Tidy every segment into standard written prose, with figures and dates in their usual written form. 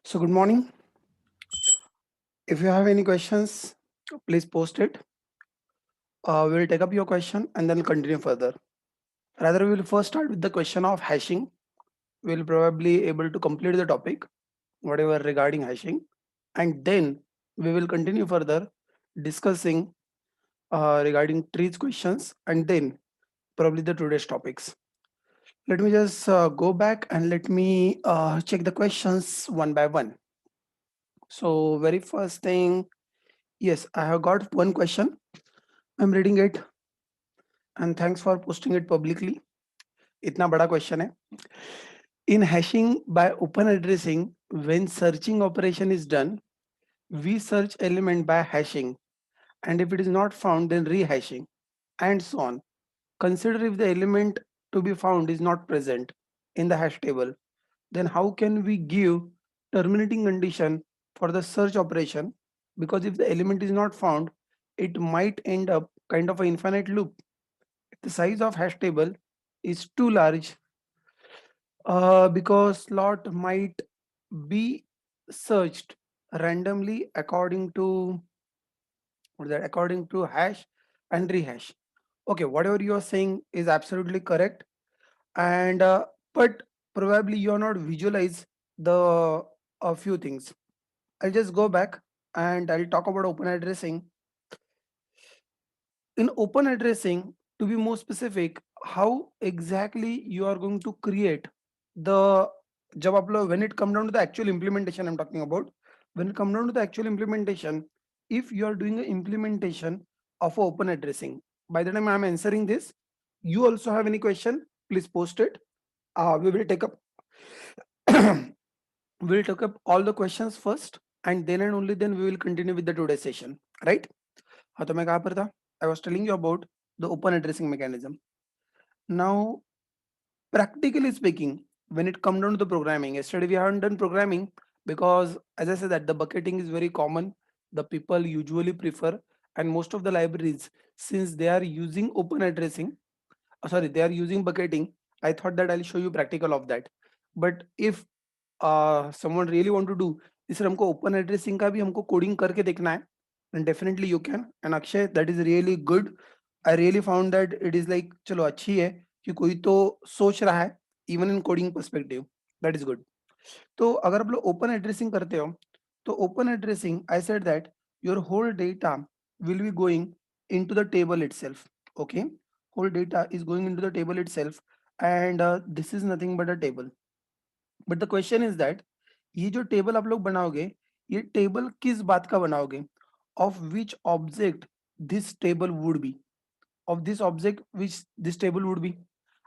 So good morning. If you have any questions, please post it. We'll take up your question and then continue further. Rather, we will first start with the question of hashing. We'll probably able to complete the topic, whatever regarding hashing, and then we will continue further discussing regarding trees questions, and then probably the today's topics. Let me just go back and let me check the questions one by one. So very first thing, yes, I have got one question. I'm reading it, and thanks for posting it publicly. इतना बड़ा question है. In hashing by open addressing, when searching operation is done, we search element by hashing, and if it is not found, then rehashing, and so on. Consider if the element to be found is not present in the hash table, then how can we give terminating condition for the search operation? Because if the element is not found, it might end up kind of an infinite loop. If the size of hash table is too large, because slot might be searched randomly according to what is that, according to hash and rehash. Okay, whatever you are saying is absolutely correct, and but probably you are not visualize the a few things. I'll just go back and I'll talk about open addressing. In open addressing, to be more specific, how exactly you are going to create the जब आप लोग when it come down to the actual implementation I'm talking about, when it come down to the actual implementation, if you are doing an implementation of open addressing, by the time I'm answering this, you also have any question, please post it. We will take up we'll take up all the questions first, and then and only then we will continue with the today's session, right? हाँ, तो मैं कहाँ पर था? I was telling you about the open addressing mechanism. Now, practically speaking, when it comes down to the programming, yesterday we haven't done programming because, as I said, that the bucketing is very common. The people usually prefer, and most of the libraries, since they are using open addressing, sorry, they are using bucketing. I thought that I'll show you practical of that. But if someone really want to do, इस हमको open addressing का भी हमको coding करके देखना है, then definitely you can. And Akshay, that is really good. I really found that it is like चलो अच्छी है कि कोई तो सोच रहा है even in coding perspective. That is good. तो अगर आप लोग open addressing करते हो, तो open addressing, I said that your whole data will be going into the table itself. Okay, whole data is going into the table itself, and this is nothing but a table. But the question is that ये जो table आप लोग बनाओगे, ये table किस बात का बनाओगे? Of which object this table would be? Of this object which this table would be?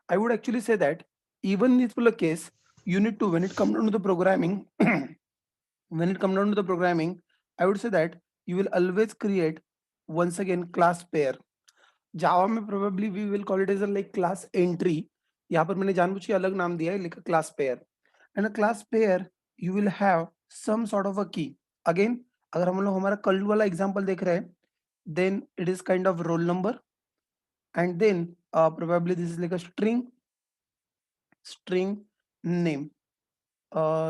I would actually say that even in this particular case, you need to, when it comes down to the programming, when it comes down to the programming, I would say that you will always create once again class pair. जावा में probably we will call it as a like class entry. यहाँ पर मैंने जानबूझ के अलग नाम दिया है, like a class pair. And a class pair you will have some sort of a key. Again, अगर हम लोग हमारा कल वाला example देख रहे हैं, then it is kind of roll number, and then probably this is like a string name,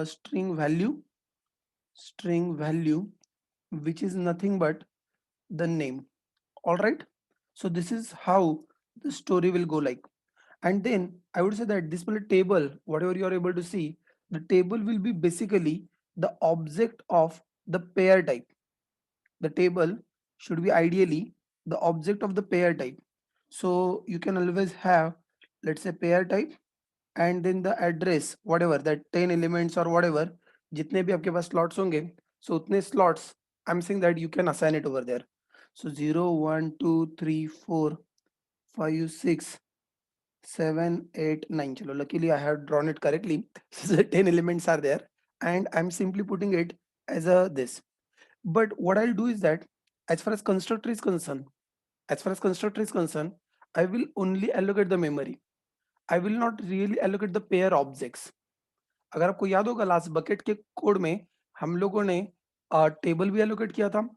string value, which is nothing but the name. All right. So this is how the story will go like. And then I would say that this particular table, whatever you are able to see, the table will be basically the object of the pair type. The table should be ideally the object of the pair type. So you can always have, let's say, pair type, and then the address, whatever that 10 elements or whatever, जितने भी आपके पास slots होंगे, so उतने slots, I'm saying that you can assign it over there. So 0, 1, 2, 3, 4, 5, 6, 7, 8, 9. Chalo, luckily I have drawn it correctly. So the 10 elements are there, and I'm simply putting it as a this. But what I'll do is that as far as constructor is concerned, I will only allocate the memory. I will not really allocate the pair objects. अगर आपको याद होगा last bucket के code में हम लोगों ने table भी एलोकेट किया था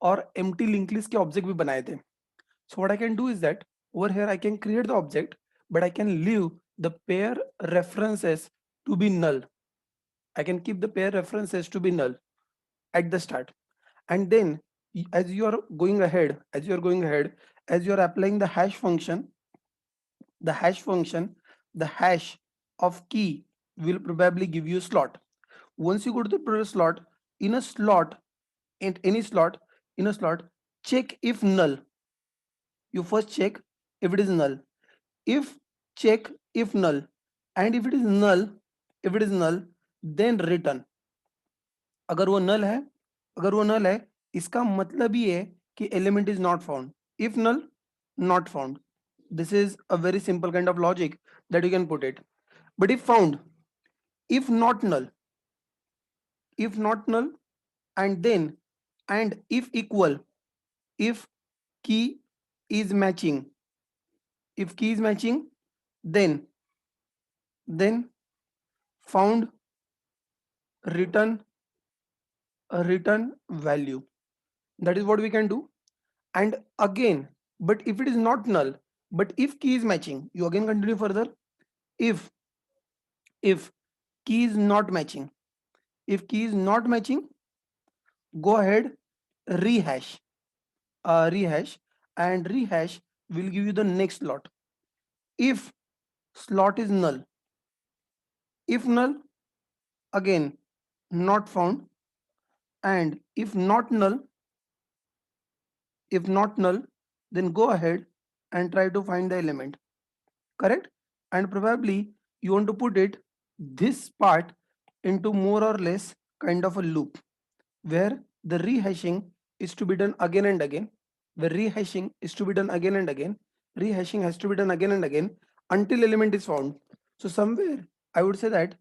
और एम्प्टी लिंक लिस्ट के ऑब्जेक्ट भी बनाए थे. So what I can do is that over here I can create the object, but I can leave the pair references to be null. I can keep the pair references to be null at the start, and then as you are going ahead, as you are applying the hash function, the hash function, the hash of key will probably give you a slot. Once you go to the product slot, in a slot, in any slot, in a slot, check if null. You first check if it is null. If check if null, and if it is null, then return. अगर वो null है, इसका मतलब ये है कि element is not found. If null, not found. This is a very simple kind of logic that you can put it. But if found, if not null, and then, and if equal, if key is matching, then found, return a return value. That is what we can do. And again, but if it is not null, but if key is matching, you again continue further. If key is not matching, go ahead, rehash, and rehash will give you the next slot. If slot is null, if null, again not found, and if not null, then go ahead and try to find the element, correct? And probably you want to put it this part into more or less kind of a loop where the rehashing is to be done again and again, rehashing has to be done again and again until element is found. So somewhere I would say that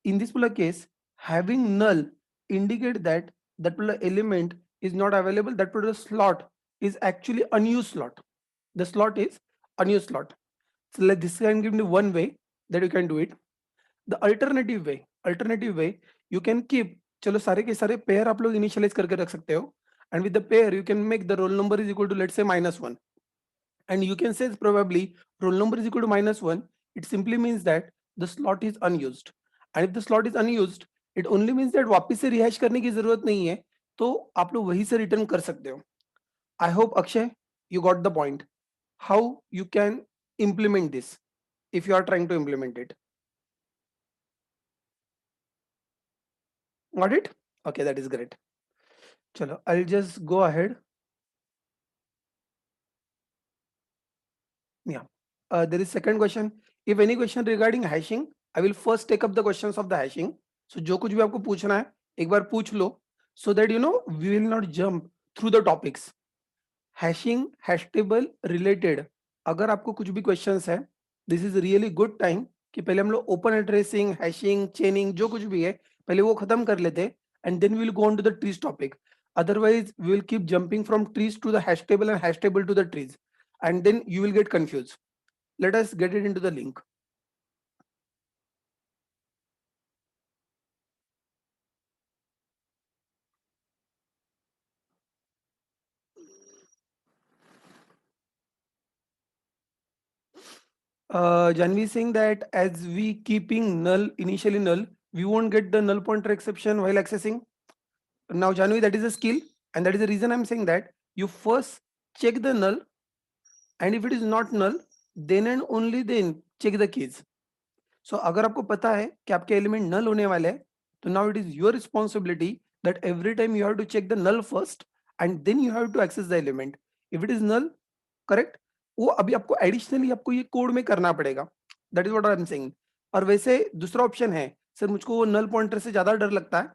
in this particular case, having null indicate that that particular element is not available, that particular slot is actually unused slot. The slot is unused slot. So let this can give me one way that you can do it. The alternative way you can keep, चलो सारे के सारे pair आप लोग initialise करके रख सकते हो, and with the pair you can make the roll number is equal to, let's say, -1, and you can say probably roll number is equal to -1. It simply means that the slot is unused, and if the slot is unused, it only means that वापस से rehash करने की जरूरत नहीं है, तो आप लोग वहीं से रिटर्न कर सकते हो. I hope Akshay, you got the point. How you can implement this if you are trying to implement it. Got it? Okay, that is great. Chalo, I'll just go ahead. Yeah. There is second question. If any question regarding hashing, I will first take up the questions of the hashing. So जो कुछ भी आपको पूछना है, एक बार पूछ लो, so that you know we will not jump through the topics. Hashing, hash table related, अगर आपको कुछ भी questions है, this is really good time कि पहले हम लोग open addressing, hashing, chaining जो कुछ भी है, पहले वो खत्म कर लेते, and then we will go on to the trees topic. Otherwise, we will keep jumping from trees to the hash table and hash table to the trees, and then you will get confused. Let us get it into the link. Janvi saying that as we keeping null initially null, we won't get the null pointer exception while accessing. Now Janvi, that is a skill, and that is the reason I'm saying that you first check the null, and if it is not null, then and only then check the keys. So अगर आपको पता है कि आपके element नल होने वाले हैं, तो now it is your responsibility that every time you have to check the null first and then you have to access the element. If it is null, correct, वो अभी आपको एडिशनली आपको ये कोड में करना पड़ेगा. That is what I am saying. और वैसे दूसरा ऑप्शन है, सर मुझको वो नल पॉइंटर से ज्यादा डर लगता है,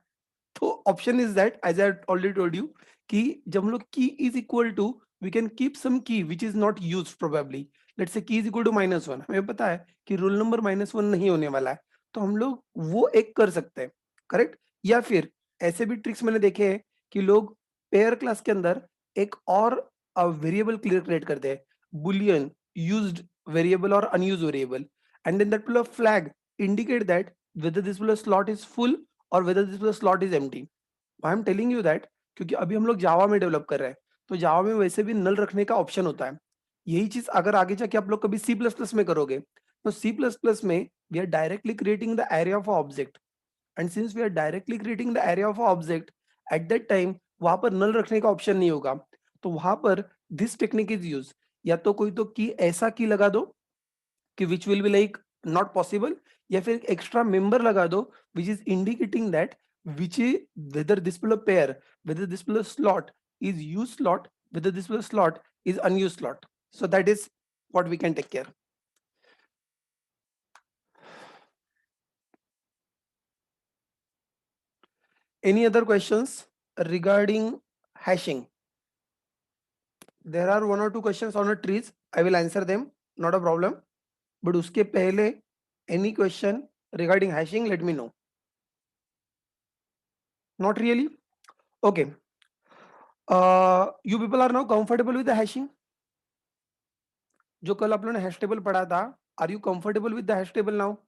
तो option is that as I already told you कि जब हम लोग key is equal to, we can keep some key which is not used probably. Let's say key is equal to -1, हमें पता है कि रोल नंबर -1 नहीं होने वाला है, तो हम लोग वो एक कर सकते हैं, करेक्ट. या फिर ऐसे भी ट्रिक्स मैंने देखे हैं कि लोग पेयर क्लास के अंदर एक और वेरिएबल क्रिएट करते हैं, बुलियन यूज्ड वेरिएबल और unused variable, and then that will flag indicate that whether this will slot is full or whether this will slot is empty. I am telling you that क्योंकि अभी हम लोग जावा में develop कर रहे हैं, तो जावा में वैसे भी नल रखने का ऑप्शन होता है. यही चीज अगर आगे जाके आप लोग कभी C++ में करोगे, तो C++ में we are directly creating the area of object. and since we are directly creating the area of a object, at that time वहां पर null रखने का option नहीं होगा, तो वहां पर this technique is used. या तो कोई तो की ऐसा की लगा दो कि which will be like not possible, या फिर extra member लगा दो which is indicating that which is whether this particular pair, whether this particular slot is used slot, whether this particular slot is unused slot. So that is what we can take care. Any other questions regarding hashing? There are one or two questions on the trees. I will answer them, not a problem. But uske pehle, any question regarding hashing, let me know. Not really? Okay. You people are now comfortable with the hashing? जो कल आप लोगों ने hash table पढ़ा था, are you comfortable with the hash table now?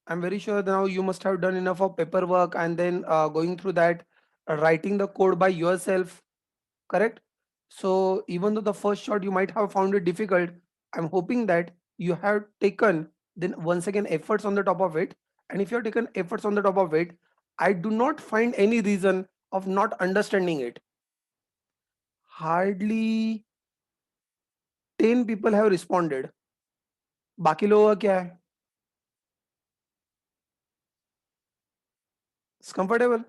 I'm very sure now you must have done enough of paperwork and then going through that, writing the code by yourself, correct? So even though the first shot you might have found it difficult, I'm hoping that you have taken then once again efforts on the top of it. And if you have taken efforts on the top of it, I do not find any reason of not understanding it. Hardly 10 people have responded. बाकी लोगों का क्या है? It's comfortable?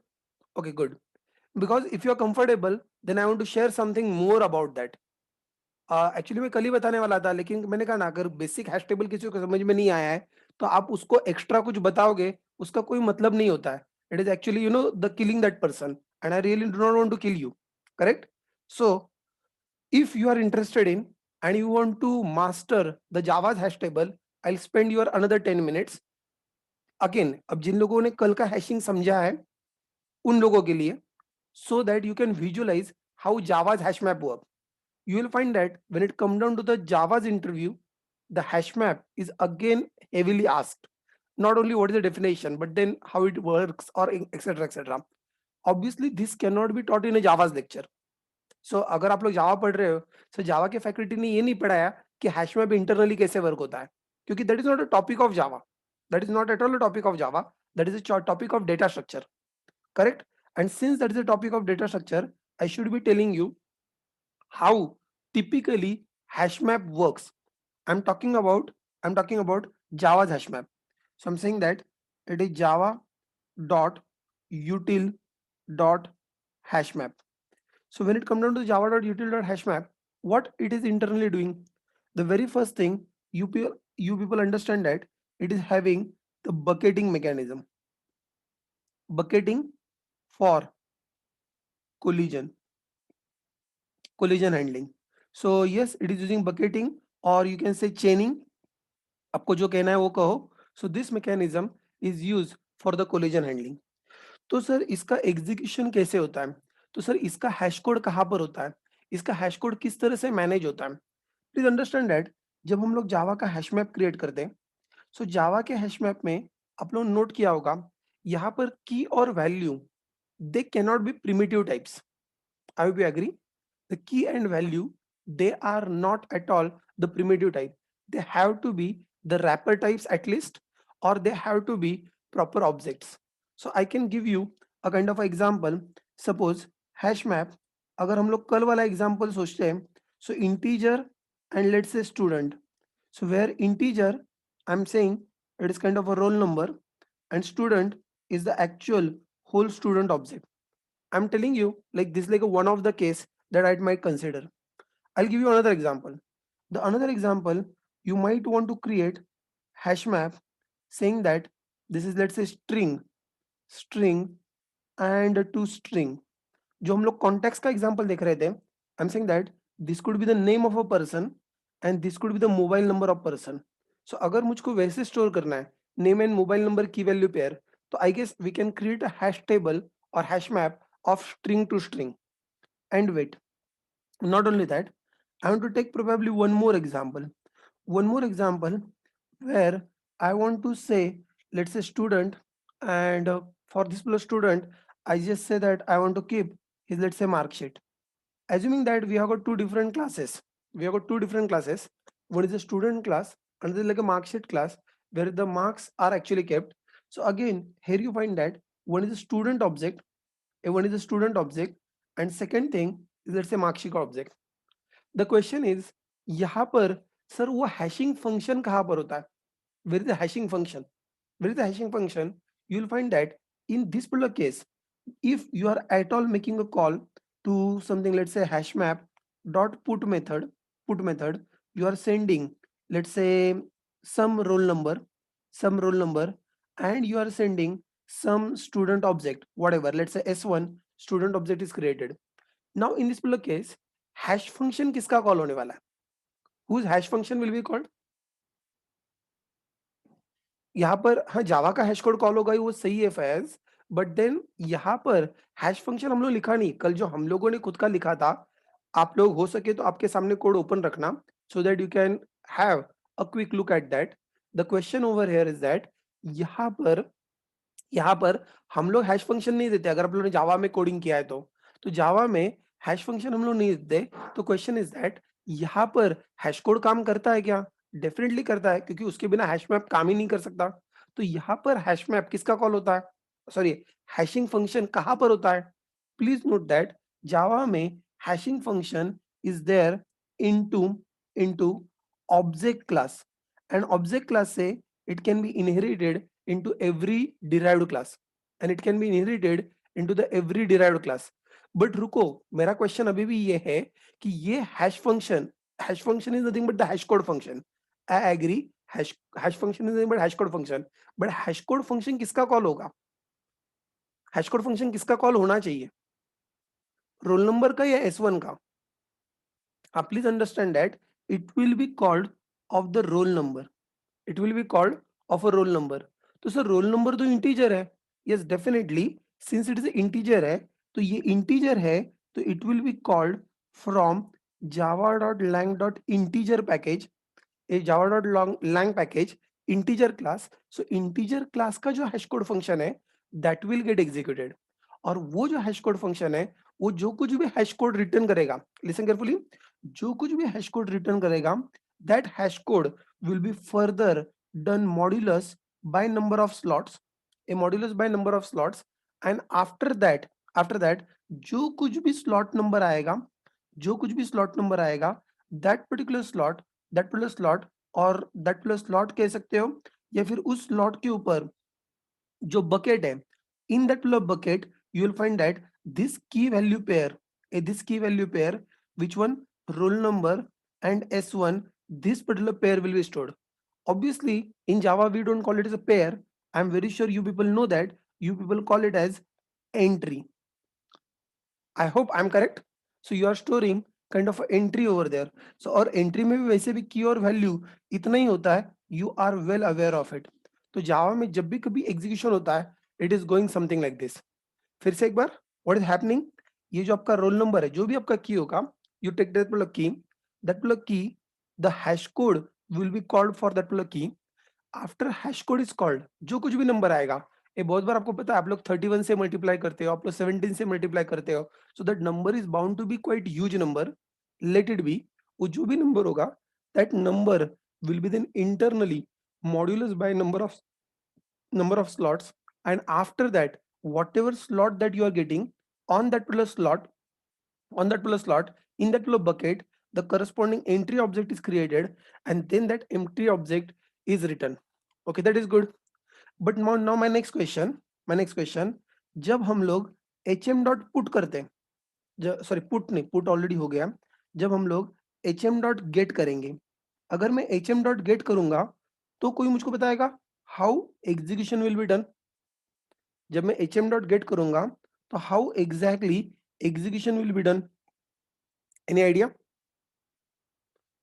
Okay, good. Because if you are comfortable, then I want to share something more about that. Actually मैं कल ही बताने वाला था, लेकिन मैंने कहा ना अगर बेसिक हैश टेबल किसी को समझ में नहीं आया है तो आप उसको एक्स्ट्रा कुछ बताओगे, उसका कोई मतलब नहीं होता है. It is actually you know the killing that person, and I really do not want to kill you, correct? So if you are interested in and you want to master the java's hash table, I'll spend your another 10 minutes. Again, अब जिन लोगों ने कल का hashing समझा है उन लोगों के लिए, so that you can visualize how java's hash map work. You will find that when it comes down to the Java's interview, the hash map is again heavily asked. Not only what is the definition, but then how it works or etc. etc. Obviously, this cannot be taught in a Java's lecture. So अगर आप लोग जावा पढ़ रहे हो, so जावा के faculty ने ये नहीं पढ़ाया कि हैश मैप इंटरनली कैसे वर्क होता है, क्योंकि that is not a topic of Java. That is not at all a topic of Java. That is a topic of data structure, correct? And since that is a topic of data structure, I should be telling you how typically hash map works. I'm talking about Java's hash map. So I'm saying that it is java dot util dot hash map. So when it comes down to java dot util dot hash map, what it is internally doing? The very first thing you people understand that it is having the bucketing mechanism. Bucketing for collision handling. So yes, it is using bucketing, or you can say chaining. आपको जो कहना है वो कहो. So this mechanism is used for the collision handling. तो sir इसका execution कैसे होता है? तो सर इसका हैश कोड कहाँ पर होता है? इसका हैश कोड किस तरह से मैनेज होता है? प्लीज अंडरस्टैंड दैट जब हम लोग जावा का हैश मैप क्रिएट करते हैं, सो जावा के हैश मैप में आप लोग नोट किया होगा यहाँ पर की और value they cannot be primitive types. I will agree. The key and value, they are not at all the primitive type. They have to be the wrapper types at least, or they have to be proper objects. So I can give you a kind of example. Suppose hash map, अगर हम लोग कल वाला example सोचते हैं, so integer and let's say student. So where integer, I'm saying it is kind of a roll number, and student is the actual whole student object. I'm telling you like this, like a one of the case that I might consider. I'll give you another example. The another example, you might want to create hash map saying that this is let's say string and to string. जो हम लोग context का example देख रहे थे, I'm saying that this could be the name of a person and this could be the mobile number of person. So अगर मुझको वैसे store करना है name and mobile number key value pair, तो I guess we can create a hash table or hash map of string to string. And wait, not only that, I want to take probably one more example where I want to say, let's say student, and for this particular student, I just say that I want to keep his, let's say, mark sheet. Assuming that we have got two different classes. One is a student class, another is like a mark sheet class. where the marks are actually kept. So again, here you find that one is a student object, one is a student object, and second thing is let's say marksheet object. The question is यहाँ पर sir वो hashing function कहाँ पर होता है? Where is the hashing function? Where is the hashing function? You will find that in this particular case, if you are at all making a call to something, let's say hash map dot put method, you are sending, let's say some roll number, some roll number, and you are sending some student object, whatever, let's say S1 student object is created. Now in this particular case, hash function किसका call होने वाला है? Whose hash function will be called? यहाँ पर हाँ जावा का hash code call होगा वो सही है फैज, बट देन यहाँ पर हैश फंक्शन हम लोग लिखा नहीं, कल जो हम लोगों ने खुद का लिखा था, आप लोग हो सके तो आपके सामने कोड ओपन रखना सो that you can have a quick look at that. The question over here is that यहाँ पर हम लोग हैश फंक्शन नहीं देते. अगर आप लोगों ने जावा में कोडिंग किया है तो जावा में हैश फंक्शन हम लोग नहीं देते. तो क्वेश्चन इज दैट यहाँ पर हैश कोड काम करता है क्या? डेफिनेटली करता है, क्योंकि उसके बिना हैश मैप काम ही नहीं कर सकता. तो यहाँ पर हैश मैप किसका कॉल होता है? सॉरी, हैशिंग फंक्शन कहाँ पर होता है? प्लीज नोट दैट जावा में hashing function is there into object class, and object class से it can be inherited into every derived class, and it can be inherited into the every derived class. But रुको, मेरा question अभी भी ये है कि ये hash function is nothing but the hash code function. I agree, hash function is nothing but hash code function, but hash code function किसका call होगा? हैश कोड फंक्शन किसका कॉल होना चाहिए? रोल नंबर का या S1 का? आप please understand that it will be called of the roll number, it will be called of a roll number. तो सर रोल नंबर तो इंटीजर है. Yes definitely, since it is integer है, तो ये इंटीजर है, तो it will be called from java.lang.integer package, A java.lang package integer class. So integer class का जो हैश कोड फंक्शन है दैट विल गेट एग्जीक्यूटेड. और वो जो हैश कोड फंक्शन है वो जो कुछ भी हैश कोड रिटर्न करेगा, लिसन केयरफुली, जो कुछ भी हैश कोड रिटर्न करेगा, that hash code will be further done modulus by number of slots, a modulus by number of slots, and after that जो कुछ भी slot number आएगा, जो कुछ भी slot number आएगा, that particular slot और that particular slot कह सकते हो, या फिर उस slot के ऊपर जो bucket है, in that particular bucket you will find that this key value pair, which one? Roll number and S1, this particular pair will be stored. Obviously in Java we don't call it as a pair. I'm very sure you people know that, you people call it as entry. I hope I'm correct. So you are storing kind of entry over there. So और entry में भी वैसे भी key और value इतना ही होता है, you are well aware of it. तो Java में जब भी कभी execution होता है, it is going something like this. फिर से एक बार, what is happening? ये जो आपका roll number है, जो भी आपका key होगा, you take that particular key, the hash code will be called for that particular key. After hash code is called, जो कुछ भी नंबर आएगा, ये बहुत बार आपको पता है, आप लोग 31 से मल्टीप्लाई करते हो, आप लोग 17 से मल्टीप्लाई करते हो, so that number is bound to be quite huge number. Let it be, वो जो भी नंबर होगा, that number will be then internally modulus by number of slots, and after that whatever slot that you are getting on that particular slot, in that particular bucket, the corresponding entry object is created, and then that empty object is written. Okay, that is good. But now my next question, जब हम लोग hm dot put करते हैं, sorry put नहीं, put already हो गया, जब हम लोग hm डॉट गेट करेंगे, अगर मैं hm डॉट गेट करूंगा तो कोई मुझको बताएगा how execution will be done? जब मैं hm डॉट गेट करूंगा तो how exactly execution will be done? Any idea?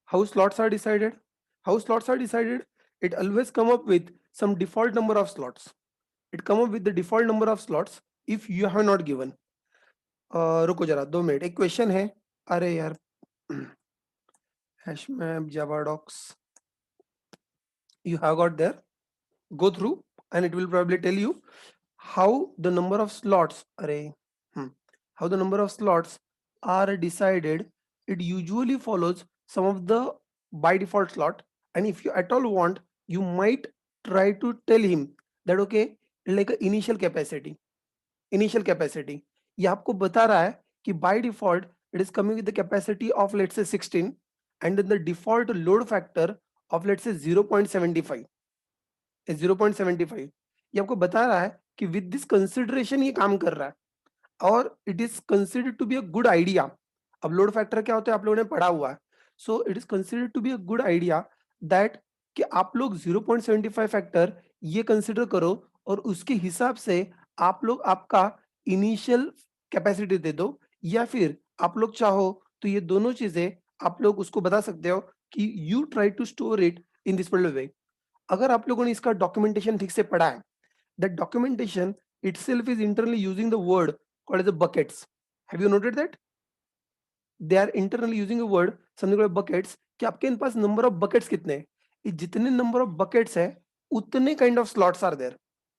How slots are decided? It always come up with some default number of slots. It come up with the default number of slots if you have not given. रुको जरा 2 minute, एक question है. अरे यार, hash map java docs you have got there, go through and it will probably tell you how the number of slots how the number of slots are decided. It usually follows some of the by default slot, and if you at all want, you might try to tell him that okay, like a initial capacity, ये आपको बता रहा है कि by default it is coming with the capacity of let's say 16 and then the default load factor of let's say 0.75 is 0.75. ये आपको बता रहा है कि with this consideration ये काम कर रहा है और it is considered to be a good idea. अब लोड फैक्टर क्या होता है आप लोगों ने पढ़ा हुआ है. So it is considered to be a good idea that कि आप लोग 0.75 फैक्टर ये कंसिडर करो और उसके हिसाब से आप लोग आपका इनिशियल कैपेसिटी दे दो, या फिर आप लोग चाहो तो ये दोनों चीजें आप लोग उसको बता सकते हो कि you try to store it in this way. अगर आप लोगों ने इसका डॉक्यूमेंटेशन ठीक से पढ़ा है, that documentation itself is internally using the word called as the buckets. Have you noted that? They are internally using a word something called buckets कि आपके पास number of buckets कितने हैं. ये जितने number of buckets है उतने kind of slots are there.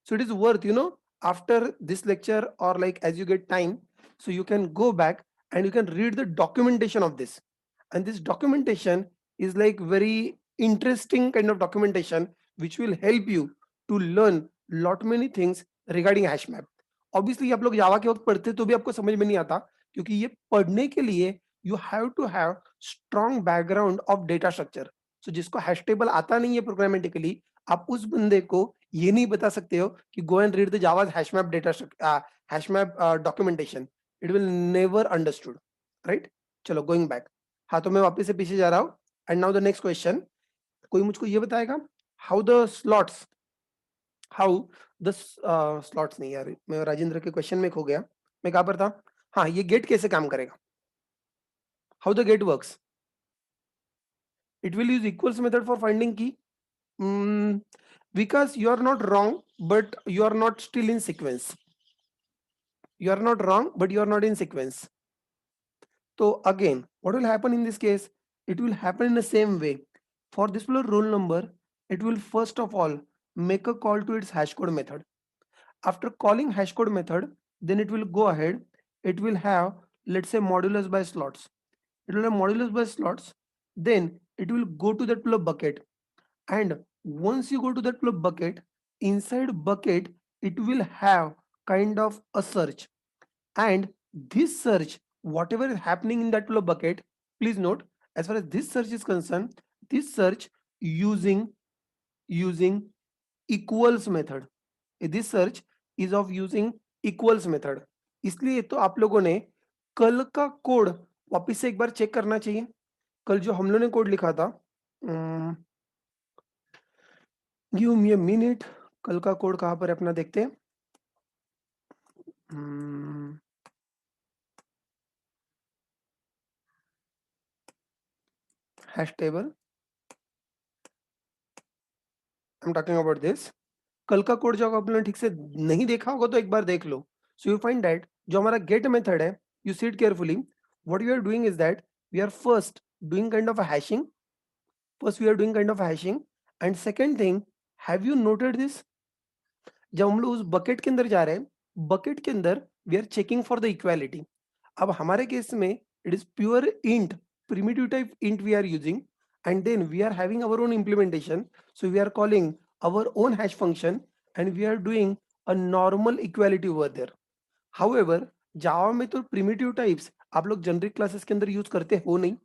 So it is worth, you know, after this lecture or like as you get time, so you can go back and you can read the documentation of this. And this documentation is like very interesting kind of documentation which will help you to learn lot many things regarding hash map. Obviously आप लोग जावा के वक्त पढ़ते तो भी आपको समझ में नहीं आता, क्योंकि ये पढ़ने के लिए you have to have strong background of data structure. So जिसको hash table आता नहीं है programmatically, आप उस बंदे को ये नहीं बता सकते हो कि go and read the Java's hash map hash map documentation. It will never understood, right? चलो going back. हाँ तो मैं वापस से पीछे जा रहा हूँ. And now the next question. कोई मुझको ये बताएगा how the slots नहीं यार, मैं राजेंद्र के क्वेश्चन में खो गया. मैं कहाँ पर था? हाँ, ये गेट कैसे काम करेगा? How the gate works? It will use equals method for finding key. Because you are not wrong, but you are not still in sequence. You are not wrong, but you are not in sequence. So again, what will happen in this case? It will happen in the same way. For this roll number, it will first of all make a call to its hashcode method. After calling hashcode method, then it will go ahead. It will have, let's say, modulus by slots. It will have modulus by slots. Then it will go to that bucket. And once you go to that bucket, inside bucket, it will have kind of a search. And this search, whatever is happening in that bucket, please note, as far as this search is concerned, this search using equals method. This search is of using equals method. इसलिए तो आप लोगों ने कल का code वापस से एक बार चेक करना चाहिए. कल जो हम लोगों ने कोड लिखा था, गिव मी अ मिनट, कल का कोड कहां पर अपना देखते हैं. Hash table, I am talking about this. कल का कोड जो आप लोगों ने ठीक से नहीं देखा होगा तो एक बार देख लो. सो यू फाइंड दैट जो हमारा गेट मेथड है, you see it carefully. What we are doing is that we are first doing kind of a hashing. And second thing, have you noted this, जब हम लोग उस bucket के अंदर जा रहे हैं, बकेट के अंदर we are checking for the equality. अब हमारे केस में it is pure int, primitive type int we are using, and then we are having our own implementation. So we are calling our own hash function and we are doing a normal equality over there. However, जावा में तो primitive types आप लोग generic classes के अंदर use करते हो नहीं.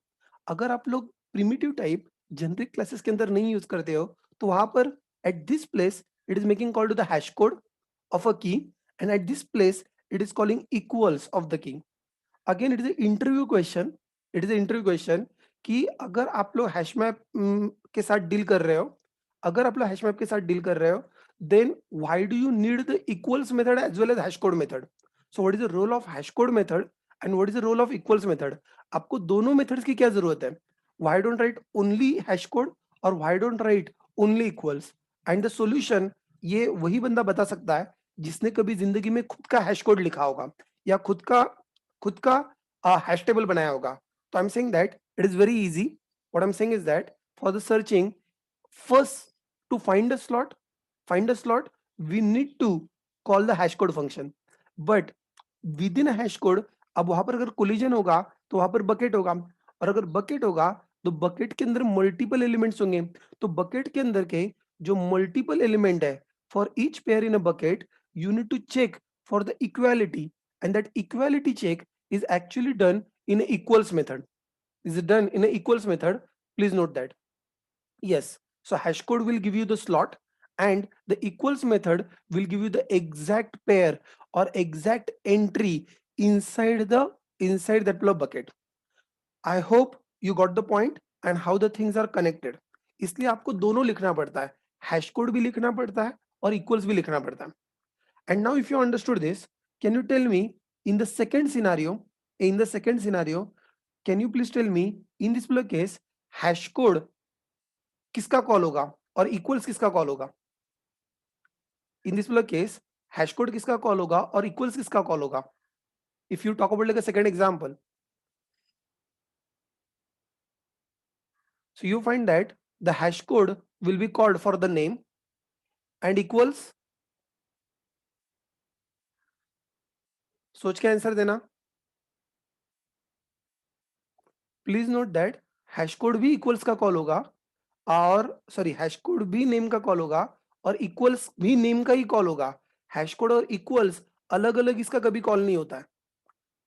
अगर आप लोग primitive type generic classes के अंदर नहीं यूज करते हो तो वहां पर at this place it is making call to the hash code of a key, and at this place it is calling equals of the key. Again it is an interview question. It is interview question कि अगर आप लोग hash map के साथ deal कर रहे हो, अगर आप लोग हैश मैप के साथ डील कर रहे हो, then why do you need the equals method as well as hash code method. So what is the role of hash code method and what is the role of equals method? आपको दोनों methods की क्या जरूरत है? Why don't write only hash code और why don't write only equals? And the solution ये वही बंदा बता सकता है जिसने कभी जिंदगी में खुद का हैश कोड लिखा होगा या खुद का हैश टेबल बनाया होगा. So I'm saying that it is very easy. What I'm saying is that for the searching, first to find a slot, we need to call the hash code function. But within a hash code, अब वहां पर अगर collision होगा तो वहां पर bucket होगा, और अगर bucket होगा तो bucket के अंदर multiple elements होंगे. तो bucket के अंदर के जो multiple element है, for each pair in a bucket you need to check for the equality, and that equality check is actually done in a equals method. Is it done in a equals method? Please note that. Yes, so hash code will give you the slot, and the equals method will give you the exact pair or exact entry inside the inside that bucket. I hope you got the point and how the things are connected. इसलिए आपको दोनों लिखना पड़ता है, hash code भी लिखना पड़ता है और इक्वल्स भी लिखना पड़ता है. And now if you understood this, can you tell me in the second scenario, can you please tell me in this particular case hash code किसका कॉल होगा और इक्वल्स किसका कॉल होगा? In this particular case hash code किसका call होगा और equals किसका call होगा? If you talk about like a second example, so you find that the hash code will be called for the name and equals, सोच के answer देना. Please note that hash code भी equals का call होगा, और sorry hash code भी name का call होगा और इक्वल्स भी नेम का ही कॉल होगा. हैश कोड और इक्वल्स अलग अलग इसका कभी कॉल नहीं होता है.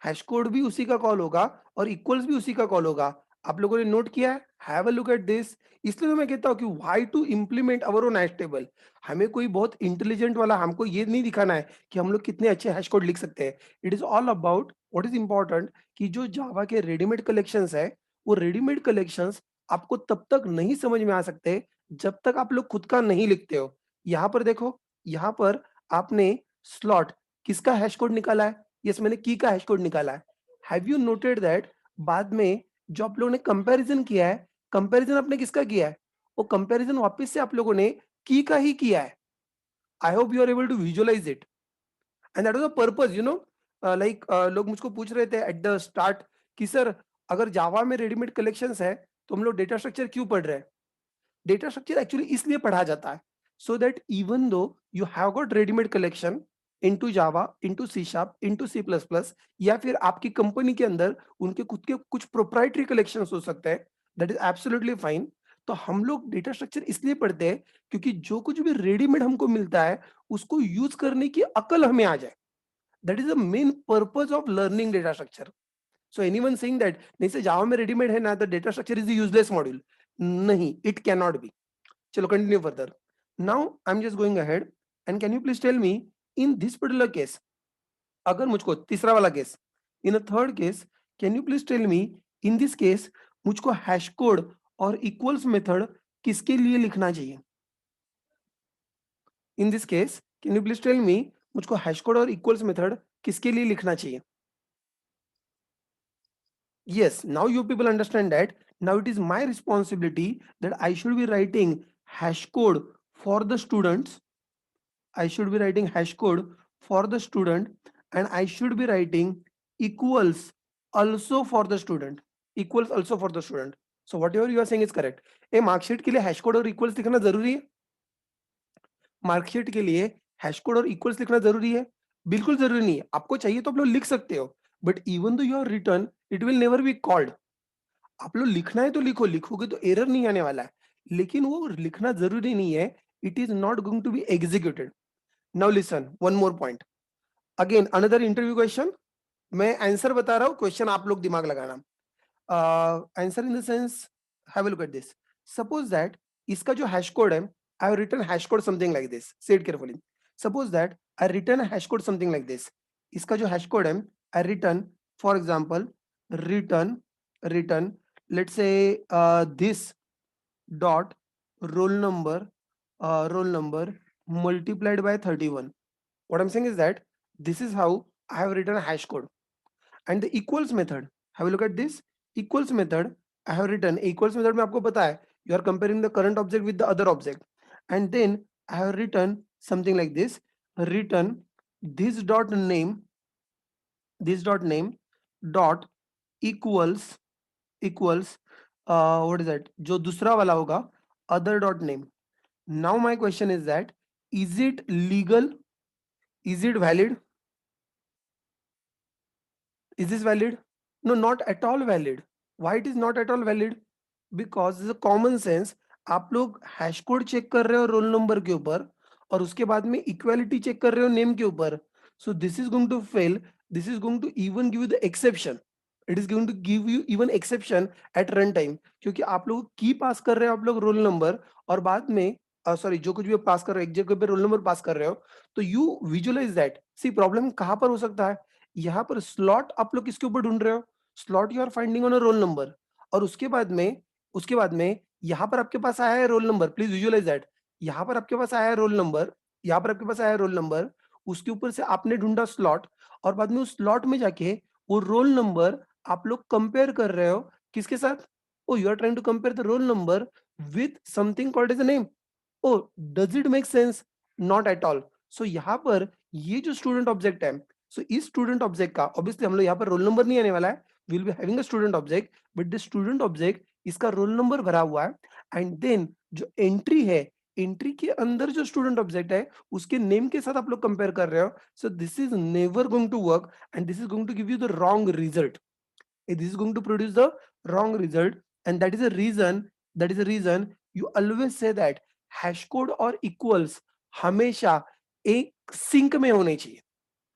हैश कोड भी उसी का कॉल होगा और इक्वल्स भी उसी का कॉल होगा. आप लोगों ने नोट किया है? Have a look at this. इसलिए तो मैं कहता हूं कि why to implement our own hash table. हमें कोई बहुत इंटेलिजेंट वाला हमको ये नहीं दिखाना है कि हम लोग कितने अच्छे हैश कोड लिख सकते हैं. It is all about what is important कि जो जावा के रेडीमेड कलेक्शंस है, वो रेडीमेड कलेक्शंस आपको तब तक नहीं समझ में आ सकते जब तक आप लोग खुद का नहीं लिखते हो. यहाँ पर देखो, यहाँ पर आपने स्लॉट किसका हैश कोड निकाला है? यस, मैंने की का हैश कोड निकाला है. हैव यू नोटेड दैट बाद में जो आप लोगों ने कंपैरिजन किया है, कंपैरिजन आपने किसका किया है? वो कंपैरिजन वापस से आप लोगों ने की का ही किया है. I hope you are able to visualize it, and that was the purpose, you know. Like लोग मुझको पूछ रहे थे एट द स्टार्ट कि सर अगर जावा में रेडीमेड कलेक्शंस है तो हम लोग डेटा स्ट्रक्चर क्यों पढ़ रहे हैं? डेटा स्ट्रक्चर एक्चुअली इसलिए पढ़ा जाता है so that even though you have got readymade collection into Java, into C sharp, into C plus plus, या फिर आपकी कंपनी के अंदर उनके खुद के कुछ प्रोप्राइटरी कलेक्शन हो सकते हैं, दैट इज एब्सोल्युटली फाइन. तो हम लोग डेटा स्ट्रक्चर इसलिए पढ़ते हैं क्योंकि जो कुछ भी रेडीमेड हमको मिलता है उसको यूज करने की अकल हमें आ जाए. That is the main purpose of learning data structure. So anyone saying that नहीं से जावा में रेडीमेड है ना तो data structure is the useless module, नहीं, इट कैन नॉट बी. चलो continue further. Now I am just going ahead, and can you please tell me in this particular case, अगर मुझको तीसरा वाला case, in a third case, can you please tell me in this case मुझको hash code और equals method किसके लिए लिखना चाहिए? In this case can you please tell me मुझको हैश कोड और इक्वल्स मेथड किसके लिए लिखना चाहिए? Yes, now you people understand that now it is my responsibility that I should be writing hash code for the students. I should be writing hash code for the student, and I should be writing equals also for the student. Equals also for the student. So whatever you are saying is correct. A marksheet के लिए hash code और equals लिखना जरूरी है? Marksheet के लिए hash code और equals लिखना जरूरी है? बिल्कुल जरूरी नहीं है. आपको चाहिए तो आप लोग लिख सकते हो, but even though you are return it will never be called. आप लोग लिखना है तो लिखो, लिखोगे तो एरर नहीं आने वाला है, लेकिन वो लिखना जरूरी नहीं है. It is not going to be executed. Now listen one more point, again another interview question. मैं आंसर बता रहा हूं, क्वेश्चन आप लोग दिमाग लगाना. Answer in the sense, have a look at this. Suppose that इसका जो हैश कोड है, I have written hash code something like this. Say it carefully. Suppose that I written hash code something like this. इसका जो hash code है, I written for example return return let's say this dot roll number multiplied by 31. What I'm saying is that this is how I have written a hash code. And the equals method, have a look at this equals method. I have written equals method में आपको पता है you are comparing the current object with the other object, and then I have written something like this. Return this dot name, dot equals what is that जो दूसरा वाला होगा other dot name. Now my question is that is it legal? Is it valid? Is this valid? No, not at all valid. Why it is not at all valid? Because it's a common sense. आप लोग hash code check कर रहे हो roll number के ऊपर और उसके बाद में इक्वालिटी चेक कर रहे हो नेम के ऊपर, so this is going to fail, this is going to even give you the exception, it is going to give you even exception at run time, क्योंकि आप लोग की पास कर रहे हो आप लोग रोल नंबर और बाद में सॉरी जो कुछ भी आप पास कर रहे हो एक जगह पे रोल नंबर पास कर रहे हो, तो you visualize that, see problem कहां पर हो सकता है, यहाँ पर स्लॉट आप लोग किसके ऊपर ढूंढ रहे हो, slot you are finding on a roll number, और उसके बाद में यहाँ पर आपके पास आया है roll number, please visualize that, यहाँ पर आपके पास आया है रोल नंबर, यहाँ पर आपके पास आया है रोल नंबर, उसके ऊपर से आपने ढूंढा स्लॉट, और बाद में उस स्लॉट में जाके वो रोल नंबर आप लोग कंपेयर कर रहे हो किसके साथ, oh you are trying to compare the roll number with something called as a name, oh does it make sense, not at all. So यहाँ पर ये जो स्टूडेंट ऑब्जेक्ट है, सो इस स्टूडेंट ऑब्जेक्ट का ऑब्वियसली हम लोग यहाँ पर रोल नंबर नहीं आने वाला है, will be having a student object, but the student object इसका रोल नंबर भरा हुआ है, एंड देन जो एंट्री है, एंट्री के अंदर जो स्टूडेंट ऑब्जेक्ट है उसके नेम के साथ आप लोग कंपेयर कर रहे हो, so this is never going to work and this is going to give you the wrong result, this is going to produce the wrong result, and that is a reason you always say that hash code और equals हमेशा एक sink में होने चाहिए,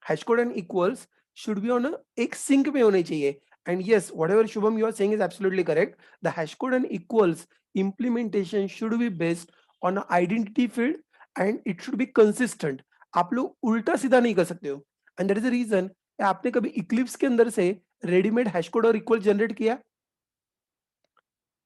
hash code and equals should be on a एक sync में होने चाहिए, and yes whatever Shubham you are saying is absolutely correct, the hash code and equals implementation should be based on a identity field and it should be consistent, आप लोग उल्टा सीधा नहीं कर सकते हो, and that is the reason आपने कभी Eclipse के अंदर से रेडीमेड हैश कोड और इक्वल जनरेट किया,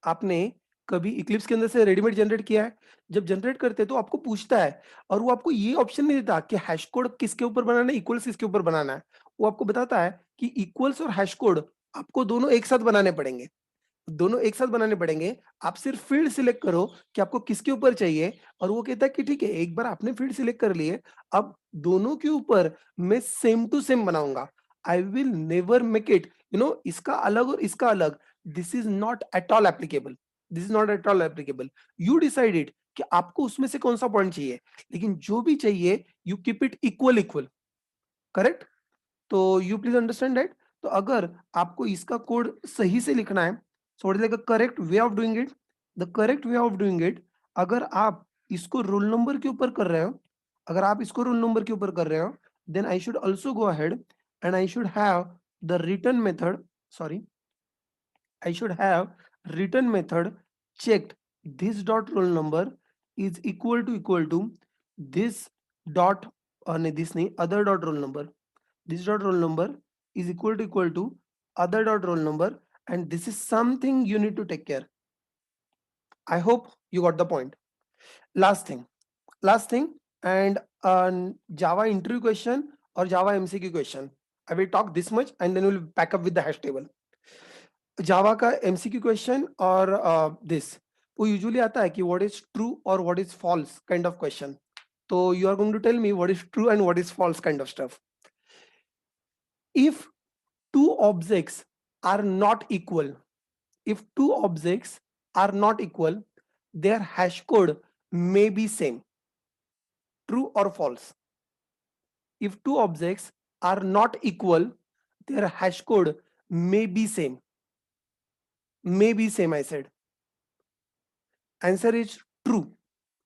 आपने कभी इक्लिप्स के अंदर से रेडीमेड जनरेट किया है, जब जनरेट करते हैं तो आपको पूछता है और वो आपको ये ऑप्शन नहीं देता कि हैश कोड किसके ऊपर बनाना है, इक्वल्स किसके ऊपर बनाना है, वो आपको बताता है कि इक्वल्स और हैश कोड आपको दोनों एक साथ बनाने पड़ेंगे, दोनों एक साथ बनाने पड़ेंगे, आप सिर्फ फील्ड सिलेक्ट करो कि आपको किसके ऊपर चाहिए, और वो कहता है कि ठीक है एक बार आपने फील्ड सिलेक्ट कर लिए, अब दोनों के ऊपर मैं सेम टू सेम बनाऊंगा, I will never make it इसका अलग और इसका अलग, this is not at all applicable, this is not at all applicable, you decided कि आपको उसमें से कौन सा पॉइंट चाहिए, लेकिन जो भी चाहिए you keep it equal equal, correct, तो यू प्लीज अंडरस्टैंड दैट, तो अगर आपको इसका कोड सही से लिखना है, सो what is like a correct way of doing it, the correct way of doing it, अगर आप इसको रोल नंबर के ऊपर कर रहे हो, अगर आप इसको रोल नंबर के ऊपर कर रहे हो, then I should also go ahead and I should have the return method, sorry I should have written method checked this dot roll number is equal to this dot नहीं this नहीं other dot roll number, this dot roll number is equal to other dot roll number, and this is something you need to take care. I hope you got the point. Last thing and Java interview question or Java MCQ question, I will talk this much and then we'll pack up with the hash table. Java का MCQ question और this वो usually आता है कि what is true और what is false kind of question, तो you are going to tell me what is true and what is false kind of stuff, if two objects are not equal, if two objects are not equal, their hash code may be same, true or false, if two objects are not equal, their hash code may be same, I said. Answer is true.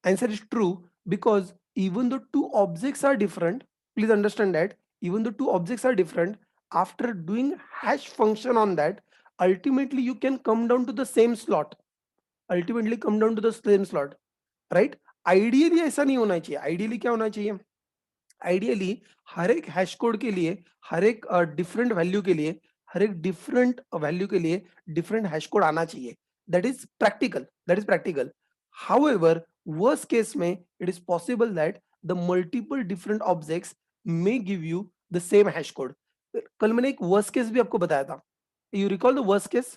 Answer is true because even though two objects are different, please understand that even though two objects are different, after doing hash function on that, ultimately you can come down to the same slot. Ultimately come down to the same slot, right? Ideally ऐसा नहीं होना चाहिए. Ideally क्या होना चाहिए? Ideally हर एक hash code के लिए, हर एक डिफरेंट वैल्यू के लिए, हर एक डिफरेंट वैल्यू के लिए डिफरेंट हैश कोड आना चाहिए, that is practical, however worst case में it is possible that the multiple different objects may give you the same hash code. कल मैंने एक वर्स्ट केस भी आपको बताया था, you recall the worst case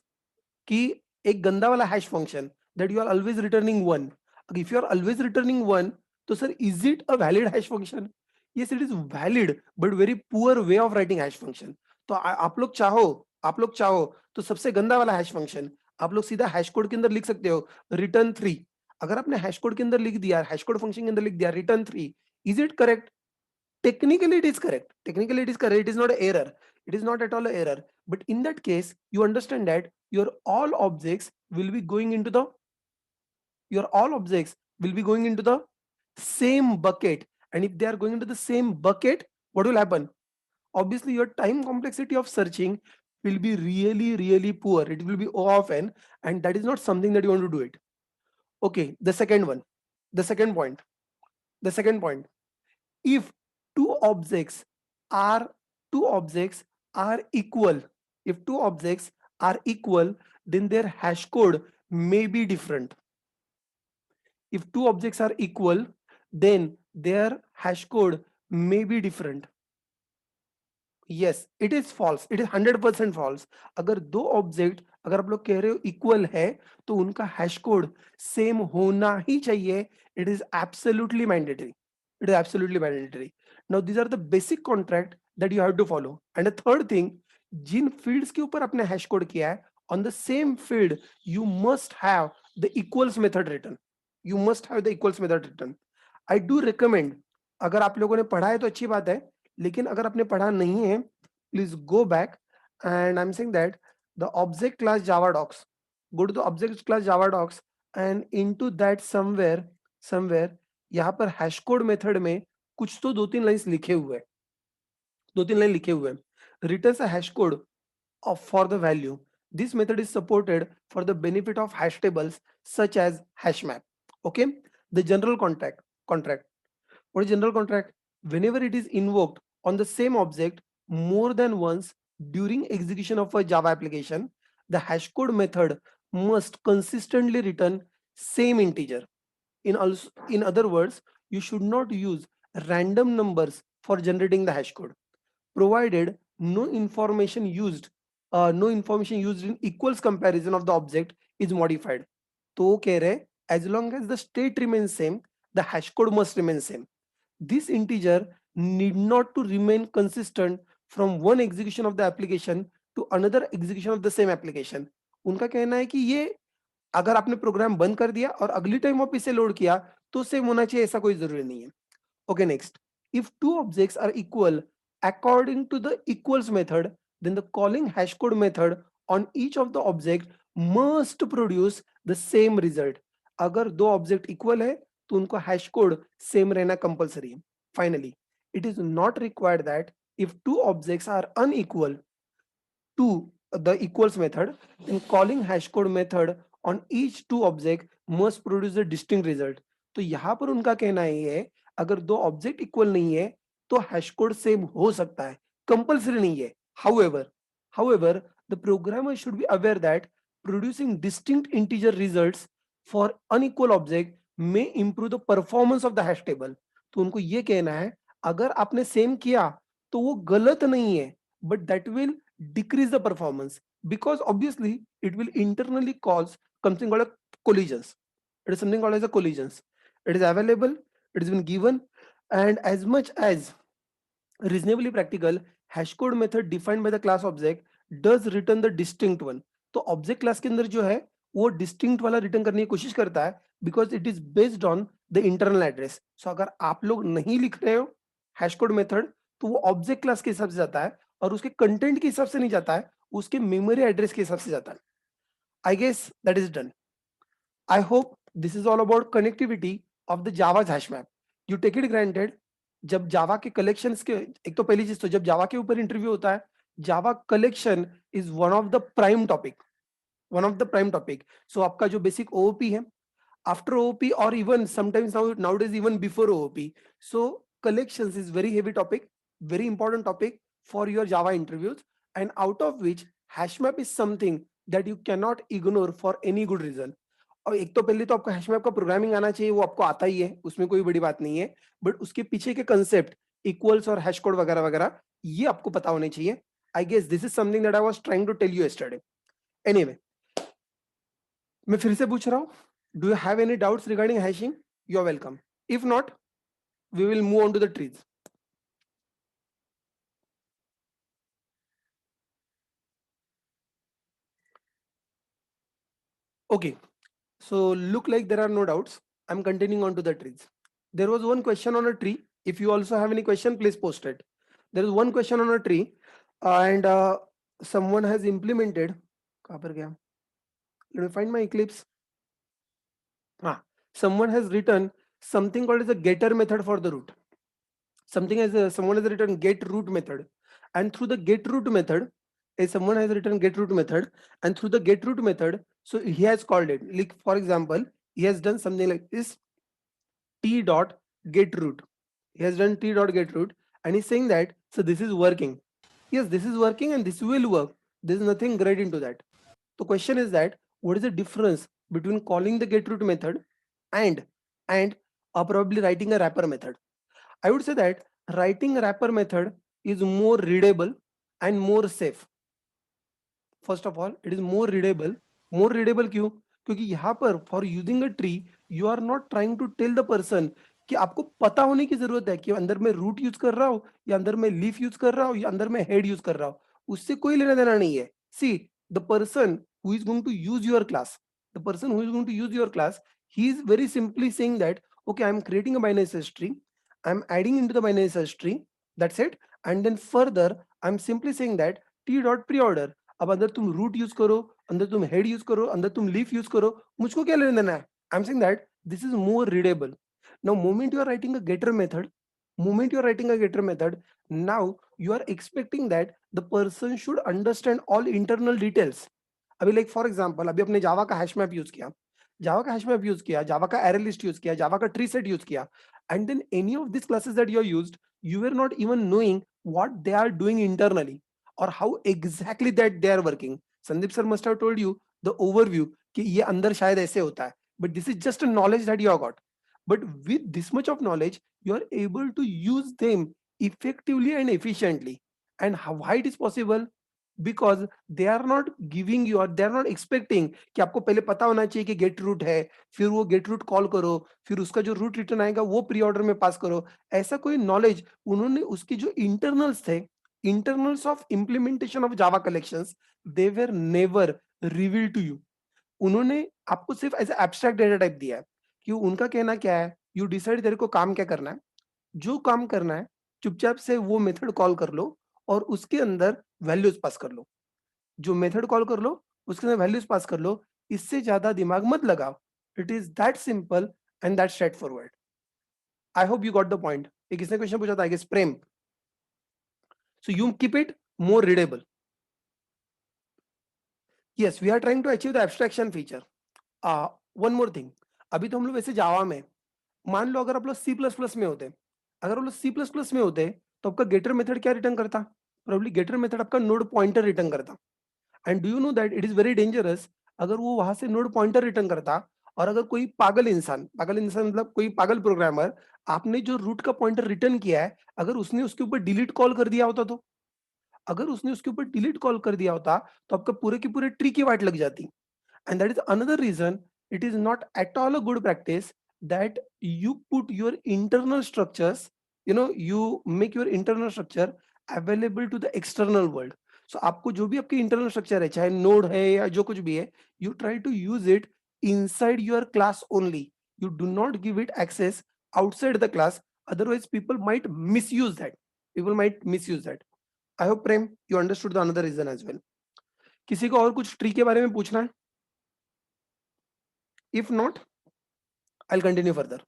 कि एक गंदा वाला hash function that you are always returning one, if you are always returning one, तो sir is it a valid hash function? yes it is valid but very poor way of writing hash function, तो आप लोग चाहो तो सबसे गंदा वाला hash function आप लोग सीधा हैश कोड के अंदर लिख सकते हो रिटर्न 3, अगर आपने हैश कोड के अंदर लिख दिया, हैश कोड फंक्शन के अंदर लिख दिया return 3, is it correct? Technically it is correct, it is not an error, it is not at all an error, but in that case you understand that your all objects will be going into the your all objects will be going into the same bucket. And if they are going into the same bucket, what will happen? Obviously your time complexity of searching will be really poor. It will be often, and that is not something that you want to do it. Okay, the second one, the second point, the second point. If two objects are two objects are equal, if two objects are equal, then their hash code may be different. If two objects are equal, then their hash code may be different. Yes, it is false. It is 100% false. अगर दो object अगर आप लोग कह रहे हो equal है तो उनका हैश कोड सेम होना ही चाहिए. It is absolutely mandatory. It is absolutely mandatory. Now these are the basic contract that you have to follow. And the third thing, Jin fields के ऊपर आपने हैश कोड किया है, on the same field you must have the equals method written. You must have the equals method written. I do recommend, अगर आप लोगों ने पढ़ा है तो अच्छी बात है, लेकिन अगर आपने पढ़ा नहीं है, please go back. And I'm saying that the object class java docs, go to the object class java docs, and into that somewhere यहाँ पर हैश कोड मेथड में कुछ तो 2-3 लाइंस लिखे हुए हैं, 2-3 लाइन लिखे हुए हैं. Returns a hash code of for the value. This method is supported for the benefit of hash tables such as hash map. Okay, the general contract. What is general contract? Whenever it is invoked on the same object more than once during execution of a Java application, the hash code method must consistently return same integer. In other words, you should not use random numbers for generating the hash code, provided no information used in equals comparison of the object is modified. तो वो कह रहे as long as the state remains same, the hash code must remain same. This integer need not to remain consistent from one execution of the application to another execution of the same application. उनका कहना है कि ये अगर आपने programme बंद कर दिया और अगली टाइम आप इसे लोड किया तो सेम होना चाहिए, ऐसा कोई जरूरी नहीं है. Okay, next. If two objects are equal according to the equals method, then the calling hash code method on each of the object must produce the same result. अगर दो ऑब्जेक्ट इक्वल है तो उनको हैश कोड सेम रहना compulsory है. Finally, it is not required that if two objects are unequal to the equals method, then calling hash code method on each two object must produce a distinct result. तो यहाँ पर उनका कहना ये है अगर दो ऑब्जेक्ट इक्वल नहीं है तो हैश कोड सेम हो सकता है, कंपलसरी नहीं है. However, the programmer should be aware that producing distinct integer results for unequal object may improve the performance of the hash table. तो उनको ये कहना है अगर आपने सेम किया तो वो गलत नहीं है, but that will decrease the performance because obviously it will internally cause something called a collisions. It is something called as a collisions. It is available, it has been given, and as much as reasonably practical, hash code method defined by the class object does return the distinct one. तो object class के अंदर जो है वो distinct वाला return करने की कोशिश करता है because it is based on the internal address. So अगर आप लोग नहीं लिख रहे हो hash code method तो वो object class के हिसाब से जाता है और उसके कंटेंट के हिसाब से नहीं जाता है, उसके मेमोरी एड्रेस के हिसाब से जाता है. I guess that is done. I hope this is all about connectivity of the Java hash map. You take it granted जब जावा के कलेक्शंस के, एक तो पहली चीज तो जब जावा के ऊपर इंटरव्यू होता है, Java collection is one of the prime topic, one of the prime topic. So आपका जो बेसिक ओओपी है, after OOP or even sometimes nowadays even before OOP. So collections is very heavy topic, very important topic for your Java interviews, and out of which hash map is something that you cannot ignore for any good reason. और एक तो पहले तो आपको hash map का programming आना चाहिए, वो आपको आता ही है, उसमें कोई बड़ी बात नहीं है, बट उसके पीछे के कंसेप्ट इक्वल्स और हैश कोड वगैरह वगैरह ये आपको पता होने चाहिए. I guess this is something that I was trying to tell you yesterday. Anyway, मैं फिर से पूछ रहा हूँ, do you have any doubts regarding hashing? You are welcome. If not, we will move on to the trees. Okay, so look like there are no doubts. I'm continuing on to the trees. There was one question on a tree. If you also have any question, please post it. There is one question on a tree, and someone has implemented. कहाँ पर गया? Let me find my Eclipse. Someone has written something called as a getter method for the root. Someone has written get root method, and through the get root method, someone has written get root method, and through the get root method, so he has called it, like for example, he has done something like this: t dot get root. He has done t dot get root, and he's saying that so this is working. Yes, this is working and this will work. There's nothing great into that. The question is that what is the difference between calling the get root method and probably writing a wrapper method? I would say that writing a wrapper method is more readable and more safe. First of all it is more readable क्यों? क्योंकि यहाँ पर for using a tree you are not trying to tell the person कि आपको पता होने की जरूरत है कि अंदर में रूट यूज कर रहा हो या अंदर में लीफ यूज कर रहा हो या अंदर में हेड यूज कर रहा हो, उससे कोई लेना देना नहीं है. See the person who is going to use your class, the person who is going to use your class, he is very simply saying that okay, I am creating a binary search tree, I am adding into the binary search tree, that's it. And then further I am simply saying that t dot pre-order. अब अंदर तुम root use करो, अंदर तुम head use करो, अंदर तुम leaf use करो, मुझको क्या लेना देना है? I am saying that this is more readable. Now moment you are writing a getter method, moment you are writing a getter method, now you are expecting that the person should understand all internal details. अभी like for example अभी अपने जावा का hash map use किया, Java का hash map use किया, Java का array list use किया, Java का ट्री सेट यूज किया, and then any of this classes that you are used, you were not even knowing what they are doing internally or how exactly that they are working. Sandeep sir must have told you the overview कि ये अंदर शायद ऐसे होता है, but this is just a knowledge that you have got. But with this much of knowledge, you are able to use them effectively and efficiently. And how, why it is possible? Because they are not giving you or they are not expecting कि आपको पहले पता होना चाहिए कि gate root है, फिर वो गेट रूट कॉल करो, फिर उसका जो रूट रिटर्न आएगा वो प्री ऑर्डर में पास करो. ऐसा कोई नॉलेज उन्होंने उसके जो इंटरनल्स थे, internals of implementation of java collections, they were never revealed to you. उन्होंने आपको सिर्फ ऐसे एब्स्ट्रैक्ट डेटा टाइप दिया है कि उनका कहना क्या है, यू डिसाइड तेरे को काम क्या करना है, जो काम करना है चुपचाप से वो मेथड कॉल कर लो और उसके अंदर वैल्यूज पास कर लो, जो मेथड कॉल कर लो उसके अंदर वैल्यूज पास कर लो, इससे ज्यादा दिमाग मत लगाओ. It is that simple and that straightforward. I hope you got the point. ये किसने क्वेश्चन पूछा था? I guess Prem. So you keep it more readable. Yes, we are trying to achieve the abstraction feature. One more thing. अभी तो हम लोग वैसे जावा में, मान लो अगर आप लोग सी प्लस प्लस में होते, अगर आप लोग सी प्लस प्लस में होते तो आपका गेटर मेथड क्या रिटर्न करता? प्रोबेबली गेटर मेथड आपका नोड पॉइंटर रिटर्न करता. And do you know that it is very dangerous अगर वो वहां से नोड पॉइंटर रिटर्न करता और अगर कोई पागल इंसान मतलब कोई पागल प्रोग्रामर आपने जो रूट का पॉइंटर रिटर्न किया है अगर उसने उसके ऊपर डिलीट कॉल कर दिया होता तो, अगर उसने उसके ऊपर डिलीट कॉल कर दिया होता तो आपका पूरे की पूरे ट्री की वाट लग जाती. And that is another reason it is not at all a good practice that you put your internal structures, you make your internal structure available to the external world. So आपको जो भी आपकी internal structure है चाहे node है या जो कुछ भी है, you try to use it inside your class only. You do not give it access outside the class, otherwise people might misuse that. I hope Prem you understood the another reason as well. किसी को और कुछ tree के बारे में पूछना है? If not, I'll continue further.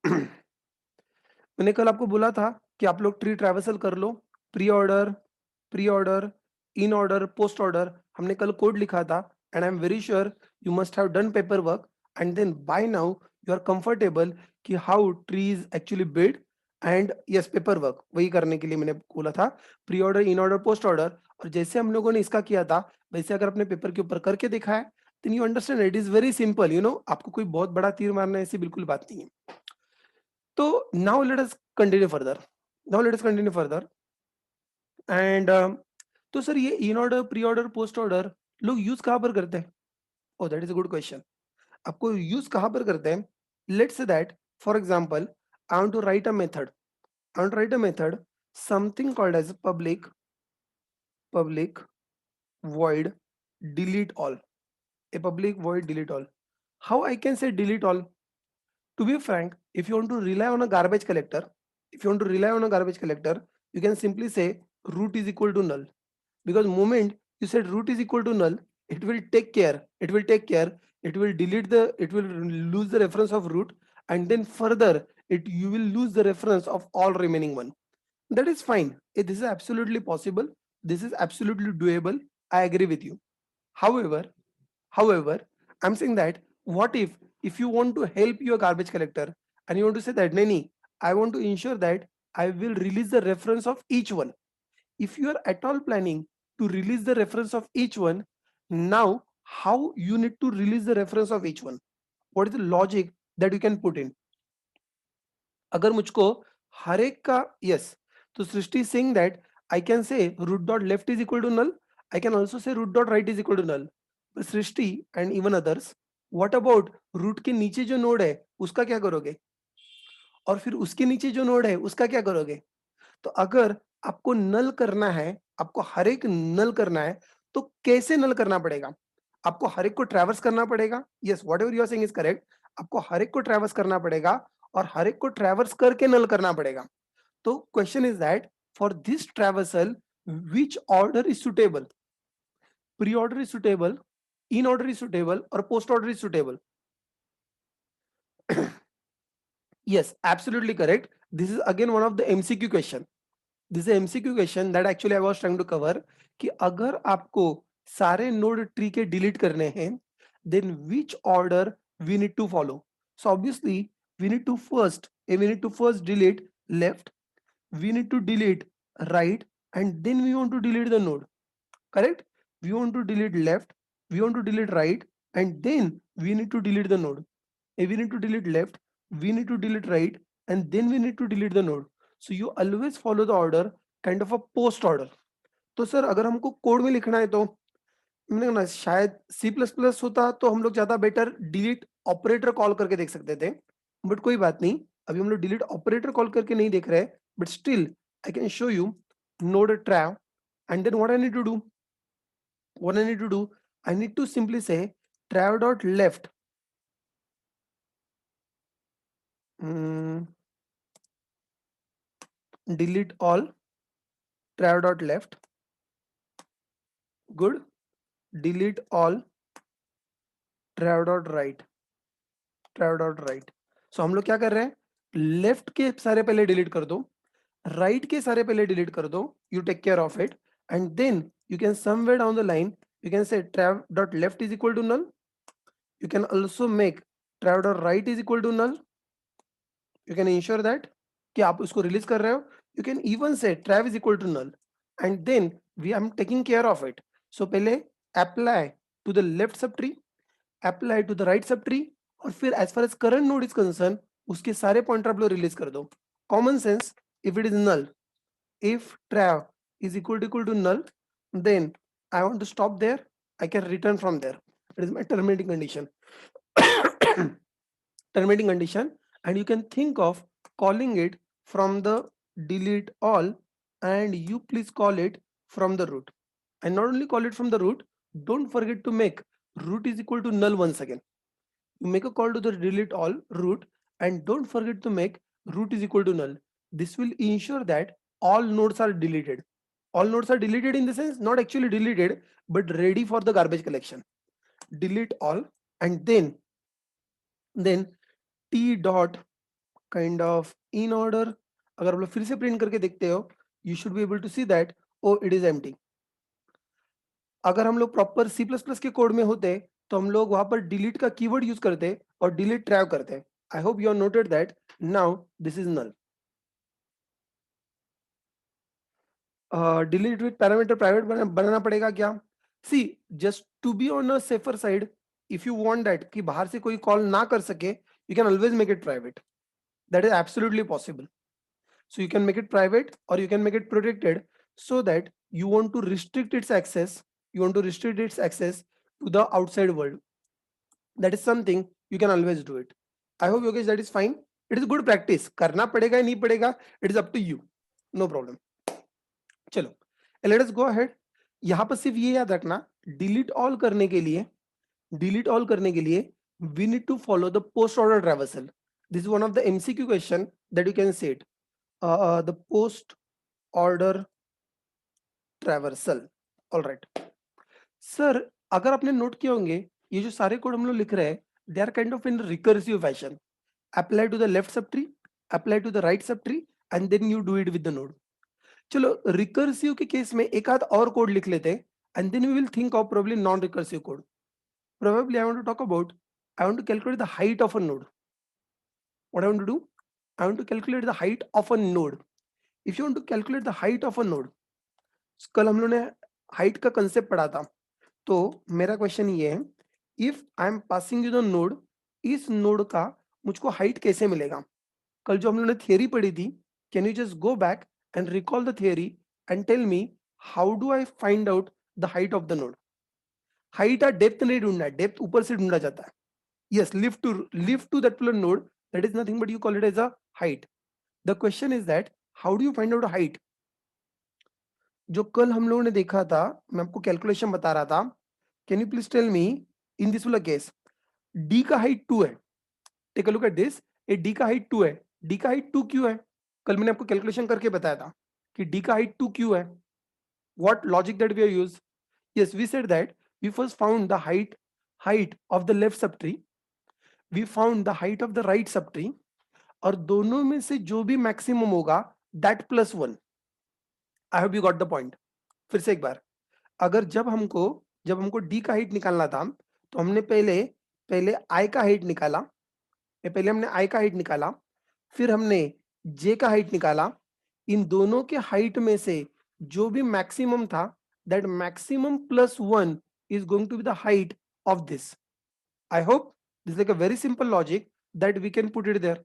मैंने कल आपको बोला था कि आप लोग ट्री ट्रैवर्सल कर लो, pre order, in order, post order. हमने कल कोड लिखा था and I am very sure you must have done paper work and then by now you are comfortable कि how tree is actually build. And yes, paper work वही करने के लिए मैंने बोला था, pre order, in order, post order. और जैसे हम लोगों ने इसका किया था वैसे अगर अपने पेपर के ऊपर करके देखा है then you understand it is very simple. आपको कोई बहुत बड़ा तीर मारना है ऐसी बिल्कुल बात नहीं है. तो now let us continue further. And तो सर ये in order, pre order, post order लोग यूज कहाँ पर करते हैं? Oh that is a good question. आपको यूज कहाँ पर करते हैं? Let's say that for example I want to write a method, something called as public void delete all. A public void delete all. How I can say delete all? To be frank, if you want to rely on a garbage collector, you can simply say root is equal to null. Because moment you said root is equal to null, it will take care, it will take care, it will delete the, it will lose the reference of root, and then further you will lose the reference of all remaining one. That is fine. This is absolutely possible. This is absolutely doable. I agree with you. However, I'm saying that what if you want to help your garbage collector and you want to say that Nani, I want to ensure that I will release the reference of each one. If you are at all planning to release the reference of each one, now how you need to release the reference of each one? What is the logic that you can put in? अगर मुझको हर एक का yes, तो सृष्टि saying that I can say root dot left is equal to null. I can also say root dot right is equal to null. But Srishti and even others, what about root के नीचे जो node है उसका क्या करोगे? और फिर उसके नीचे जो नोड है उसका क्या करोगे? तो अगर आपको नल करना है, आपको हर एक नल करना है, तो कैसे नल करना पड़ेगा? आपको हर एक को ट्रैवर्स करना पड़ेगा. Yes, whatever you are saying is correct. आपको हर एक को ट्रैवर्स करना पड़ेगा और हर एक को ट्रैवर्स करके नल करना पड़ेगा. तो question is that for this traversal which order is suitable? Pre-order is suitable, in-order is suitable, or post-order is suitable? Yes, absolutely correct. This is again one of the MCQ question. This is a MCQ question that actually I was trying to cover कि अगर आपको सारे node tree के delete करने हैं, then which order we need to follow? So obviously we need to first delete left, we need to delete right, and then we want to delete the node. Correct? We want to delete left, we want to delete right, and then we need to delete the node. If we need to delete left, we need to delete right, and then we need to delete the node. So you always follow the order, kind of a post order. तो sir अगर हमको code में लिखना है तो मैंने कहा ना शायद C++ होता तो हम लोग ज्यादा बेटर डिलीट ऑपरेटर कॉल करके देख सकते थे, बट कोई बात नहीं, अभी हम लोग डिलीट ऑपरेटर कॉल करके नहीं देख रहे, but still I can show you node trav, and then what I need to do, I need to simply say trav dot left, delete all, trav dot left, good, delete all, trav dot right, trav dot right. So हम लोग क्या कर रहे हैं, left के सारे पहले delete कर दो, राइट के सारे पहले डिलीट कर दो, you take care of it, and then you can somewhere down the line you can say trav dot left is equal to null. You can also make trav dot right is equal to null. You can ensure that कि आप उसको release कर रहे हो. You can even say trav is equal to null, and then we am taking care of it. So पहले apply to the left subtree, apply to the right subtree, और फिर as far as current node is concerned उसके सारे pointer आप लोग release कर दो. Common sense, if it is null, if trav is equal to null, then I want to stop there, I can return from there. It is my terminating condition. Terminating condition, and you can think of calling it from the delete all, and you please call it from the root, and not only call it from the root, don't forget to make root is equal to null once again. You make a call to the delete all root, and don't forget to make root is equal to null. This will ensure that all nodes are deleted. All nodes are deleted in the sense not actually deleted but ready for the garbage collection. Delete all, and then t dot kind of in order, अगर आप लोग फिर से print करके देखते हो, you should be able to see that oh it is empty. अगर हम लोग प्रॉपर C++ के कोड में होते तो हम लोग वहां पर डिलीट का कीवर्ड यूज करते और डिलीट ट्रैव करते. I hope you are noted that now this is null. Delete with parameter private बनाना पड़ेगा क्या? See just to be on a safer side, if you want that कि बाहर से कोई कॉल ना कर सके, you can always make it private. That is absolutely possible. So you can make it private or you can make it protected, so that you want to restrict its access, to the outside world. That is something you can always do it. I hope Yogesh that is fine. It is good practice. करना पड़ेगा या नहीं पड़ेगा, it is up to you. No problem. चलो, let us go ahead. यहाँ पर सिर्फ ये याद रखना, delete all करने के लिए we need to follow the post order traversal. This is one of the MCQ question that you can say it. The post order traversal. All right, sir, अगर आपने नोट किया होंगे ये जो सारे कोड हम लोग लिख रहे हैं they are kind of in recursive fashion. Apply to the left sub tree, apply to the right sub tree and then you do it with the node. चलो रिकर्सिव के केस में एक आध और कोड लिख लेते हैं and then we will think of probably non recursive code. Probably I want to talk about, I want to calculate the height of a node. What I want to do? I want to calculate the height of a node. If you want to calculate the height of a node, कल हम लोग ने height का concept पढ़ा था. तो मेरा question ये है, if I am passing you the node, इस नोड का मुझको हाइट कैसे मिलेगा? कल जो हम लोग ने थियरी पढ़ी थी, can you just go back and recall the theory and tell me how do I find out the height of the node? Height और डेप्थ नहीं ढूंढना है, डेप्थ ऊपर से ढूंढा जाता है. Yes, lift to that particular node, that is nothing but you call it as a height. The question is that how do you find out a height? जो कल हम लोगों ने देखा था, मैं आपको कैलकुलेशन बता रहा था. Can you please tell me in this वाला केस d का हाइट 2 है. Take a look at this. ए d का हाइट 2 है. d का हाइट 2 क्यों है? कल मैंने आपको कैलकुलेशन करके बताया था कि d का हाइट 2 क्यों है. What logic that we have used? Yes, we said that we first found the height of the left subtree, we found the height of the right subtree, और दोनों में से जो भी मैक्सिमम होगा that plus 1. I hope you got the point. फिर से एक बार, अगर जब हमको d का हाइट निकालना था तो हमने पहले i का हाइट निकाला, पहले हमने i का हाइट निकाला, फिर हमने j का हाइट निकाला. इन दोनों के हाइट में से जो भी मैक्सिमम था that maximum plus 1 is going to be the height of this. I hope this like a very simple logic that we can put it there.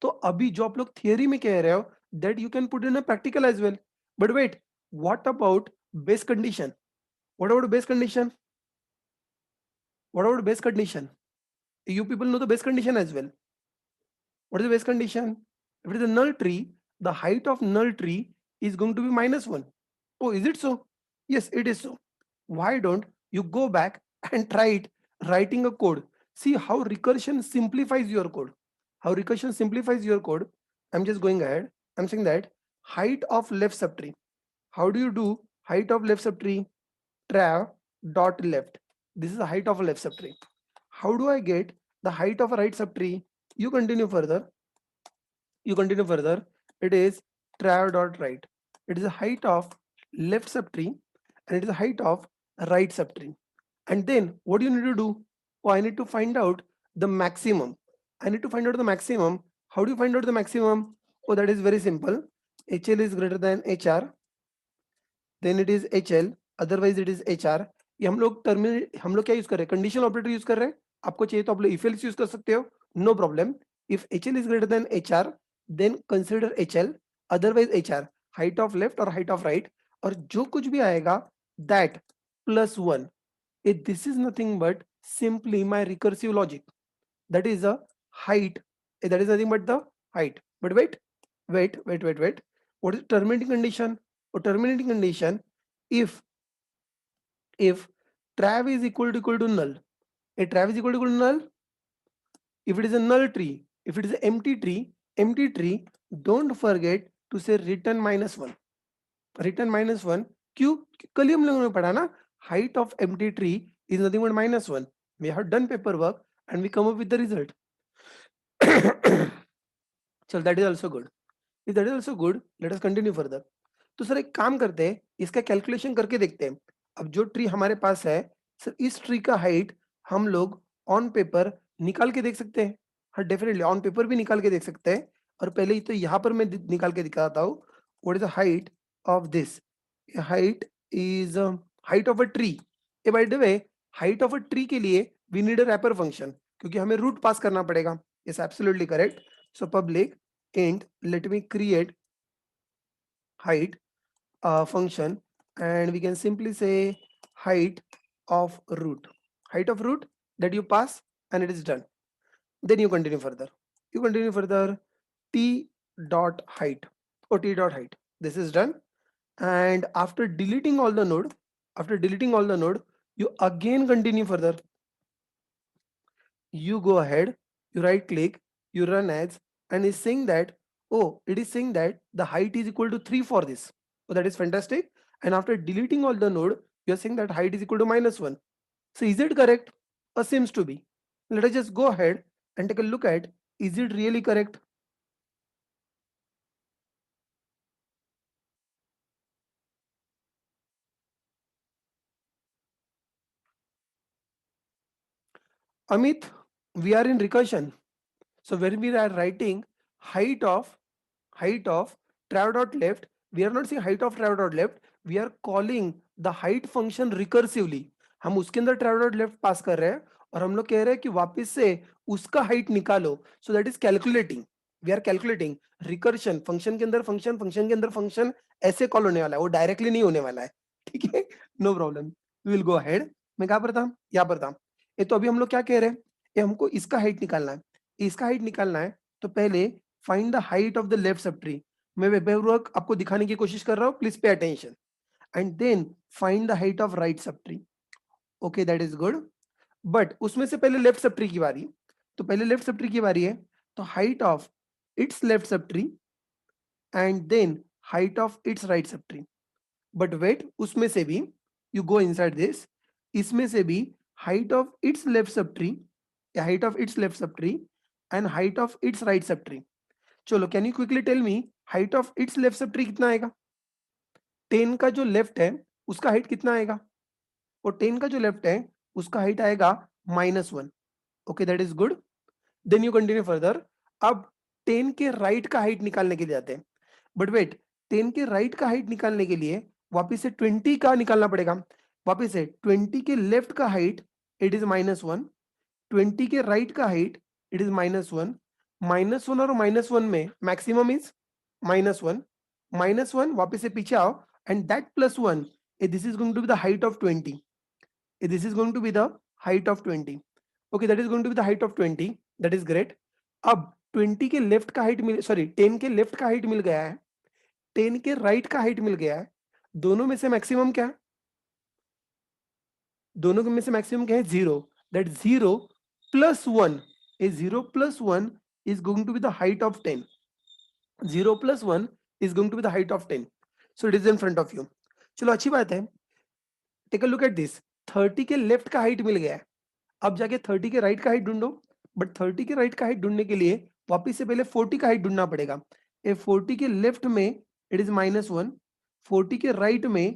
तो अभी जो आप लोग थियरी में कह रहे हो that you can put in a practical as well. But wait, what about base condition? What about base condition? What about base condition? You people know the base condition as well. What is the base condition? If it is a null tree, the height of null tree is going to be -1. Oh, is it so? Yes, it is so. Why don't you go back and try it writing a code? See how recursion simplifies your code. How recursion simplifies your code. I'm just going ahead. I'm saying that height of left subtree. How do you do height of left subtree? Trav dot left. This is the height of a left subtree. How do I get the height of a right subtree? You continue further. It is trav dot right. It is the height of left subtree and it is the height of right subtree. And then what do you need to do? Oh, I need to find out the maximum. How do you find out the maximum? Oh, that is very simple. HL is greater than HR, then it is HL, otherwise it is HR. ये हम लोग क्या use कर रहे हैं? Conditional operator use कर रहे हैं. आपको चाहिए तो आप लोग इफ एल्स यूज कर सकते हो, no problem. If HL is greater than HR, then consider HL, otherwise HR, height of left और height of right, और जो कुछ भी आएगा that plus 1. This is nothing but simply my recursive logic. That is a height. That is nothing but the height. But wait. What is terminating condition? Or terminating condition, if trav is equal to null. A trav is equal to null. If it is a null tree, if it is an empty tree, don't forget to say return -1. Return -1. क्यों? कल ही हम लोगों ने पढ़ा ना, height of empty tree is nothing but -1. We have done paperwork and we come up with the result. So that is also good. If that is also good, let us continue further. तो sir एक काम करते हैं, इसका calculation करके देखते हैं. अब जो ट्री हमारे पास है सर, इस ट्री का हाइट हम लोग ऑन पेपर निकाल के देख सकते हैं. हाँ, डेफिनेटली ऑन पेपर भी निकाल के देख सकते हैं. और पहले ही तो यहाँ पर मैं निकाल के दिखाता हूँ. What is the height of this? Height is height of a tree. By the way, height of a tree के लिए we need a wrapper function, क्योंकि हमें रूट पास करना पड़ेगा. It's absolutely correct. So public int, let me create height function, and we can simply say height of root. Height of root that you pass and it is done. Then you continue further. T dot height or T dot height. This is done. And after deleting all the node, you again continue further. You go ahead, you right click, you run as, and it's saying that, oh, it is saying that the height is equal to 3 for this. Oh, that is fantastic. And after deleting all the node, you're saying that height is equal to -1. So is it correct or seems to be? Let us just go ahead and take a look at, is it really correct? Amit, we are in recursion. So when we are writing height of travel dot left, we are not saying height of travel dot left, we are calling the height function recursively. हम उसके अंदर travel dot left पास कर रहे हैं और हम लोग कह रहे हैं कि वापस से उसका height निकालो. So that is calculating. We are calculating recursion. Function के अंदर फंक्शन के अंदर फंक्शन ऐसे कॉल होने वाला है, वो डायरेक्टली नहीं होने वाला है. ठीक है, no problem, we will go ahead. मैं कहाँ पर था, यहाँ पर था. ये तो अभी हम लोग क्या कह रहे हैं, ये हमको इसका हाइट निकालना है. इसका हाइट निकालना है तो पहले find the height of the left sub tree. मैं बेपूर्वक आपको दिखाने की कोशिश कर रहा हूं, please pay attention. And then find the height of right sub tree. Okay, that is good. But उसमें से पहले लेफ्ट सब ट्री की बारी. तो पहले लेफ्ट सब ट्री की बारी है, तो height of its left sub tree and then height of its right sub tree. But wait, उसमें से भी यू गो इनसाइड दिस, इसमें से भी हाइट ऑफ इट्स लेफ्ट सब tree, height of its left sub tree and height of its right सब tree. चलो, can you quickly tell me height of its left सब ट्री कितना आएगा? 10 का जो लेफ्ट है उसका हाइट कितना आएगा? और 10 का जो लेफ्ट है उसका हाइट आएगा -1. Okay, that is good. Then you continue further. अब 10 के राइट का हाइट निकालने के लिए जाते हैं. बट वेट, 10 के राइट का हाइट निकालने के लिए वापिस से 20 का निकालना पड़ेगा. वापिस से 20 के लेफ्ट का हाइट इट इज -1, 20 के राइट का हाइट इट इज -1. -1 और -1 में मैक्सिमम इज -1. -1 वापिस से पीछे आओ and that +1, this is going to be the height of 20. This is going to be the height of 20. Okay, that is going to be the height of 20. That is great. अब 20 के left का height मिल, sorry 10 के left का height मिल गया है, 10 के right का height मिल गया है. दोनों में से मैक्सिमम क्या है? दोनों में से मैक्सिमम क्या है? 0. That 0 plus 1, a 0 plus 1 is going to be the height of 10. 0 plus 1 is going to be the height of 10. So it is in front of you. चलो, अच्छी बात है. Take a look at this. 30 के left का height मिल गया है. अब जाके 30 के राइट का हाइट ढूंढो. बट 30 के राइट का हाइट ढूंढने के लिए वापिस से पहले 40 का हाइट ढूंढना पड़ेगा. ए 40 के लेफ्ट में इट इज -1, 40 के राइट में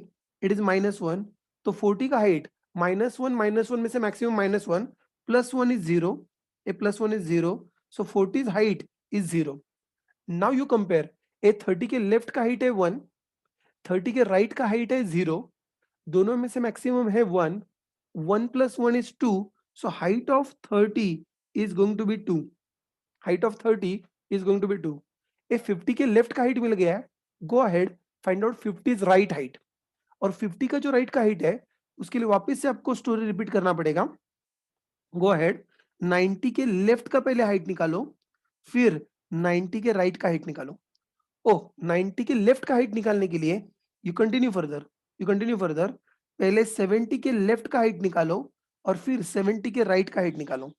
इट इज -1. तो 40 का हाइट -1 में से maximum -1 +1 is 0. A +1 is 0. So 40 height is 0. Now you compare. A 30 के लेफ्ट का हाइट है 1, 30 के राइट का हाइट है 0. दोनों में से मैक्सिमम है 1. 1 plus 1 is 2. So height of 30 is going to be 2. Height of 30 is going to be 2. If 50 के लेफ्ट का हाइट मिल गया है, go ahead find out 50 is right height. और 50 का जो राइट का हाइट है उसके लिए वापस से आपको स्टोरी रिपीट करना पड़ेगा. Go ahead, 90 के लेफ्ट का पहले हाइट निकालो, फिर 90 के राइट का हाइट निकालो. ओह, 90 के लेफ्ट का हाइट निकालने के लिए यू कंटिन्यू फर्दर. पहले 70 के लेफ्ट का हाइट निकालो और फिर 70 के राइट का हाइट निकालो.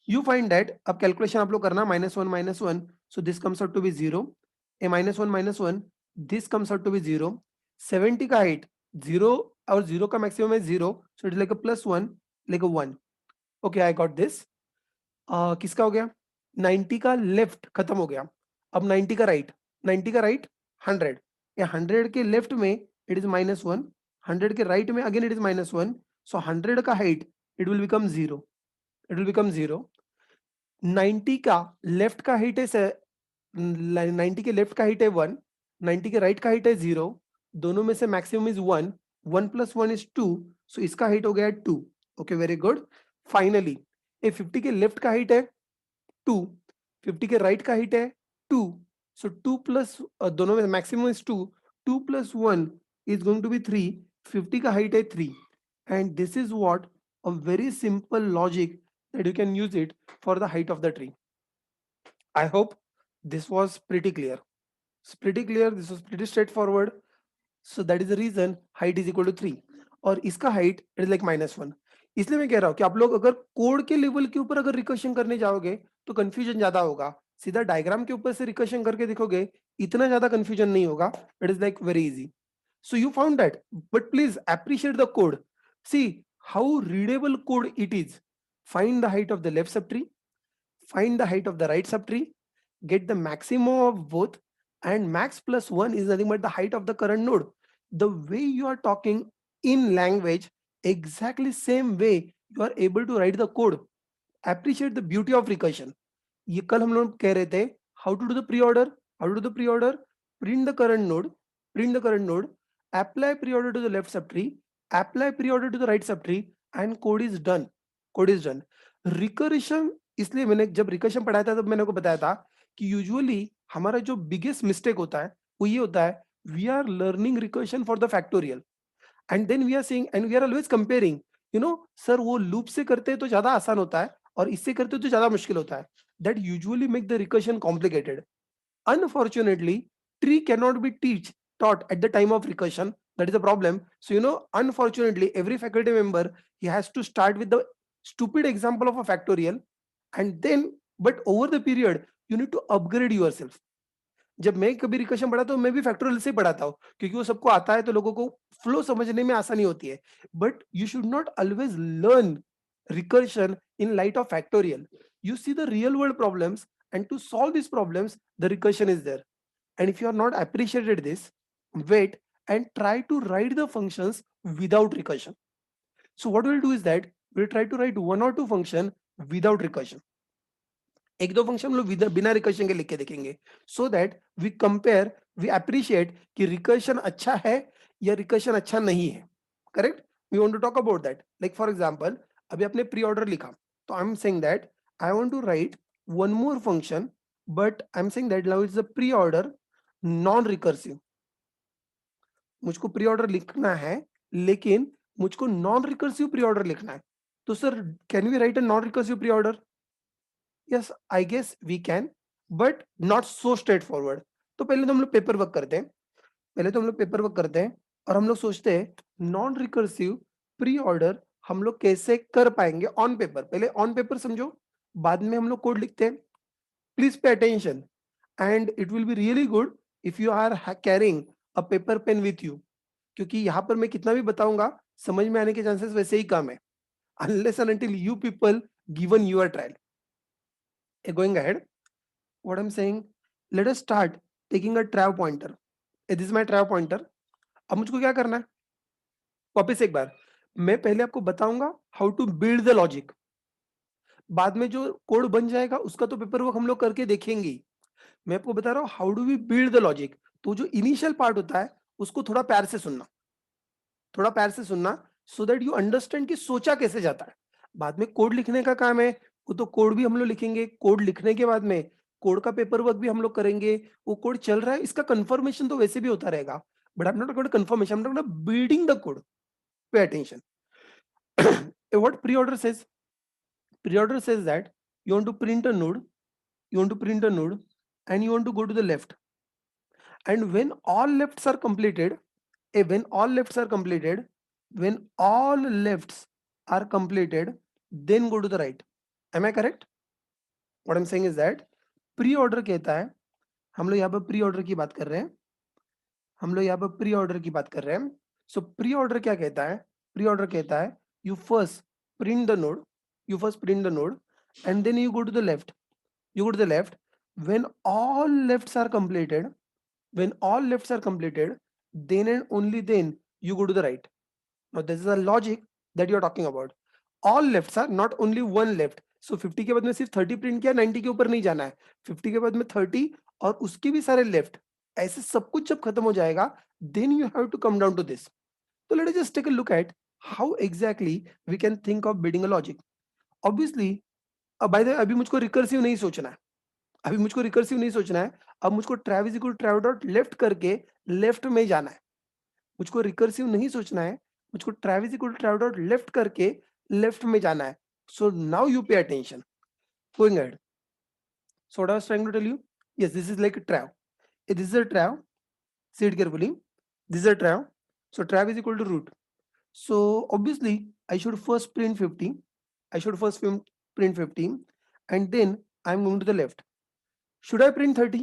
You find that. अब कैलकुलेशन आप लोग करना. -1, so this comes out to be 0. A -1, this comes out to be 0. 70 का हाइट 0 और 0 का मैक्सिमम है 0, सो it is like a +1, like a 1. Okay, I got this. किसका हो गया? 90 का लेफ्ट खत्म हो गया. अब 90 का राइट, 100. या 100 के लेफ्ट में इट इज -1, 100 के राइट में अगेन इट इज -1. सो 100 का हाइट इट विल बिकम 0. 90 का लेफ्ट का हाइट है 90 के लेफ्ट का हाइट है 1, 90 के राइट का हाइट है 0. दोनों में से मैक्सिमम इज 1. 1 + 1 is 2. सो इसका हाइट हो गया 2. Okay, very good. फाइनली ए 50 के लेफ्ट का हाइट है 2, 50 के राइट का हाइट है 2. सो 2 प्लस दोनों में maximum is 2. 2 + 1 is going to be 3. 50 का height है 3. And this is what a very simple logic that you can use it for the height of the tree. I hope this was pretty clear. It's pretty clear. This was pretty straightforward. So that is the reason height is equal to 3. और इसका height it is like -1. इसलिए मैं कह रहा हूँ कि आप लोग अगर कोड के लेवल के ऊपर अगर रिकर्शन करने जाओगे तो कंफ्यूजन ज्यादा होगा. सीधा डायग्राम के ऊपर से रिकर्शन करके देखोगे इतना ज्यादा कंफ्यूजन नहीं होगा. It is like very easy. So you found that, but please appreciate the code. See how readable code it is. Find the height of the left subtree, find the height of the right subtree, get the maximum of both, and max plus 1 is nothing but the height of the current node. The way you are talking in language, exactly same way you are able to write the code. Appreciate the beauty of recursion. ये कल हम लोग कह रहे थे how to do the pre-order, how to do the pre-order, print the current node, print the current node, apply pre-order to the left subtree, apply pre-order to the right subtree, and code is done. Code is done. Recursion, इसलिए मैंने जब recursion पढ़ाया था तब मैंने को बताया था कि यूजुअली हमारा जो बिगेस्ट मिस्टेक होता है वो ये होता है, we are learning recursion for the factorial and then we are seeing and we are always comparing, you know sir वो लूप से करते हैं तो ज्यादा आसान होता है और इससे करते हैं तो ज्यादा मुश्किल होता है. That usually make the recursion complicated. Unfortunately, tree cannot be taught at the time of recursion. That is a problem. So, you know, unfortunately, every faculty member, he has to start with the stupid example of a factorial, and then, but over the period, you need to upgrade yourself. जब मैं कभी recursion पढ़ा तो मैं भी factorial से पढ़ाता हूँ क्योंकि वो सबको आता है तो लोगों को फ्लो समझने में आसानी होती है. But you should not always learn recursion in light of factorial. You see the real world problems, and to solve these problems the recursion is there. And if you are not appreciated this, wait and try to write the functions without recursion. So what we'll do is that we'll try to write one or two function without recursion. एक दो function हम लोग बिना recursion के लिख के देखेंगे so that we compare, we appreciate कि रिकर्शन अच्छा है या रिकर्शन अच्छा नहीं है. Correct. We want to talk about that. Like for example, अभी आपने प्री ऑर्डर लिखा तो I am saying that I want to write one more function, but I am saying that now it's a pre order non recursive. मुझको pre order लिखना है लेकिन मुझको non recursive pre order लिखना है. तो sir can we write a non recursive pre order? Yes I guess we can, but not so straightforward. तो पहले तो हम लोग पेपर वर्क करते हैं, पहले तो हम लोग पेपर वर्क करते हैं और हम लोग सोचते हैं नॉन रिकर्सिव प्री ऑर्डर हम लोग कैसे कर पाएंगे ऑन पेपर. पहले ऑन पेपर समझो, बाद में हम लोग कोड लिखते हैं. Please pay attention and it will be really good if you are carrying a paper pen with you, क्योंकि यहाँ पर मैं कितना भी बताऊंगा समझ में आने के चांसेस वैसे ही कम है unless and until you people given your trial. Going ahead, what I'm saying, let us start taking a trav pointer. This is my trav pointer. अब मुझको क्या करना है, वापस एक बार मैं पहले आपको बताऊंगा how to build the logic. बाद में जो कोड बन जाएगा उसका तो पेपर वर्क हम लोग करके देखेंगे ही. मैं आपको बता रहा हूँ how do we build the logic. तो जो इनिशियल पार्ट होता है उसको थोड़ा प्यार से सुनना, थोड़ा प्यार से सुनना सो दैट यू अंडरस्टैंड कि सोचा कैसे जाता है. बाद में कोड लिखने का काम है, वो तो कोड भी हम लोग लिखेंगे. कोड लिखने के बाद में कोड का पेपर वर्क भी हम लोग करेंगे. वो कोड चल रहा है इसका कंफर्मेशन तो वैसे भी होता रहेगा, but I am not going to confirmation, I am not building the code. Pay attention. What pre order says, pre order says that you want to print a node, you want to print a node and you want to go to the left, and when all lefts are completed, when all lefts are completed, when all lefts are completed, then go to the right. Am I correct? What I'm saying is that pre order कहता है, हम लोग यहाँ पर pre order की बात कर रहे हैं, हम लोग यहाँ पर प्री ऑर्डर की बात कर रहे हैं. सो प्री ऑर्डर क्या कहता है, प्री ऑर्डर कहता है you first print the node, you first print the node and then you go to the left, you go to the left. When all lefts are completed, when all lefts are completed, then and only then you go to the right. Now this is a logic that you are talking about. All lefts are not only one left. So 50 के बाद में सिर्फ 30 print किया, 90 के ऊपर नहीं जाना है. 50 के बाद में 30 और उसके भी सारे लेफ्ट, ऐसे सब कुछ जब खत्म हो जाएगा then you have to come down to this. So let us just take a look at how exactly we can think of building a logic. Obviously, by the way, अभी मुझको रिकर्सिव नहीं सोचना है, अभी मुझको रिकर्सिव नहीं सोचना है. अब मुझको trav is equal to trav dot left करके लेफ्ट में जाना है. मुझको रिकर्सिव नहीं सोचना है, मुझको trav is equal to trav dot left करके लेफ्ट में जाना है. So now you pay attention. Going ahead, so what I was trying to tell you, yes this is like trav, this is a trav, see it carefully, this is a trav. So trav is equal to root. So obviously I should first print 50, I should first print 50 and then I'm going to the left. Should I print 30?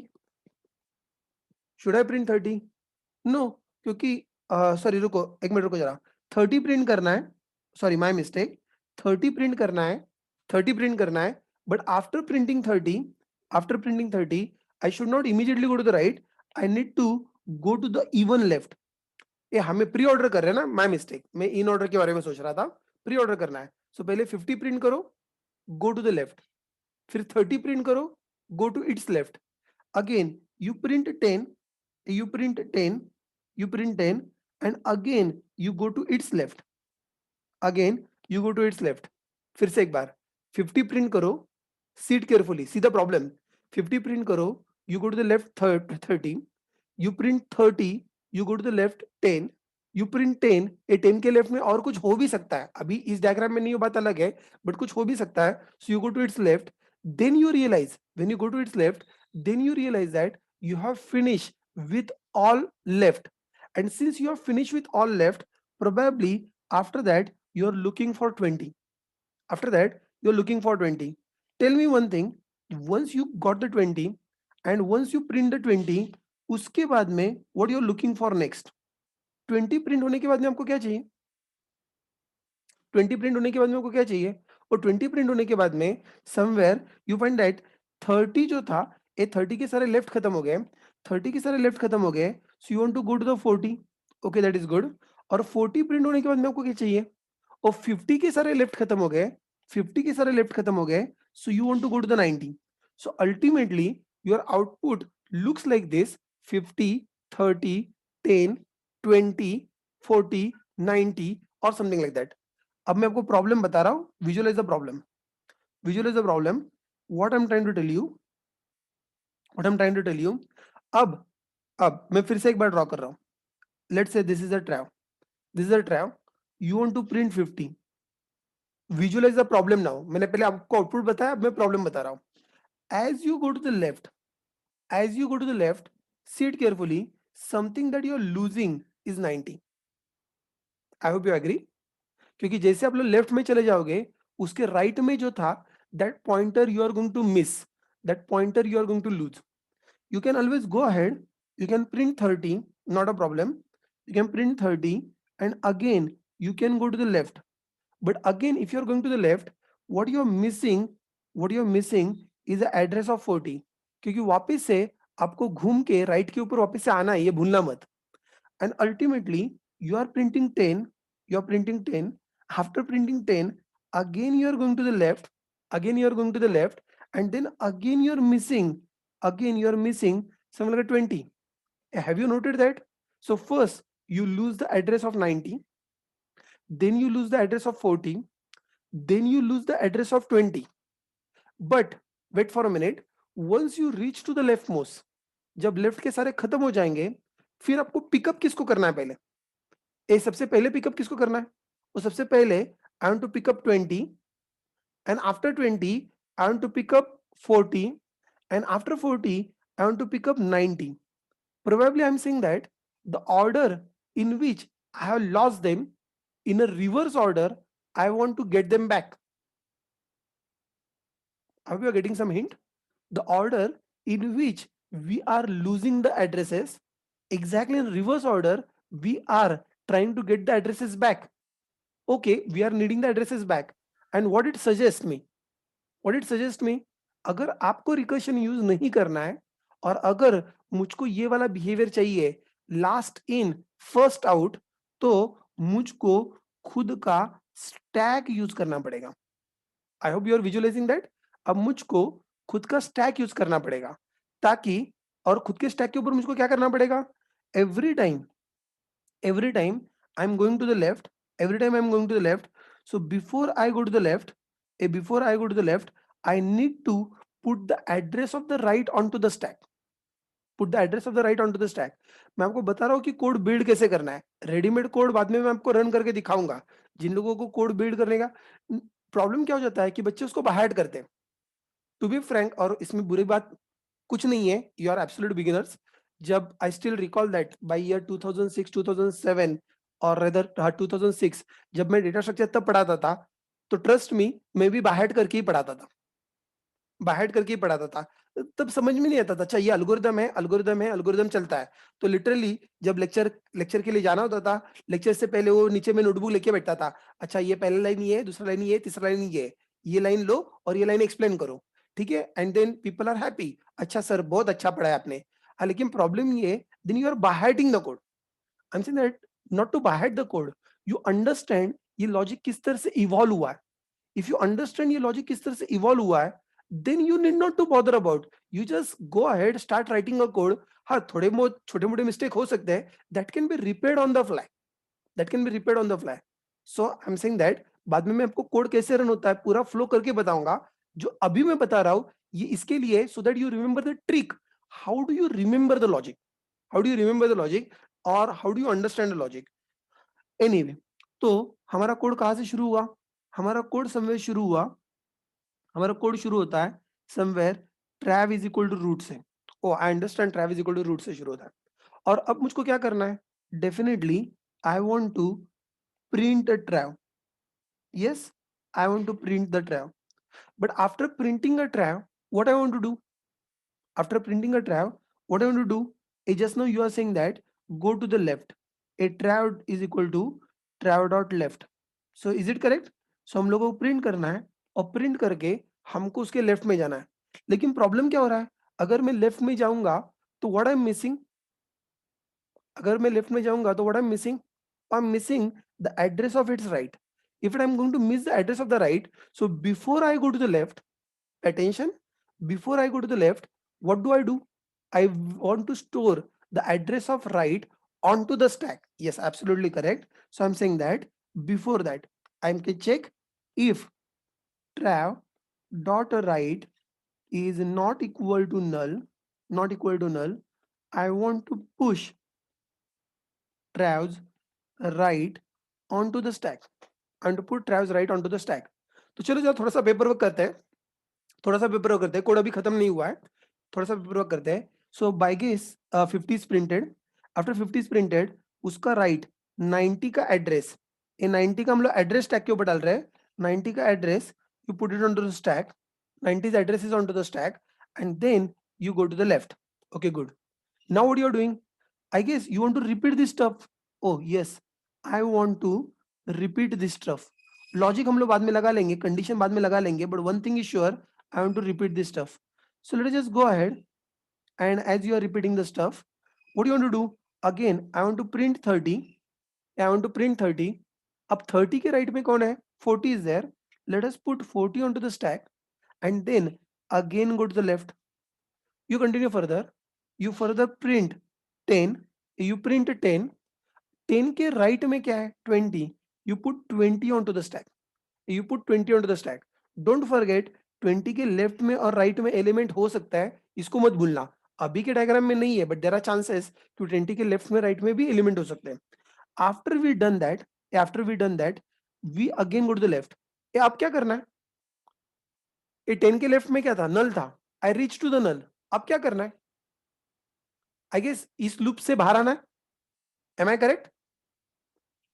Should I print 30? No, क्योंकि sorry रुको एक minute रुको जरा. 30 print करना है sorry my mistake, 30 print करना है, 30 print करना है, but after printing 30 I should not immediately go to the right, I need to go to the even left. ये हमें प्री ऑर्डर कर रहे हैं ना, माय मिस्टेक, मैं इन ऑर्डर के बारे में सोच रहा था, प्री ऑर्डर करना है। सो पहले 50 प्रिंट करो, गो टू द लेफ्ट, फिर 30 प्रिंट करो, go to its left, again you print 10, you print 10, you print 10, and again you go to its left, again you go to its left, फिर से एक बार 50 print करो, seat carefully, see the problem, 50 print करो, you go to the left 30, you print 30, you go to the left 10, you print 10, ये 10 के left में और कुछ हो भी सकता है, अभी इस डायग्राम में नहीं, वो बात अलग है, बट कुछ हो भी सकता है, so you go to its left, then you realize, when you go to its left, then you realize that you have finished with all left, and since you have finished with all left, probably after that you are looking for 20, after that you're looking for 20. Tell me one thing, once you got the 20 and once you print the 20, उसके बाद में what you're looking for next, 20 print होने के बाद में आपको क्या चाहिए, 20 प्रिंट होने के बाद में आपको क्या चाहिए, और 20 प्रिंट होने के बाद में समवेयर यू फाइंड दैट 30 जो था, ये 30 के सारे लेफ्ट खत्म हो गए, 30 के सारे लेफ्ट खत्म हो गए, so you want to go to the 40, okay that is good, और 40 प्रिंट होने के बाद में आपको क्या चाहिए, और 50 के सारे लेफ्ट खत्म हो गए, 50 के सारे लेफ्ट खत्म हो गए, so you want to go to the 90, so ultimately your output looks like this, 50 30 10 20 40 90 और समथिंग लाइक दैट। अब मैं आपको प्रॉब्लम बता रहा हूं, visualize the problem, visualize the problem, what I am trying to tell you, what I am trying to tell you. अब मैं फिर से एक बार ड्रॉ कर रहा हूं, let's say this is a trav, this is a trav, you want to print 50, visualize the problem now, मैंने पहले आपको आउटपुट बताया, अब मैं प्रॉब्लम बता रहा हूं। As you go to the left, as you go to the left, see it carefully, something that you are losing is 90, I hope you agree, क्योंकि जैसे आप लोग लेफ्ट में चले जाओगे, उसके राइट में जो था, that pointer you are going to miss, that pointer you are going to lose. You can always go ahead, you can print 30, not a problem, you can print 30 and again you can go to the left, but again if you are going to the left, what you are missing, what you are missing is the address of 40, क्योंकि वापस से आपको घूम के right के ऊपर वापस से आना है, ये भूलना मत, and ultimately you are printing 10, you are printing 10, after printing 10, again you are going to the left, again you are going to the left, and then again you are missing, again you are missing something like 20. Have you noted that? So first you lose the address of 90, then you lose the address of 40, then you lose the address of 20, but wait for a minute, once you reach to the leftmost, जब left के सारे खत्म हो जाएंगे, फिर आपको pickup किसको करना है, पहले सबसे पहले पिकअप किसको करना है, वो सबसे पहले I want to pick up 20, and after 20 I want to pick up 40, and after 40 I want to pick up 90. Probably I'm saying that the order in which I have lost them, in a reverse order I want to get them back. Are we getting some hint? The order in which we are losing the addresses, exactly in reverse order we are trying to get the addresses back. Okay, we are needing the addresses back, and what it suggests me, what it suggests me, अगर आपको recursion use नहीं करना है और अगर मुझको ये वाला बिहेवियर चाहिए, लास्ट इन फर्स्ट आउट, तो मुझको खुद का स्टैक यूज करना पड़ेगा। I hope you are visualizing that. अब मुझको खुद का स्टैक यूज करना पड़ेगा, ताकि, और खुद के स्टैक के ऊपर मुझको क्या करना पड़ेगा, every time, every time I'm going to the left, every time I'm going to the left, so before I go to the left, before I go to the left, I need to put the address of the right onto the stack, put the address of the right onto the stack. मैं आपको बता रहा हूँ कि code build कैसे करना है, readymade code बाद में मैं आपको रन करके दिखाऊंगा। जिन लोगों को कोड बिल्ड करने का प्रॉब्लम क्या हो जाता है कि बच्चे उसको बाहर करते हैं, टू बी फ्रैंक, और इसमें बुरी बात कुछ नहीं है, यू आर एब्सोल्यूट बिगिनर्स। जब I still recall that by year 2006 2007 और रेदर 2006, जब मैं डेटा स्ट्रक्चर तब पढ़ाता था, तो ट्रस्ट मी, मैं भी बाहर करके ही पढ़ाता था। बाय हार्ट करके ही पढ़ाता था। तब समझ में नहीं आता था, अच्छा ये एल्गोरिदम है, एल्गोरिदम है, एल्गोरिदम चलता है। तो लिटरली जब लेक्चर के लिए जाना होता था, लेक्चर से पहले वो नीचे में नोटबुक लेके बैठता था, अच्छा ये पहला लाइन ये है, दूसरा लाइन ये है, तीसरा लाइन ये है, ये लाइन लो और ये लाइन एक्सप्लेन करो, ठीक है, and then people are happy, अच्छा सर बहुत अच्छा पढ़ाया आपने। हाँ, लेकिन प्रॉब्लम ये, then you are by hearting the code. I am saying that not to by heart the code, you understand ये लॉजिक किस तरह से इवॉल्व हुआ है। इफ यू अंडरस्टैंड ये लॉजिक किस तरह से इवॉल्व हुआ है, then you need not to bother about, you just go ahead start writing a code. हाँ, थोड़े बहुत छोटे मोटे मिस्टेक हो सकते हैं, that can be repaired on the fly, that can be repaired on the fly. So I am saying that बाद में मैं आपको कोड कैसे रन होता है पूरा फ्लो करके बताऊंगा। जो अभी मैं बता रहा हूं ये इसके लिए, so that you remember the trick, how do you remember the logic, how do you remember the logic, और how do you understand the logic. Anyway, तो हमारा कोड कहां से शुरू हुआ, हमारा कोड समवेयर शुरू हुआ, हमारा कोड शुरू होता है somewhere trav is equal to root से। Oh I understand, trav is equal to root से शुरू होता है। और अब मुझको क्या करना है, definitely I want to print a trav, yes, I want to print the trav, but after printing a trav, what I want to do, after printing a trav, what I want to do is, just now you are saying that go to the left, a trav is equal to trav dot left, so is it correct? So हम लोगों को print करना है और print करके हमको उसके left में जाना है। लेकिन प्रॉब्लम क्या हो रहा है, अगर मैं लेफ्ट में जाऊंगा तो व्हाट आई एम मिसिंग, अगर मैं लेफ्ट में जाऊंगा तो what I am missing, I am missing the address of its right. if I'm going to miss the address of the right, so before I go to the left, attention, before I go to the left, what do? I want to store the address of right onto the stack. Yes, absolutely correct. So I'm saying that before that I can check if trav dot right is not equal to null, not equal to null, I want to push trav's right onto the stack and to put trav's right onto the stack. तो चलो जरा थोड़ा सा paper work करते हैं, थोड़ा सा paper work करते हैं, कोड अभी खत्म नहीं हुआ है, थोड़ा सा पेपर वर्क करते हैं। So by guess 50 is printed, after 50 is printed, उसका राइट 90 का एड्रेस, ये 90 का हम लोग एड्रेस स्टैक के ऊपर डाल रहे हैं, 90 का address you put it on to the stack, 90 address is on to the stack, and then you go to the left. Okay good, now what you are doing, I guess you want to repeat this stuff. Oh yes, I want to repeat this stuff. Logic हम लोग बाद में लगा लेंगे, condition बाद में लगा लेंगे, but one thing is sure, I want to repeat this stuff. So let us just go ahead, and as you are repeating the stuff, what do you want to do? Again, I want to print 30. I want to print 30. अब 30 के right में कौन है? 40 is there. Let us put 40 onto the stack, and then again go to the left. You continue further. You further print 10. You print 10. 10 के right में क्या है 20, you put 20 on to the stack, you put 20 on to the stack. Don't forget 20 के left में और right में element हो सकता है, इसको मत भूलना। अभी के डायग्राम में नहीं है, बट देयर आर चांसेस कि 20 के लेफ्ट में राइट में भी एलिमेंट हो सकते हैं। After we done that, after we done that, we again go to the left. ये आप क्या करना है, ये 10 के लेफ्ट में क्या था, नल था, I reach to the null. अब क्या करना है, आई गेस इस लूप से बाहर आना है, एम आई करेक्ट?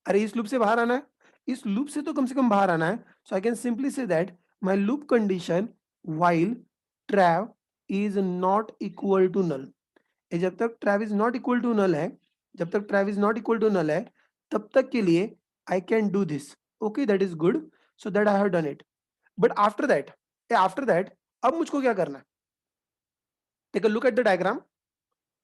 अरे इस लूप से बाहर आना है, इस लूप से तो कम से कम बाहर आना है। So I can simply say that my loop condition while trav is not equal to null, जब तक trav is not equal to null है, जब तक trav is not equal to null है, तब तक के लिए I can do this. Okay, that is good, so that I have done it. But after that अब मुझको क्या करना है, take a look at the diagram,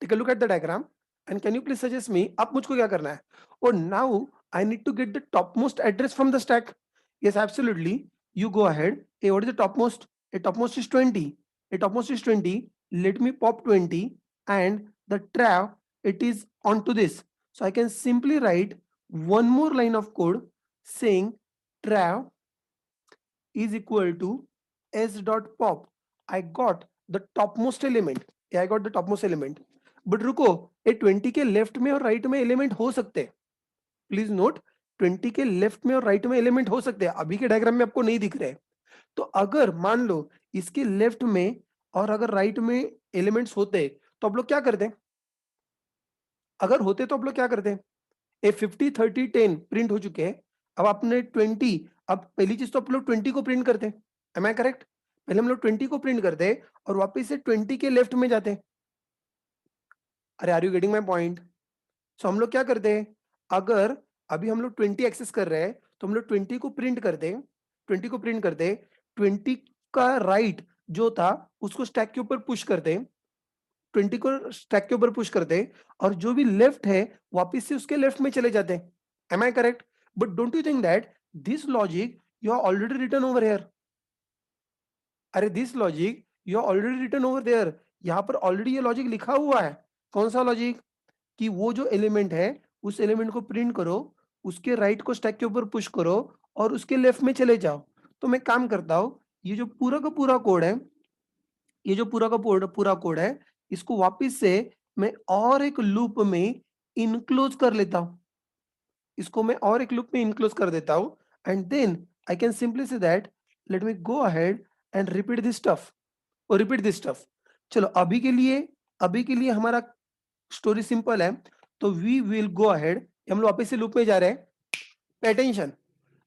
take a look at the diagram, and can you please suggest me अब मुझको क्या करना है? Oh, now I need to get the topmost address from the stack. Yes, absolutely, you go ahead. Hey, what is the topmost? A topmost is 20, a topmost is 20, let me pop 20, and the trav, it is onto this. So I can simply write one more line of code saying trav is equal to s dot pop. I got the topmost element. Yeah, I got the topmost element. But रुको, ये 20 के left में और right में element हो सकते हैं, please note, 20 के लेफ्ट में और राइट में एलिमेंट हो सकते हैं, अभी के डायग्राम में आपको नहीं दिख रहे। तो अगर मान लो इसके लेफ्ट में और अगर राइट में एलिमेंट्स होते तो आप लोग क्या करते, अगर होते तो आप लोग क्या करते, ए 50 30 10 प्रिंट हो चुके हैं, अब आपने 20, अब पहली चीज तो आप लोग 20 को प्रिंट करते हैं, एम आई करेक्ट? पहले हम लोग 20 को प्रिंट करते और वापस से 20 के लेफ्ट में जाते। अरे are you getting my point? So हम लोग क्या करते हैं, अगर अभी हम लोग 20 एक्सेस कर रहे हैं तो हम लोग 20 को प्रिंट करते, 20 को प्रिंट करते, 20 का राइट जो था उसको स्टैक के ऊपर पुश करते, 20 को स्टैक के ऊपर पुश करते और जो भी लेफ्ट है वापस से उसके लेफ्ट में चले जाते। Am I correct? But don't you think that this logic you are already written over here? अरे this logic you are already written over there, यहाँ पर ऑलरेडी ये लॉजिक लिखा हुआ है। कौन सा लॉजिक? कि वो जो एलिमेंट है उस एलिमेंट को प्रिंट करो, उसके राइट को स्टैक के ऊपर पुश करो और उसके लेफ्ट में चले जाओ। तो मैं काम करता हूं, ये जो पूरा का पूरा कोड है, ये जो पूरा का पूरा कोड है, इसको वापस से मैं और एक लूप में इनक्लोज कर लेता हूं, इसको मैं और एक लूप में इनक्लोज कर देता हूं and then I can simply say that let me go ahead and repeat this stuff और रिपीट दिस स्टफ। चलो अभी के लिए हमारा स्टोरी सिंपल है, तो वी विल गो अहेड, हम लोग वापस से लूप में जा रहे हैं। पे अटेंशन,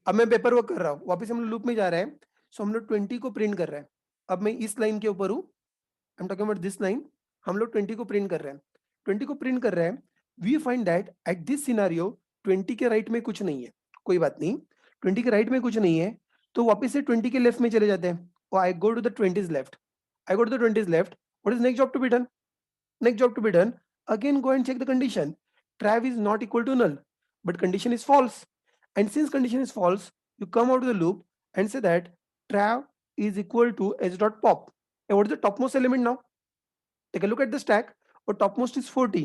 अब मैं पेपर वर्क कर रहा हूँ, वापस हम लोग लूप में जा रहे हैं। सो हम लोग 20 को प्रिंट कर रहे हैं। अब मैं इस लाइन के ऊपर हूँ, I am talking about this line. हम लोग 20 को प्रिंट कर रहे हैं, 20 को प्रिंट कर रहे हैं। We find that at this scenario 20 के राइट में कुछ नहीं है, कोई बात नहीं, 20 के राइट में कुछ नहीं है, तो वापस से 20 के लेफ्ट में चले जाते हैं। I go to the 20s left, I go to the 20s left. What is next job to be done? Next job to be done, again go and check the condition. Trav is not equal to null, but condition is false. And since condition is false, you come out of the loop and say that trav is equal to s dot pop. And what is the topmost element now? Take a look at the stack. Or topmost is 40.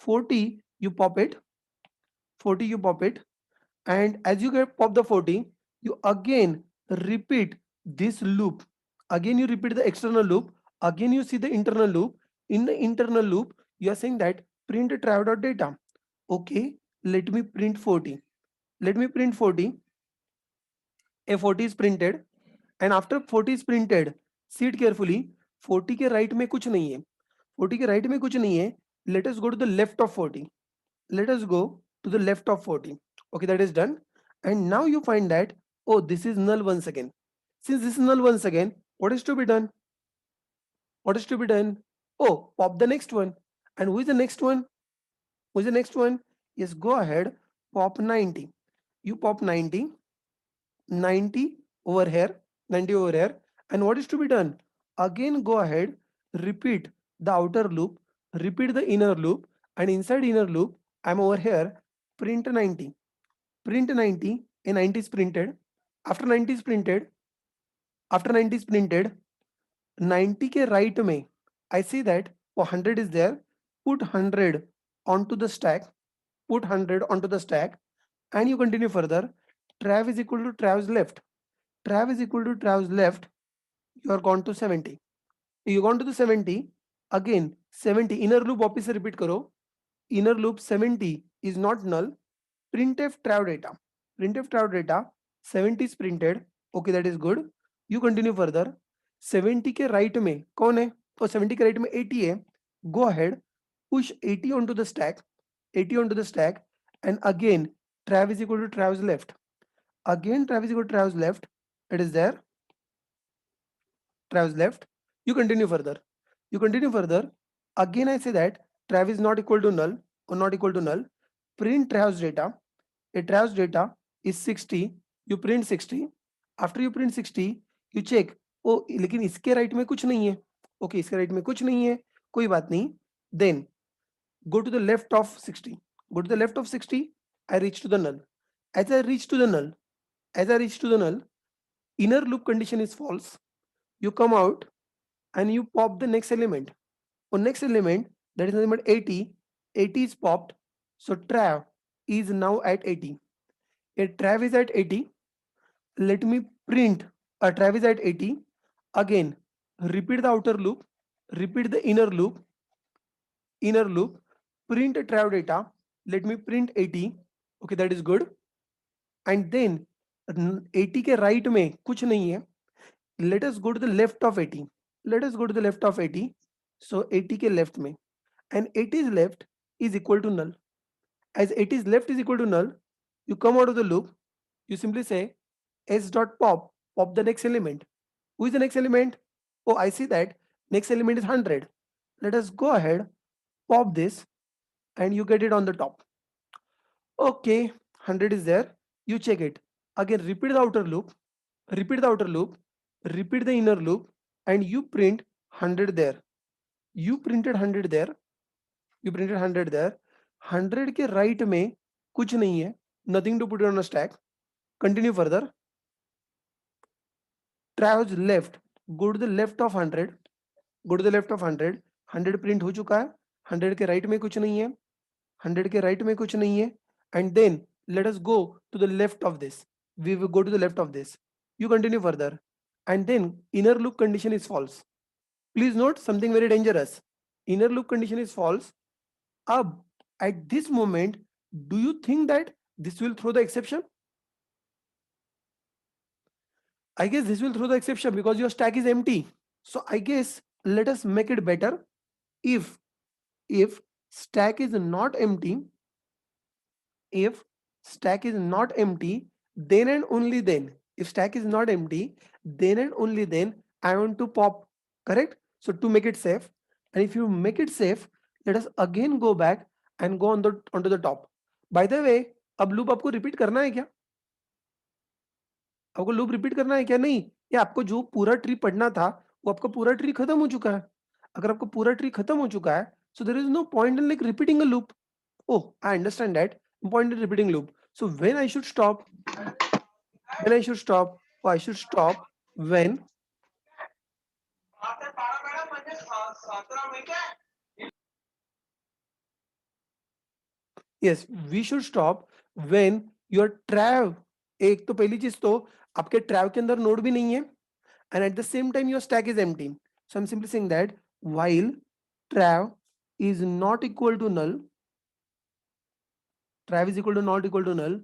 40, you pop it. 40, you pop it. And as you get pop the 40, you again repeat this loop. Again, you repeat the external loop. Again, you see the internal loop. In the internal loop, you are saying that print trav.data. Okay, let me print 40. Let me print 40. A 40 is printed. And after 40 is printed, see it carefully. 40 के right में कुछ नहीं है. 40 के right में कुछ नहीं है. Let us go to the left of 40. Let us go to the left of 40. Okay, that is done. And now you find that, oh, this is null once again. Since this is null once again, what is to be done? What is to be done? Oh, pop the next one. And who is the next one? Who is the next one? Yes, go ahead, pop 90. You pop 90, 90 over here, 90 over here. And what is to be done? Again, go ahead, repeat the outer loop, repeat the inner loop, and inside inner loop, I'm over here, print 90. Print 90, a 90 is printed. After 90 is printed, after 90 is printed, 90 के right में I see that 100 is there, put 100 onto the stack, put 100 onto the stack, and you continue further. Trav is equal to trav's left. Trav is equal to trav's left. You are gone to 70. You gone to the 70. Again 70 inner loop वापस से repeat करो. Inner loop 70 is not null. Printf trav data. Printf trav data 70 is printed. Okay, that is good. You continue further. 70 के right में कौन है? और 70 के right में 80 है. Go ahead, push 80 onto the stack, 80 onto the stack, and again trav is equal to trav's left. Again trav is equal to trav's left. It is there. Trav's left. You continue further. You continue further. Again I say that trav is not equal to null or not equal to null. Print trav's data. A trav's data is 60. You print 60. After you print 60, you check. ओ लेकिन इसके right में कुछ नहीं है. Okay, इसके right में कुछ नहीं है, कोई बात नहीं. Then go to the left of 60. Go to the left of 60. I reach to the null. As I reach to the null, as I reach to the null, inner loop condition is false. You come out and you pop the next element. Or next element, that is element 80. 80 is popped. So trav is now at 80. A trav is at 80. Let me print a trav is at 80. Again, repeat the outer loop, repeat the inner loop, print trav data. Let me print 80. Okay, that is good. And then 80 के right में कुछ नहीं है. Let us go to the left of 80. Let us go to the left of 80. So 80 के left में, and 80's left is equal to null. As 80's left is equal to null, you come out of the loop. You simply say s dot pop the next element. Who is the next element? Oh, I see that next element is 100. Let us go ahead, pop this, and you get it on the top. Okay, 100 is there. You check it. Again, repeat the outer loop, repeat the outer loop, repeat the inner loop, and you print 100 there. You printed 100 there. You printed 100 there. 100 के right में कुछ नहीं है. Nothing to put it on a stack. Continue further. Traverse left. Go to the left of 100. Go to the left of 100. 100 print हो चुका है. 100 के right में कुछ नहीं है. 100 के right में कुछ नहीं है. And then let us go to the left of this. We will go to the left of this. You continue further. And then inner loop condition is false. Please note something very dangerous. Inner loop condition is false. At this moment, do you think that this will throw the exception? I guess this will throw the exception because your stack is empty. So I guess let us make it better. If stack is not empty, if stack is not empty, then and only then, if stack is not empty, then and only then I want to pop, correct? So to make it safe, and if you make it safe, let us again go back and go onto the top. By the way, अब loop आपको repeat करना है क्या? आपको loop repeat करना है क्या? नहीं, या आपको जो पूरा ट्री पढ़ना था वो आपका पूरा ट्री खत्म हो चुका है. अगर आपको पूरा ट्री खत्म हो चुका है, so there is no point in like repeating a loop. Oh, I understand that. Point in repeating loop. So when I should stop? When I should stop? Oh, I should stop when yes, we should stop when your trav, एक तो पहली चीज तो आपके trav के अंदर node भी नहीं है, and at the same time your stack is empty. So I'm simply saying that while trav is not equal to null, trav is equal to not equal to null,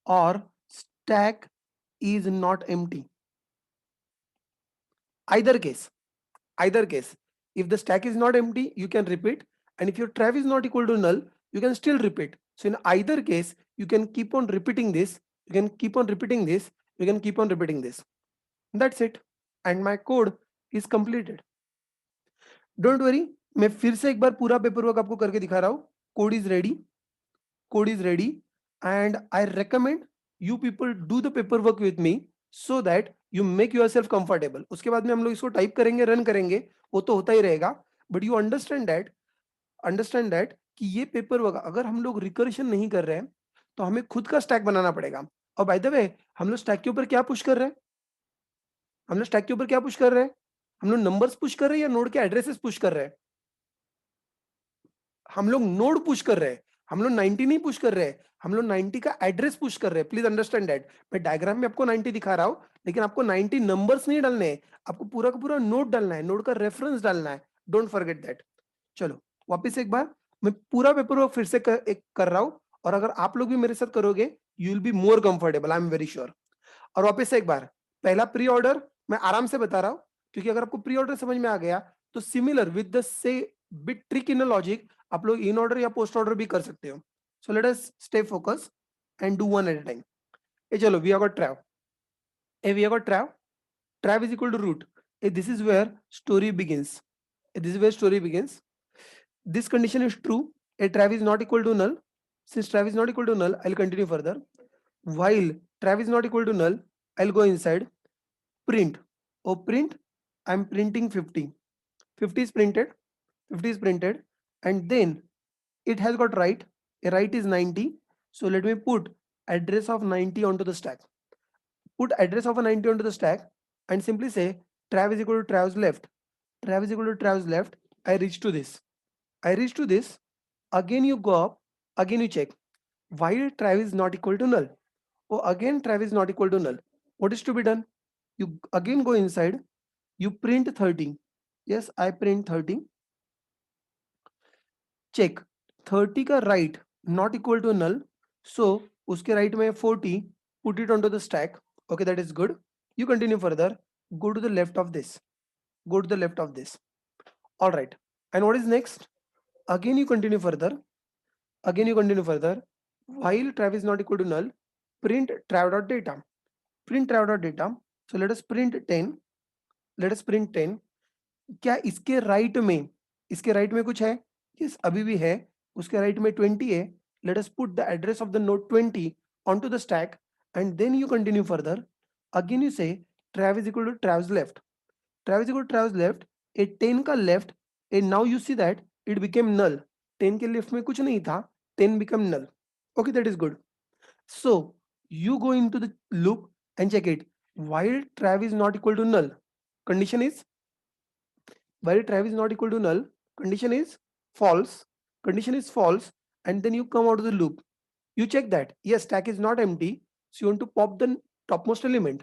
or stack is not empty. Either case, if the stack is not empty, you can repeat, and if your trav is not equal to null, you can still repeat. So in either case, you can keep on repeating this, you can keep on repeating this, you can keep on repeating this. That's it, and my code is completed. Don't worry, मैं फिर से एक बार पूरा paper work आपको करके दिखा रहा हूँ. Code is ready, code is ready, and I recommend you people do the paperwork with me so that you make yourself comfortable. उसके बाद में हम लोग इसको टाइप करेंगे, रन करेंगे, वो तो होता ही रहेगा. But you understand that कि ये पेपर वर्क अगर हम लोग रिकर्शन नहीं कर रहे हैं तो हमें खुद का स्टैक बनाना पड़ेगा. और बाय द वे, हम लोग स्टैक के ऊपर क्या पुश कर रहे हैं? हम लोग स्टैक के ऊपर क्या पुश कर रहे हैं? हम लोग नंबर्स पुश कर रहे हैं या नोड के एड्रेसेस पुश कर रहे हैं? हम लोग नोड पुश कर रहे हैं. हम लोग 90 नहीं पुश कर रहे हैं, हम लोग 90 का एड्रेस पुश कर रहे हैं. Please understand that. मैं डायग्राम में आपको 90 दिखा रहा हूं, लेकिन आपको 90 नंबर्स नहीं डालने हैं, आपको पूरा का पूरा नोड डालना है, नोड का रेफरेंस डालना है. Don't forget that. चलो वापस एक बार मैं पूरा पेपर वर्क फिर से कर रहा हूं, और अगर आप लोग भी मेरे साथ करोगे, you will be more comfortable, I am very sure. और वापस से एक बार, पहला प्री ऑर्डर मैं आराम से बता रहा हूं, क्योंकि अगर आपको प्री ऑर्डर समझ में आ गया तो similar with the same bit trick in logic आप लोग इन ऑर्डर या पोस्ट ऑर्डर भी कर सकते हो. So let us stay focus and do one at a time. ए चलो, we have got trav. We have got trav. Trav is equal to root. This is where story begins. This is where story begins. This condition is true. A trav is not equal to null. Since trav is not equal to null, I'll continue further. While trav is not equal to null, I'll go inside. Print. Oh, print. I'm printing 50. 50 is printed. 50 is printed. And then it has got right. A right is 90. So let me put address of 90 onto the stack. Put address of a 90 onto the stack and simply say trav is equal to trav's left. Trav is equal to trav's left. I reach to this. I reach to this. Again you go up. Again you check. Why trav is not equal to null? Oh, again trav is not equal to null. What is to be done? You again go inside. You print 30. Yes, I print 30. Check. 30 का right not equal to null. So उसके right में 40. Put it onto the stack. Okay, that is good. You continue further. Go to the left of this. Go to the left of this. All right. And what is next? Again you continue further. Again you continue further. While trav is not equal to null, print trav.data. Print trav.data. So let us print 10. Let us print 10। क्या इसके right में कुछ है? Yes, अभी भी है। उसके right में 20 है। Let us put the address of the node 20 onto the stack, and then you continue further. Again you say trav is equal to trav's left. Trav is equal to trav's left, a 10 का left, and now you see that it became null. 10 के left में कुछ नहीं था, 10 become null. Okay, that is good. So you go into the loop and check it. While trav is not equal to null, condition is while trav is not equal to null, condition is false. Condition is false, and then you come out of the loop. You check that yes, stack is not empty, so you want to pop the topmost element.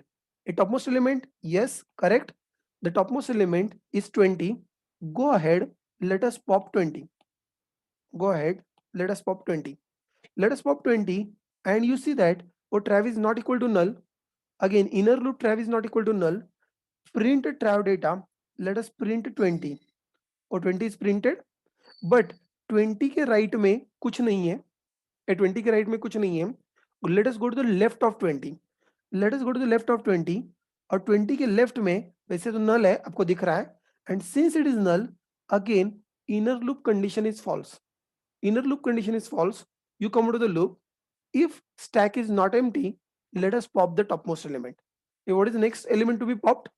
A topmost element, yes, correct. The topmost element is 20. Go ahead, let us pop 20. Go ahead, let us pop 20. Let us pop 20, and you see that oh, trav is not equal to null. Again, inner loop trav is not equal to null. Print trav data. Let us print 20. और 20 is printed, but 20 के right में कुछ नहीं है। 20 के right में कुछ नहीं है। Let us go to the left of 20। Let us go to the left of 20, और 20 के लेफ्ट में वैसे तो नल है, आपको दिख रहा है, and since it is null, again inner loop condition is false. Inner loop condition is false. You come to the loop. If stack is not empty, let us pop the topmost element. Okay, what is the next element to be popped?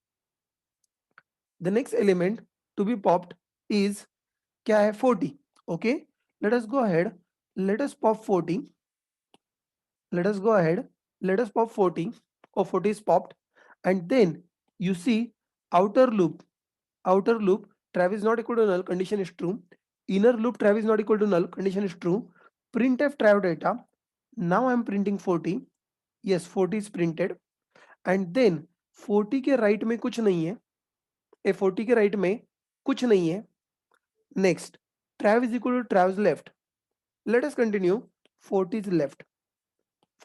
The next element to be popped is क्या है? 40. Okay, let us go ahead. Let us pop 40. Let us go ahead. Let us pop 40. Oh, 40 is popped. And then you see outer loop. Outer loop trav is not equal to null, condition is true. Inner loop trav is not equal to null, condition is true. Printf trav data. Now I am printing 40. Yes, 40 is printed. And then 40 के right में कुछ नहीं है। 40 के right में कुछ नहीं है। Next, trav is equal to trav's left. Let us continue. 40 is left.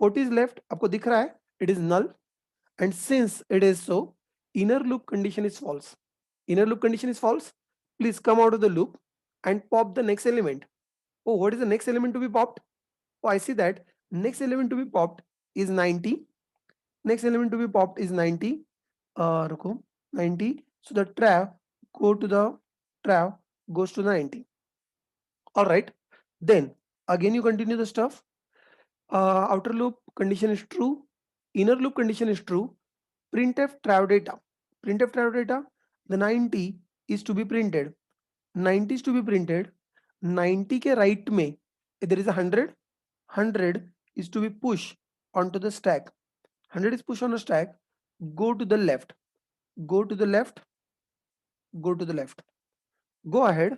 40 is left. आपको दिख रहा है? It is null. And since it is so, inner loop condition is false. Inner loop condition is false. Please come out of the loop and pop the next element. Oh, what is the next element to be popped? Oh, I see that next element to be popped is 90. Next element to be popped is 90. रुको, 90. So the trav goes to the 90. All right. Then again you continue the stuff. Outer loop condition is true. Inner loop condition is true. Printf trav data. Printf trav data. The 90 is to be printed. 90 is to be printed. 90 के right में there is a 100. 100 is to be pushed onto the stack. 100 is pushed on the stack. Go to the left. Go to the left. Go to the left. Go ahead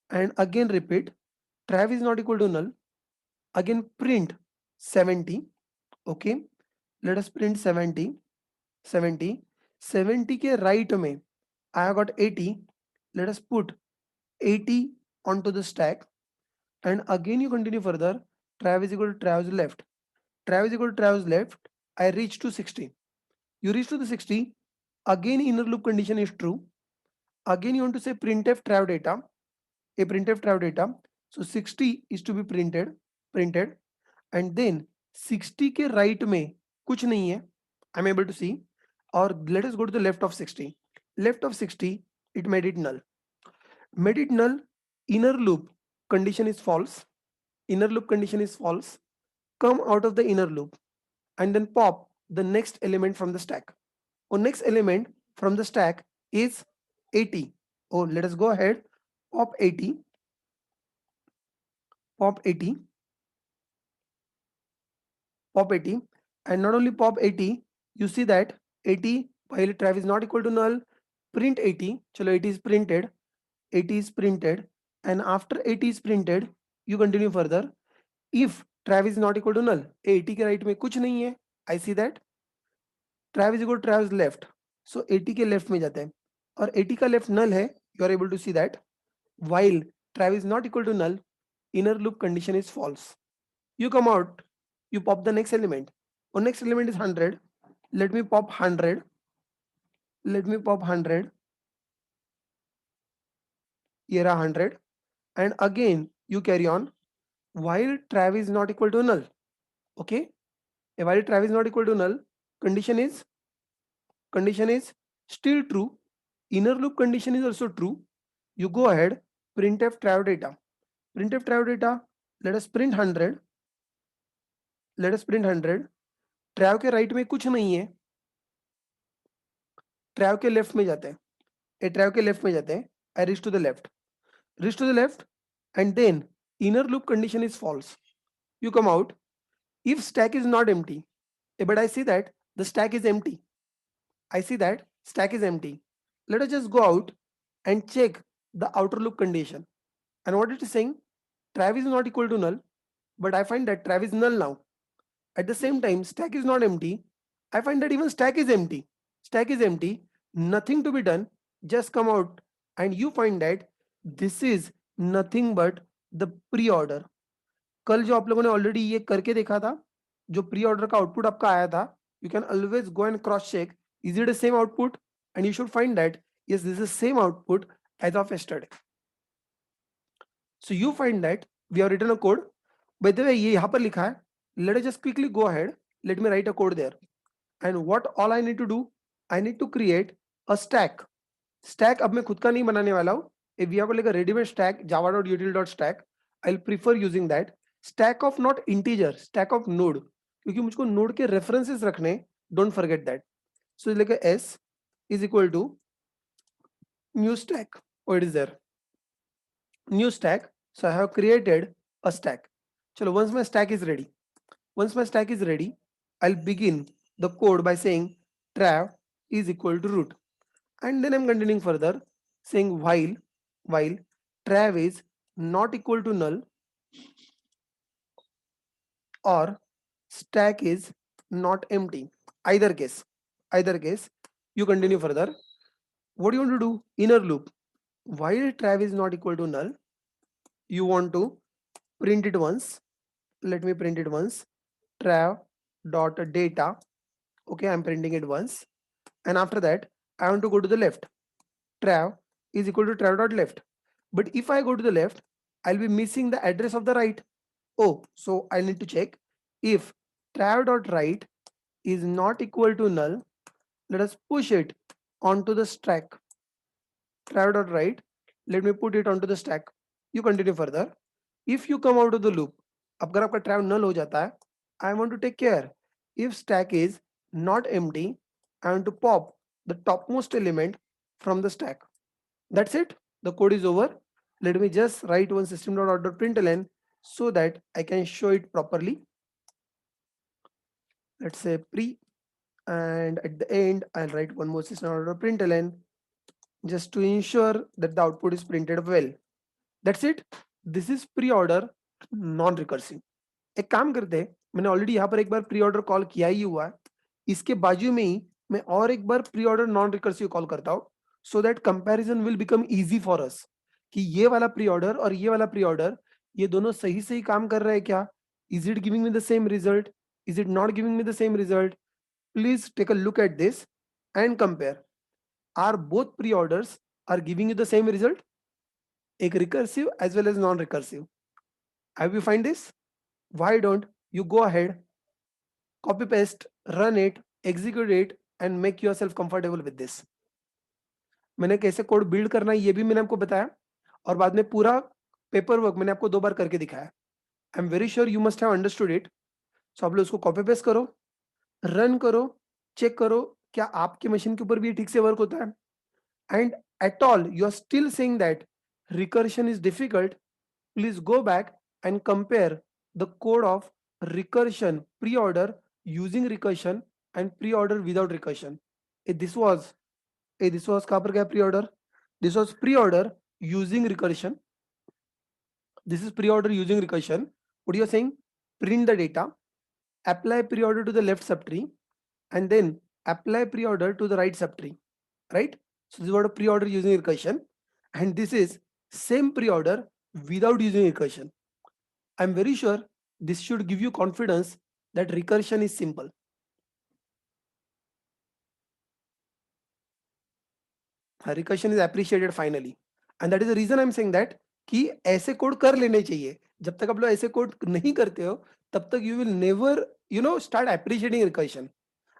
and again repeat. Trav is not equal to null. Again print 70. Okay. Let us print 70. 70 के right में I got 80. Let us put 80 onto the stack, and again you continue further. Trav is equal to trav's left. Trav is equal to trav's left. I reach to 60. You reach to the 60. Again inner loop condition is true. Again you want to say printf trav data. A printf trav data. So 60 is to be printed, and then 60 के right में कुछ नहीं है. I'm able to see. Or let us go to the left of 60. Left of 60, it made it null. Made it null. Inner loop condition is false. Inner loop condition is false. Come out of the inner loop and then pop the next element from the stack. Or next element from the stack is 80. Oh, let us go ahead. Pop 80. Pop 80. Pop 80. And not only pop 80, you see that 80 while trav is not equal to null, print 80. Chalo, 80 is printed. 80 is printed. And after 80 is printed, you continue further. If trav is not equal to null, 80 के right में कुछ नहीं है. I see that. Trav is equal to trav's left. So 80 के left में जाते हैं. और 80 का left null है. You are able to see that. While trav is not equal to null, inner loop condition is false. You come out, you pop the next element. Or next element is 100. Let me pop 100. Let me pop 100. Here are 100. And again, you carry on. While trav is not equal to null. Okay. While trav is not equal to null, condition is still true. inner loop condition is also true. You go ahead, printf trav data. Printf trav data, let us print 100. Let us print 100. trav के right में कुछ नहीं है, trav के left में जाते हैं. ए trav के लेफ्ट में जाते हैं. I reach to the left. Reach to the left, and then inner loop condition is false. You come out. If stack is not empty, but I see that the stack is empty. I see that stack is empty. Let us just go out and check the outer loop condition. And what it is saying, trav is not equal to null, but I find that trav is null now. At the same time, stack is not empty. I find that even stack is empty. Stack is empty, nothing to be done. Just come out and you find that this is nothing but the pre-order. कल जो आप लोगों ने already ये करके देखा था, जो प्री ऑर्डर का आउटपुट आपका आया था, you can always go and cross check, is it the same output? And you should find that yes, this is the same output as of yesterday. So you find that we have written a code. By the way, ये यहाँ पर लिखा है. Let us just quickly go ahead. Let me write a code there. And what all I need to do, I need to create a stack. Stack अब मैं खुद का नहीं बनाने वाला हूँ. If we have like a ready-made stack, java.util.stack, I'll prefer using that. Stack of not integer, stack of node. क्योंकि मुझको node के references रखने, don't forget that. So like a s is equal to new stack. Oh, it is there. New stack. So I have created a stack. Chalo, once my stack is ready, I'll begin the code by saying trav is equal to root. And then I'm continuing further saying while trav is not equal to null or stack is not empty. Either case, you continue further. What do you want to do? Inner loop. While trav is not equal to null, you want to print it once. Let me print it once. Trav dot data. Okay, I'm printing it once. And after that, I want to go to the left. Trav is equal to trav dot left. But if I go to the left, I'll be missing the address of the right. Oh, so I need to check if trav dot right is not equal to null. Let us push it onto the stack. Trav dot right. Let me put it onto the stack. You continue further. If you come out of the loop, अगर आपका trav null हो जाता है, I want to take care. If stack is not empty, I want to pop the topmost element from the stack. That's it. The code is over. Let me just write one system.out.println so that I can show it properly. Let's say pre, and at the end I'll write one more system.out.println just to ensure that the output is printed well. That's it. This is pre-order non-recursive. एक काम करते हैं, मैंने already यहाँ पर एक बार pre order call किया ही हुआ है, इसके बाजू में ही मैं और एक बार pre order non recursive call करता हूँ, so that comparison will become easy for us कि ये वाला प्री ऑर्डर और ये वाला प्री ऑर्डर ये दोनों सही काम कर रहे हैं क्या, is it giving me the same result, is it not giving me the same result. Please take a look at this and compare. Are both pre orders are giving you the same result, एक recursive as well as non recursive. Have you find this? Why don't you go ahead, copy paste, run it, execute it and make yourself comfortable with this. मैंने कैसे code build करना है ये भी मैंने आपको बताया और बाद में पूरा पेपर वर्क मैंने आपको 2 बार करके दिखाया. I am very sure you must have understood it. So आप लोग उसको कॉपी पेस्ट करो, रन करो, चेक करो क्या आपके मशीन के ऊपर भी ठीक से वर्क होता है. And at all you are still saying that recursion is difficult, please go back and compare the code of recursion pre-order using recursion and pre-order without recursion. This was कहाँ पर गया pre-order? This was pre-order using recursion. This is pre-order using recursion. What you are saying? Print the data, apply pre-order to the left subtree, and then apply pre-order to the right subtree. Right? So this is what a pre-order using recursion, and this is same pre-order without using recursion. I'm very sure this should give you confidence that recursion is simple. Recursion is appreciated finally, and that is the reason I'm saying that कि ऐसे code कर लेने चाहिए. जब तक आप लोग ऐसे कोड नहीं करते हो तब तक you will never start appreciating recursion,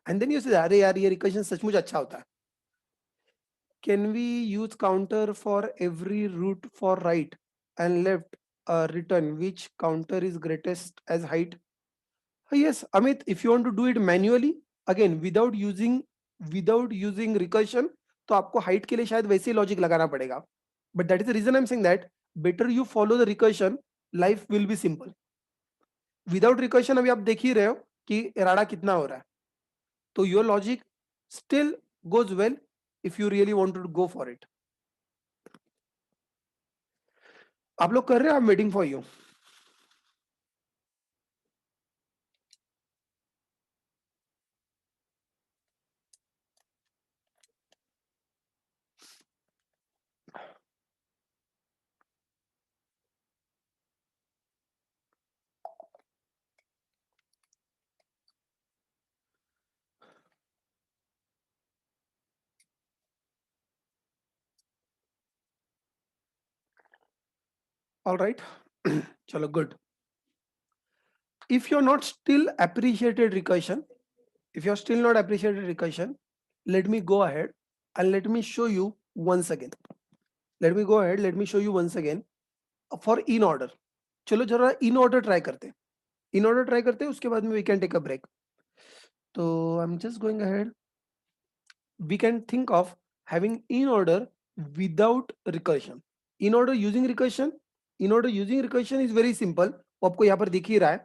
and then you say अरे यार ये recursion सचमुच अच्छा होता है. Can we use counter for every route for right and left return? Which counter is greatest as height? Yes, Amit, if you want to do it manually, again without using recursion, तो आपको height के लिए शायद वैसे ही logic लगाना पड़ेगा. But that is the reason I'm saying that better you follow the recursion, life will be simple. Without recursion अभी आप देख ही रहे हो कि राडा कितना हो रहा है. तो your logic still goes well if you really want to go for it. आप लोग कर रहे हो, I'm waiting for you. All right. Chalo, good. If you're not still appreciated recursion, if you're still not appreciated recursion, let me go ahead and let me show you once again. Let me go ahead, let me show you once again for in order. चलो जरा in order try करते हैं. In order try करते हैं, उसके बाद में we can take a break. तो I'm just going ahead. We can think of having in order without recursion. In order using recursion, in order using recursion is very simple. वो आपको यहाँ पर दिख ही रहा है.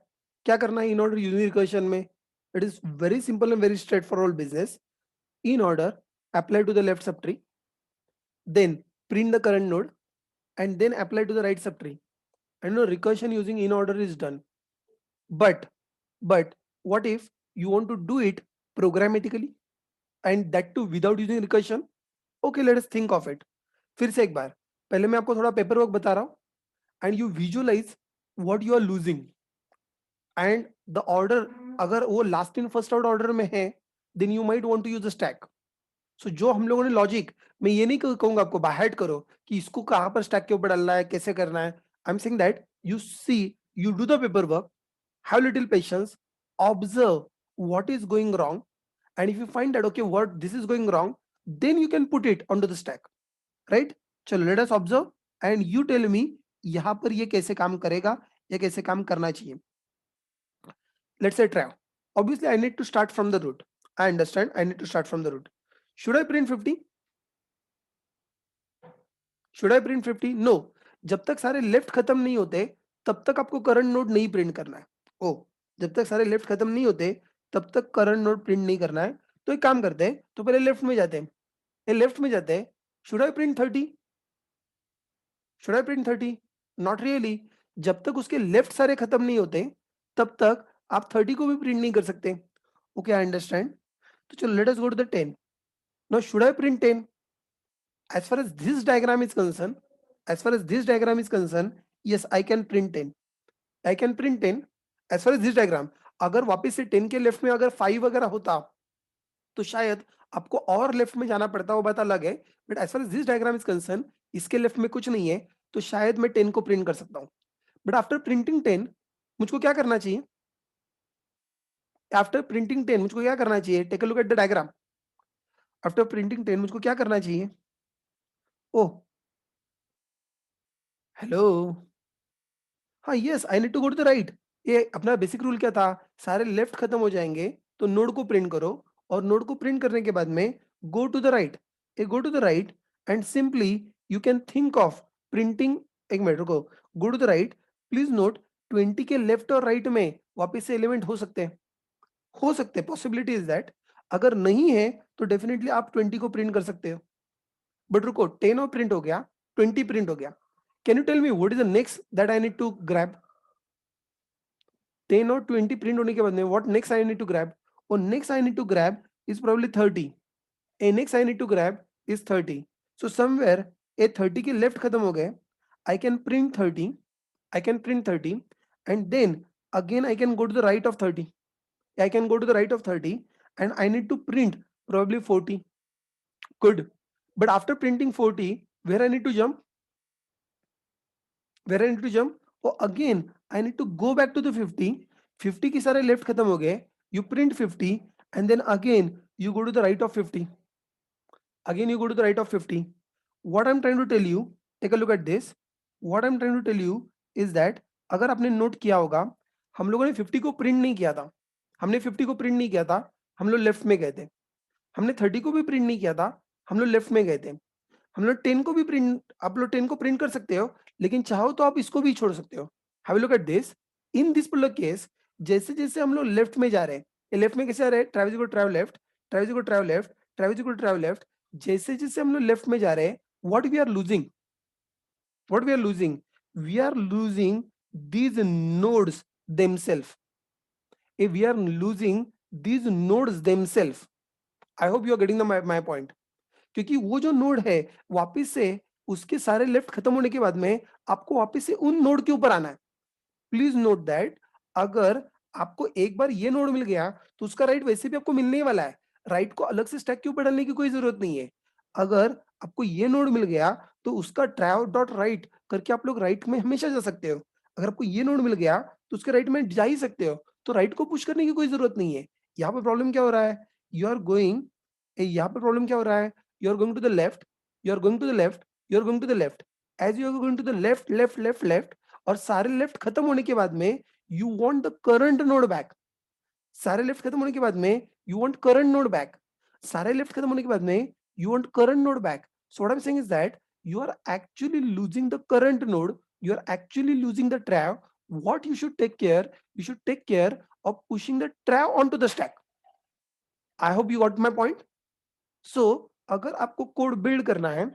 क्या करना है in order using recursion में? It is very simple and very straightforward business. In order, apply to the left subtree, then print the current node, and then apply to the right subtree. And recursion using in order is done. But what if you want to do it programmatically, and that too without using recursion? Okay, let us think of it. फिर से एक बार, पहले मैं आपको थोड़ा paper work बता रहा हूँ, and you visualize what you are losing. And the order, अगर वो last in first out order में है, then you might want to use a stack. So जो हम लोगों ने लॉजिक, मैं ये नहीं कहूंगा आपको बाहर करो कि इसको कहां पर स्टैक के ऊपर डालना है, कैसे करना है. I am saying that you see, you do the paper work, have little patience, observe what is going wrong, and if you find that okay what this is going wrong, then you can put it onto the stack, right? चलो let us observe and you tell me यहाँ पर ये कैसे काम करेगा या कैसे काम करना चाहिए. Let's say try. Obviously I need to start from the root. I understand I need to start from the root. Should I print 50? Should I print 50? No. जब तक सारे लेफ्ट खत्म नहीं होते तब तक आपको करंट नोड नहीं प्रिंट करना है. ओ, जब तक सारे लेफ्ट खत्म नहीं होते तब तक करंट नोड प्रिंट नहीं करना है. तो एक काम करते हैं, तो पहले लेफ्ट में जाते हैं. ये लेफ्ट में जाते हैं. Should I print 30? Should I print 30? Not really. जब तक उसके लेफ्ट सारे खत्म नहीं होते तब तक आप 30 को भी प्रिंट नहीं कर सकते. Okay, I understand. तो चलो let us go to the 10. Now should I print 10? as far as this diagram is concerned, as far as this diagram is concerned, yes, I can print 10. I can print 10 as far as this diagram. अगर वापस से 10 के left में अगर 5 वगैरह होता तो शायद आपको और लेफ्ट में जाना पड़ता, वो बात अलग है. But as far as this diagram is concerned, इसके लेफ्ट में कुछ नहीं है, तो शायद मैं 10 को प्रिंट कर सकता हूं. बट आफ्टर प्रिंटिंग 10 मुझको क्या करना चाहिए? आफ्टर प्रिंटिंग 10 मुझको क्या करना चाहिए? Take a look at the diagram. After printing 10 मुझको क्या करना चाहिए? Oh, hello. हाँ, yes, I need to go to the right. ये अपना बेसिक रूल क्या था? सारे लेफ्ट खत्म हो जाएंगे तो नोड को प्रिंट करो, और नोड को प्रिंट करने के बाद में go to the right. A go to the right and simply you can think of printing. एक मिनट रुको. Go to the right. Please note 20 के लेफ्ट और राइट में वापस से एलिमेंट हो सकते हैं. हो सकते हैं, पॉसिबिलिटी इज दैट. अगर नहीं है तो डेफिनेटली आप 20 को प्रिंट कर सकते हो. बट रुको, 10 और प्रिंट हो गया, 20 प्रिंट हो गया. Can you tell me what is the next that I need to grab? 10 और 20 प्रिंट होने के बाद में what next I need to grab? और next I need to grab is probably 30. A next I need to grab is 30. So somewhere a 30 के left खत्म हो गए. I can print 30. I can print 30 and then again I can go to the right of 30. I can go to the right of 30 and I need to print probably 40. Good. But after printing 40, where I need to jump? Where I need to jump? Oh, again I need to go back to the 50. 50 की सारे left खत्म हो गए. You print 50 and then again you go to the right of 50. again you go to the right of 50. What I'm trying to tell you, take a look at this. What I'm trying to tell you is that अगर आपने note किया होगा, हम लोगों ने 50 को print नहीं किया था, हमने 50 को प्रिंट नहीं किया था, हम लोग लेफ्ट में गए थे। हमने 30 को भी प्रिंट नहीं किया था, हम लोग लेफ्ट में गए थे। हम लोग 10 को भी प्रिंट, आप लोग 10 को प्रिंट कर सकते हो, लेकिन चाहो तो आप इसको भी छोड़ सकते हो। Have a look at this. In this particular case, जैसे जैसे हम लोग लेफ्ट में जा रहे हैं, ये लेफ्ट में कैसे आ रहे हैं, ट्रैवल को ट्रैवल लेफ्ट, ट्रैवल को ट्रैवल लेफ्ट, ट्रैवल को ट्रैवल लेफ्ट। जैसे जैसे हम लोग लेफ्ट में जा रहे हैं, what we are losing, what we are losing, we are losing these nodes themselves. If we are losing these nodes themselves, I hope you are getting my point. क्योंकि वो जो नोड है वापस से उसके सारे लेफ्ट खत्म होने के बाद में आपको वापस से उन नोड के ऊपर आना है। प्लीज नोट दैट अगर आपको एक बार ये नोड मिल गया तो उसका राइट वैसे भी आपको मिलने ही वाला है। राइट को अलग से स्टैक के ऊपर डालने की कोई जरूरत नहीं है। अगर आपको ये नोड मिल गया तो उसका ट्रैव डॉट राइट करके आप लोग राइट में हमेशा जा सकते हो। अगर आपको ये नोड मिल गया तो उसके राइट में जा ही सकते हो, तो राइट को पुश करने की कोई जरूरत नहीं है। यहाँ पे प्रॉब्लम क्या हो रहा है, यू आर गोइंग, यहाँ पे प्रॉब्लम क्या हो रहा है, you are going to the left, you are going to the left, you are going to the left. As you are going to the left left left left, और सारे left खत्म होने के बाद में you want the current node back. सारे left खत्म होने के बाद में you want current node back. सारे लेफ्ट खत्म होने के बाद में you want current node back. So what I am saying is that you are actually losing the current node, you are actually losing the trav. What you should take care, you should take care of pushing the trav onto the stack. I hope you got my point. So अगर आपको code build करना है,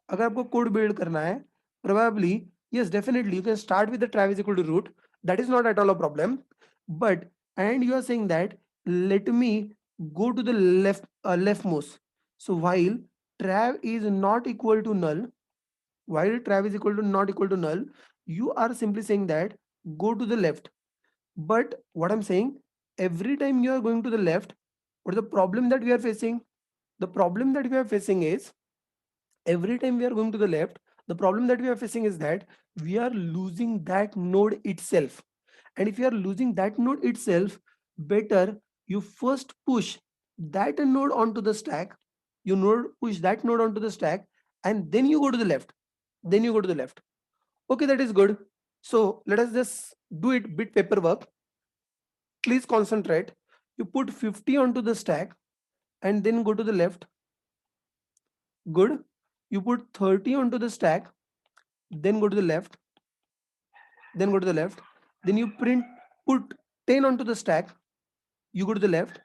अगर आपको code build करना है, probably yes, definitely you can start with the trav is equal to root. That is not at all a problem. But and you are saying that let me go to the leftmost. So while trav is not equal to null, while trav is equal to not equal to null, you are simply saying that go to the left. But what I'm saying, every time you are going to the left, what is the problem that we are facing? The problem that we are facing is every time we are going to the left, the problem that we are facing is that we are losing that node itself. And if you are losing that node itself, better you first push that node onto the stack, push that node onto the stack, and then you go to the left. Then you go to the left. Okay, that is good. So let us just do it bit paperwork. Please concentrate. You put 50 onto the stack and then go to the left. Good. You put 30 onto the stack, then go to the left, then go to the left. Then you put 10 onto the stack, you go to the left.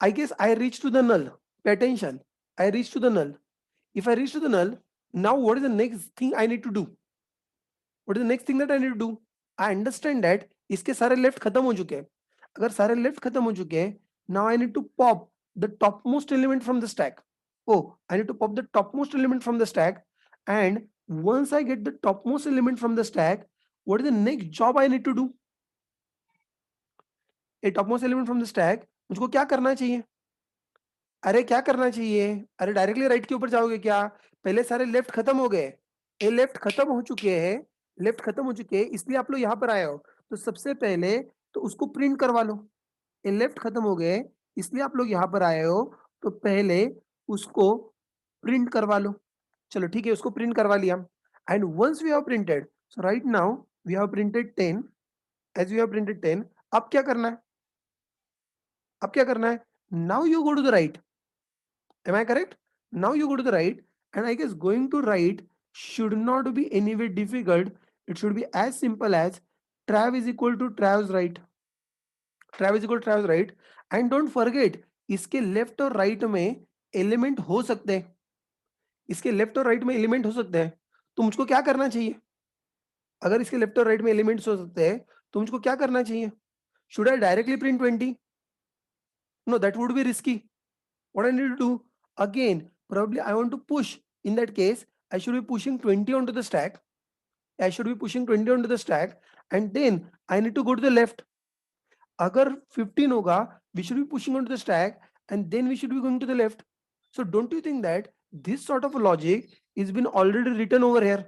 I guess I reach to the null. Pay attention. I reach to the null. If I reach to the null, now what is the next thing I need to do? What is the next thing that I need to do? I understand that इसके सारे left खत्म हो चुके हैं। अगर सारे left खत्म हो चुके हैं, now I need to pop the topmost element from the stack. Oh, I need to pop the topmost element from the stack, and once I get the topmost element from the stack, what is the next job I need to do? A topmost element from the stack, मुझको क्या करना चाहिए? अरे क्या करना चाहिए? अरे directly right के ऊपर जाओगे क्या? पहले सारे लेफ्ट खत्म हो गए, ये लेफ्ट खत्म हो चुके हैं, लेफ्ट खत्म हो चुके हैं, इसलिए आप लोग यहाँ पर आए हो। तो सबसे पहले तो उसको प्रिंट करवा लो। ये लेफ्ट खत्म हो गए इसलिए आप लोग यहाँ पर आए हो, तो पहले उसको प्रिंट करवा लो। चलो ठीक है, उसको प्रिंट करवा लिया। And once we have printed, so right now we have printed 10, as we have printed 10, अब क्या करना है? अब क्या करना है? Now you go to the right. Am I correct? Now you go to the right, and I guess going to right should not be any way difficult. It should be as simple as trav is equal to trav's right. Trav is equal to trav's right. And don't forget, इसके left और right में element हो सकते हैं, इसके left और right में element हो सकते हैं। तो मुझको क्या करना चाहिए? अगर इसके लेफ्ट और राइट में एलिमेंट्स हो सकते हैं तो मुझको क्या करना चाहिए? Should I directly print 20? No, that would be risky. What I need to do, again, probably I want to push. In that case, I should be pushing 20 onto the stack. I should be pushing 20 onto the stack, and then I need to go to the left. Agar 15 hoga, we should be pushing onto the stack, and then we should be going to the left. So don't you think that this sort of logic is been already written over here?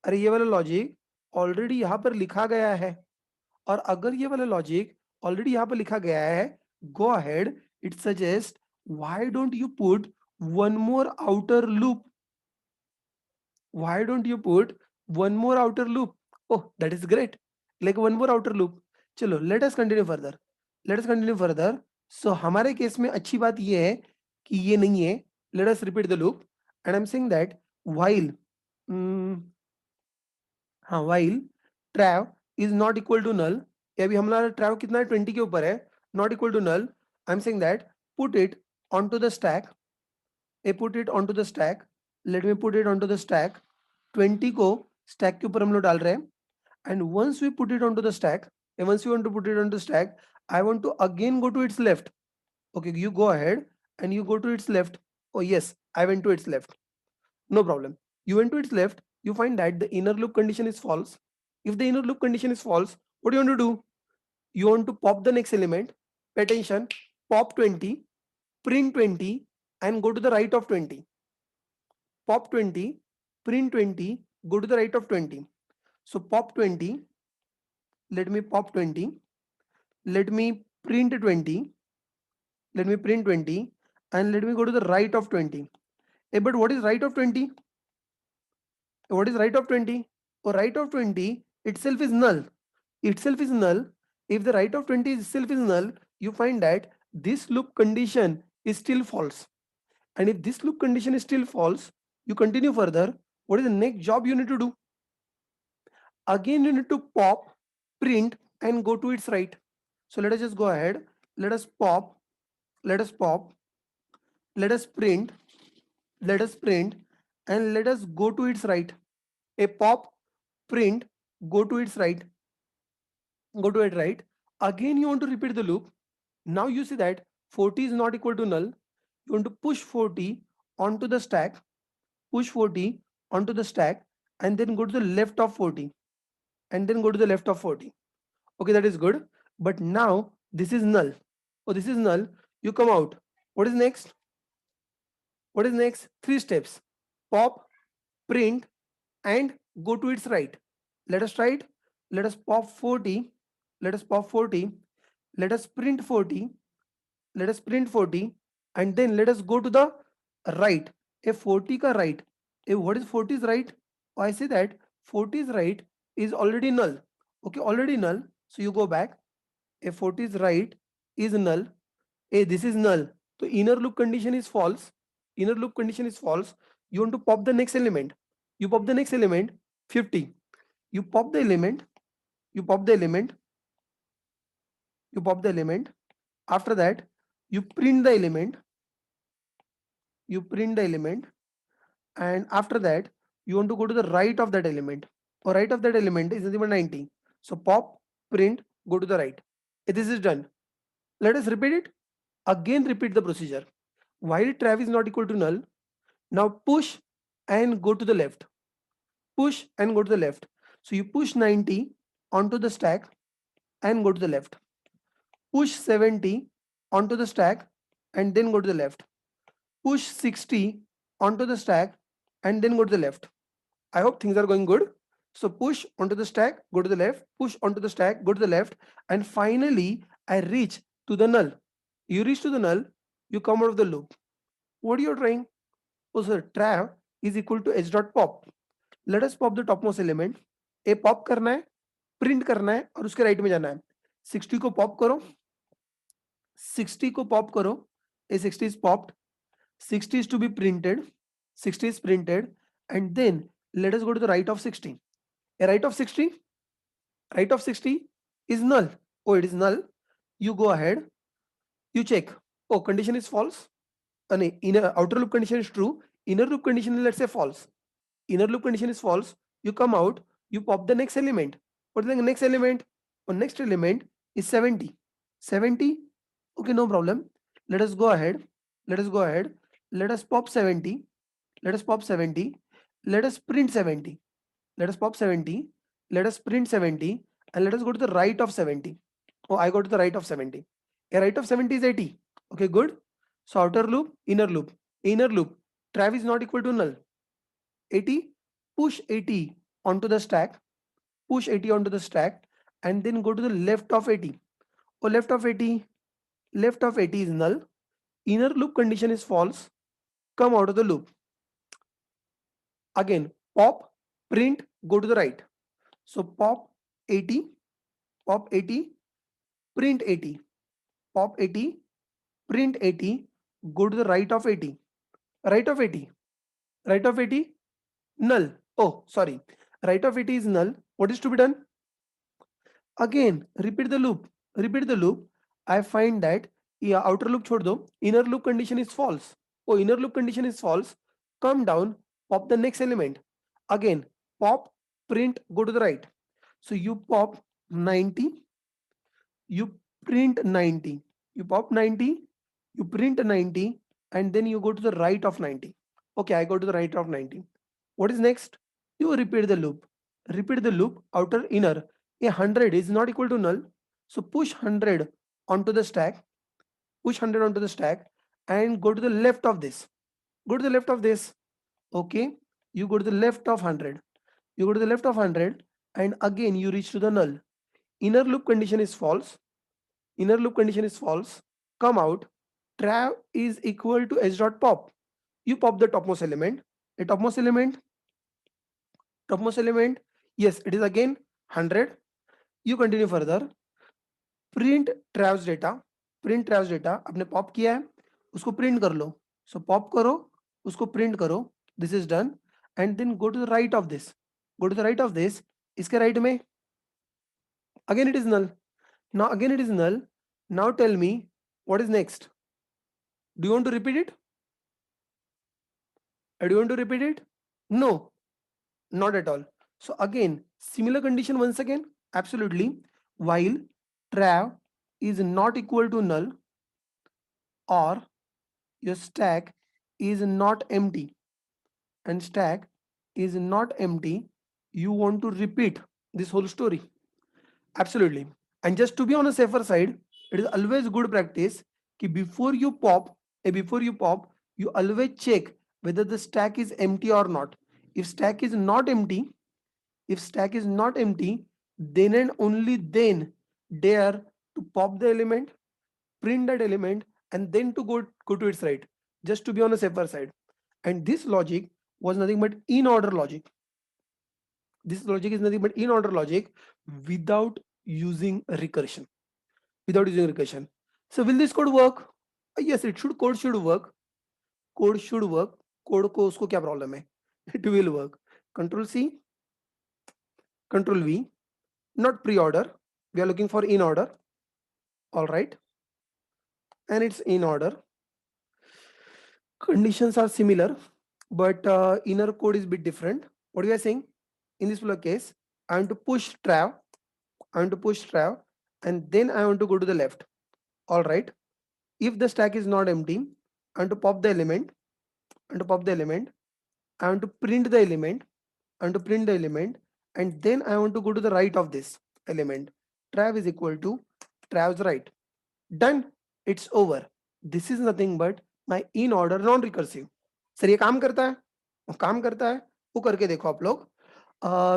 अरे ये वाला logic already यहाँ पर लिखा गया है, और अगर ये वाला लॉजिक ऑलरेडी यहाँ पर लिखा गया है, go ahead, it suggests why don't you put one more outer loop. Why don't you put one more outer loop? Oh, that is great. Like one more outer loop. चलो, let us continue further. Let us continue further. So हमारे case में अच्छी बात ये है कि ये नहीं है. Let us repeat the loop. And I'm saying that while while trav is not equal to null, ये अभी हमारा trav कितना है 20 के ऊपर है, not equal to null. I'm saying that put it onto the stack. put it onto the stack. Let me put it onto the stack. 20 को stack के ऊपर हम लोग डाल रहे हैं. And once we put it onto the stack, and once you want to put it onto the stack, I want to again go to its left. Okay, you go ahead and you go to its left. Oh yes, I went to its left. No problem. You went to its left, you find that the inner loop condition is false. If the inner loop condition is false, what do you want to do? You want to pop the next element. Pay attention, pop 20, print 20, and go to the right of 20. Pop 20, print 20, go to the right of 20. So pop 20, let me pop 20, let me print 20, let me print 20, and let me go to the right of 20. But what is right of 20? What is right of 20? Or right of 20 itself is null. Itself is null. If the right of 20 itself is null, you find that this loop condition is still false. And if this loop condition is still false, you continue further. What is the next job you need to do? Again, you need to pop, print, and go to its right. So let us just go ahead. Let us pop, let us pop, let us print, and let us go to its right. A pop, print, go to its right, go to it right. Again, you want to repeat the loop. Now you see that 40 is not equal to null. You want to push 40 onto the stack, push 40 onto the stack, and then go to the left of 40, and then go to the left of 40. Okay, that is good. But now this is null. Oh, this is null. You come out. What is next? What is next? 3 steps. Pop, print, and go to its right. Let us try it. Let us pop 40. Let us pop 40. Let us print 40. Let us print 40. And then let us go to the right. A 40 ka right. What is 40 is right? Oh, I say that 40 is right is already null. Okay, already null. So you go back. A 40 is right is null. This is null. So inner loop condition is false. Inner loop condition is false. You want to pop the next element. You pop the next element 50. You pop the element. You pop the element. You pop the element. After that, you print the element. You print the element. And after that, you want to go to the right of that element. Or right of that element is equal 90. So pop, print, go to the right. This is done. Let us repeat it. Again, repeat the procedure. While trav is not equal to null, now push and go to the left. Push and go to the left. So you push 90 onto the stack and go to the left. Push 70 onto the stack and then go to the left. Push 60 onto the stack and then go to the left. I hope things are going good. So push onto the stack, go to the left, push onto the stack, go to the left, and finally I reach to the null. You reach to the null, you come out of the loop. What are you trying? Oh sir, trav is equal to h dot pop. Let us pop the topmost element. A pop करना है, print करना है और उसके right में जाना है. 60 को pop करो. 60 को pop करो. A 60 is popped. 60 is to be printed. 60 is printed. And then let us go to the right of 60. A right of 60? Right of 60 is null. Oh, it is null. You go ahead. You check. Oh, condition is false. Inner outer loop condition is true. Inner loop condition is, let's say, false. Inner loop condition is false. You come out. You pop the next element. What is the next element? Oh, next element is 70. 70? Okay, no problem. Let us go ahead. Let us go ahead. Let us pop 70. Let us pop 70. Let us print 70. Let us pop 70. Let us print 70. And let us go to the right of 70. Oh, I go to the right of 70. A right of 70 is 80. Okay, good. So outer loop, inner loop. Inner loop. Trav is not equal to null. 80. Push 80 onto the stack. Push 80 onto the stack. And then go to the left of 80. Oh, left of 80. Left of 80 is null. Inner loop condition is false. come out of the loop. Again, pop, print, go to the right. So pop 80, pop 80, print 80, pop 80, print 80, go to the right of 80, right of 80, right of 80, null. Oh, sorry, right of 80 is null. What is to be done? Again, repeat the loop, repeat the loop. I find that, yeah, outer loop chhod do, inner loop condition is false. Oh, inner loop condition is false. Come down, pop the next element. Again, pop, print, go to the right. So you pop 90, you print 90, you pop 90, you print 90, and then you go to the right of 90. Okay, I go to the right of 90. What is next? You repeat the loop. Repeat the loop, outer, inner. A 100 is not equal to null. So push 100 onto the stack, push 100 onto the stack, and go to the left of this. Go to the left of this. Okay, you go to the left of 100. You go to the left of 100, and again you reach to the null. Inner loop condition is false. Inner loop condition is false. Come out. Trav is equal to h dot pop. You pop the topmost element. A topmost element. Topmost element. Yes, it is again 100. You continue further. Print Trav's data. Print Trav's data. आपने pop किया है, उसको print कर लो. So pop करो, उसको print करो. This is done. And then go to the right of this. Go to the right of this. इसके right में again it is null. Now again it is null. Now tell me what is next. Do you want to repeat it? Do you want to repeat it? No, not at all. So again, similar condition once again. Absolutely. While trav is not equal to null, or your stack is not empty, and stack is not empty, you want to repeat this whole story. Absolutely. And just to be on a safer side, it is always good practice कि before you pop, you always check whether the stack is empty or not. If stack is not empty, then and only then dare to pop the element, print that element, and then to go to its right, just to be on a safer side. And this logic was nothing but in order logic. This logic is nothing but in order logic without using recursion. Without using recursion. So will this code work? Yes, it should. Code should work. Code should work. Code को उसको क्या problem है? It will work. Control C, Control V. Not pre-order. We are looking for in order. All right. And it's in order. Conditions are similar, but inner code is a bit different. What we are saying? In this case, I want to push trav. And then I want to go to the left. All right. If the stack is not empty, I want to pop the element. I want to print the element. And then I want to go to the right of this element. Trav is equal to trav's right. Done. It's over. This is nothing but my in order non recursive. Sir ये काम करता है वो करके देखो आप लोग.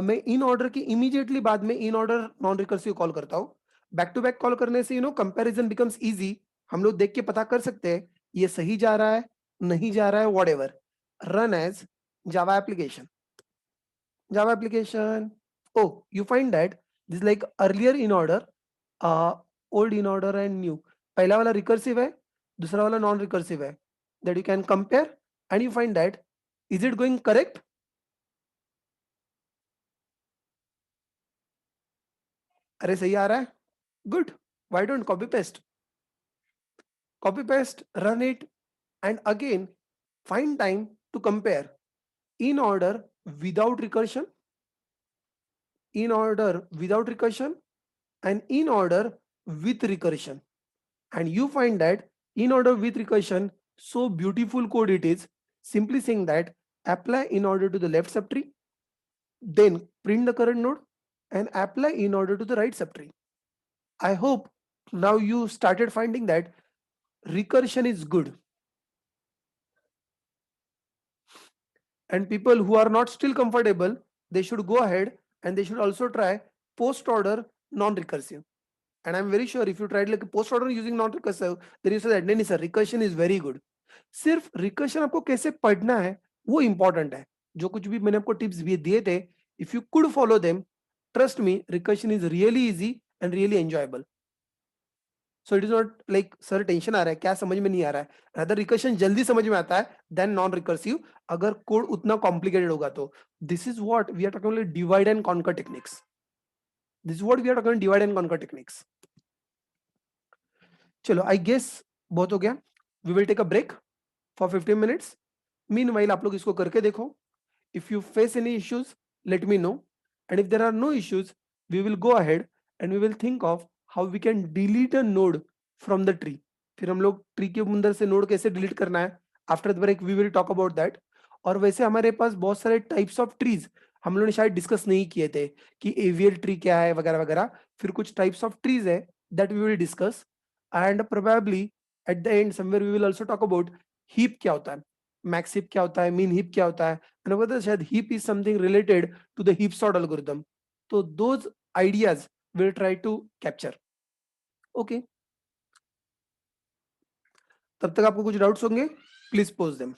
मैं इन ऑर्डर की इमीडिएटली बाद में in order non recursive call करता हूँ. बैक टू बैक कॉल करने से कंपैरिजन बिकम्स इजी. हम लोग देख के पता कर सकते हैं ये सही जा रहा है, नहीं जा रहा है, whatever. Run as Java application. Oh, you find that this is like earlier in order, old in order and new. पहला वाला रिकर्सिव है, दूसरा वाला नॉन रिकर्सिव है. That you can compare and you find that is it going correct? अरे सही आ रहा है. Good. Why don't copy paste? Run it, and again find time to compare in order without recursion, and in order with recursion. And you find that in order with recursion, so beautiful code it is. Simply saying that apply in order to the left subtree, then print the current node, and apply in order to the right subtree. I hope now you started finding that recursion is good. And people who are not still comfortable, they should go ahead and they should also try post order non-recursive. And I'm very sure if you tried like post order using non-recursive, then you say that then recursion is very good. सिर्फ recursion आपको कैसे पढ़ना है वो important है। जो कुछ भी मैंने आपको टिप्स भी दिए थे, if you could follow them, trust me, recursion is really easy and really enjoyable. So it is not like sir tension आ रहा है, क्या समझ में नहीं आ रहा है, रादर रिकर्शन जल्दी समझ में आता है देन नॉन रिकर्सिव, अगर कोड उतना कॉम्प्लिकेटेड होगा तो। This is what we are talking divide and conquer techniques. This is what we are talking divide and conquer techniques. चलो आई गेस बहुत हो गया, we will take a break for 15 minutes. Meanwhile आप लोग इसको करके देखो। If you face any issues, let me know. And if there are no issues, we will go ahead and we will think of how we can delete a node from the tree. फिर हम लोग tree के अंदर से node कैसे delete करना है, after the break we will talk about that. और वैसे हमारे पास बहुत सारे टाइप्स ऑफ ट्रीज हम लोगों ने शायद डिस्कस नहीं किए थे कि एवियल ट्री क्या है वगैरह वगैरह। फिर कुछ टाइप्स ऑफ ट्रीज है that we will discuss, and probably at the end somewhere we will also talk about heap क्या होता है, मैक्स हीप क्या होता है, मीन हीप क्या होता है, and whether शायद heap is something related to the heap sort algorithm. So those ideas we'll try to capture. Okay. तब तक आपको कुछ डाउट्स होंगे, please post them.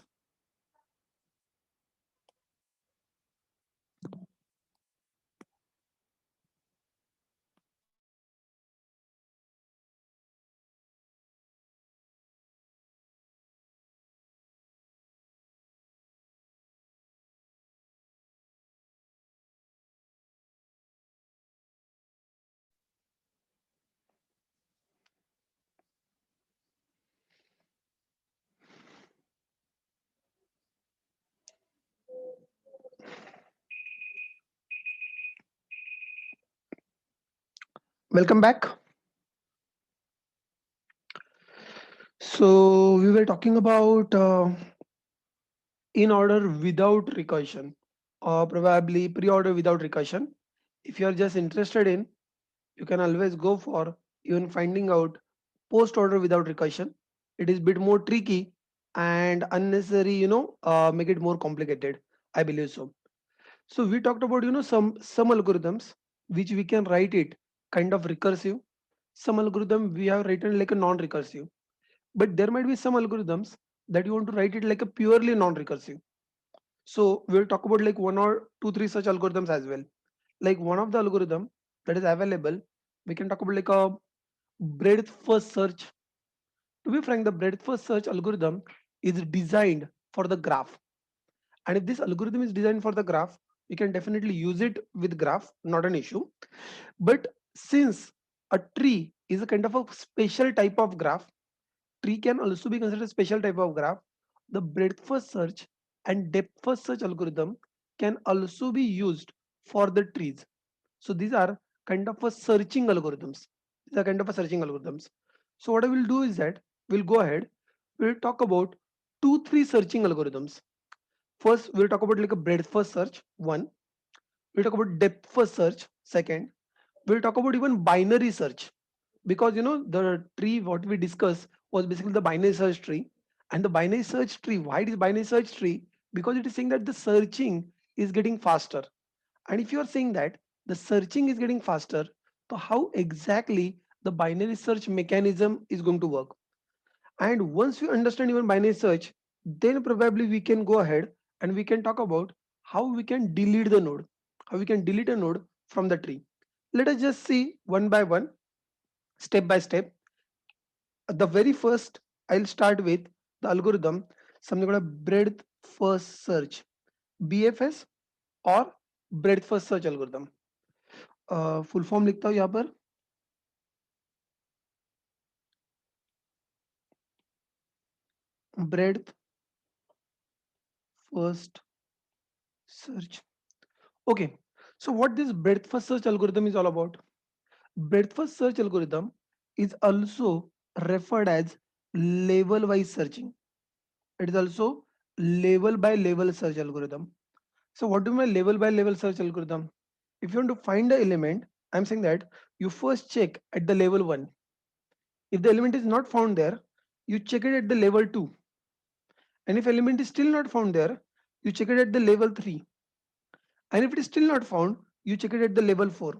Welcome back. So we were talking about in order without recursion, or probably pre-order without recursion. If you are just interested in, you can always go for even finding out post order without recursion. It is bit more tricky and unnecessary, make it more complicated, I believe so. So we talked about some algorithms which we can write it kind of recursive. Some algorithm we have written like a non-recursive, but there might be some algorithms that you want to write it like a purely non-recursive. So we'll talk about like one or two, three such algorithms as well. Like one of the algorithm that is available, we can talk about like a breadth first search. To be frank, the breadth first search algorithm is designed for the graph. And if this algorithm is designed for the graph, you can definitely use it with graph, not an issue. But since a tree is a kind of a special type of graph, tree can also be considered a special type of graph. The breadth first search and depth first search algorithm can also be used for the trees. So these are kind of a searching algorithms. These are kind of a searching algorithms. So what I will do is that we'll go ahead, we'll talk about two, three searching algorithms. First, we'll talk about like a breadth first search, one. We'll talk about depth first search, second. We'll talk about even binary search, because the tree what we discussed was basically the binary search tree. And the binary search tree, why it is binary search tree? Because it is saying that the searching is getting faster. And if you are saying that the searching is getting faster, so how exactly the binary search mechanism is going to work? And once we understand even binary search, then probably we can go ahead and we can talk about how we can delete the node, how we can delete a node from the tree. Let us just see one by one, step by step. The very first, I'll start with the algorithm, something called a breadth first search, BFS, or breadth first search algorithm. Full form लिखता हूं यहाँ पर, breadth first search. Okay, so what this breadth first search algorithm is all about? Breadth first search algorithm is also referred as level wise searching. It is also level by level search algorithm. So what do you mean level by level search algorithm? If you want to find the element, I'm saying that you first check at the level 1. If the element is not found there, you check it at the level 2. And if element is still not found there, you check it at the level 3. And if it is still not found, you check it at the level 4.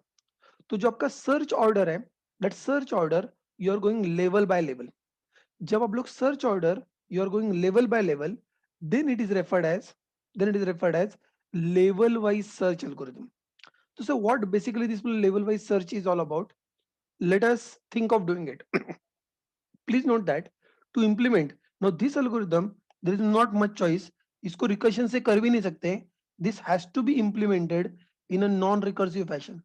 तो जो आपका search order है, that search order you are going level by level. जब आप लोग search order you are going level by level, then it is referred as level wise search algorithm. So what basically this level wise search is all about, let us think of doing it. Please note that to implement now this algorithm, there is not much choice. इसको recursion से कर भी नहीं सकते. This has to be implemented in a non-recursive fashion.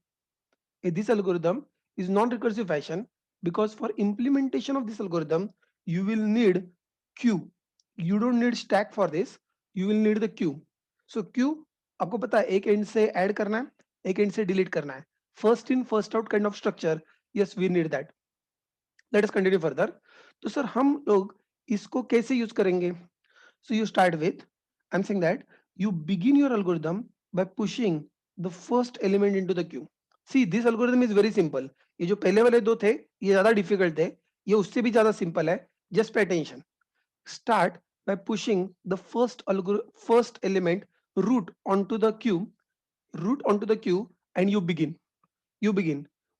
This algorithm is non-recursive fashion because for implementation of this algorithm, you will need queue. You don't need stack for this. You will need the queue. So queue आपको पता है एक end से add करना है, एक end से delete करना है. First in first out kind of structure. Yes, we need that. Let us continue further. तो सर हम लोग इसको कैसे यूज करेंगे? So you start with, I'm saying that you begin your algorithm by pushing the first element into the queue. See, this algorithm is very simple. ये जो पहले वाले दो थे ये ज्यादा डिफिकल्ट थे, ये उससे भी ज्यादा सिंपल है. Just pay attention. Start by pushing the first element root onto the queue, and you begin.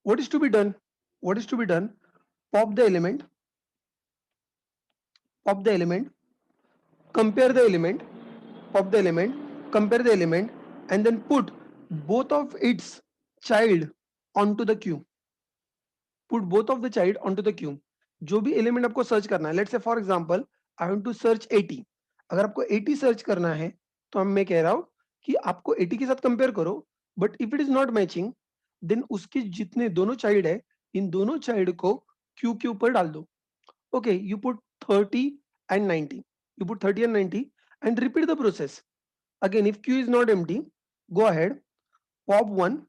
What is to be done? Pop the element, pop the element, compare the element, pop the element, compare the element, and then put both of its child onto the queue. Put both of the child onto the queue. जो भी element आपको search करना है, let's say for example I want to search 80. अगर आपको 80 search करना है तो मैं कह रहा हूं कि आपको 80 के साथ कंपेयर करो, but if it is not matching then उसके जितने दोनों चाइल्ड है इन दोनों चाइल्ड को क्यू के ऊपर डाल दो. Okay, you put 30 and 90. You put 30 and 90 and repeat the process. Again, if queue is not empty, go ahead, pop one,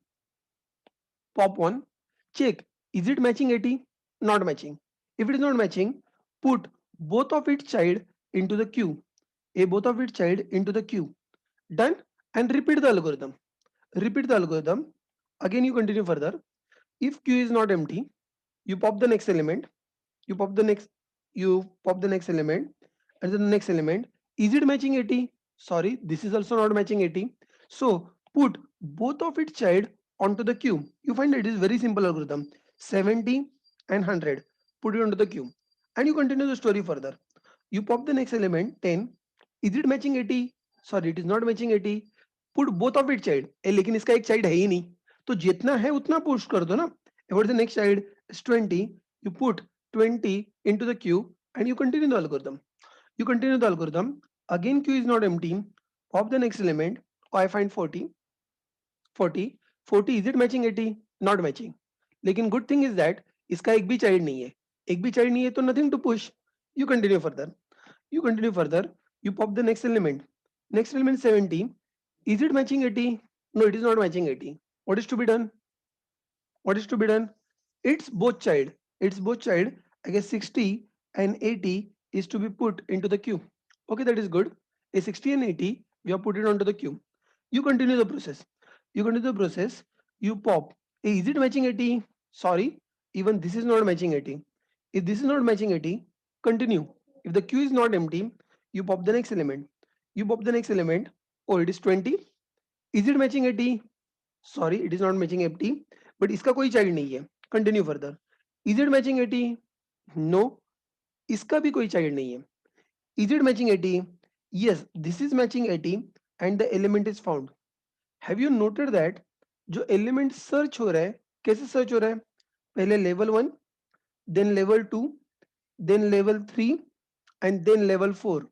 check, is it matching 80? Not matching. If it is not matching, put both of its child into the queue. Both of its child into the queue. Done, and repeat the algorithm. Again, you continue further. If queue is not empty, you pop the next element, you pop the next element, and then the next element. Is it matching 80? Sorry, this is also not matching 80. So put both of its child onto the queue. You find it is very simple algorithm. 70 and 100, put it onto the queue, and you continue the story further. You pop the next element 10. Is it matching 80? Sorry, it is not matching 80. Put both of its child. लेकिन इसका एक child है ही नहीं, तो जितना है उतना push कर दो ना. What is the next child? Is 20. You put 20 into the queue and you continue the algorithm. Again, queue is not empty. Pop the next element. Oh, I find 40. 40. Is it matching 80? Not matching. लेकिन good thing is that इसका एक भी child नहीं है. एक भी child नहीं है तो nothing to push. You continue further. You pop the next element. 70. Is it matching 80? No, it is not matching 80. What is to be done? It's both child. I guess 60 and 80 is to be put into the queue. Okay, that is good. A 60 and 80 we have put it onto the queue. You continue the process. You pop. Hey, is it matching 80? Sorry, even this is not matching 80. If this is not matching 80, continue. If the queue is not empty, you pop the next element. Oh, it is 20. Is it matching 80? Sorry, it is not matching 80. But इसका कोई child नहीं है. Continue further. Is it matching 80? No. इसका भी कोई child नहीं है. Is it matching 80? Yes, this is matching 80 and the element is found. Have you noted that जो element search हो रहा है कैसे search हो रहा है? पहले level 1, then level 2, then level 3 and then level 4.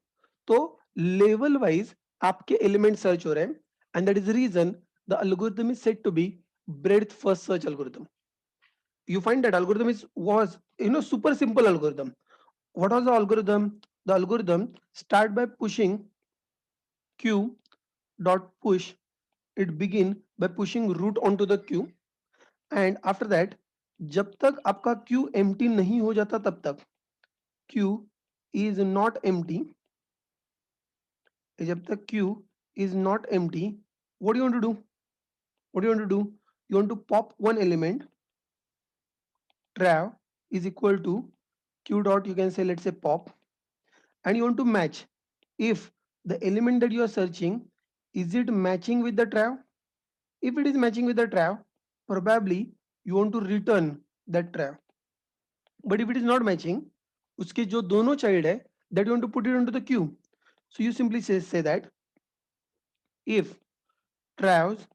तो level wise आपके element search हो रहे हैं, and that is the reason the algorithm is said to be breadth first search algorithm. You find that algorithm was super simple algorithm. What was the algorithm? The algorithm start by pushing queue dot push. It begin by pushing root onto the queue, and after that जब तक आपका queue empty नहीं हो जाता तब तक queue is not empty. जब तक queue is not empty, what do you want to do? You want to pop one element. Trav is equal to q dot, you can say, let's say pop, and you want to match if the element that you are searching, is it matching with the trav? If it is matching with the trav, probably you want to return that trav. But if it is not matching, उसके जो दोनों child है that you want to put it into the queue. So you simply say that if travs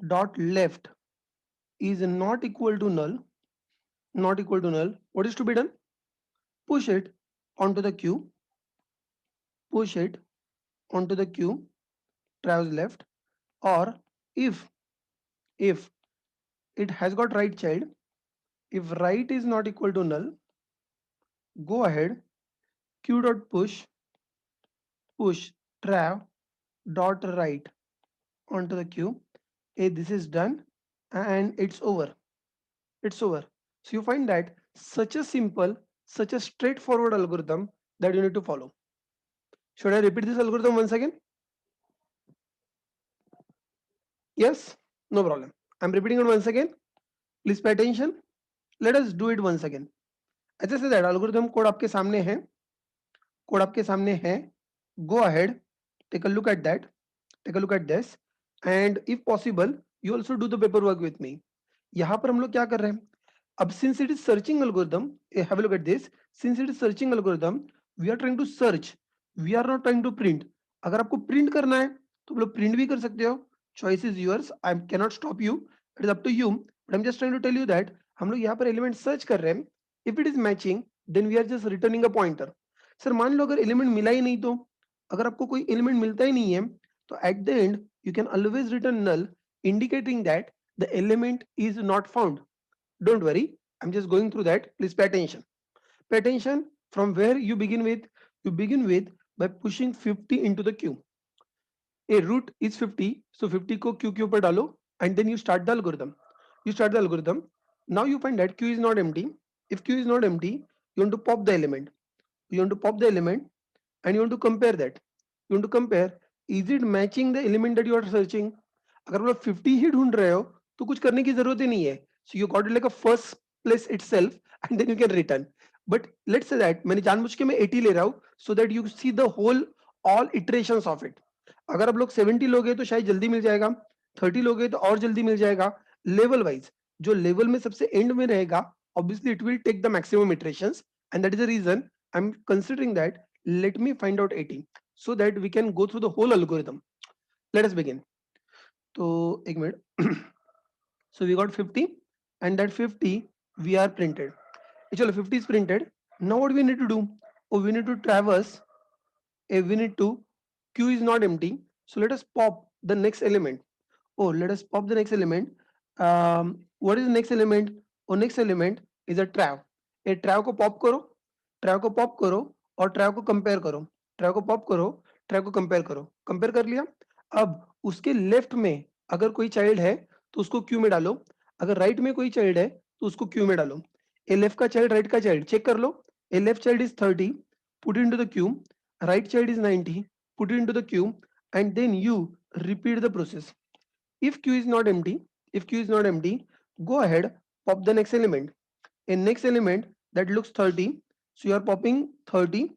dot left is not equal to null, what is to be done? Push it onto the queue, push it onto the queue, travs left, or if if it has got right child, if right is not equal to null, go ahead, q dot push trav dot right onto the queue. This is done and it's over. It's over. So you find that such a simple, such a straightforward algorithm that you need to follow. Should I repeat this algorithm once again? Yes? No problem. I'm repeating it once again. Please pay attention. Let us do it once again. As I said that algorithm code आपके सामने है. Code आपके सामने है. Go ahead. Take a look at that. Take a look at this. And if possible, you also do the paperwork with me. यहाँ पर हम लोग क्या कर रहे हैं? अब since it is searching algorithm, have a look at this. Since it is searching algorithm, we are trying to search. We are not trying to print. अगर आपको print करना है तो आप लोग print भी कर सकते हो. Choice is yours. I cannot stop you. It is up to you. But I'm just trying to tell you that हम लोग यहाँ पर element search कर रहे हैं. If it is matching, then we are just returning a pointer. Sir मान लो अगर element मिला ही नहीं तो, अगर आपको कोई element मिलता ही नहीं है तो at the end you can always return null, indicating that the element is not found. Don't worry, I'm just going through that. Please pay attention. Pay attention from where you begin with. You begin with by pushing 50 into the queue. A root is 50, so 50 को queue पर डालो and then you start the algorithm. You start the algorithm. Now you find that queue is not empty. If queue is not empty, you want to pop the element. You want to pop the element and you want to compare that. You want to compare, is it matching the element that you are searching? अगर आप लोग 50 ही ढूंढ रहे हो तो कुछ करने की जरूरत ही नहीं है. So you got it like a first place itself and then you can return. But let's say that मैंने जानबूझ के मैं 80 ले रहा हूँ so that you see the whole all iterations of it. अगर आप लोग 70 लोगे तो शायद जल्दी मिल जाएगा, 30 लोगे तो और जल्दी मिल जाएगा. लेवल वाइज जो लेवल में सबसे एंड में रहेगा, obviously it will take the maximum iterations, and that is the reason I'm considering that let me find out 80 so that we can go through the whole algorithm. Let us begin. So एक minute. So we got 50 and that 50 we are printed. चलो 50 is printed. Now what we need to do? Oh, we need to traverse. We need to, queue is not empty, so let us pop the next element. Oh, let us pop the next element. What is the next element? Oh, next element is a trav. A trav को pop करो, trav को pop करो और trav को compare करो. trav को pop करो, trav को compare करो. compare कर लिया. अब उसके लेफ्ट में अगर कोई चाइल्ड है तो उसको क्यू में डालो. अगर राइट में कोई चाइल्ड है तो उसको क्यू में डालो. ए लेफ्ट का चाइल्ड, राइट का चाइल्ड चेक कर लो. ए left child is 30, put into the queue. Right child is 90, put it into the queue, and then you repeat the process. If queue is not empty, go ahead, pop the next element. A next element that looks 30, so you are popping 30,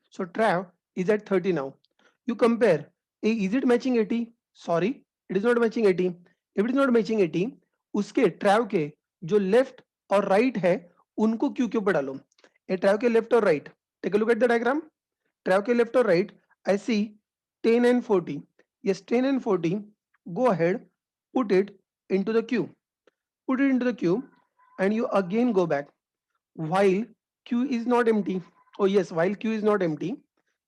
so trav is at 30 now. You compare, is it matching 80? Sorry, it is not matching 80. If it is not matching 80, उसके trav के जो left और right है उनको Q के ऊपर डालो. A trav के left और right, take a look at the diagram. trav के left or right, I see 10 and 40. Yes, 10 and 40. Go ahead, put it into the queue. Put it into the queue and you again go back. While queue is not empty. Oh yes, while queue is not empty,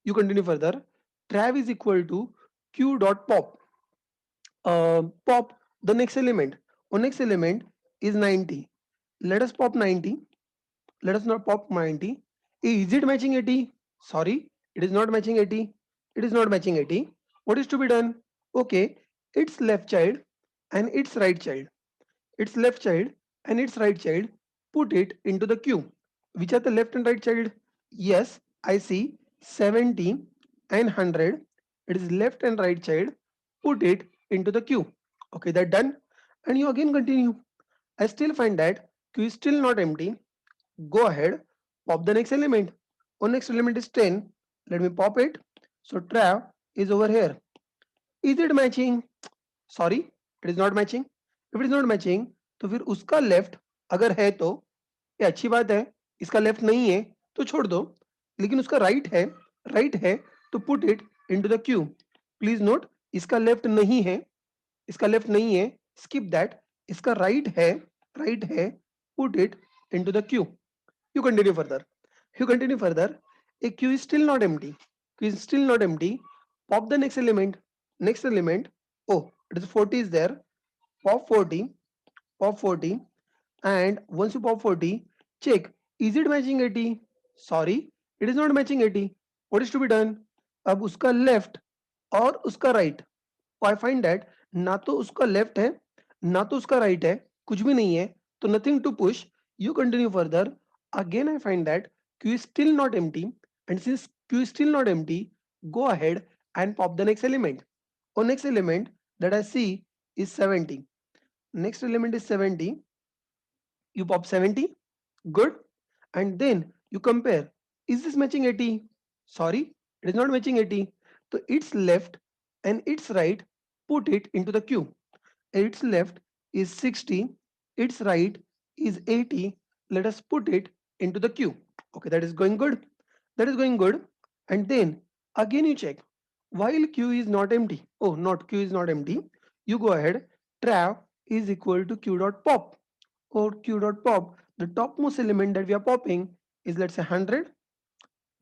you continue further. Trav is equal to q dot pop. Pop the next element. Oh, next element is 90. Let us pop 90. Let us not pop 90. Is it matching 80? Sorry, it is not matching 80. It is not matching 80. What is to be done? Okay, its left child and its right child. Its left child and its right child, put it into the queue. Which are the left and right child? Yes, I see 70 and 100. It is left and right child. Put it into the queue. Okay, that done. And you again continue. I still find that queue is still not empty. Go ahead, pop the next element. One next element is 10. Let me pop it. So trav is over here. Is it matching? Sorry, it is not matching. If it is not matching, तो फिर उसका left अगर है तो ये अच्छी बात है. इसका left नहीं है तो छोड़ दो. लेकिन उसका राइट है तो put it into the Q. Please note, इसका लेफ्ट नहीं है, इसका लेफ्ट नहीं है, स्किप दैट. इसका राइट है, put it into the Q. You continue further. You continue further. A queue is still not empty. Queue is still not empty. Pop the next element. Next element. Oh, it is 40 is there. Pop 40. Pop 40. And once you pop 40, check. Is it matching 80? Sorry, it is not matching 80. What is to be done? अब उसका left और उसका right. I find that ना तो उसका left है ना तो उसका right है, कुछ भी नहीं है, तो nothing to push. You continue further. Again I find that queue is still not empty, and since queue is still not empty, go ahead and pop the next element. Or next element that I see is 70. Next element is 70. You pop 70. Good. And then you compare. Is this matching 80? Sorry, it is not matching 80. So its left and its right, put it into the queue. Its left is 60, its right is 80. Let us put it into the queue. Okay, that is going good. That is going good. And then again you check. While queue is not empty, oh, not queue is not empty, you go ahead, trav is equal to q dot pop, or q dot pop. The topmost element that we are popping is, let's say, 100.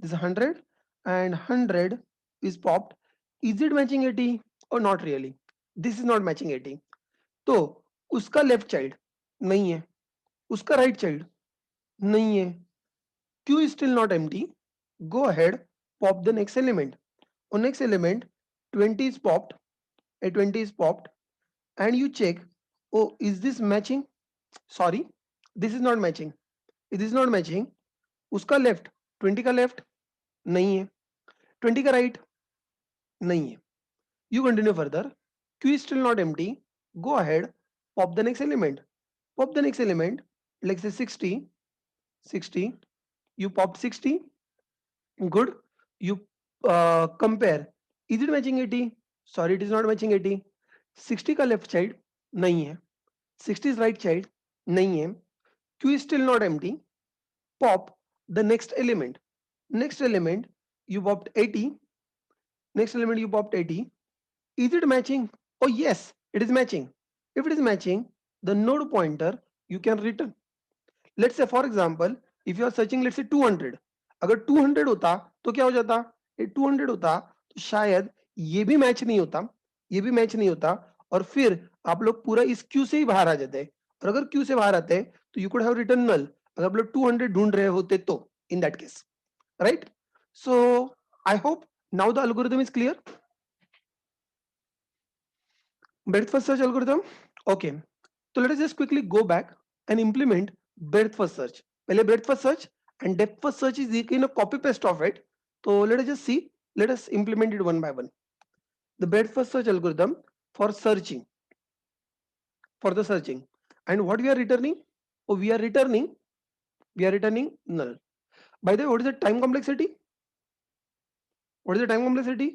This is 100, and 100 is popped. Is it matching 80 or not really? This is not matching 80. तो उसका left child नहीं है, उसका right child नहीं है. Q is still not empty. Go ahead, pop the next element. On next element, 20 is popped. A 20 is popped, and you check. Oh, is this matching? Sorry, this is not matching. It is not matching. उसका left 20 का left नहीं है, 20 का right नहीं है. You continue further. Q is still not empty. Go ahead, pop the next element. Pop the next element. Let's say 60. 60. You popped 60. Good. You compare. Is it matching 80? Sorry, it is not matching 80. 60 का left side नहीं है. 60 is right side नहीं है. Q is still not empty. Pop the next element. Next element you popped 80. Next element you popped 80. Is it matching? Oh yes, it is matching. If it is matching, the node pointer you can return. Let's say for example, if you are searching, let's say 200. अगर 200 होता तो क्या हो जाता? ये 200 होता तो शायद ये भी मैच नहीं होता, ये भी मैच नहीं होता, और फिर आप लोग पूरा इस क्यू से ही बाहर आ जाते. और अगर क्यू से बाहर आते तो यू कुड हैव रिटर्न नल, अगर आप लोग 200 ढूंढ रहे होते तो, इन that case, right? So I hope now the algorithm is clear. Breadth first search algorithm. Okay, so let us just quickly go back and implement breadth first search. पहले breadth first search and depth first search is in a copy paste of it. So let us just see. Let us implement it one by one. The breadth first search algorithm for searching, for the searching, and what we are returning? Oh, we are returning null. By the way, what is the time complexity? What is the time complexity?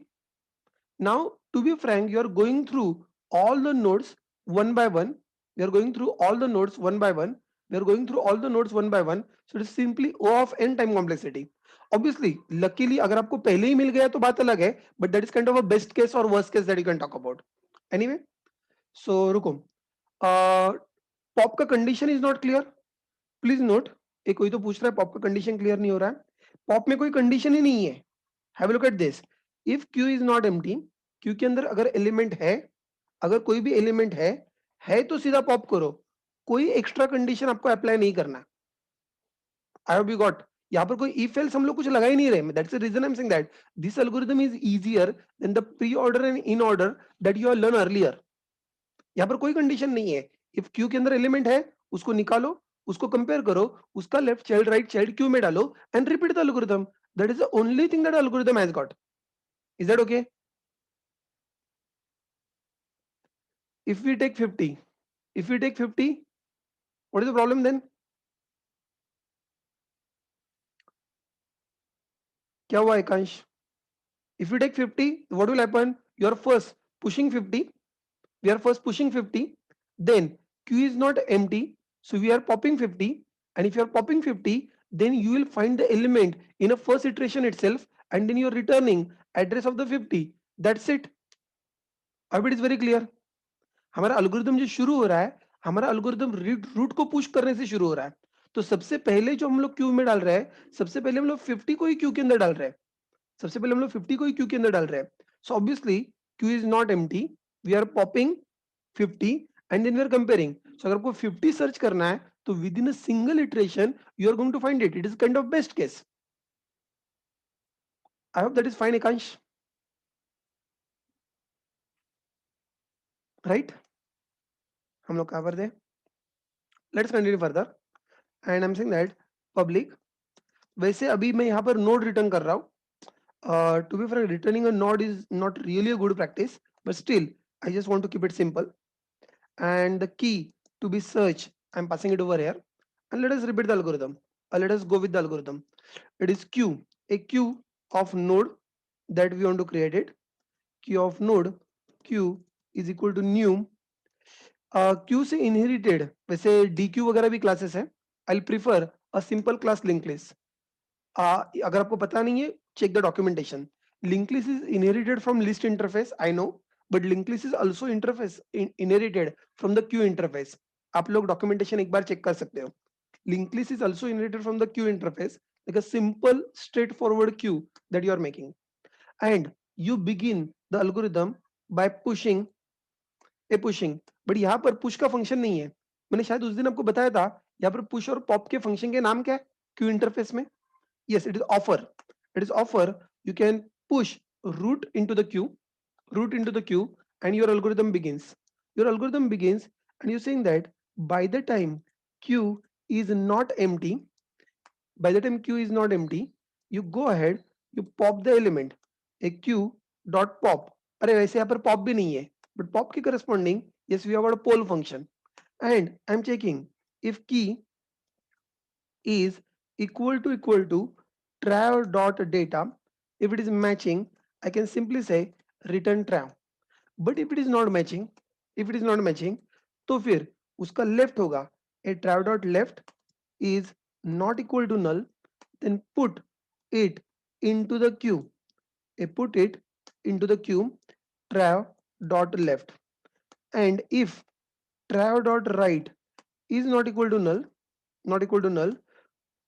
Now, to be frank, you are going through all the nodes one by one. We are going through all the nodes one by one. We are going through all the nodes one by one. So it is simply O of n time complexity. Obviously, luckily, अगर आपको पहले ही मिल गया तो बात अलग है. But that is kind of a best case or worst case that you can talk about. Anyway, so रुको. Pop का condition is not clear. Please note. एक कोई तो पूछ रहा है पॉप का कंडीशन क्लियर नहीं हो रहा है. पॉप में कोई कंडीशन ही नहीं है. Have a look at this. If Q is not empty, Q के अंदर अगर एलिमेंट है, अगर कोई भी एलिमेंट है तो सीधा पॉप करो. कोई एक्स्ट्रा कंडीशन आपको अप्लाई नहीं करना. आई होप यू गॉट. यहाँ पर कोई इफ एल्स हम लोग कुछ लगा ही नहीं रहे. That's the reason I am saying that this algorithm is easier than the pre order and in order that you have learn earlier. यहाँ पर कोई कंडीशन नहीं है. इफ क्यू के अंदर एलिमेंट है, उसको निकालो, उसको कंपेयर करो, उसका left child right child Q में डालो and repeat the algorithm. That is the only thing that algorithm has got. Is that okay? If we take 50, if we take 50, what is the problem then? क्या हुआ एकांश? If you take 50, what will happen? You are first pushing 50. We are first pushing 50. Then Q is not empty, so we are popping 50. And if you are popping 50, then you will find the element in a first iteration itself, and then you're returning address of the 50. That's it. I hope it is very clear. हमारा algorithm जो शुरू हो रहा है, हमारा algorithm root को push करने से शुरू हो रहा है. तो सबसे पहले जो हम लोग क्यू में डाल रहे हैं, सबसे पहले हम लोग 50 को ही क्यू के अंदर डाल रहे हैं. सबसे पहले हम लोग 50 को ही क्यू के अंदर डाल रहे हैं. So obviously Q is not empty. We are popping 50 and then we are comparing. So अगर आपको 50 सर्च करना है, तो within a single iteration you are going to find it. It is kind of best case. I hope that is fine, Ekansh. Right? हम लोग कहाँ पर थे? Let's continue further. And I'm saying that public. वैसे अभी मैं यहाँ पर node return कर रहा हूँ. To be frank, returning a node is not really a good practice, but still, I just want to keep it simple. And the key to be search, I'm passing it over here. And let us repeat the algorithm. Let us go with the algorithm. It is queue, a queue of node that we want to create it. Queue of node, queue is equal to new. Queue से inherited, वैसे DQ वगैरह भी classes है. I'll prefer a simple class linked list. अगर आपको पता नहीं है, check the documentation. Linked list is inherited from list interface, I know, but linked list is also interface inherited from the queue interface. आप लोग documentation एक बार check कर सकते हो. Linked list is also inherited from the queue interface, like a simple straightforward queue that you are making. And you begin the algorithm by pushing pushing. But यहाँ पर push का function नहीं है. मैंने शायद उस दिन आपको बताया था, यहाँ पर पुश और पॉप के फंक्शन के नाम क्या है क्यू इंटरफेस में? Yes, it is offer. It is offer. You can push root into the queue, root into the queue, and your algorithm begins. Your algorithm begins, and you're saying that by the time queue is not empty, you go ahead, you pop the element, a queue dot pop. अरे वैसे यहाँ पर pop भी नहीं है, but pop के corresponding, yes, we have got a poll function, and I'm checking if key is equal to trav dot data. If it is matching, I can simply say return trav. But if it is not matching, तो फिर उसका left होगा, a trav dot left is not equal to null, then put it into the queue. Put it into the queue trav dot left. And if trav dot right is not equal to null,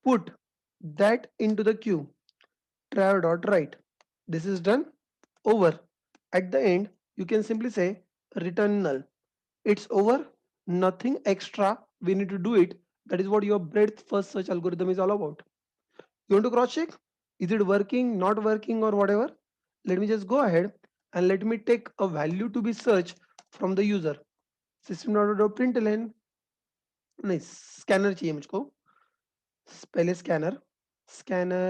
put that into the queue trav dot right. This is done. Over. At the end, you can simply say return null. It's over. Nothing extra we need to do it. That is what your breadth first search algorithm is all about. You want to cross check? Is it working, not working, or whatever? Let me just go ahead and let me take a value to be searched from the user. System.println. नहीं, scanner चाहिए मुझको. पहले scanner,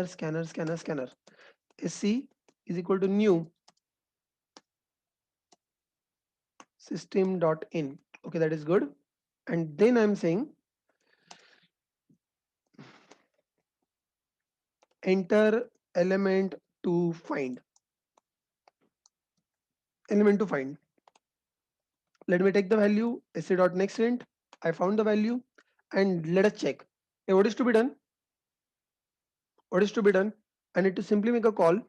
scanner sc is equal to new system.in. Okay, that is good. And then I'm saying enter element to find. Let me take the value sc.nextInt. I found the value, and let us check. Hey, what is to be done? I need to simply make a call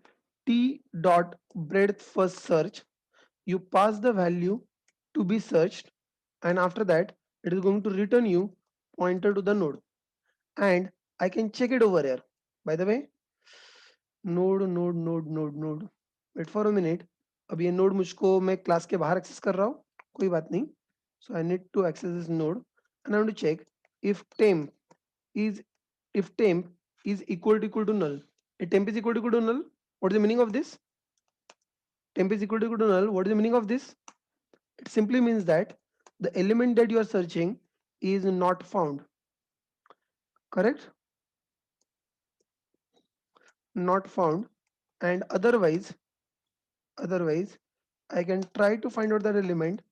t dot breadth first search. You pass the value to be searched, and after that it is going to return you pointer to the node, and I can check it over here. By the way, node. Wait for a minute. अब ये node मुझको मैं class के बाहर access कर रहा हूँ, कोई बात नहीं. So I need to access this node, and I want to check if temp is equal to null. If temp is equal to null, what is the meaning of this? Temp is equal to null. What is the meaning of this? It simply means that the element that you are searching is not found. Correct? Not found. And otherwise, I can try to find out that element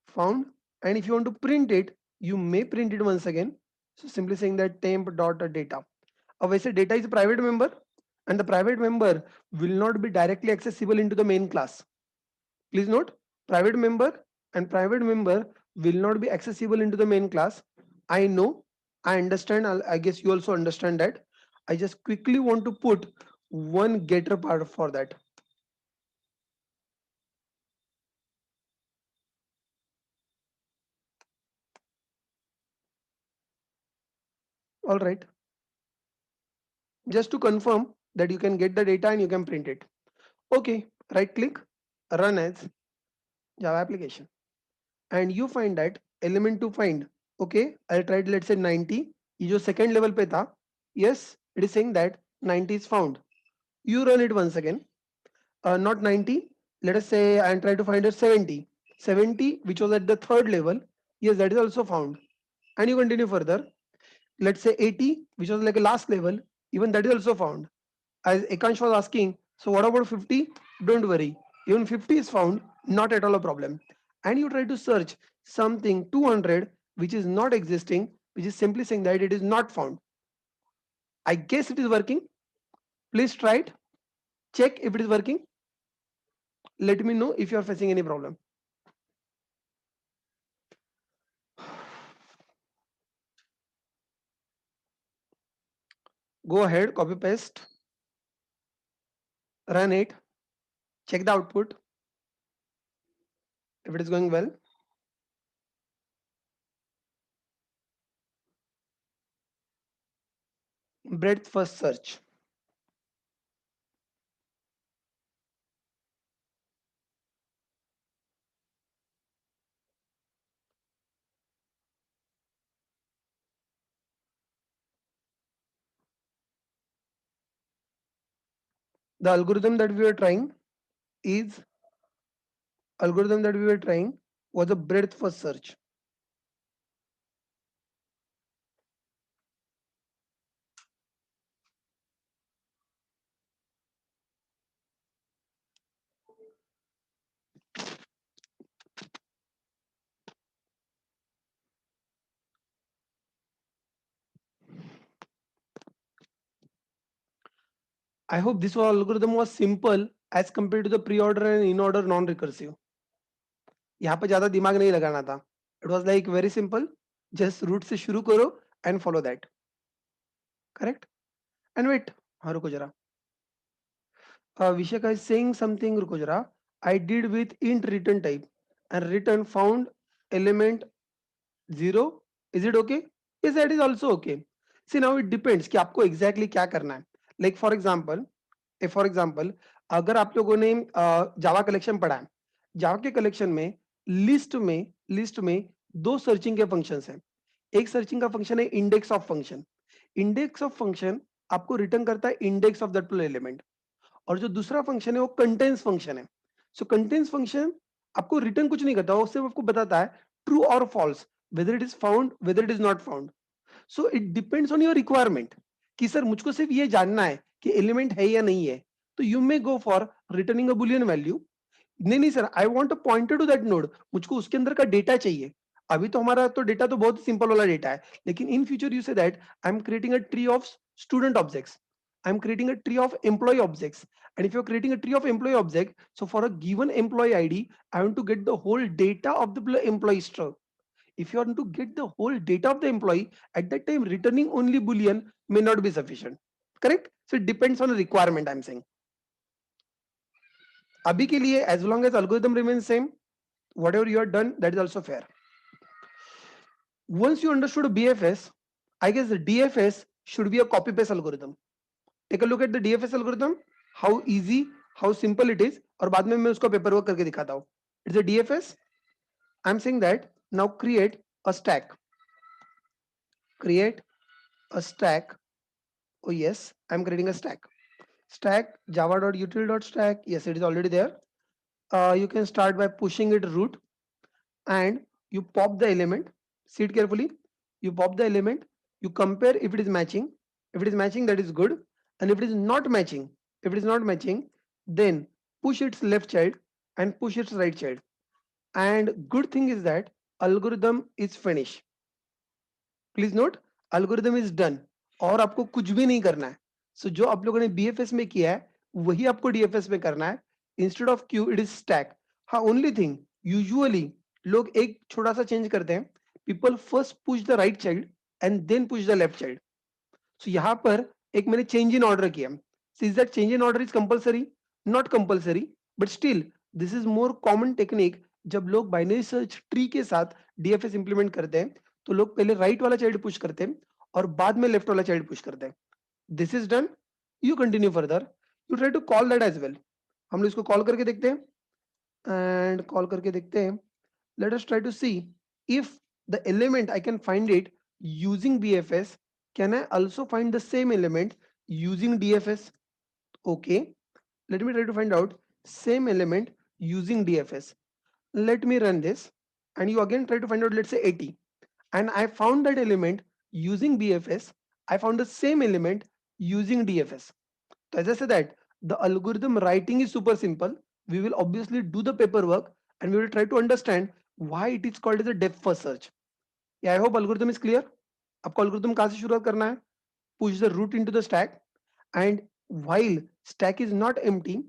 found. And if you want to print it, you may print it once again. So simply saying that temp dot data. Obviously, data is a private member, and the private member will not be directly accessible into the main class. Please note, private member will not be accessible into the main class. I know, I understand. I guess you also understand that. I just quickly want to put one getter part for that. All right. Just to confirm that you can get the data and you can print it. Okay. Right click, run as Java application. And you find that element to find. Okay. I'll try it, let's say 90. ये जो second level पे था. Yes, it is saying that 90 is found. You run it once again. Not 90. Let us say I'm trying to find a 70. 70, which was at the third level. Yes, that is also found. And you continue further. Let's say 80, which was like a last level. Even that is also found. As Ekansh was asking, so what about 50? Don't worry. Even 50 is found, not at all a problem. And you try to search something 200, which is not existing, which is simply saying that it is not found. I guess it is working. Please try it. Check if it is working. Let me know if you are facing any problem. Go ahead, copy paste, run it, check the output if it is going well. Breadth first search. The algorithm that we were trying is was a breadth first search. I hope this algorithm was simple as compared to the pre-order and in-order non-recursive. यहाँ पे ज़्यादा दिमाग नहीं लगाना था. It was like very simple. Just root से शुरू करो and follow that. Correct? And wait. हाँ रुको जरा. Vishaka is saying something. रुको जरा. I did with int return type and return found element 0. Is it okay? Yes, that is also okay. See, now it depends कि आपको exactly क्या करना है. Like for example, अगर आप लोगों ने जावा कलेक्शन पढ़ा है, जावा के कलेक्शन में लिस्ट में दो सर्चिंग के फंक्शंस हैं. एक सर्चिंग का फंक्शन है index of function. Index of function आपको रिटर्न करता है इंडेक्स ऑफ दैट एलिमेंट. और जो दूसरा फंक्शन है वो कंटेंस फंक्शन है. सो कंटेंस फंक्शन आपको रिटर्न कुछ नहीं करता, वो सिर्फ आपको बताता है ट्रू और false, whether it is found, whether it is not found. So it depends on your requirement कि सर मुझको सिर्फ ये जानना है कि एलिमेंट है या नहीं है, तो you may go for returning a boolean value. नहीं sir, I want a pointer to that node, मुझको उसके अंदर का डेटा चाहिए. अभी तो हमारा तो डेटा तो बहुत सिंपल वाला डेटा है, लेकिन in future you say that I am creating a tree of student objects, I'm creating a tree of employee objects. And if you're creating a tree of employee object, so for a given employee ID, I want to get the whole data of the employee struct. If you want to get the whole data of the employee, at that time returning only boolean may not be sufficient. Correct? So it depends on the requirement, I'm saying. Abhi ke liye, as long as algorithm remains same, whatever you are done, that is also fair. Once you understood BFS, I guess the DFS should be a copy paste algorithm. Take a look at the DFS algorithm, how easy, how simple it is. और बाद में मैं उसको paper work करके दिखाता हूँ. It's a DFS. I'm saying that now create a stack. Create a stack. Oh yes, I'm creating a stack. Stack java.util.stack. Yes, it is already there. You can start by pushing it root and you pop the element. See it carefully. You pop the element. You compare if it is matching. If it is matching, that is good. And if it is not matching, then push its left child and push its right child. And good thing is that algorithm is finished. Please note, algorithm is done. और आपको कुछ भी नहीं करना है. So जो आप लोगों ने BFS में किया है वही आपको DFS में करना है. Instead of queue, it is stack. हाँ, only thing usually लोग एक छोटा सा चेंज करते हैं. people first push the right child and then push the left child. So यहाँ पर एक मैंने change in order किया. So is that change in order is compulsory? Not compulsory, but still this is more common technique. जब लोग binary search tree के साथ DFS implement करते हैं तो लोग पहले राइट वाला चाइल्ड पुश करते हैं और बाद में लेफ्ट वाला चाइल्ड पुश करते हैं. This is done. You continue further. You try to call that as well. हम लोग इसको कॉल करके देखते हैं एंड कॉल करके देखते हैं. Let us try to see if the element I can find it using BFS. Can I also find the same element using DFS? Okay, let me try to find out same element using DFS. Let me run this and you again try to find out, let's say 80, and I found that element using BFS. I found the same element using DFS. So as I said that the algorithm writing is super simple. We will obviously do the paperwork and we will try to understand why it is called as a depth first search. Yeah, I hope algorithm is clear. आपको algorithm कहाँ से शुरुआत करना है? Push the root into the stack, and while stack is not empty,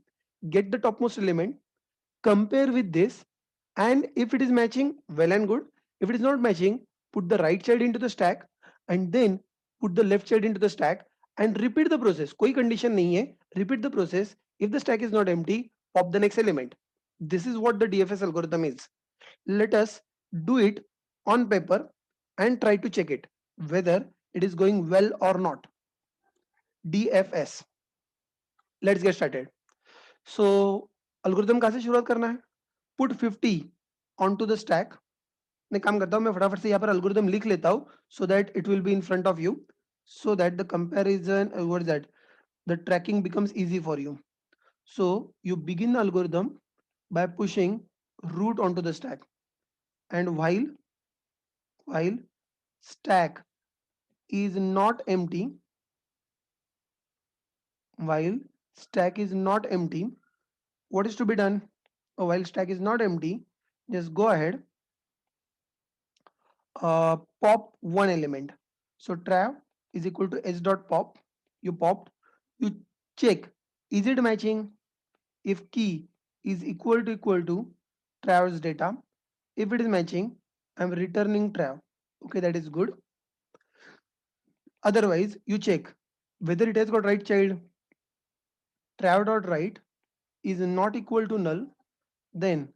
get the topmost element, compare with this, and if it is matching, well and good. If it is not matching, put the right child into the stack and then put the left child into the stack and repeat the process. कोई condition नहीं है. Repeat the process. If the stack is not empty, pop the next element. This is what the DFS algorithm is. Let us do it on paper and try to check it whether it is going well or not. DFS. Let's get started. So algorithm कहाँ से शुरुआत करना है? Put 50 onto the stack. मैं काम करता हूँ, मैं फटाफट से यहाँ पर algorithm लिख लेता हूँ so that it will be in front of you, so that the comparison, what is that, the tracking becomes easy for you. So you begin the algorithm by pushing root onto the stack, and while stack is not empty, while stack is not empty, what is to be done? While stack is not empty, just go ahead, pop one element. So trav is equal to s dot pop. You popped. You check, is it matching? If key is equal to trav's data, if it is matching, I'm returning trav. Okay, that is good. Otherwise, you check whether it has got right child. Trav dot right is not equal to null, then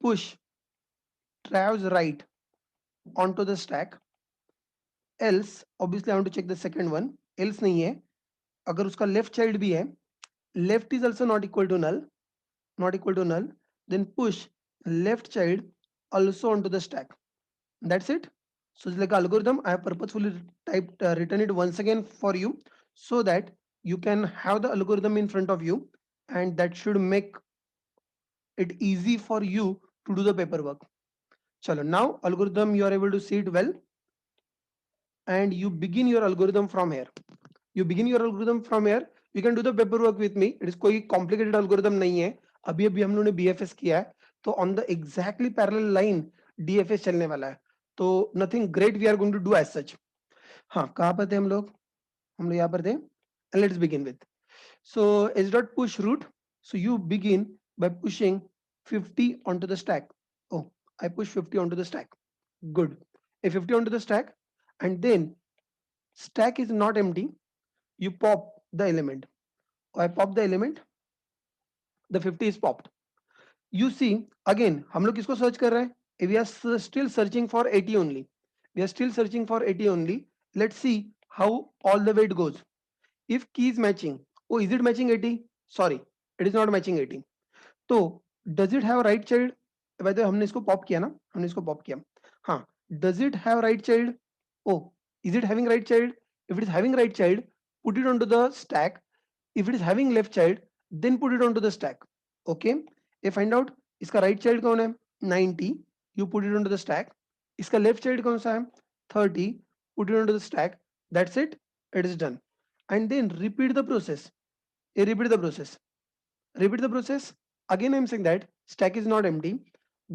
push trav's right onto the stack. Else, obviously I want to check the second one. Else नहीं है. अगर उसका left child भी है, left is also not equal to null, then push left child also onto the stack. That's it. So it's like an algorithm. I have purposefully typed written it once again for you so that you can have the algorithm in front of you, and that should make it easy for you to do the paperwork. Chalo, now algorithm you are able to see it well, and you begin your algorithm from here. You begin your algorithm from here. You can do the paperwork with me. It is कोई complicated algorithm नहीं है. अभी अभी हम लोगों ने BFS किया है, तो on the exactly parallel line DFS चलने वाला है. तो nothing great we are going to do as such. हाँ, कहाँ पर थे हम लोग? हम लोग यहाँ पर थे. And let's begin with. So s dot push root. So you begin by pushing 50 onto the stack. Oh, I push 50 onto the stack. Good. A 50 onto the stack, and then stack is not empty. You pop the element. I pop the element. The 50 is popped. You see, again हम लोग किसको search कर रहे हैं? We are still searching for 80 only. We are still searching for 80 only. Let's see how all the way it goes. If key is matching, oh, is it matching 80? Sorry, it is not matching 80. तो does it have right child? by the way हमने इसको pop किया ना, हमने इसको pop किया. हाँ, does it have right child? Oh, is it having right child? If it is having right child, put it onto the stack. If it is having left child, then put it onto the stack. Okay, ये find out इसका right child कौन है? 90. You put it onto the stack. इसका left child कौन सा है? 30. Put it onto the stack. That's it. It is done. And then repeat the process. Repeat the process. Repeat the process. Again, I'm saying that stack is not empty.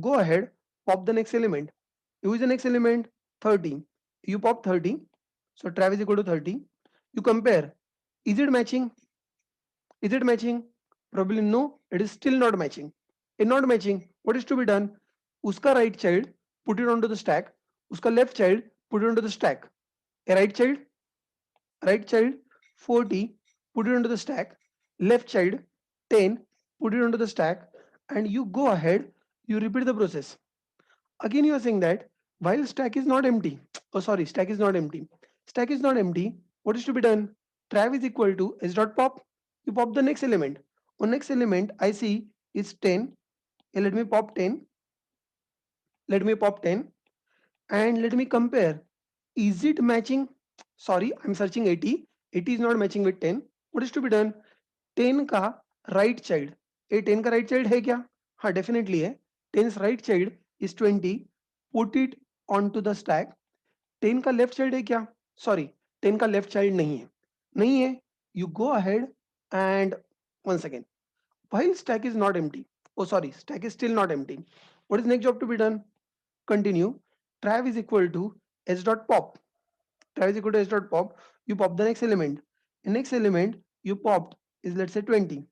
Go ahead, pop the next element. Use the next element 30. You pop 30. So trav is equal to 30. You compare. Is it matching? Is it matching? Probably no. It is still not matching. It's not matching. What is to be done? Uska right child, put it onto the stack. उसका left child put it onto the stack. A right child 40, put it onto the stack. Left child 10, put it onto the stack. And you go ahead, you repeat the process. Again you are saying that while stack is not empty, oh sorry, stack is not empty, stack is not empty, what is to be done? Trav is equal to s dot pop. You pop the next element. On next element I see is 10. Let me pop 10. Let me pop 10 and let me compare. Is it matching? Sorry, I'm searching 80. 80 is not matching with 10. What is to be done? 10 का right child. ये 10 का right child है क्या? हाँ definitely है. 10's right child is 20. Put it onto the stack. 10 का left child है क्या? Sorry, 10 का left child नहीं है. नहीं है. You go ahead and once again. While stack is not empty. Oh sorry, stack is still not empty. What is next job to be done? Continue. Trav is equal to s dot pop. Trav is equal to s dot pop. You pop the next element. The next element you popped is, let's say, 20.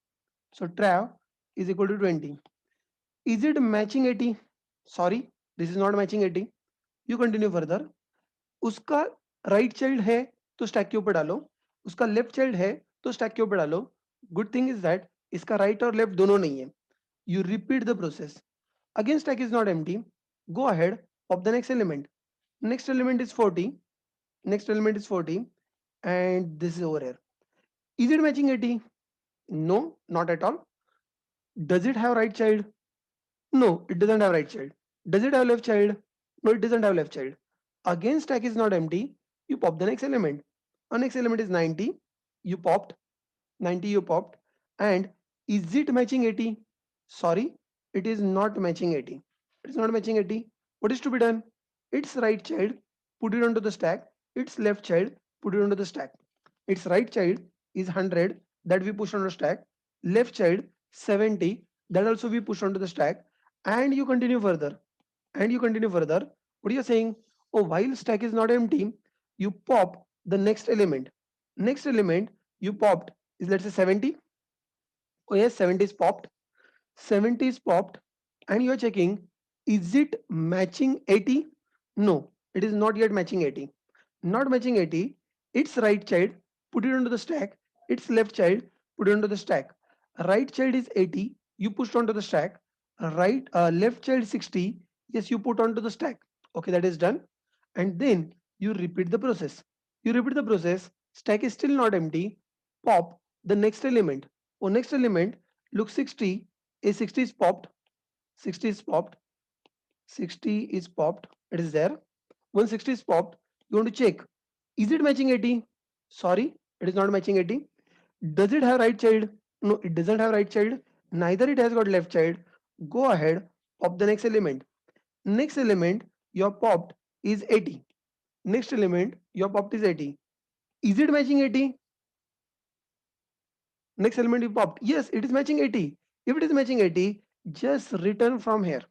So trav is equal to 20. Is it matching 80? Sorry, this is not matching 80. You continue further. उसका right child है तो stack के ऊपर डालो. उसका left child है तो stack के ऊपर डालो. Good thing is that इसका right और left दोनों नहीं है. You repeat the process. Again stack is not empty. Go ahead, pop the next element. Next element is 40. Next element is 40. And this is over here. Is it matching 80? No, not at all. Does it have right child? No, it doesn't have right child. Does it have left child? No, it doesn't have left child. Again stack is not empty. You pop the next element. Our next element is 90. You popped. 90 you popped. And is it matching 80? Sorry, it is not matching 80. It is not matching 80. What is to be done? Its right child, put it onto the stack. Its left child, put it onto the stack. Its right child is 100, that we push onto the stack. Left child 70, that also we push onto the stack. And you continue further. And you continue further. What are you saying? Oh, while stack is not empty, you pop the next element. Next element you popped is, let's say, 70. Oh yes, 70 is popped. 70 is popped. And you're checking, is it matching 80? No, it is not yet matching 80. Not matching 80. Its right child, put it onto the stack. Its left child, put it onto the stack. Right child is 80. You pushed onto the stack. Left child 60. Yes, you put onto the stack. Okay, that is done. And then you repeat the process. You repeat the process. Stack is still not empty. Pop the next element. Oh, next element, look, 60. A 60 is popped. 60 is popped. 60 is popped. It is there. When 60 is popped, you want to check. Is it matching 80? Sorry, it is not matching 80. Does it have right child? No, it doesn't have right child. Neither it has got left child. Go ahead, pop the next element. Next element your popped is 80. Next element your popped is 80. Is it matching 80? Next element you popped. Yes, it is matching 80. If it is matching 80, just return from here.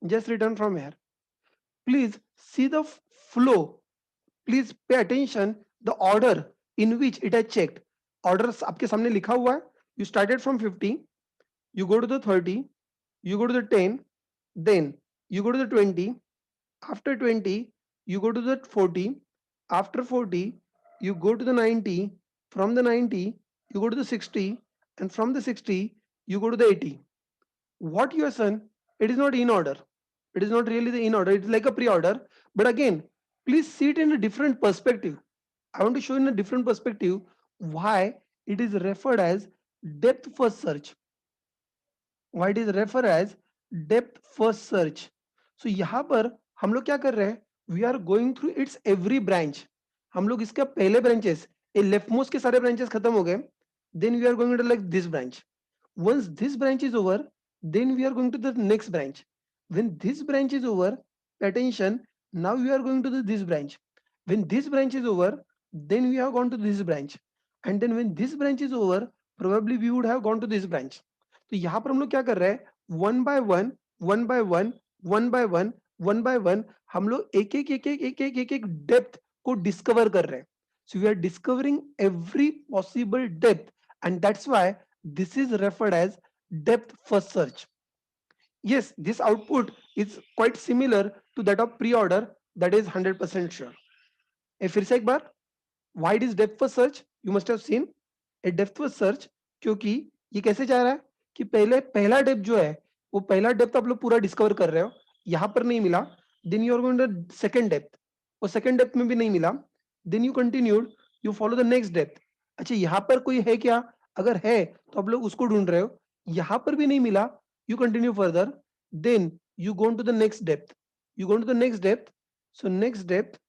Just return from here. Please see the flow. Please pay attention the order in which it has checked. Orders आपके सामने लिखा हुआ है. You started from 50. You go to the 30. You go to the 10. Then you go to the 20. After 20, you go to the 40. After 40, you go to the 90. From the 90, you go to the 60. And from the 60, you go to the 80. What you have done, it is not in order. It is not really the in order. It's like a pre-order. But again, please see it in a different perspective. I want to show in a different perspective why it is referred as depth first search. Why it is referred as depth first search. So यहाँ पर हम लोग क्या कर रहे हैं? We are going through its every branch. हम लोग इसका पहले branches, ये leftmost के सारे branches खत्म हो गए. Then we are going to like this branch. Once this branch is over, then we are going to the next branch. When this branch is over, pay attention, now we are going to this branch. When this branch is over, then we have gone to this branch. And then when this branch is over, probably we would have gone to this branch. तो यहाँ पर हम लोग क्या कर रहे हैं? One by one, one by one, one by one, one by one, हम लोग एक एक एक एक एक एक एक एक डेप्थ को डिस्कवर कर रहे हैं. So we are discovering every possible depth, and that's why this is referred as depth first search. Yes, this output is quite similar to that of pre-order, that is 100% sure. फिर से एक बार, why it is depth first search? You must have seen a depth first search, क्योंकि ये कैसे जा रहा है कि पहले पहला डेप्थ जो है वो पहला डेप्थ आप लोग पूरा डिस्कवर कर रहे हो, यहां पर नहीं मिला, then you are going to second depth, और सेकंड डेप्थ में भी नहीं मिला, then you continued, you follow the next depth. अच्छा यहाँ पर कोई है क्या? अगर है तो आप लोग उसको ढूंढ रहे हो, यहां पर भी नहीं मिला, you continue further, then you go to the next depth, you go to the next depth, so next depth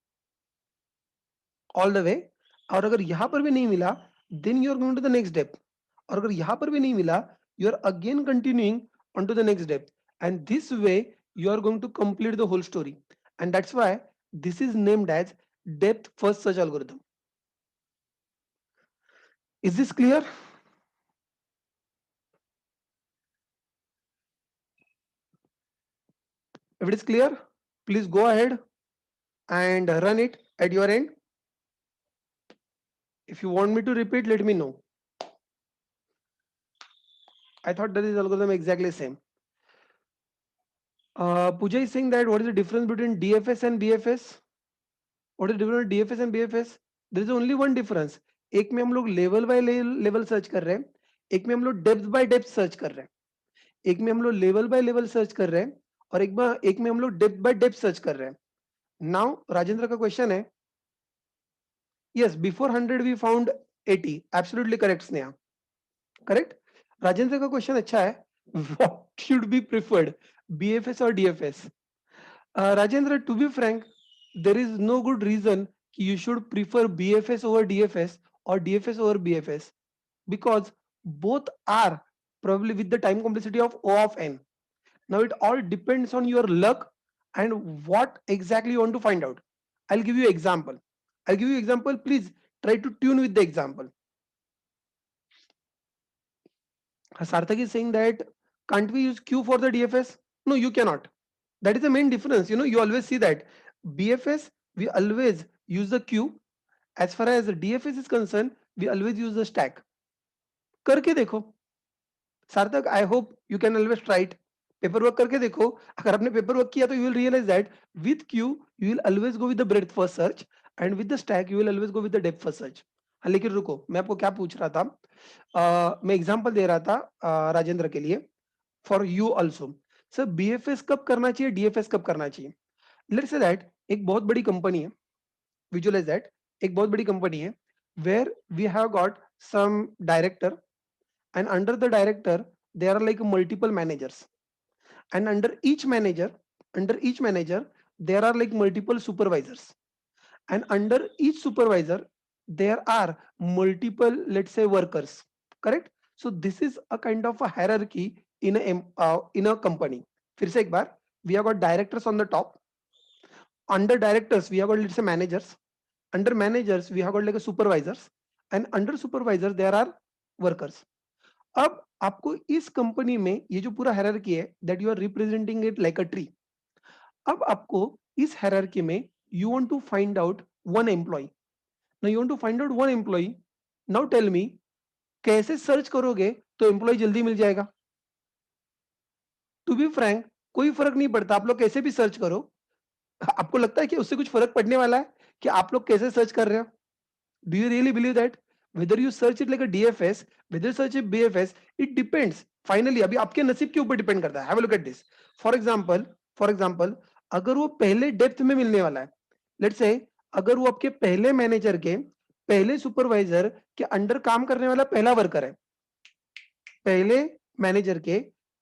all the way. और अगर यहां पर भी नहीं मिला, then you are going to the next depth, और अगर यहां पर भी नहीं मिला, you are again continuing on to the next depth, and this way you are going to complete the whole story, and that's why this is named as depth first search algorithm. Is this clear? If it is clear, please go ahead and run it at your end. If you want me to repeat, let me know. I thought that is algorithm exactly same. Pooja is saying that what is the difference between DFS and BFS? What is the difference between DFS and BFS? There is only one difference. एक में हम लोग level by level search कर रहे हैं, एक में हम लोग डेप्थ बाय डेप्थ सर्च कर रहे हैं, एक में हम लोग लेवल बाय लेवल सर्च कर रहे हैं, और एक में हम लोग डेप्थ बाय डेप्थ सर्च कर रहे हैं. नाउ राजेंद्र का क्वेश्चन है, yes before 100 we found 80, absolutely correct Sneha, correct. Rajendra का क्वेश्चन अच्छा है, what should be preferred, BFS और DFS? Rajendra, to be frank, there is no good reason you should prefer BFS over DFS or DFS over BFS, because both are probably with the time complexity of O of n. Now it all depends on your luck and what exactly you want to find out. I'll give you example. Please try to tune with the example. Sarthak is saying that can't we use Q for the DFS? No, you cannot. That is the main difference. You always see that BFS, we always use the Q. As far as the DFS is concerned, we always use the stack. करके देखो Sarthak, I hope you can always try it. Paper work करके देखो, अगर आपने paper work किया तो you will realise that with queue you will always go with the breadth first search, and with the stack you will always go with the depth first search. हाँ लेकिन रुको, मैं आपको क्या पूछ रहा था, मैं एग्जांपल दे रहा था राजेंद्र के लिए, for you also. Sir BFS कब करना चाहिए, डीएफएस कब करना चाहिए? लेट्स से दैट एक बहुत बड़ी कंपनी है, विजुअलाइज दैट एक बहुत बड़ी कंपनी है, where we have got some director, and under the director there are like multiple managers, and under each manager there are like multiple supervisors, and under each supervisor there are multiple, let's say, workers, correct? So this is a kind of a hierarchy in a company. फिर से एक बार, we have got directors on the top, under directors we have got, let's say, managers, under managers we have got like a supervisors, and under supervisors there are workers. अब आपको इस company में ये जो पूरा हायरार्की है, that you are representing it like a tree. अब आपको इस हायरार्की में you want to find out one employee. Now you want to find out one employee. Now tell me, कैसे सर्च करोगे तो एम्प्लॉय जल्दी मिल जाएगा? टू बी फ्रैंक, कोई फर्क नहीं पड़ता, आप लोग कैसे भी सर्च करो. आपको लगता है कि उससे कुछ फर्क पड़ने वाला है कि आप लोग कैसे सर्च कर रहे हो? Do you really believe that? Whether you search it like a DFS, whether you search it BFS, it depends. Finally, अभी आपके नसीब के ऊपर डिपेंड करता है. Have a look at this. For example, अगर वो पहले डेप्थ में मिलने वाला है, let's say, अगर वो आपके पहले मैनेजर के पहले सुपरवाइजर के अंडर काम करने वाला पहला वर्कर है, पहले मैनेजर के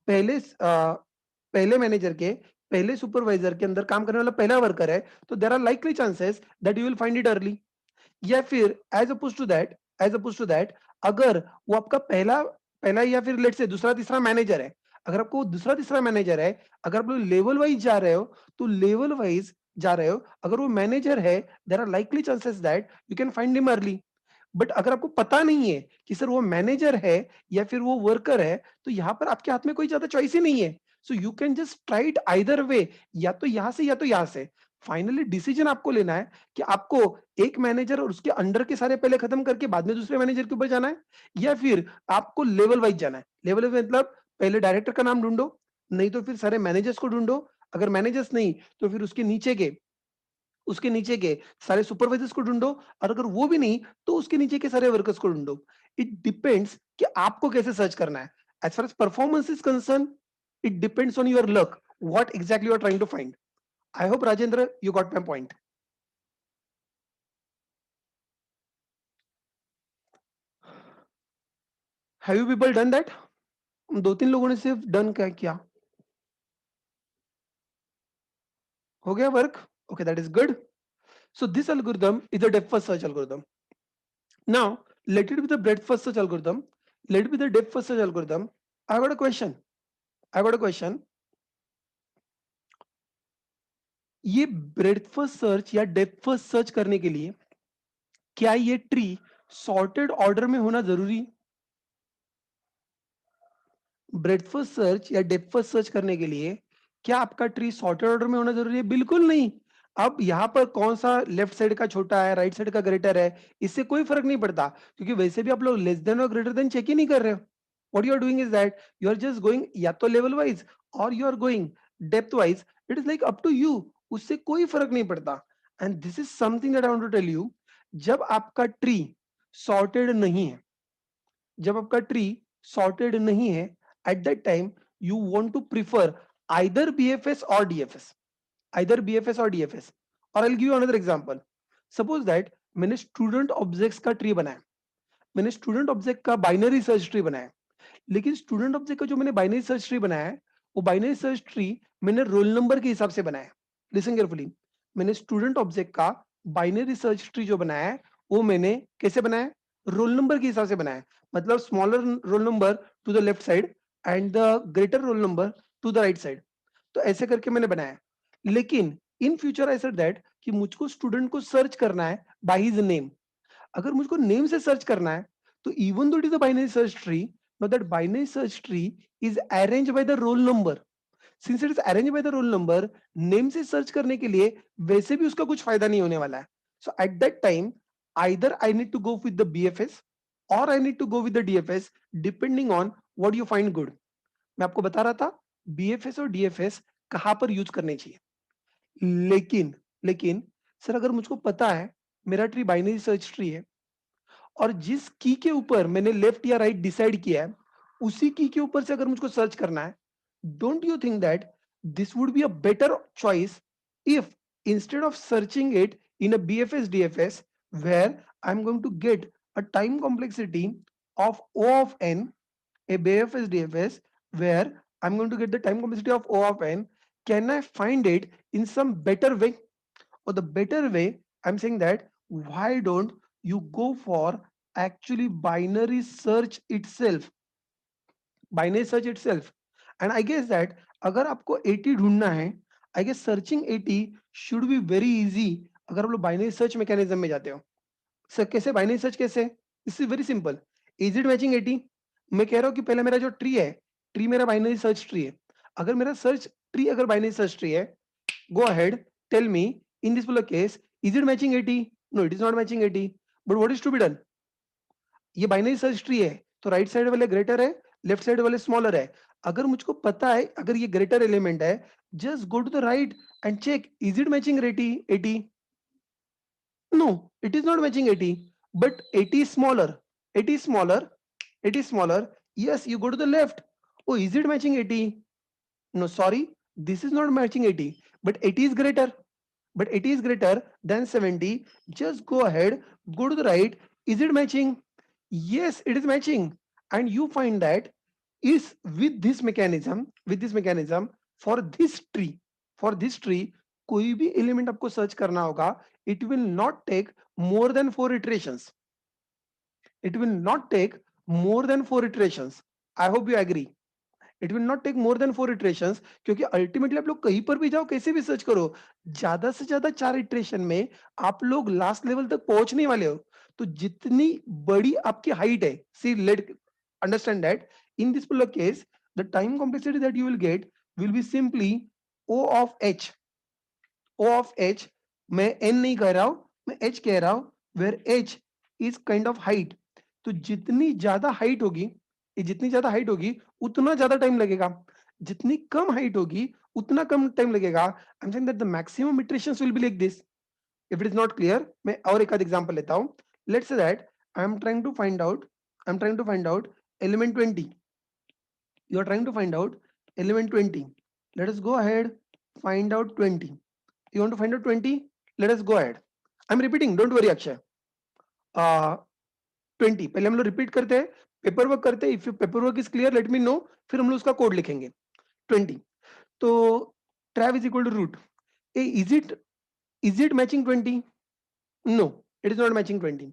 पहले पहले मैनेजर के पहले सुपरवाइजर के अंदर काम करने वाला पहला वर्कर है, तो there are likely chances that you will find it early. या फिर एज अपोज टू दैट अगर वो आपका पहला पहला या फिर लेट से दूसरा तीसरा मैनेजर है, अगर आपको दूसरा तीसरा मैनेजर है, अगर आप लेवल वाइज जा रहे हो तो लेवल वाइज जा रहे हो, अगर वो मैनेजर है, there are likely chances that you can find him early. But अगर आपको पता नहीं है कि सर वो मैनेजर है या फिर वो वर्कर है, तो यहाँ पर आपके हाथ में कोई ज्यादा चॉइस ही नहीं है. सो you can just try it either way, या तो यहां से या तो यहां से. फाइनली डिसीजन आपको लेना है कि आपको एक मैनेजर और उसके अंडर के सारे पहले खत्म करके बाद में दूसरे मैनेजर के ऊपर जाना है, या फिर आपको लेवल वाइज जाना है. लेवल वाइज मतलब पहले डायरेक्टर का नाम ढूंढो, नहीं तो फिर सारे मैनेजर्स को ढूंढो, अगर मैनेजर्स नहीं तो फिर उसके नीचे के उसके नीचे के सारे सुपरवाइजर्स को ढूंढो, और अगर वो भी नहीं तो उसके नीचे के सारे वर्कर्स को ढूंढो। इट डिपेंड्स कि आपको कैसे सर्च करना है। As far as performance is concern, it depends on your luck, what exactly you are trying to find. I hope Rajendra you got my point. Have you people done that? दो तीन लोगों ने सिर्फ डन क्या किया, हो गया work? Okay, that is good. So this algorithm is a depth first search algorithm. Now let it be the breadth first search algorithm. Let it be the depth first search algorithm. I got a question. I got a question. ये breath first search या depth first search करने के लिए क्या ये tree sorted order में होना जरूरी है? ब्रेथ फर्स्ट सर्च या डेप्थ फर्स्ट सर्च करने के लिए क्या आपका ट्री सॉर्टेड ऑर्डर में होना जरूरी है? बिल्कुल नहीं. अब यहाँ पर कौन सा लेफ्ट साइड का छोटा है, राइट साइड का ग्रेटर है, इससे कोई फर्क नहीं पड़ता, क्योंकि वैसे भी आप लोग लेस देन और ग्रेटर देन चेक ही नहीं कर रहे हो. What you are doing is that you are just going या तो लेवल वाइज और you are going depth wise. It is like up to you, उससे कोई फर्क नहीं पड़ता. And this is something that I want to tell you. जब आपका ट्री सॉर्टेड नहीं है, जब आपका ट्री सॉर्टेड नहीं है, at that time you want to prefer either BFS और डीएफएस, आइदर बीएफएस और डीएफएस. और I will give you another example. Suppose that मैंने स्टूडेंट ऑब्जेक्ट्स का ट्री बनाया, मैंने स्टूडेंट ऑब्जेक्ट का बाइनरी सर्च ट्री बनाया, लेकिन स्टूडेंट ऑब्जेक्ट का जो मैंने बाइनरी सर्च ट्री बनाया है, वो बाइनरी सर्च ट्री मैंने रोल नंबर के हिसाब से बनाया. Listen carefully. मैंने स्टूडेंट ऑब्जेक्ट का बाइनरी सर्च ट्री जो बनाया है, वो मैंने कैसे बनाया? रोल नंबर के हिसाब से बनाया. मतलब smaller roll number two the left side and the greater roll number two the right side. तो ऐसे करके मैंने बनाया. लेकिन in future I said that कि मुझको स्टूडेंट को सर्च करना है बाय हिज नेम. अगर मुझको नेम से सर्च करना है, तो even though it is a binary search tree, now that binary search tree is arranged by the roll number. Since it is arranged by the roll number, name से search करने के लिए वैसे भी उसका कुछ फायदा नहीं होने वाला है. So at that time either I need to go with the BFS or I need to go with the DFS depending on what you find good. मैं आपको बता रहा था BFS और DFS कहां पर यूज करने चाहिए. लेकिन लेकिन सर अगर मुझको पता है मेरा ट्री बाइनरी सर्च ट्री है, और जिस की के ऊपर मैंने लेफ्ट या राइट डिसाइड किया है, उसी की के ऊपर से अगर मुझको सर्च करना है, don't you think that this would be a better choice if instead of searching it in a BFS DFS where I'm going to get a time complexity of O of n, a BFS DFS where I'm going to get the time complexity of O of n, can I find it in some better way? Or the better way, I'm saying that why don't you go for actually binary search itself, binary search itself. And I guess that अगर आपको 80 ढूंढना है, I guess searching 80 should be very easy अगर आप लोग binary search mechanism में जाते हो. सर कैसे बाइनरी सर्च कैसे? It's very simple. Is it matching 80? मैं कह रहा हूं कि पहले मेरा जो ट्री है, ट्री मेरा बाइनरी सर्च ट्री है. अगर मेरा सर्च ट्री अगर बाइनरी सर्च ट्री है, go ahead, tell me in this particular case, is it matching 80? No, it is not matching 80. But what is to be done? ये binary search tree है, तो right side वाले greater है, left side वाले smaller है. अगर मुझको पता है अगर ये ग्रेटर एलिमेंट है, just go to the right and check is it matching 80? 80? No, it is not matching 80, but 80 is smaller. 80 is smaller. 80 is smaller. Yes, you go to the left. Oh, is it matching 80? No, sorry, this is not matching 80, but 80 is greater. But 80 is greater than 70. Just go ahead, go to the right. Is it matching? Yes, it is matching. And you find that is with this mechanism for this tree, कोई भी element आपको search करना होगा, it will not take more than 4 iterations. It will not take more than 4 iterations. I hope you agree. It will not take more than 4 iterations, क्योंकि ultimately आप लोग कहीं पर भी जाओ, कैसे भी सर्च करो, ज्यादा से ज्यादा 4 इटरेशन में आप लोग लास्ट लेवल तक पहुंचने वाले हो. तो जितनी बड़ी आपकी हाइट है, see let understand that in this particular case the time complexity that you will get will be simply O of H. O of H, मैं N नहीं कह रहा हूं, मैं H कह रहा हूं, where H is kind of height. तो जितनी ज्यादा हाइट होगी, जितनी ज्यादा हाइट होगी उतना ज्यादा टाइम लगेगा, जितनी कम हाइट होगी उतना कम टाइम लगेगा. आई am saying that the maximum iterations will be like this. If it is not clear, मैं और एक आध एग्जांपल लेता हूं. Let's say that I'm trying to find out, element 20. You are trying to find out element 20. Let us go ahead, find out 20. You want to find out 20? Let us go ahead. I'm repeating, don't worry Akshay. 20 पहले हम लोग repeat करते हैं, paper work करते हैं. If you paper work is clear let me know, फिर हम लोग उसका कोड लिखेंगे. 20. तो trav is equal to root. Is it matching 20? No, it is not matching 20.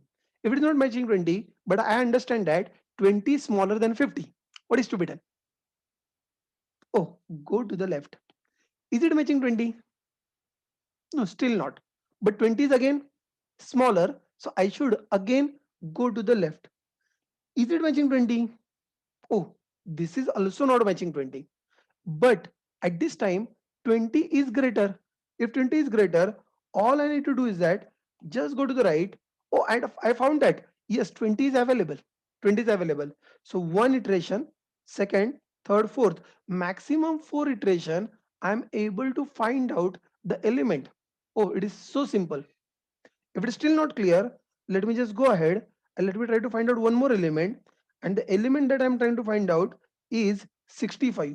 If it is not matching 20, but I understand that 20 is smaller than 50, what is to be done? Oh, go to the left. Is it matching 20? No, still not. But 20 is again smaller, so I should again go to the left. Is it matching 20? Oh, this is also not matching 20. But at this time, 20 is greater. If 20 is greater, all I need to do is that just go to the right. Oh, and I found that yes, 20 is available. 20 is available. So one iteration, second, third, fourth, maximum 4 iteration, I'm able to find out the element. Oh, it is so simple. If it is still not clear, let me just go ahead and let me try to find out one more element. And the element that I'm trying to find out is 65.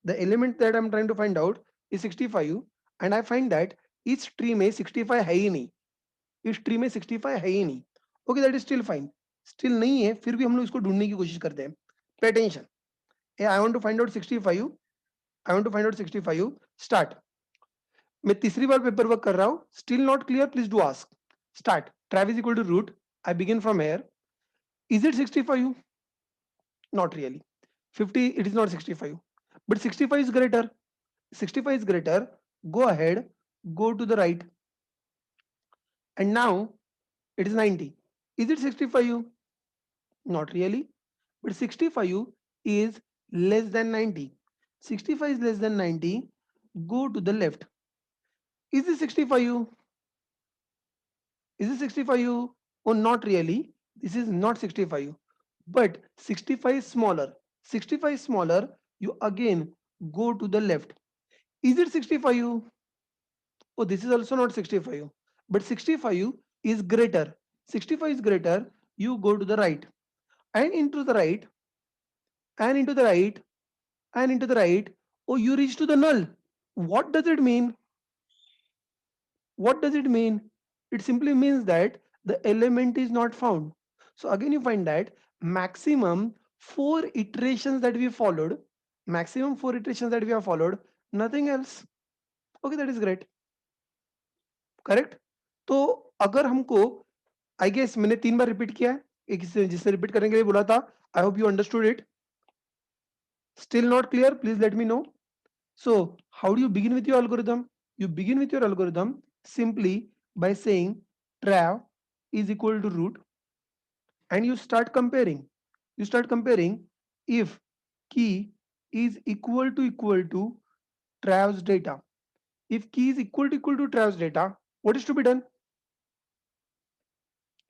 The element that I'm trying to find out is 65, and I find that इस tree में 65 है ही नहीं. इस tree में 65 है ही नहीं. Okay, that is still fine. Still नहीं है, फिर भी हम लोग इसको ढूंढने की कोशिश करते हैं. Pay attention. I want to find out 65. I want to find out 65. Start. मैं तीसरी बार पेपर वर्क कर रहा हूं. Still not clear, please do ask. Start. Trav is equal to root. I begin from here. Is it 65? Not really. 50, it is not 65. But 65 is greater. 65 is greater. Go ahead, go to the right. And now it is 90. Is it 65? Not really. But 65 is less than 90. 65 is less than 90. Go to the left. Is it 65? Is it 65? Oh, not really. This is not 65. But 65 is smaller. 65 is smaller. You again go to the left. Is it 65? Oh, this is also not 65. But 65 is greater. 65 is greater. You go to the right. And into the right. And into the right. And into the right. Oh, you reach to the null. What does it mean? What does it mean? It simply means that the element is not found. So again you find that maximum 4 iterations that we followed, nothing else. Okay, that is great. Correct? तो अगर हमको, I guess मैंने 3 बार repeat किया है, एक जिसने repeat करने के लिए बोला था. आई hope you understood it. Still not clear? Please let me know. So how do you begin with your algorithm? You begin with your algorithm simply by saying trav is equal to root, and you start comparing. If key is equal to trav's data. If key is equal to trav's data, what is to be done?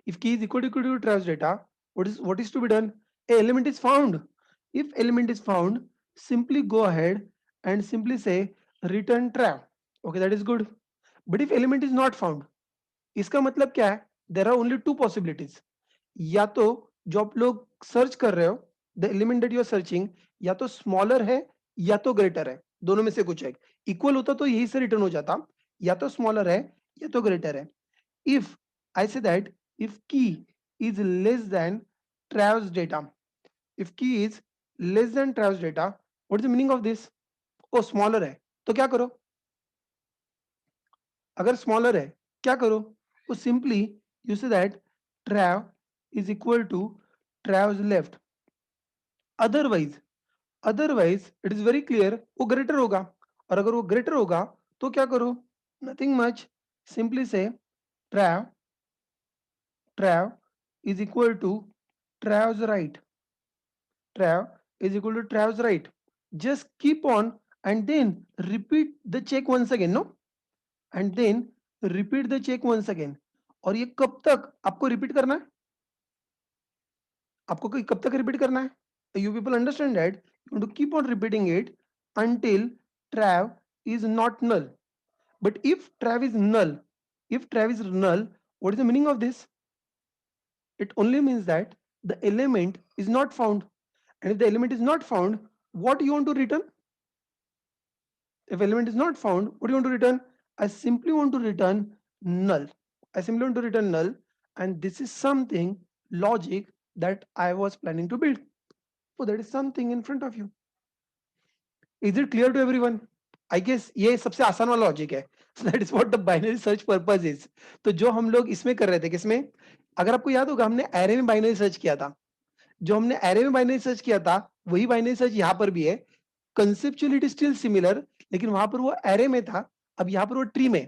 If key is equal to trav's data, what is to be done? A element is found. If element is found, simply go ahead and simply say return trav. Okay, that is good. But if element is not found, इसका मतलब क्या है? There are only two possibilities. या तो जो आप लोग search कर रहे हो, the element that you are searching, या तो स्मॉलर है या तो ग्रेटर है. दोनों में से कुछ है. इक्वल होता तो यही से रिटर्न हो जाता. या तो स्मॉलर है या तो ग्रेटर है. If I say that if key is less than Trav's data, if key is less than Trav's data, what is the meaning of this? Oh, smaller है तो क्या करो? अगर स्मॉलर है क्या करो? वो simply you say that Trav is equal to Trav's left. Otherwise it is very clear, वो ग्रेटर होगा. और अगर वो ग्रेटर होगा तो क्या करो? Nothing much. सिंपली से Trav Trav is equal to Trav's right. Trav is equal to Trav's right. Just keep on and then repeat the check once again, no? And then repeat the check once again. और ये कब तक आपको repeat करना है? आपको कब तक रिपीट करना है? You people understand that you want to keep on repeating it until Trav is not null. But if Trav is null, If trav is null, what is the meaning of this? It only means that the element is not found. And if the element is not found, what you want to return? If element is not found, what do you want to return? I simply want to return null. I simply want to return null. And this is something logic that I was planning to build. So that is something in front of you. Is it clear to everyone? I guess ये सबसे आसान वाला logic है. So that is what the binary search purpose is. तो जो हम लोग इसमें कर रहे थे, किसमें? अगर आपको याद होगा हमने एरे में बाइनरी सर्च किया था. जो हमने एरे में बाइनरी सर्च किया था वही बाइनरी सर्च यहाँ पर भी है. Conceptually it is still similar, लेकिन वहां पर वो एरे में था, अब यहाँ पर वो ट्री में.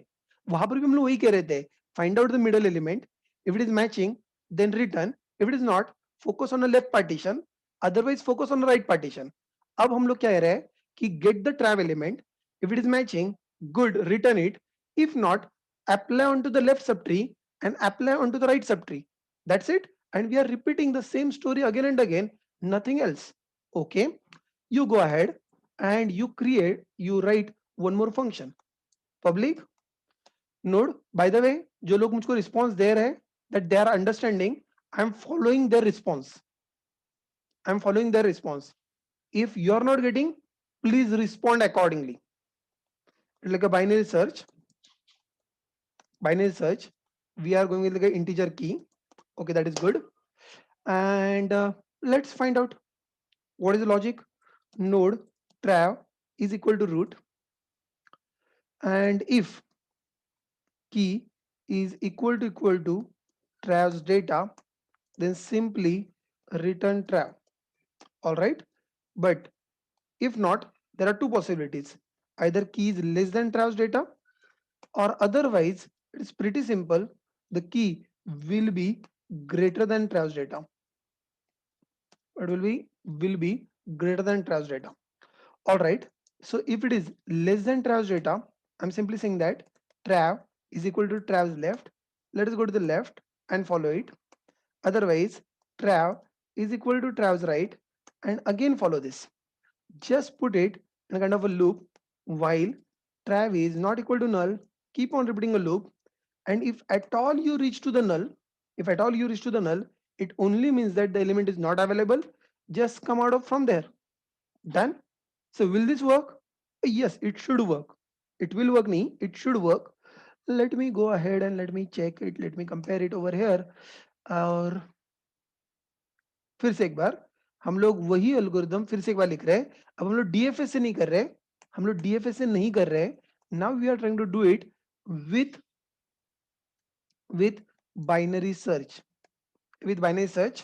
वहां पर भी हम लोग वही कह रहे थे, find out the middle element, if it is matching then return, if it is not focus on the left partition, otherwise focus on the right partition. अब हम लोग क्या कह रहे हैं कि get the trav element, if it is matching good return it, if not apply onto the left subtree and apply onto the right subtree. That's it. And we are repeating the same story again and again, nothing else. Okay, you go ahead and you write one more function, public node. By the way, जो लोग मुझको response दे रहे हैं, that they are understanding, I'm following their response. I'm following their response. If you are not getting, please respond accordingly. It's like a binary search. Binary search. We are going with like an integer key. Okay, that is good. And let's find out what is the logic. Node trav is equal to root, and if key is equal to trav's data, then simply return trav. All right, but if not, there are two possibilities. Either key is less than trav's data, or otherwise it's pretty simple, the key will be greater than trav's data. It will be greater than trav's data. All right, so if it is less than trav's data, I'm simply saying that trav is equal to trav's left. Let us go to the left and follow it. Otherwise, trav is equal to trav's right, and again follow this. Just put it in a kind of a loop while trav is not equal to null. Keep on repeating a loop, and if at all you reach to the null, if at all you reach to the null, it only means that the element is not available. Just come out of from there. Done. So will this work? Yes, it should work. It will work, nahi, it should work. Let me go ahead and let me check it. Let me compare it over here. और फिर से एक बार हम लोग वही algorithm फिर से एक बार लिख रहे हैं. अब हम लोग डीएफएस से नहीं कर रहे, हम लोग डीएफएस से नहीं कर रहे. Now we are trying to do it with binary search, with binary search.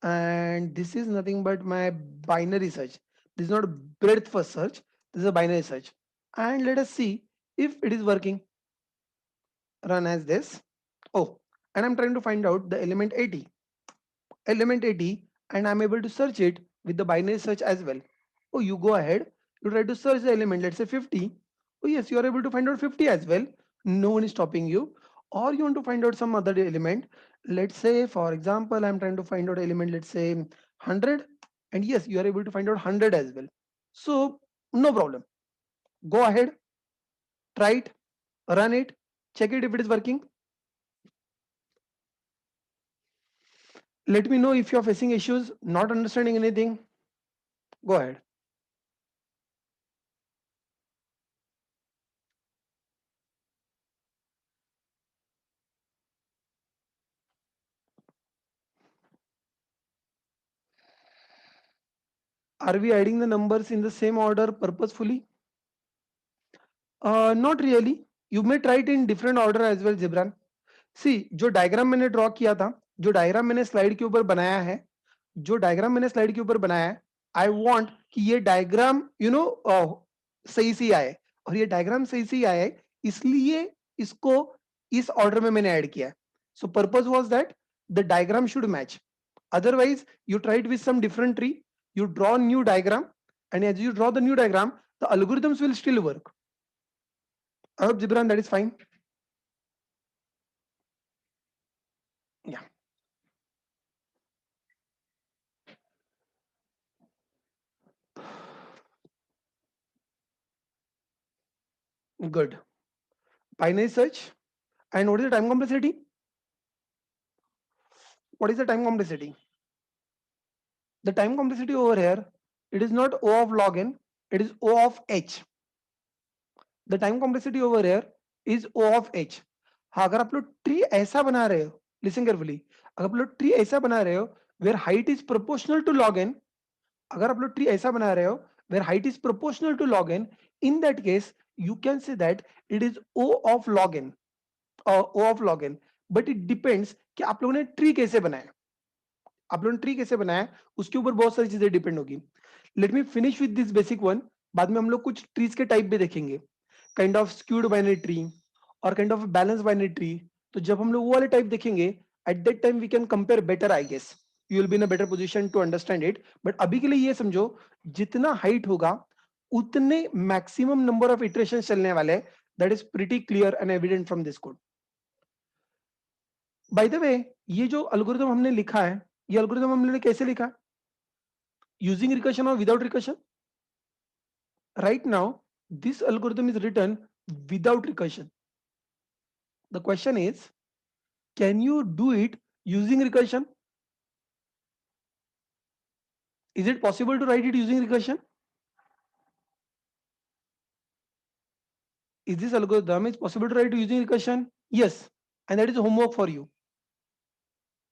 And this is nothing but my binary search. This is not breadth first search, this is a binary search. And let us see if it is working. Run as this. Oh, and I'm trying to find out the element 80, and I'm able to search it with the binary search as well. Oh, you go ahead, you try to search the element, let's say 50. Oh yes, you are able to find out 50 as well. No one is stopping you. Or you want to find out some other element. Let's say, for example, I'm trying to find out element, let's say 100. And yes, you are able to find out 100 as well. So no problem. Go ahead, try it, run it, check it if it is working. Let me know if you're facing issues, not understanding anything. Go ahead. Are we adding the numbers in the same order purposefully? Not really. You may try it in different order as well, Gibran. See, जो diagram मैंने draw किया था, जो diagram मैंने slide के ऊपर बनाया है, जो डायग्राम मैंने स्लाइड के ऊपर बनाया है, आई वांट कि ये डायग्राम सही से आए, और ये डायग्राम सही से आए, इसलिए इसको इस ऑर्डर में मैंने ऐड किया है. सो purpose was that the diagram should match. Otherwise, you try it with some different tree, you draw new diagram, and as you draw the new diagram, the algorithms will still work. I hope, Gibran, that is fine. Yeah, good. Binary search. And what is the time complexity? What is the time complexity? The time complexity over here, it is not O of log n, it is O of h. The time complexity over here is O of h. हाँ, अगर आप लोग tree ऐसा बना रहे हो, listen carefully, अगर आप लोग ट्री ऐसा बना रहे हो where height is proportional to log n, अगर आप लोग ट्री ऐसा बना रहे हो where height is proportional to log n, in that case you can say that it is O of log n, O of log n. But it depends कि आप लोगों ने ट्री कैसे बनाया, आप लोगों ने ट्री कैसे बनाया, उसके ऊपर बहुत सारी चीजें डिपेंड होगी. Let me finish with this basic one. बाद में हम लोग कुछ ट्रीज के टाइप भी देखेंगे, kind of skewed binary tree और kind of balance binary tree. तो जब हम लोग वो वाले टाइप देखेंगे, at that time we can compare better, I guess you will be in a better position to understand it. But अभी के लिए ये समझो, जितना हाइट होगा उतने मैक्सिमम नंबर ऑफ इटरेशन चलने वाले. That is pretty clear and evident from this code. Bye the वे, ये जो एल्गोरिथम हमने लिखा है, ये एल्गोरिथम हमने कैसे लिखा है? Using recursion or without recursion? Right now, this algorithm is written without recursion. The question is, can you do it using recursion? Is it possible to write it using recursion? Is this algorithm is possible to write using recursion? Yes, and that is homework for you.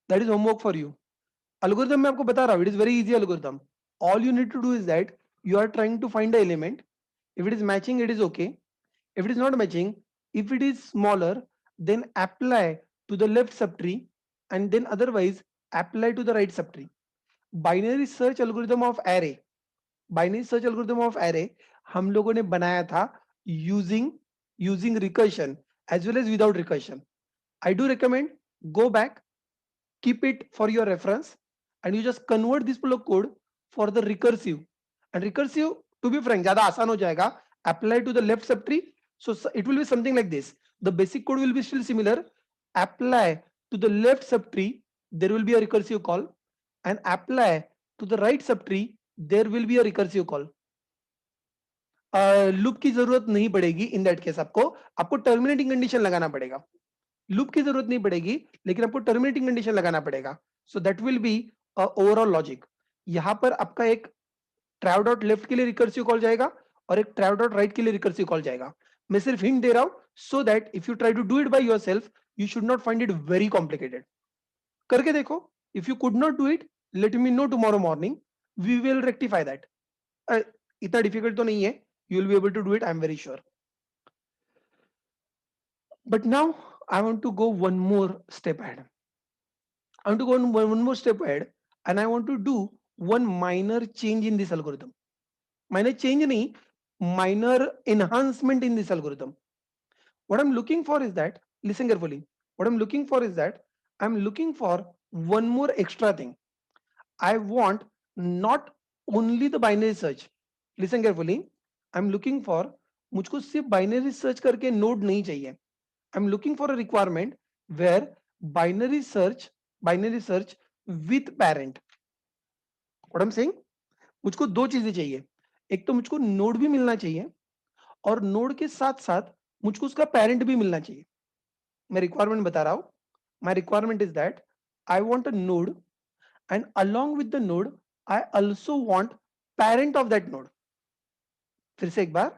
That is homework for you. Algorithm मैं आपको बता रहा हूँ, it is very easy algorithm. All you need to do is that you are trying to find the element. If it is matching, it is okay. If it is not matching, if it is smaller, then apply to the left subtree, and then otherwise apply to the right subtree. Binary search algorithm of array, binary search algorithm of array हम लोगों ने बनाया था using recursion as well as without recursion. I do recommend go back, keep it for your reference, and you just convert this block code for the recursive. And recursive, to be frank, ज़्यादा आसान हो जाएगा. Apply to the left subtree, so it will be something like this. The basic code will be still similar. Apply to the left subtree, there will be a recursive call, and apply to the right subtree, there will be a recursive call. Loop की जरूरत नहीं पड़ेगी इन that case. आपको terminating condition लगाना पड़ेगा. Loop की जरूरत नहीं पड़ेगी, लेकिन आपको टर्मिनेटिंग कंडीशन लगाना पड़ेगा. So that will be overall logic. यहां पर आपका एक ट्रैव डॉट लेफ्ट के लिए रिकर्सिव कॉल जाएगा और एक ट्रैव डॉट राइट के लिए रिकर्सिव कॉल जाएगा. मैं सिर्फ हिंट दे रहा हूं so that if you try to do it by yourself you should not find it very complicated. करके देखो. If you could not do it, let me know tomorrow morning, we will rectify that. इतना difficult तो नहीं है, you will be able to do it, I am very sure. But now I want to go one more step ahead. I want to go one more step ahead, and I want to do one minor change in this algorithm. Minor change nahi, minor enhancement in this algorithm. What I'm looking for is that, listen carefully. What I'm looking for is that I'm looking for one more extra thing. I want not only the binary search. Listen carefully. I'm looking for, मुझको सिर्फ binary search करके node नहीं चाहिए. I'm looking for a requirement where binary search with parent. What I'm saying? मुझको दो चीजें चाहिए. एक तो मुझको नोड भी मिलना चाहिए और नोड के साथ साथ मुझको उसका पेरेंट भी मिलना चाहिए. मैं रिक्वायरमेंट बता रहा हूं. My requirement is that I want a node, and along with the node I also want parent of that node. फिर से एक बार.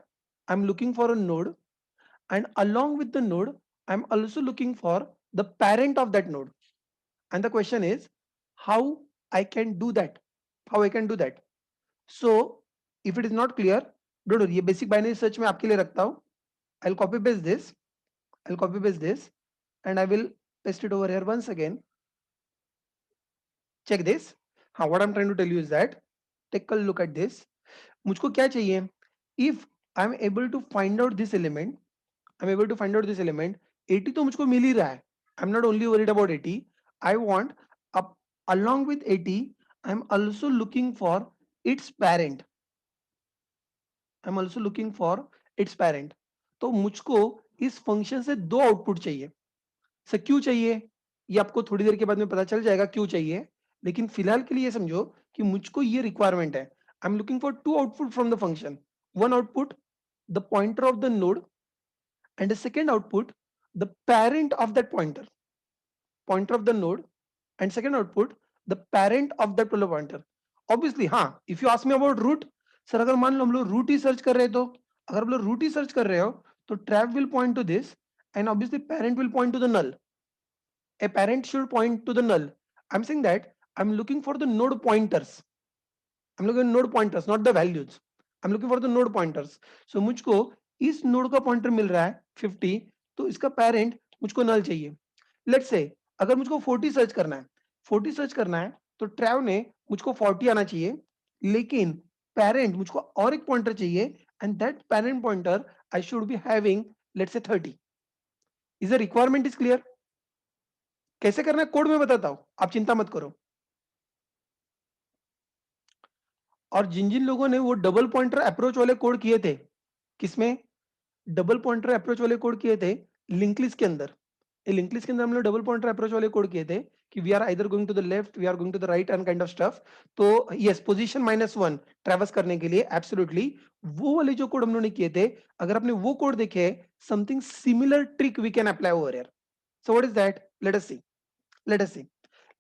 I'm looking for a node, and along with the node I'm also looking for the parent of that node. And the question is how I can do that. So if it is not clear, don't worry, ये basic binary search मैं आपके लिए रखता हूं. I'll copy paste this and I will paste it over here once again. Check this. What I'm trying to tell you is that take a look at this. मुझको क्या चाहिए? If I'm able to find out this element, 80 तो मुझको मिल ही रहा है. I'm not only worried about 80. I want along with 80 I'm also looking for its parent. तो मुझको इस फंक्शन से दो आउटपुट चाहिए. सर क्यों चाहिए ये आपको थोड़ी देर के बाद में पता चल जाएगा क्यों चाहिए, लेकिन फिलहाल के लिए समझो कि मुझको ये रिक्वायरमेंट है. I am looking for two output from the function. One output the pointer of the node, and the second output the parent of that pointer of the node, and second output the parent of that particular pointer. Obviously हाँ, if you ask me about root, sir अगर मान लो हम लोग root ही search कर रहे हैं, तो अगर हम लोग रूट ही सर्च कर रहे हो तो trap will point two this and obviously parent will point to the null. A parent should point to the null. I'm saying that I'm looking for the node pointers. I'm looking at node pointers, not the values. I'm looking for the node pointers. So मुझको इस node का pointer मिल रहा है 50, तो इसका parent मुझको नल चाहिए. Let's say अगर मुझको 40 सर्च करना है, 40 सर्च करना है, तो ट्रैव ने मुझको 40 आना चाहिए, लेकिन पेरेंट मुझको और एक पॉइंटर चाहिए, and that parent pointer I should be having let's say 30. Is the requirement is clear? कैसे करना है कोड में बताता हूं, आप चिंता मत करो. और जिन जिन लोगों ने वो डबल पॉइंटर अप्रोच वाले कोड किए थे, किसमें डबल पॉइंटर अप्रोच वाले कोड किए थे, लिंक लिस्ट के अंदर. लिंक लिस्ट के अंदर हमने डबल पॉइंटर अप्रोच वाले कोड किए थे कि we are either going to the left, we are going to the right and kind of stuff. तो यस, पोजीशन -1 ट्रैवर्स करने के लिए एब्सोल्युटली वो वाले जो कोड हम लोगों ने किए थे, अगर आपने वो कोड देखे, something similar trick we can apply over here. So what is that? Let us see. Let us see.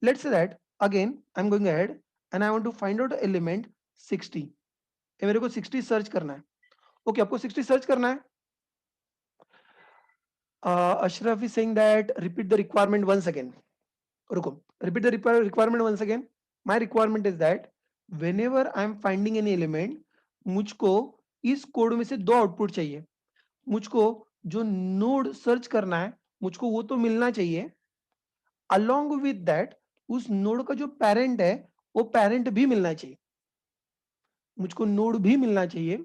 Let's say that again I am going ahead and I want to find out element 60. ये मेरे को 60 search करना है. Okay, आपको 60 search करना है. Ashraf is saying that repeat the requirement once again. रुको, repeat the requirement once again. My requirement is that whenever I am finding any element, मुझको इस कोड में से दो आउटपुट चाहिए. मुझको जो नोड सर्च करना है, मुझको वो तो मिलना चाहिए. Along with that, उस नोड का जो पेरेंट है, वो पेरेंट भी मिलना चाहिए. मुझको नोड भी मिलना चाहिए,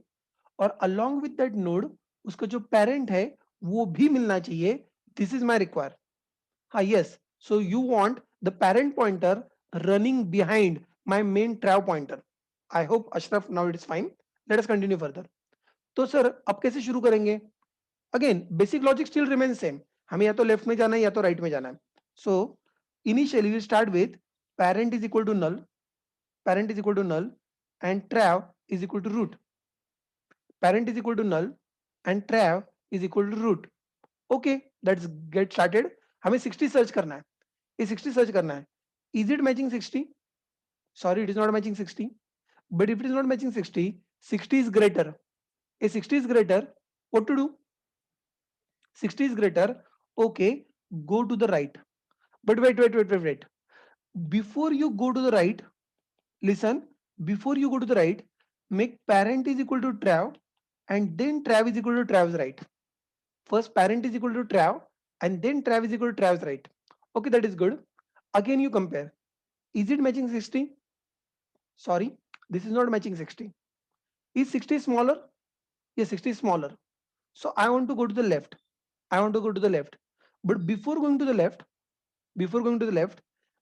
और along with that नोड उसका जो पेरेंट है वो भी मिलना चाहिए. This is my require. हाँ, yes. So you want the parent pointer running behind my main trav pointer. I hope Ashraf now it is fine. Let us continue further. तो sir अब कैसे शुरू करेंगे? Again, basic logic still remains same. हमें या तो left में जाना है या तो राइट में जाना है. So initially we start with parent is equal to null, parent is equal to null, and trav is equal to root. Parent is equal to null and trav is equal to root. Okay, let's get started. हमें 60 search करना है. ये 60 search करना है. Is it matching 60? Sorry, it is not matching 60. But if it is not matching 60, 60 is greater. If 60 is greater, what to do? 60 is greater. Okay, go to the right. But wait. Before you go to the right, listen. Before you go to the right, make parent is equal to trav, and then trav is equal to trav's right. First parent is equal to trav, and then trav is equal to trav's right. Okay, that is good. Again you compare. Is it matching 60? Sorry, this is not matching 60. Is 60 smaller? Yes, 60 is smaller. So I want to go to the left. I want to go to the left. But before going to the left,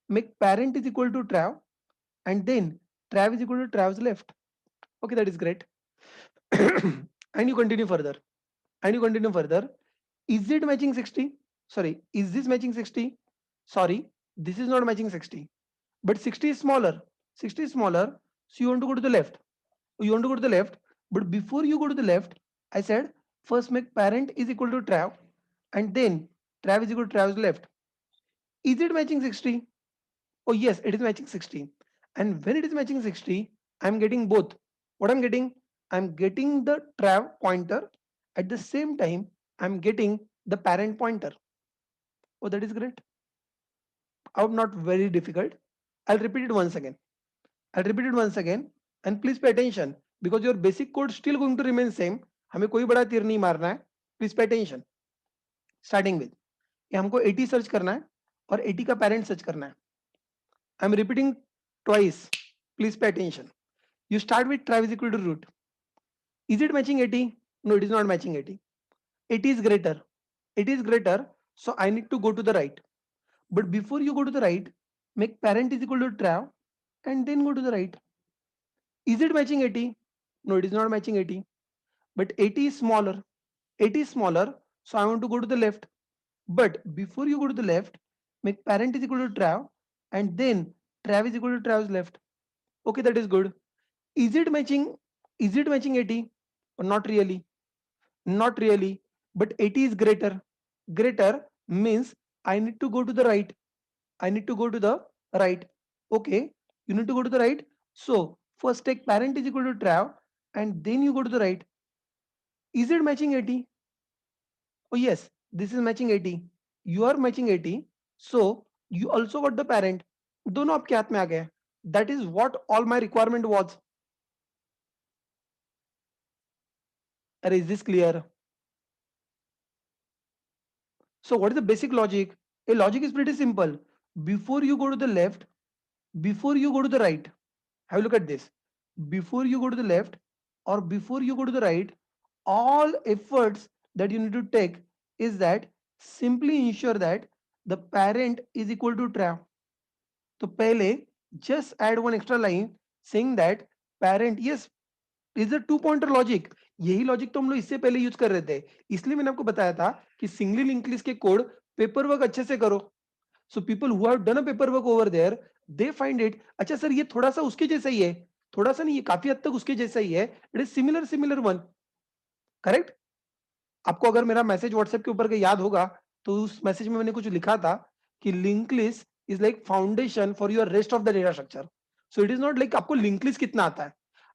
make parent is equal to trav, and then trav is equal to trav's left. Okay, that is great. And you continue further. Is it matching 60? Sorry, is this matching 60? Sorry, this is not matching 60. But 60 is smaller. 60 is smaller. So you want to go to the left. But before you go to the left, I said first make parent is equal to trav, and then trav is equal to trav's left. Is it matching 60? Oh yes, it is matching 60. And when it is matching 60, I'm getting both. What I'm getting? I'm getting the trav pointer. At the same time, I'm getting the parent pointer. Oh, that is great. Not very difficult. I'll repeat it once again. And please pay attention because your basic code still going to remain same. हमें कोई बड़ा तीर नहीं मारना है. Please pay attention. Starting with, ये हमको 80 search करना है और 80 का parent सर्च करना है. I'm repeating twice. Please pay attention. You start with trav is equal to root. Is it matching 80? No, it is not matching 80. 80 is greater. So I need to go to the right. But before you go to the right, make parent is equal to trav and then go to the right. Is it matching 80? No, it is not matching 80. But 80 is smaller. So I want to go to the left. But before you go to the left, make parent is equal to trav and then trav is equal to trav's left. Okay, that is good. Is it matching 80? Or not really. But 80 is greater. greater means I need to go to the right. I need to go to the right. Okay, you need to go to the right. So first take parent is equal to trav and then you go to the right. Is it matching 80? Oh yes, this is matching 80. You are matching 80. So you also got the parent. दोनों आपके हाथ में आ गए. That is what all my requirement was. Is this clear? So what is the basic logic? A logic is pretty simple. Before you go to the left, before you go to the right, have a look at this. Before you go to the left or before you go to the right, all efforts that you need to take is that simply ensure that the parent is equal to trav. तो पहले just add one extra line saying that parent, yes, is a two pointer logic. यही logic तो हम लोग इससे पहले use कर रहे थे, इसलिए मैंने आपको बताया था कि सिंगली लिंक लिस्ट के कोड पेपर वर्क अच्छे से करो. So people who have done a paper work over there, they find it, अच्छा सर ये थोड़ा सा उसके जैसा ही है, थोड़ा सा नहीं, ये काफी हद तक उसके जैसा ही है, it is similar similar one. Correct. आपको अगर मेरा मैसेज व्हाट्सएप के ऊपर का याद होगा तो उस मैसेज में मैंने कुछ लिखा था कि link list is like foundation for your rest of the data structure. So it is not like आपको लिंक लिस्ट कितना आता है,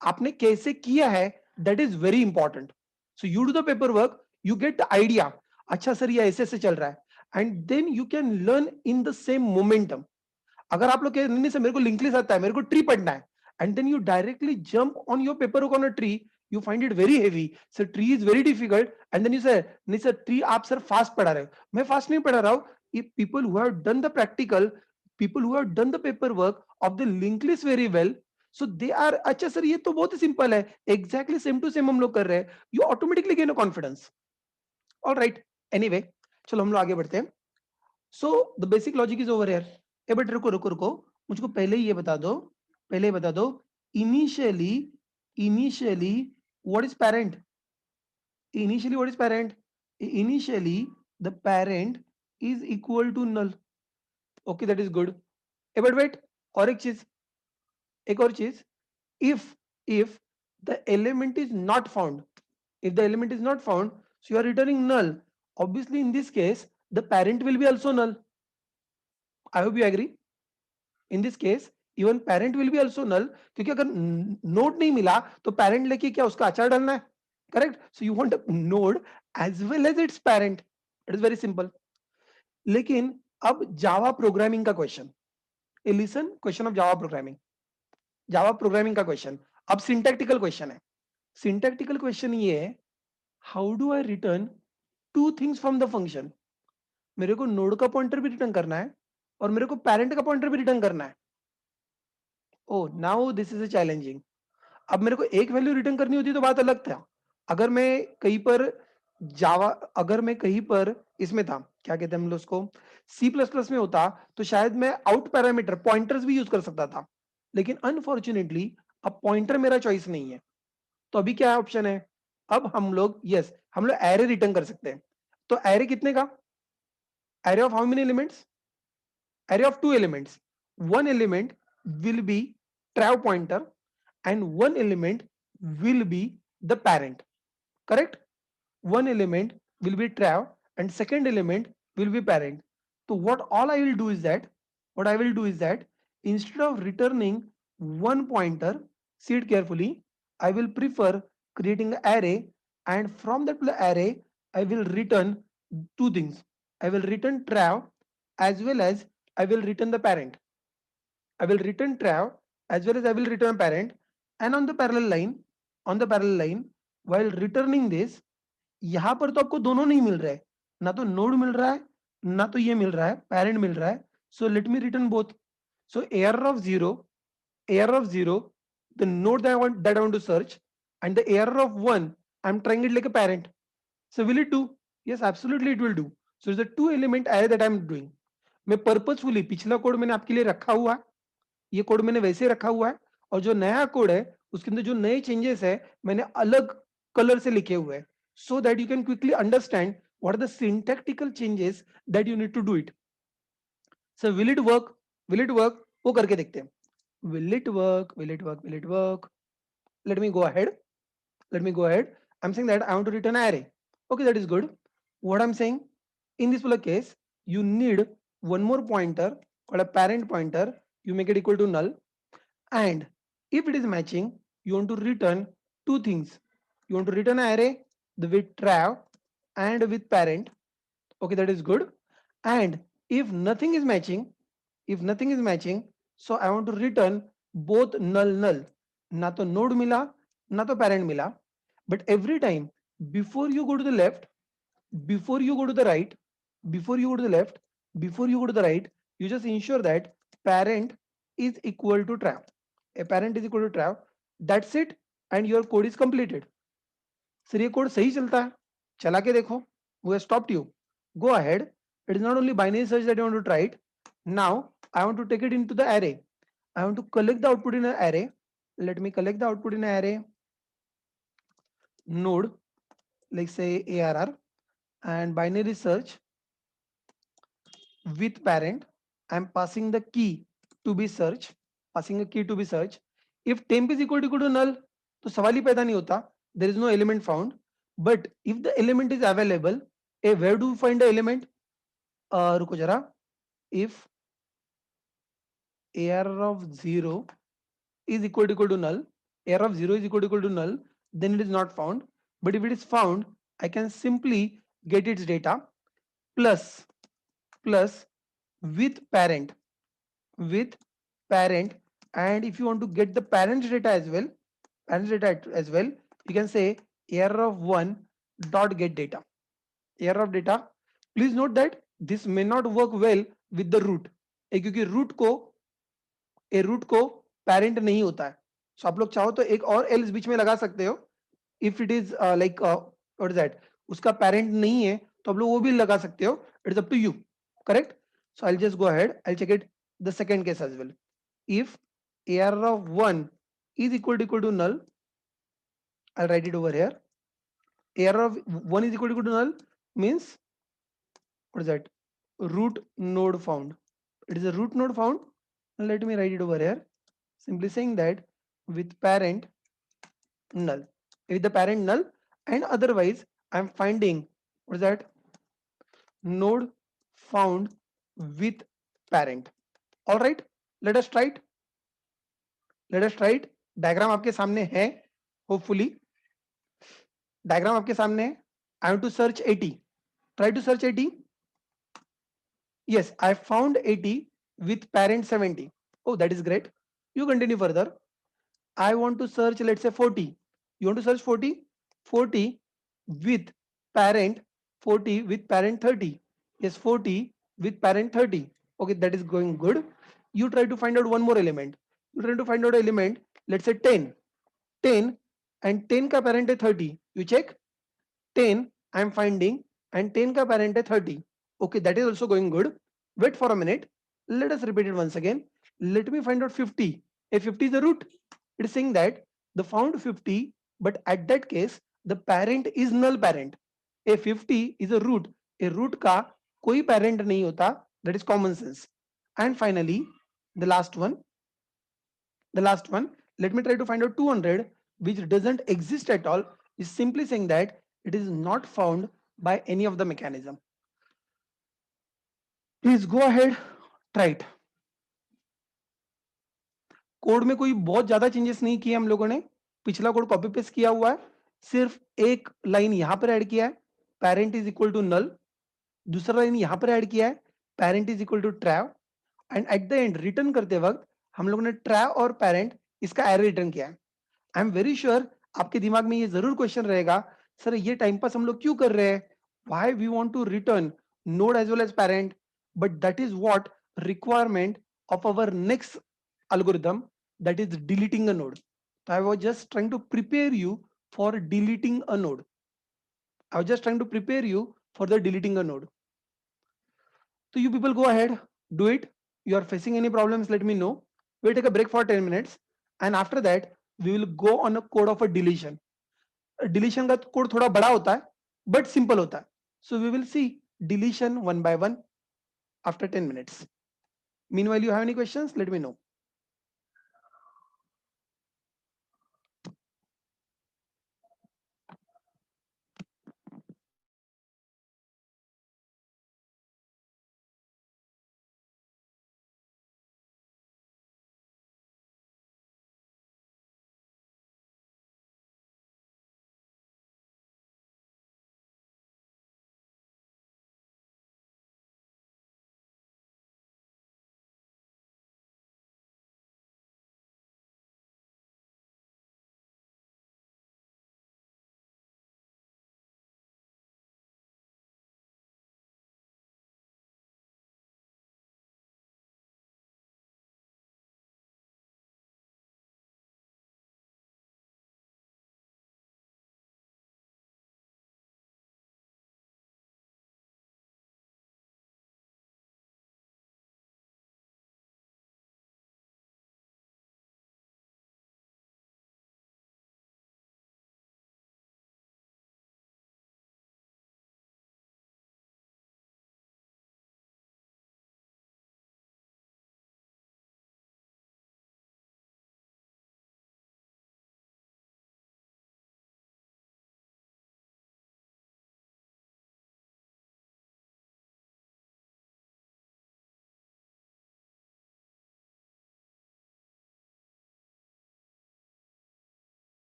आपने कैसे किया है, that is very important. So you do the paper work, you get the idea, अच्छा sir ये ऐसे ऐसे चल रहा है, and then you can learn in the same momentum. अगर आप लोग कह नहीं सर मेरे को लिंक लिस्ट आता है, मेरे को ट्री पढ़ना है, and then you directly jump on your paper work on a tree, you find it very heavy, so tree is very difficult, and then you say नहीं सर tree आप sir fast पढ़ा रहे हो, मैं fast नहीं पढ़ा रहा हूँ. if people who have done the practical, people who have done the paperwork of the linked list very well, so they are, अच्छा सर ये तो बहुत ही सिंपल है, exactly same to same हम लोग कर रहे हैं, you automatically gain a confidence. all right, anyway, चलो हम लोग आगे बढ़ते हैं. so the basic logic is over here. A but रुको रुको रुको, मुझको पहले ये बता दो, पहले बता दो, initially what is parent? Initially what is parent? Initially the parent is equal to null. Okay, that is good. But wait, और एक और चीज, if the element is not found, if the element is not found, so you are returning null. Obviously in this case the parent will be also null. I hope you agree. In this case even parent will be also null, क्योंकि अगर node नहीं मिला तो parent लेके क्या उसका अचार डालना है. Correct. So you want a node as well as its parent. It is very simple. लेकिन अब जावा प्रोग्रामिंग का question, listen, question of Java programming, Java programming का क्वेश्चन. अब सिंटैक्टिकल क्वेश्चन है. सिंटैक्टिकल क्वेश्चन ये है, how do I return two things from the function. मेरे को नोड का पॉइंटर भी रिटर्न करना है और मेरे को पेरेंट का पॉइंटर भी रिटर्न करना है. ओ नाउ दिस इज चैलेंजिंग. अब मेरे को एक वैल्यू रिटर्न करनी होती तो बात अलग था. अगर मैं कहीं पर जावा, अगर मैं कहीं पर इसमें था, क्या कहते हैं हम लोग उसको, सी प्लस प्लस में होता तो शायद मैं आउट पैरामीटर पॉइंटर्स भी यूज कर सकता था. लेकिन अनफॉर्चुनेटली अब पॉइंटर मेरा चॉइस नहीं है. तो अभी क्या ऑप्शन है, अब हम लोग, यस, हम लोग एरे रिटर्न कर सकते हैं. तो एरे कितने का, array of how many elements, array of two elements. One element will be trav pointer and one element will be the parent. Correct. One element will be trav and second element will be parent. So what all I will do is that, what I will do is that instead of returning one pointer, see it carefully, I will prefer creating an array, and from that array I will return two things. I will return trav as well as I will return the parent. I will return trav as well as I will return parent. And on the parallel line, while returning this, यहाँ पर तो आपको दोनों नहीं मिल रहा है, ना तो नोड मिल रहा है ना तो ये मिल रहा है, parent मिल रहा है. So let me return both. So error of zero, the node that I want to search, and the error of one, I'm trying it like a parent. So will it do? Yes, absolutely it will do. So it's a two element array that I'm doing. मैं purposefully, पिछला code मैंने आपके लिए रखा हुआ है, ये code मैंने वैसे रखा हुआ है, और जो नया कोड है उसके अंदर जो नए चेंजेस है मैंने अलग कलर से लिखे हुए हैं, so that you can quickly understand what are the syntactical changes that you need to do it. So will it work? Will it work? वो करके देखते हैं. Will it work? Will it work? Will it work? Let me go ahead. I'm saying that I want to return an array. Okay, that is good. What I'm saying, In this particular case, you need one more pointer called a parent pointer. You make it equal to null, and if it is matching, you want to return two things. You want to return an array with trav and with parent. Okay, that is good. And if nothing is matching, so I want to return both null. ना तो node मिला, ना तो parent मिला. But every time before you go to the left, before you go to the right, before you go to the left, before you go to the right, you just ensure that parent is equal to trav. A parent is equal to trav. That's it, and your code is completed. Sir ये code सही चलता है, चला के देखो. We have stopped you. Go ahead. It is not only binary search that you want to try it. Now I want to take it into the array. I want to collect the output in an array. Let me collect the output in an array node, like say ARR, and binary search with parent. I'm passing the key to be search, passing a key to be search. If temp is equal to null, तो सवाल ही पैदा नहीं होता. There is no element found. But if the element is available, where do we find the element? रुको जरा. If ARR of 0 is equal to null, ARR of 0 is equal to null, then it is not found. But if it is found, I can simply get its data plus with parent, with parent. And if you want to get the parents data as well, you can say error of 1 dot get data, error of data. Please note that this may not work well with the root, क्योंकि root को parent नहीं होता है. So आप लोग चाहो तो एक और else बीच में लगा सकते हो. If it is like what is that, उसका parent नहीं है तो आप लोग वो भी लगा सकते हो. It's up to you. Correct? So I'll just go ahead. I'll check it the second case as well. If ARR of 1 is equal to null, I'll write it over here. ARR of 1 is equal to null means what is that? Root node found. It is a root node found. Let me write it over here. Simply saying that with parent null, with the parent null, and otherwise I'm finding what is that? Node found with parent. All right, let us try it. Diagram आपके सामने है, hopefully diagram आपके सामने है. I want to search 80. Try to search 80. yes, I found 80 with parent 70. Oh, that is great. You continue further. I want to search, let's say 40. You want to search 40 with parent 30. Yes, 40 with parent 30. Okay, that is going good. You try to find out one more element. Let's say 10 and 10 का parent है 30. You check 10 I am finding, and 10 का parent है 30. Okay, that is also going good. Wait for a minute. Let us repeat it once again. Let me find out 50. If 50 is the root, it is saying that the found 50, but at that case the parent is null parent. A 50 is a root. A root का कोई parent नहीं होता. That is common sense. And finally, the last one. Let me try to find out 200, which doesn't exist at all. Is simply saying that it is not found by any of the mechanism. Please go ahead, try it. Code में कोई बहुत ज्यादा changes नहीं किए हम लोगों ने. पिछला कोड कॉपी पेस्ट किया हुआ है. सिर्फ एक लाइन यहां पर ऐड किया है, parent is equal to null. दूसरा लाइन यहां पर ऐड किया है, parent is equal to trav. And at the end return करते वक्त हम लोगों ने ट्रैव और पेरेंट इसका एरे रिटर्न किया है. आई एम वेरी श्योर आपके दिमाग में ये जरूर क्वेश्चन रहेगा, सर ये टाइम पास हम लोग क्यों कर रहे हैं? Why we want to return node as well as parent? But that is what requirement of our next algorithm, that is deleting a node. So I was just trying to prepare you for deleting a node. So you people go ahead, do it. You are facing any problems, let me know. We'll take a break for 10 minutes, and after that we will go on a code of a deletion. Deletion का code थोड़ा बड़ा होता है but simple होता है. So we will see deletion one by one after 10 minutes. Meanwhile, you have any questions, let me know.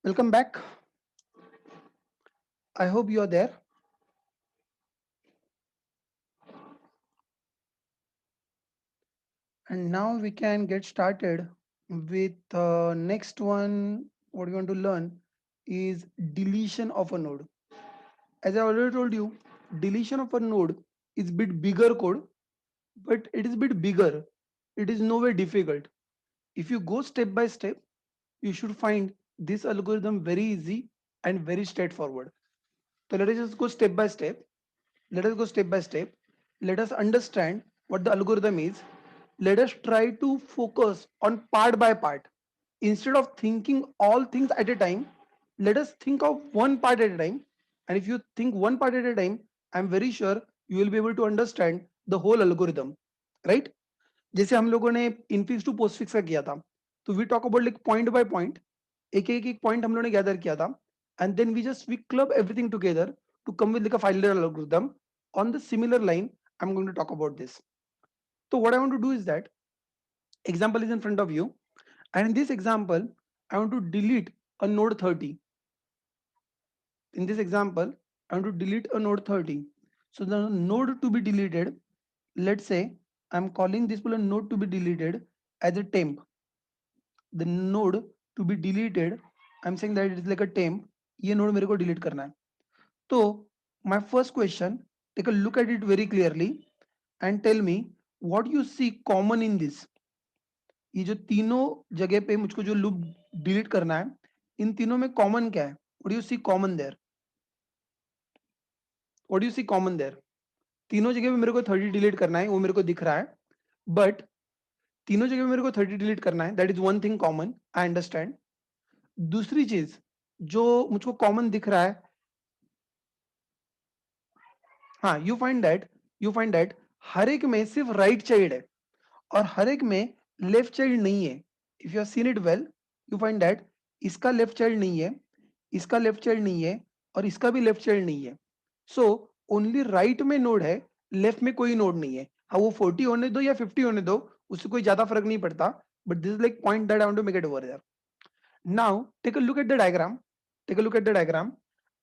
Welcome back. I hope you are there. And now we can get started with next one. What we want to learn is deletion of a node. As I already told you, deletion of a node is bit bigger code, but it is bit bigger. It is nowhere difficult. If you go step by step, you should find this algorithm very easy and very straightforward. So let us just go step by step. Let us go step by step. Let us understand what the algorithm is. Let us try to focus on part by part. Instead of thinking all things at a time, let us think of one part at a time. And if you think one part at a time, I'm very sure you will be able to understand the whole algorithm, right? जैसे हम लोगों ने infix to postfix का किया था, तो we talk about like point by point, एक point हम लोगों ने गैदर किया था, and then we club everything together to come with like a file algorithm. On the similar line, I'm going to talk about this. So what I want to do is that example is in front of you, and in this example I want to delete a node 30. In this example I want to delete a node 30. So the node to be deleted, let's say I'm calling this particular node to be deleted as a temp. The node to be deleted, I'm saying that it is like a temp. ये node मेरे को delete करना है. So my first question, take a look at it very clearly and tell me what you see common in this. ये जो तीनों जगह पे मुझको जो लूप डिलीट करना है, इन तीनों में कॉमन क्या है? What do you see common there? What do you see common there? तीनों जगह पे मेरे को 30 डिलीट करना है, वो मेरे को दिख रहा है, बट तीनों जगह पे मेरे को 30 डिलीट करना है, that is one thing common, I understand. दूसरी चीज जो मुझको कॉमन दिख रहा है, हाँ, यू फाइंड दैट हर एक में सिर्फ राइट चाइल्ड है और हर एक में लेफ्ट चाइल्ड नहीं है. If you have seen it well, you find that इसका लेफ्ट चाइल्ड नहीं है, इसका लेफ्ट चाइल्ड नहीं है और इसका भी लेफ्ट चाइल्ड नहीं है. सो ओनली राइट में नोड है, लेफ्ट में कोई नोड नहीं है. हाँ, वो 40 होने दो या 50 होने दो, उससे कोई ज्यादा फर्क नहीं पड़ता, but this is like point that I want to make it over there. Now take a look at the diagram. Take a look at the diagram.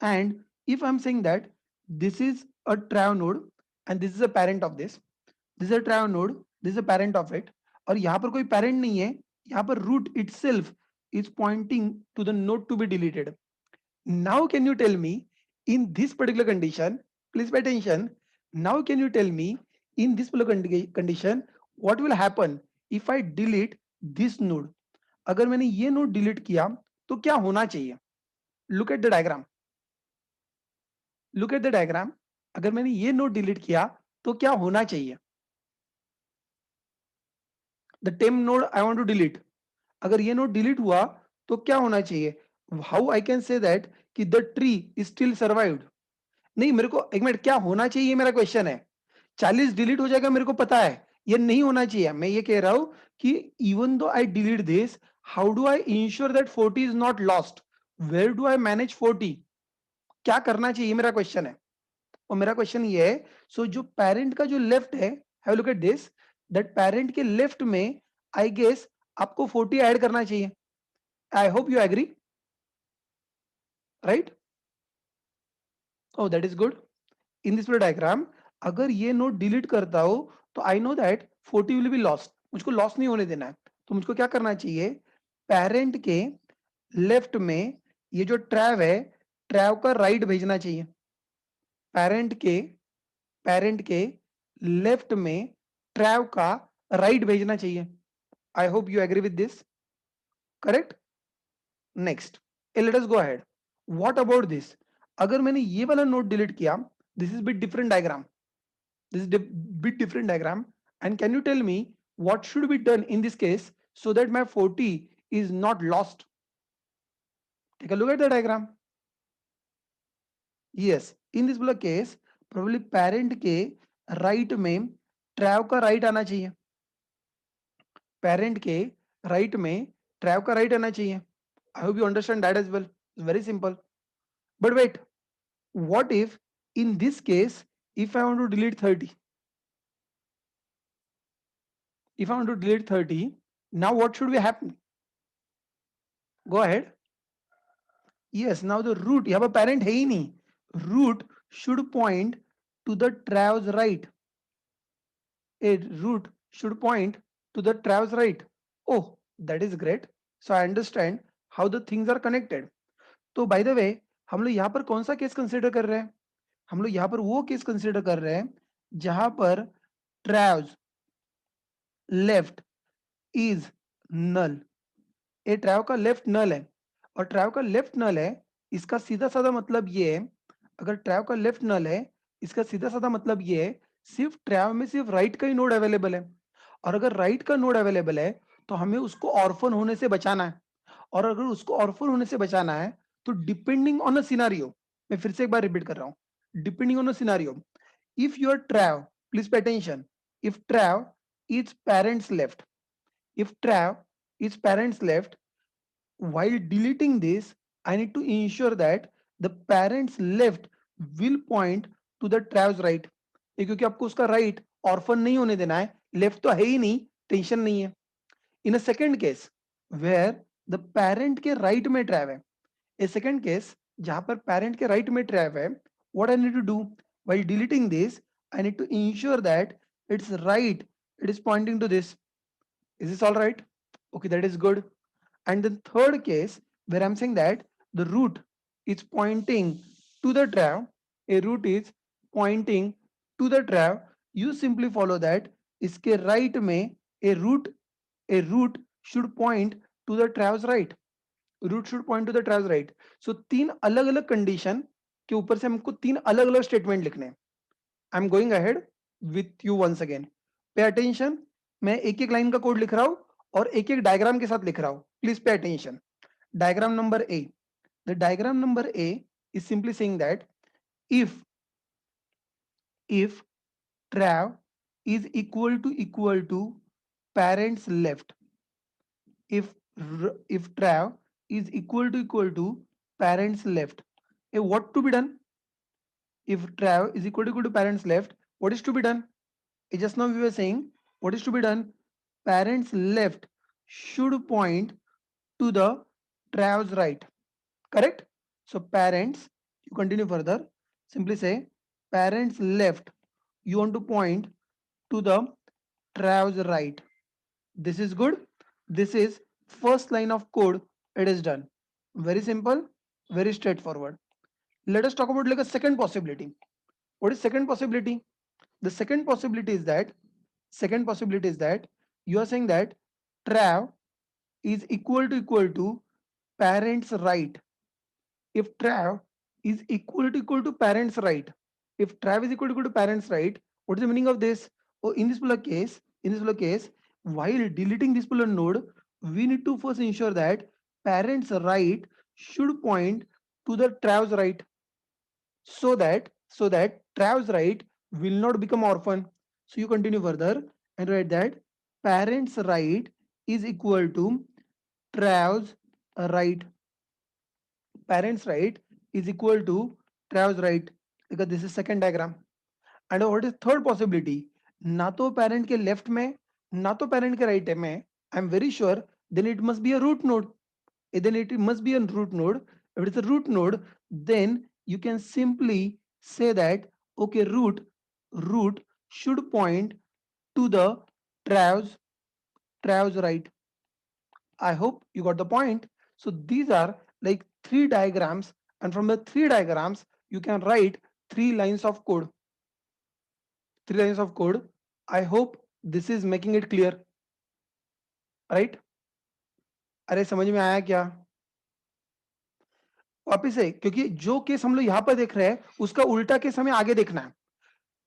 And if I'm saying that this is a trio node and this is a parent of this is a trio node, this is a parent of it, और यहाँ पर कोई parent नहीं है, यहाँ पर root itself is pointing to the node to be deleted. Now can you tell me in this particular condition, please pay attention. Now can you tell me in this particular condition what will happen if I delete this node? अगर मैंने ये node delete किया तो क्या होना चाहिए? Look at the diagram. Look at the diagram. अगर मैंने ये नोड डिलीट किया तो क्या होना चाहिए? The temp node I want to delete. अगर ये नोड डिलीट हुआ तो क्या होना चाहिए? How I can say that कि the tree is still survived? नहीं, मेरे को एक मिनट, क्या होना चाहिए मेरा क्वेश्चन है. 40 डिलीट हो जाएगा मेरे को पता है, ये नहीं होना चाहिए. मैं ये कह रहा हूं कि even though I delete this, how do I ensure that 40 is not lost? Where do I manage 40? क्या करना चाहिए मेरा क्वेश्चन है. और मेरा क्वेश्चन ये है, सो जो पेरेंट का जो लेफ्ट है, have look at this, that parent के लेफ्ट में आई गेस आपको 40 ऐड करना चाहिए. I hope you agree, right? Oh, that is good. In this diagram अगर ये नोट डिलीट करता हो तो I know that 40 will be lost. मुझको लॉस नहीं होने देना है, तो मुझको क्या करना चाहिए? पेरेंट के लेफ्ट में ये जो ट्रैव है, ट्रैव का राइट भेजना चाहिए. पेरेंट के लेफ्ट में ट्रैव का राइट भेजना चाहिए. I hope you agree with this, correct? Next, let us go ahead. What about this? अगर मैंने ये वाला नोट डिलीट किया, this is bit different diagram. This is bit different diagram. And can you tell me what should be done in this case so that my 40 is not lost? Take a look at the diagram. Yes, in this particular case probably parent के right में trav का right आना चाहिए. Parent के right में trav का right आना चाहिए. I hope you understand that as well. It's very simple. But wait, what if in this case if I want to delete 30? If I want to delete 30, now what should be happening? Go ahead. Yes, now the root, यहाँ पर parent है ही नहीं. Root should point to the trav's right. A root should point to the trav's right. Oh, that is great. So I understand how the things are connected. तो by the way, हम लोग यहाँ पर कौन सा case consider कर रहे हैं? हम लोग यहाँ पर वो केस कंसिडर कर रहे हैं जहां पर ट्रैव्स लेफ्ट इज नल. ए ट्रैव का लेफ्ट नल है, और ट्रैव का लेफ्ट नल है, इसका सीधा साधा मतलब ये है, अगर ट्रैव का लेफ्ट नल है, इसका सीधा साधा मतलब ये है सिर्फ ट्रैव में सिर्फ राइट का ही नोड अवेलेबल है, और अगर राइट का नोड अवेलेबल है तो हमें उसको ऑर्फन होने से बचाना है, और अगर उसको ऑर्फन होने से बचाना है तो डिपेंडिंग ऑन अ सिनारियो, मैं फिर से एक बार रिपीट कर रहा हूं, depending on a scenario, if your trav, please pay attention, if trav is parents left, if trav is parents left, while deleting this, I need to ensure that the parents left will point to the trav's right. ये क्योंकि आपको उसका right orphan नहीं होने देना है, left तो है ही नहीं, टेंशन नहीं है. In a second case where the parent के राइट में ट्रैव है, ए सेकेंड केस जहां पर पेरेंट के राइट में ट्रैव है, what I need to do while deleting this, I need to ensure that it's right, it is pointing to this. Is this all right? Okay, that is good. And the third case where I'm saying that the root is pointing to the trav, a root is pointing to the trav, you simply follow that इसके right में a root should point to the trav's right. Root should point to the trav's right. So तीन अलग अलग condition के ऊपर से हमको तीन अलग अलग स्टेटमेंट लिखने हैं. I am going ahead with you once again. Pay attention, मैं एक एक लाइन का कोड लिख रहा हूं और एक एक डायग्राम के साथ लिख रहा हूं. Please pay attention. Diagram number A, the diagram number A is simply saying that if trav is equal to parents left, if trav is equal to parents left, what to be done? If trav is equal to parents left, what is to be done? Just now we were saying what is to be done. Parents left should point to the trav's right, correct? So parents, you continue further, simply say parents left, you want to point to the trav's right. This is good. This is first line of code. It is done. Very simple, very straightforward. Let us talk about like a second possibility. What is second possibility? The second possibility is that you are saying that trav is equal to parents right. If trav is equal to parents right, if trav is equal to parents right, what is the meaning of this? Oh, in this particular case, while deleting this particular node, we need to first ensure that parents right should point to the trav's right, so that trav's right will not become orphan. So you continue further and write that parents right is equal to trav's right. Parents right is equal to trav's right, because this is second diagram. And what is third possibility? ना तो parent के left में, ना तो parent के right में, I'm very sure then it must be a root node. Then it must be a root node. If it's a root node, then you can simply say that okay, root should point to the trav's right. I hope you got the point. So these are like three diagrams, and from the three diagrams you can write three lines of code. I hope this is making it clear, right? अरे समझ में आया क्या? वापिस है, क्योंकि जो case हम लोग यहाँ पर देख रहे हैं उसका उल्टा केस हमें आगे देखना है.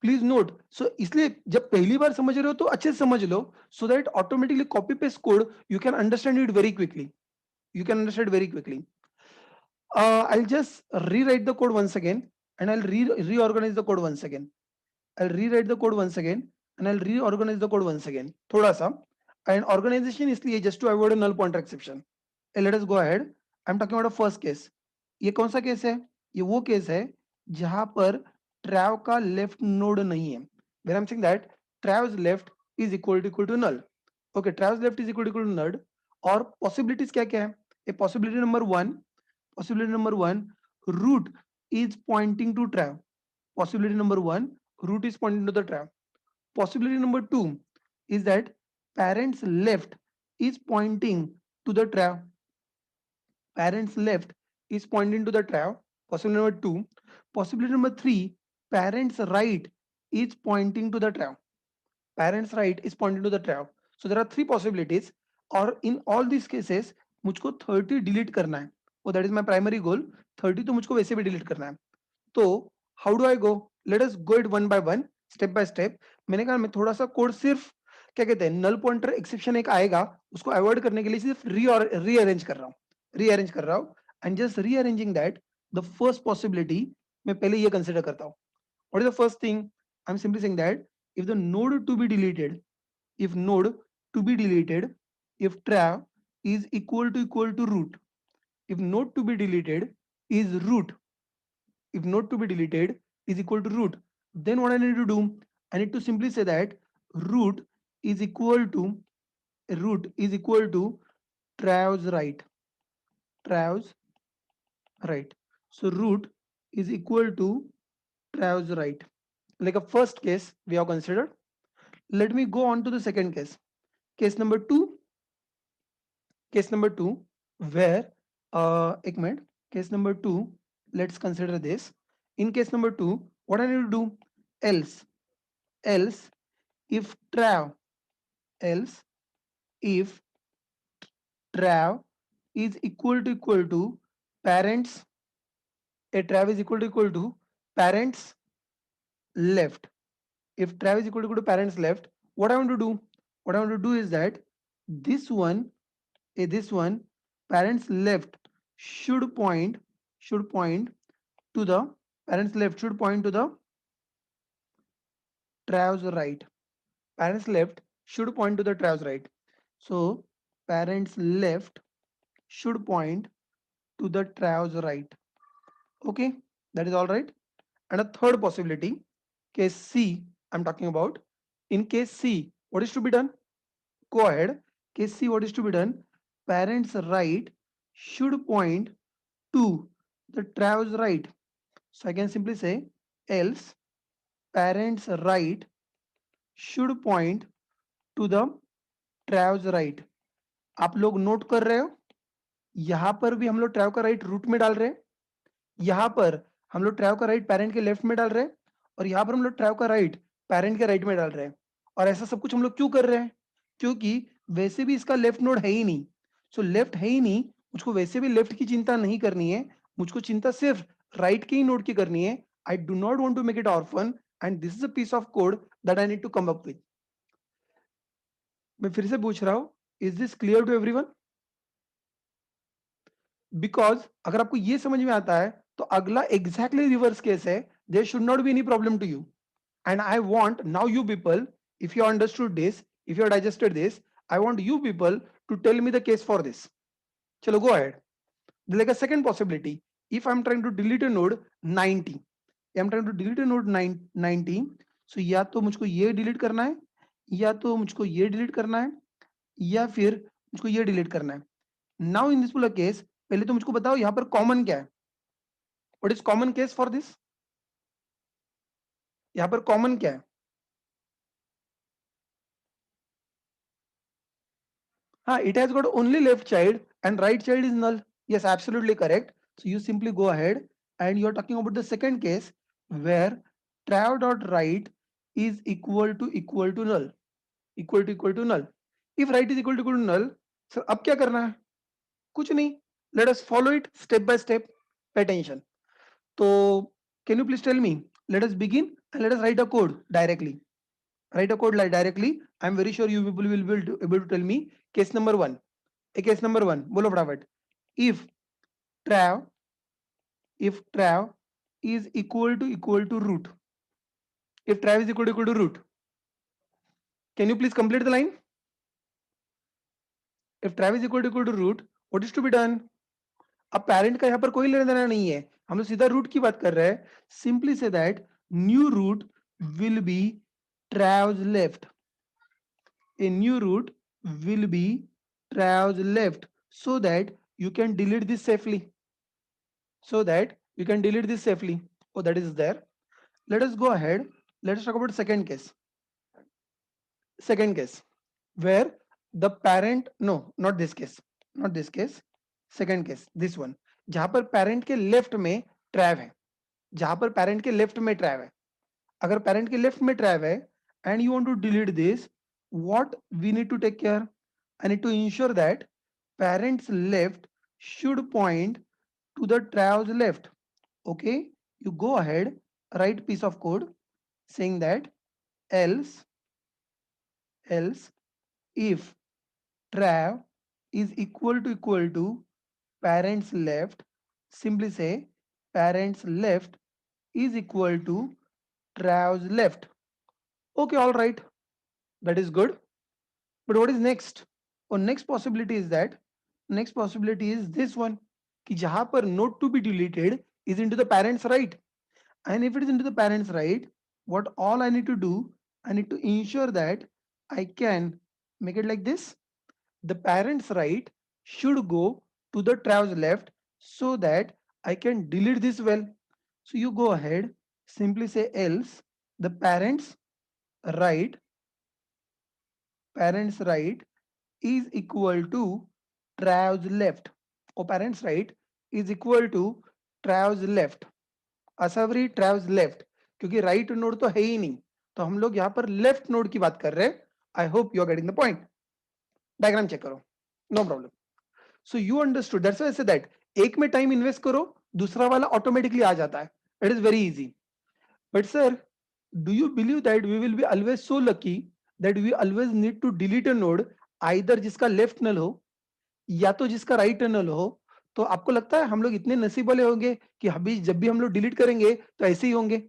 Please note. सो इसलिए जब पहली बार समझ रहे हो तो अच्छे से समझ लो, so that automatically copy paste code you can understand it very quickly. I'll just rewrite the code once again, and I'll reorganize the code once again. I'll rewrite the code once again, and I'll reorganize the code once again. थोड़ा सा, and organization इसलिए just to avoid a null pointer exception. Let us go ahead. I'm talking about a first case. ये कौन सा case है? ये वो case है जहां पर trav का left node नहीं है. Where I'm saying that trav's left is equal to null. Okay, trav's left is equal to null. और possibilities क्या क्या है? A possibility number one, Possibility number one, root is pointing to trav. Possibility number one, root is pointing to the trav. Possibility number two is that parents left is pointing to the trav. Parents left is pointing to the trav. Possibility number two. Possibility number three, parents right is pointing to the trav. Parents right is pointing to the trav. So there are three possibilities, और in all these cases मुझको 30 delete करना है. वो that is my primary goal. 30 तो मुझको वैसे भी delete करना है. तो how do I go? Late us go it one by step. मैंने कहा मैं थोड़ा सा कोड सिर्फ क्या कहते हैं नल पॉइंटर एक्सेप्शन एक आएगा उसको अवॉइड करने के लिए सिर्फ रीअरेंज कर रहा हूँ. रीअरेंज कर रहा हूँ and just rearranging that the first possibility मैं पहले ये कंसिडर करता हूँ. What is the first thing? I am simply saying that if the node to be deleted, if node to be deleted, if trav is equal to root, if node to be deleted is root, if node to be deleted is equal to root, then what I need to do? I need to simply say that root is equal to trav's right, trav's right. So root is equal to trav's right. Like a first case we have considered. Let me go on to the second case. Case number two, where एक minute, case number two, let's consider this. In case number two, what I need to do? Else if trav, else if trav is equal to parents, a trav is equal to parents left. If trav is equal to parents left, what I want to do? What I want to do is that this one, this one, parents left should point to the parents left should point to the trav's right. Parents left should point to the trav's right. So parents left should point to the trav's right. Okay, that is all right. And a third possibility, case C, I'm talking about. In case C, what is to be done? Go ahead. Case C, what is to be done? Parents right should point to the trav's right. So I can simply say else parents right should point to the trav's right. आप लोग note कर रहे हो? यहां पर भी हम लोग ट्रैव का राइट रूट में डाल रहे हैं, यहां पर हम लोग ट्रैव का राइट पेरेंट के लेफ्ट में डाल रहे हैं, और यहां पर हम लोग ट्रैव का राइट पेरेंट के राइट में डाल रहे हैं. और ऐसा सब कुछ हम लोग क्यों कर रहे हैं? क्योंकि वैसे भी इसका लेफ्ट नोड है ही नहीं. सो लेफ्ट है ही नहीं, मुझको वैसे भी लेफ्ट की चिंता नहीं करनी है, मुझको चिंता सिर्फ राइट के ही नोड की करनी है. I do not want to make it orphan and this is a piece of code that I need to come up with. मैं फिर से पूछ रहा हूं, is this clear to everyone? Because अगर आपको ये समझ में आता है तो अगला एग्जैक्टली रिवर्स केस है. There should not be any problem to you. And I want now you people, if you understood this, if you digested this, I want you people to tell me the case for this. चलो go ahead. Like a second possibility, if I'm trying to delete a node 90, I'm trying to delete a node 90, so या तो मुझको ये delete करना है, या तो मुझको ये डिलीट करना है, या फिर मुझको ये डिलीट करना है. नाउ इन दिस वाला केस पहले तो मुझको बताओ यहाँ पर कॉमन क्या है? What is common case for this? यहाँ पर कॉमन क्या है? हाँ, it has got only left child and right child is null. Yes, absolutely correct. So you simply go ahead and you're talking about the second case where trav dot right is equal to null. Equal to null. If right is equal to null, sir अब क्या करना है? कुछ नहीं. Let us follow it step by step. Pay attention. So can you please tell me? Let us begin and let us write a code directly. Write a code like directly. I'm very sure you people will be able to tell me case number one. A case number one, बोलो फटाफट. If trav, if trav is equal to root, if trav is equal to root, can you please complete the line? If trav is equal to root, what is to be done? अब parent का यहाँ पर कोई लेना देना नहीं है, हम लोग सीधा रूट की बात कर रहे हैं. Simply say that new root will be trav's left. A new root will be trav's left so that you can delete this safely. so that you can delete this safely. Oh, that is there. Let us go ahead. Let us talk about second case. Second case where the parent, no, not this case, not this case, second case, this one, जहां पर parent के left में trav है, जहां पर parent के left में trav है, अगर parent के left में trav है and you want to delete this, what we need to take care? I need to ensure that parent's left should point to the trav's left. Okay, you go ahead, write piece of code saying that else if trav is equal to parents left, simply say parents left is equal to trav's left. Okay, all right, that is good. But what is next? Or next possibility is that, next possibility is this one, कि जहां पर note to be deleted is into the parents right. And if it is into the parents right, what all I need to do, I need to ensure that I can make it like this. The parents right should go to the trav's left so that I can delete this well. So you go ahead, simply say else the right parents right is equal to trav's left, or parents right is equal to trav's left. असवरी trav's left, क्योंकि right node तो है ही नहीं, तो हम लोग यहाँ पर लेफ्ट नोड की बात कर रहे हैं. I hope you are getting the point. Diagram check करो, no problem. So you understood, that's why I said that एक में टाइम इन्वेस्ट करो, दूसरा वाला ऑटोमेटिकली आ जाता है. It is very easy. But sir, do you believe that we will be always so lucky that we always need to delete a node either जिसका left null हो या तो जिसका राइट नल हो? तो आपको लगता है हम लोग इतने नसीब वाले होंगे कि अभी जब भी हम लोग डिलीट करेंगे तो ऐसे ही होंगे?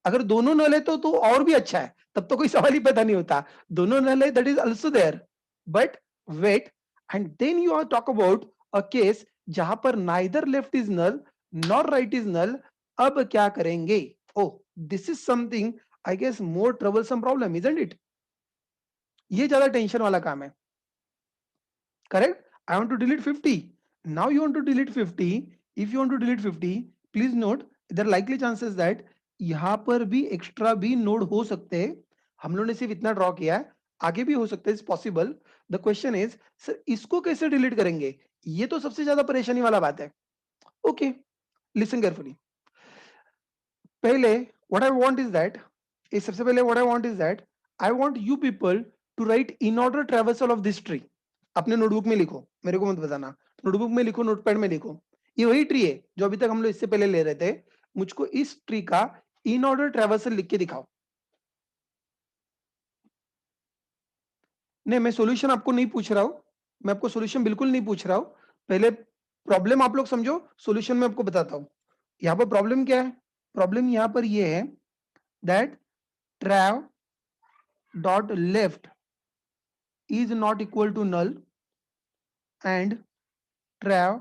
अगर दोनों नल है तो और भी अच्छा है, तब तो कोई सवाल ही पैदा नहीं होता. दोनों नल है, that is also there. But wait, and then you are talk about a case जहां पर neither left is null nor right is null. अब क्या करेंगे? Oh, this is something I guess more troublesome problem, isn't it? ये ज्यादा tension वाला काम है. Correct? I want to delete 50. Now you want to delete 50. If you want to delete 50, please note there are likely chances that यहाँ पर भी extra भी node हो सकते हैं. हम लोगों ने सिर्फ इतना ड्रॉ किया है, आगे भी हो सकता है, is possible. The question is sir इसको कैसे डिलीट करेंगे? ये तो सबसे ज्यादा परेशानी वाला बात है. Okay, listen carefully. पहले what I want is that, इस सबसे पहले what I want is that I want you people to write in order traversal of this tree. अपने नोटबुक में लिखो, मेरे को मत बताना. नोटबुक में लिखो, नोटपैड में लिखो. ये वही ट्री है जो अभी तक हम लोग इससे पहले ले रहे थे. मुझको इस ट्री का इन ऑर्डर ट्रेवर्सल लिख के दिखाओ. नहीं, मैं सॉल्यूशन आपको नहीं पूछ रहा हूं, मैं आपको सॉल्यूशन बिल्कुल नहीं पूछ रहा हूं. पहले प्रॉब्लम आप लोग समझो, सॉल्यूशन मैं आपको बताता हूं. यहां पर प्रॉब्लम क्या है? प्रॉब्लम यहां पर ये है that trav dot left is not equal to null and trav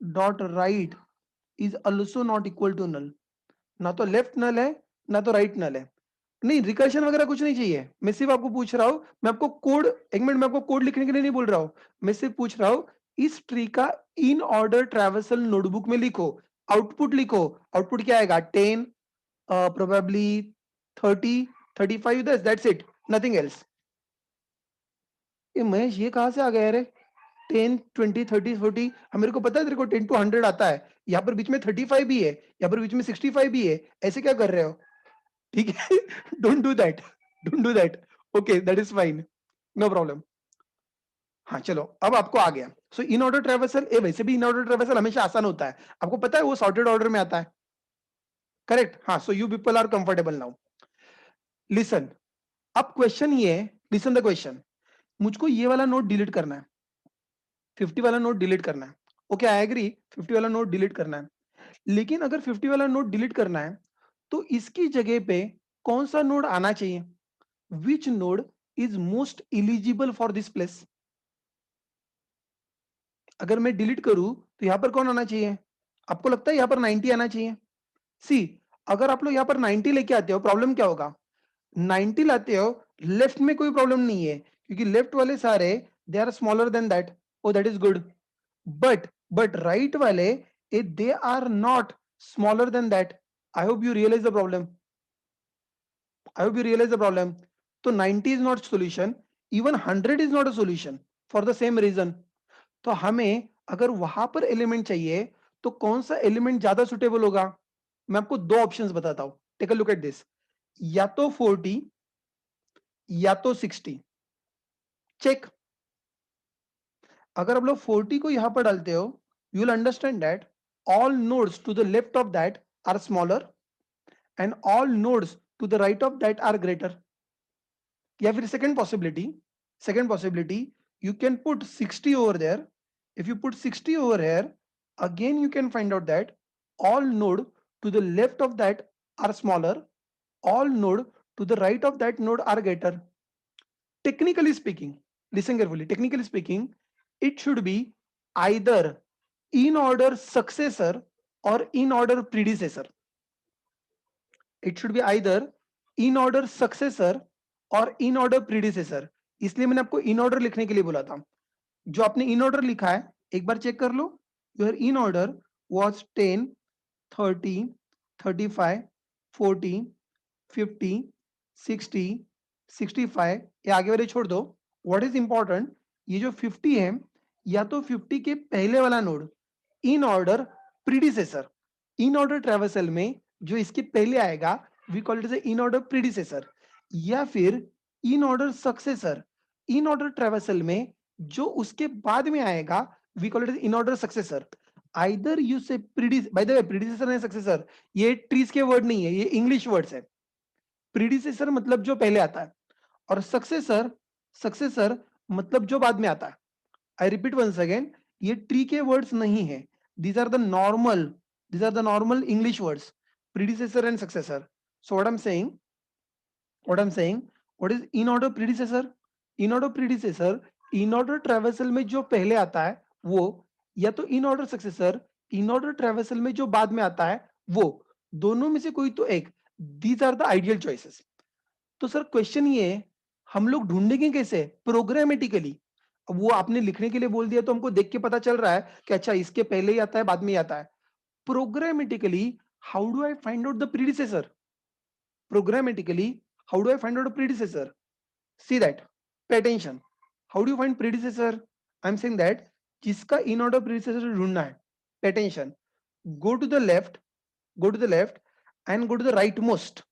dot right is also not equal to null. ना तो लेफ्ट नल है ना तो राइट नल है. नहीं, रिकर्शन वगैरह कुछ नहीं चाहिए. मैं सिर्फ आपको पूछ रहा हूं, मैं आपको कोड, एक मिनट, मैं आपको कोड लिखने के लिए नहीं बोल रहा हूं. मैं सिर्फ पूछ रहा हूं इस ट्री का इन ऑर्डर ट्रैवर्सल नोटबुक में लिखो, आउटपुट लिखो. आउटपुट क्या आएगा? 10, probably 30, 35, that's it, nothing else. ये महेश ये कहां से आ गया रे? 10, 20, 30, 40, मेरे को पता है तेरे को 10 to 100 आता है. यहाँ पर बीच में 35 भी है, यहाँ पर बीच में 65 भी है. ऐसे क्या कर रहे हो? ठीक है, don't do that, don't do that. Okay, that is fine, no problem. हाँ चलो, अब आपको आ गया. सो इन ऑर्डर ट्रेवर्सल, ए वैसे भी इन ऑर्डर ट्रेवर्सल हमेशा आसान होता है, आपको पता है वो सॉर्टेड ऑर्डर में आता है. करेक्ट? हाँ. So you people are comfortable now. Listen, अब क्वेश्चन ये है, लिसन द क्वेश्चन. मुझको ये वाला नोट डिलीट करना है, 50 वाला नोट डिलीट करना है. ओके, आई एग्री, 50 वाला नोट डिलीट करना है. लेकिन अगर 50 वाला नोट डिलीट करना है तो इसकी जगह पे कौन सा नोड आना चाहिए? Which node is most eligible for this place? अगर मैं डिलीट करूं तो यहां पर कौन आना चाहिए? आपको लगता है यहां पर 90 आना चाहिए? सी, अगर आप लोग यहां पर 90 लेके आते हो, प्रॉब्लम क्या होगा? 90 लाते हो, लेफ्ट में कोई प्रॉब्लम नहीं है क्योंकि लेफ्ट वाले सारे they are smaller than that. Oh, that is good. But right वाले if they are not smaller than that, I hope you realize the problem. I hope you realize the problem. So 90 is not solution, even 100 is not a solution for the same reason. तो हमें अगर वहां पर element चाहिए तो कौन सा element ज्यादा सुटेबल होगा? मैं आपको दो ऑप्शंस बताता हूं, take a look at this. या तो 40 या तो 60। चेक। अगर आप लोग 40 को यहां पर डालते हो, you will understand that all nodes to the left of that are smaller and all nodes to the right of that are greater. या फिर second possibility, you can put 60 over there. If you put 60 over here, again you can find out that all node to the left of that are smaller, all node to the right of that node are greater. Technically speaking, listen carefully, technically speaking, it should be either in order successor or in order predecessor. It should be either in order successor और in order predecessor. इसलिए मैंने आपको in order लिखने के लिए बोला था। जो आपने in order लिखा है एक बार चेक कर लो। Your in order was 10, 30, 35, 40, 50, 60, 65। ये आगे वाले छोड़ दो। What is important, ये जो 50 है, या तो 50 के पहले वाला node in order predecessor, in order traversal में जो इसके पहले आएगा we call it as in order predecessor, या फिर in order successor, in order traversal में जो उसके बाद में आएगा we call it as in order successor. Either you say by the way predecessor and successor ये ट्रीज के वर्ड नहीं है, ये इंग्लिश वर्ड्स है। प्रीडिसेसर मतलब जो पहले आता है और सक्सेसर, सक्सेसर मतलब जो बाद में आता है। आई रिपीट वंस अगेन, ये ट्री के वर्ड्स नहीं है, these are the normal, these are the normal English words, predecessor and successor. So what I'm saying, what is in order predecessor? In order predecessor in order traversal में जो पहले आता है वो, या तो in order successor in order traversal में जो बाद में आता है वो, दोनों में से कोई तो एक। these are the ideal choices. तो सर क्वेश्चन ये है, हम लोग ढूंढेंगे कैसे? प्रोग्रामेटिकली। अब वो आपने लिखने के लिए बोल दिया तो हमको देख के पता चल रहा है कि अच्छा इसके पहले ही आता है बाद में ही आता है। Programmatically how do I find out the predecessor? Programmatically, how do I find out a predecessor? See that, pay attention. How do you find predecessor? I'm saying that जिसका in order predecessor ढूंढना है, pay attention. Go to the left, go to the left and go to the rightmost.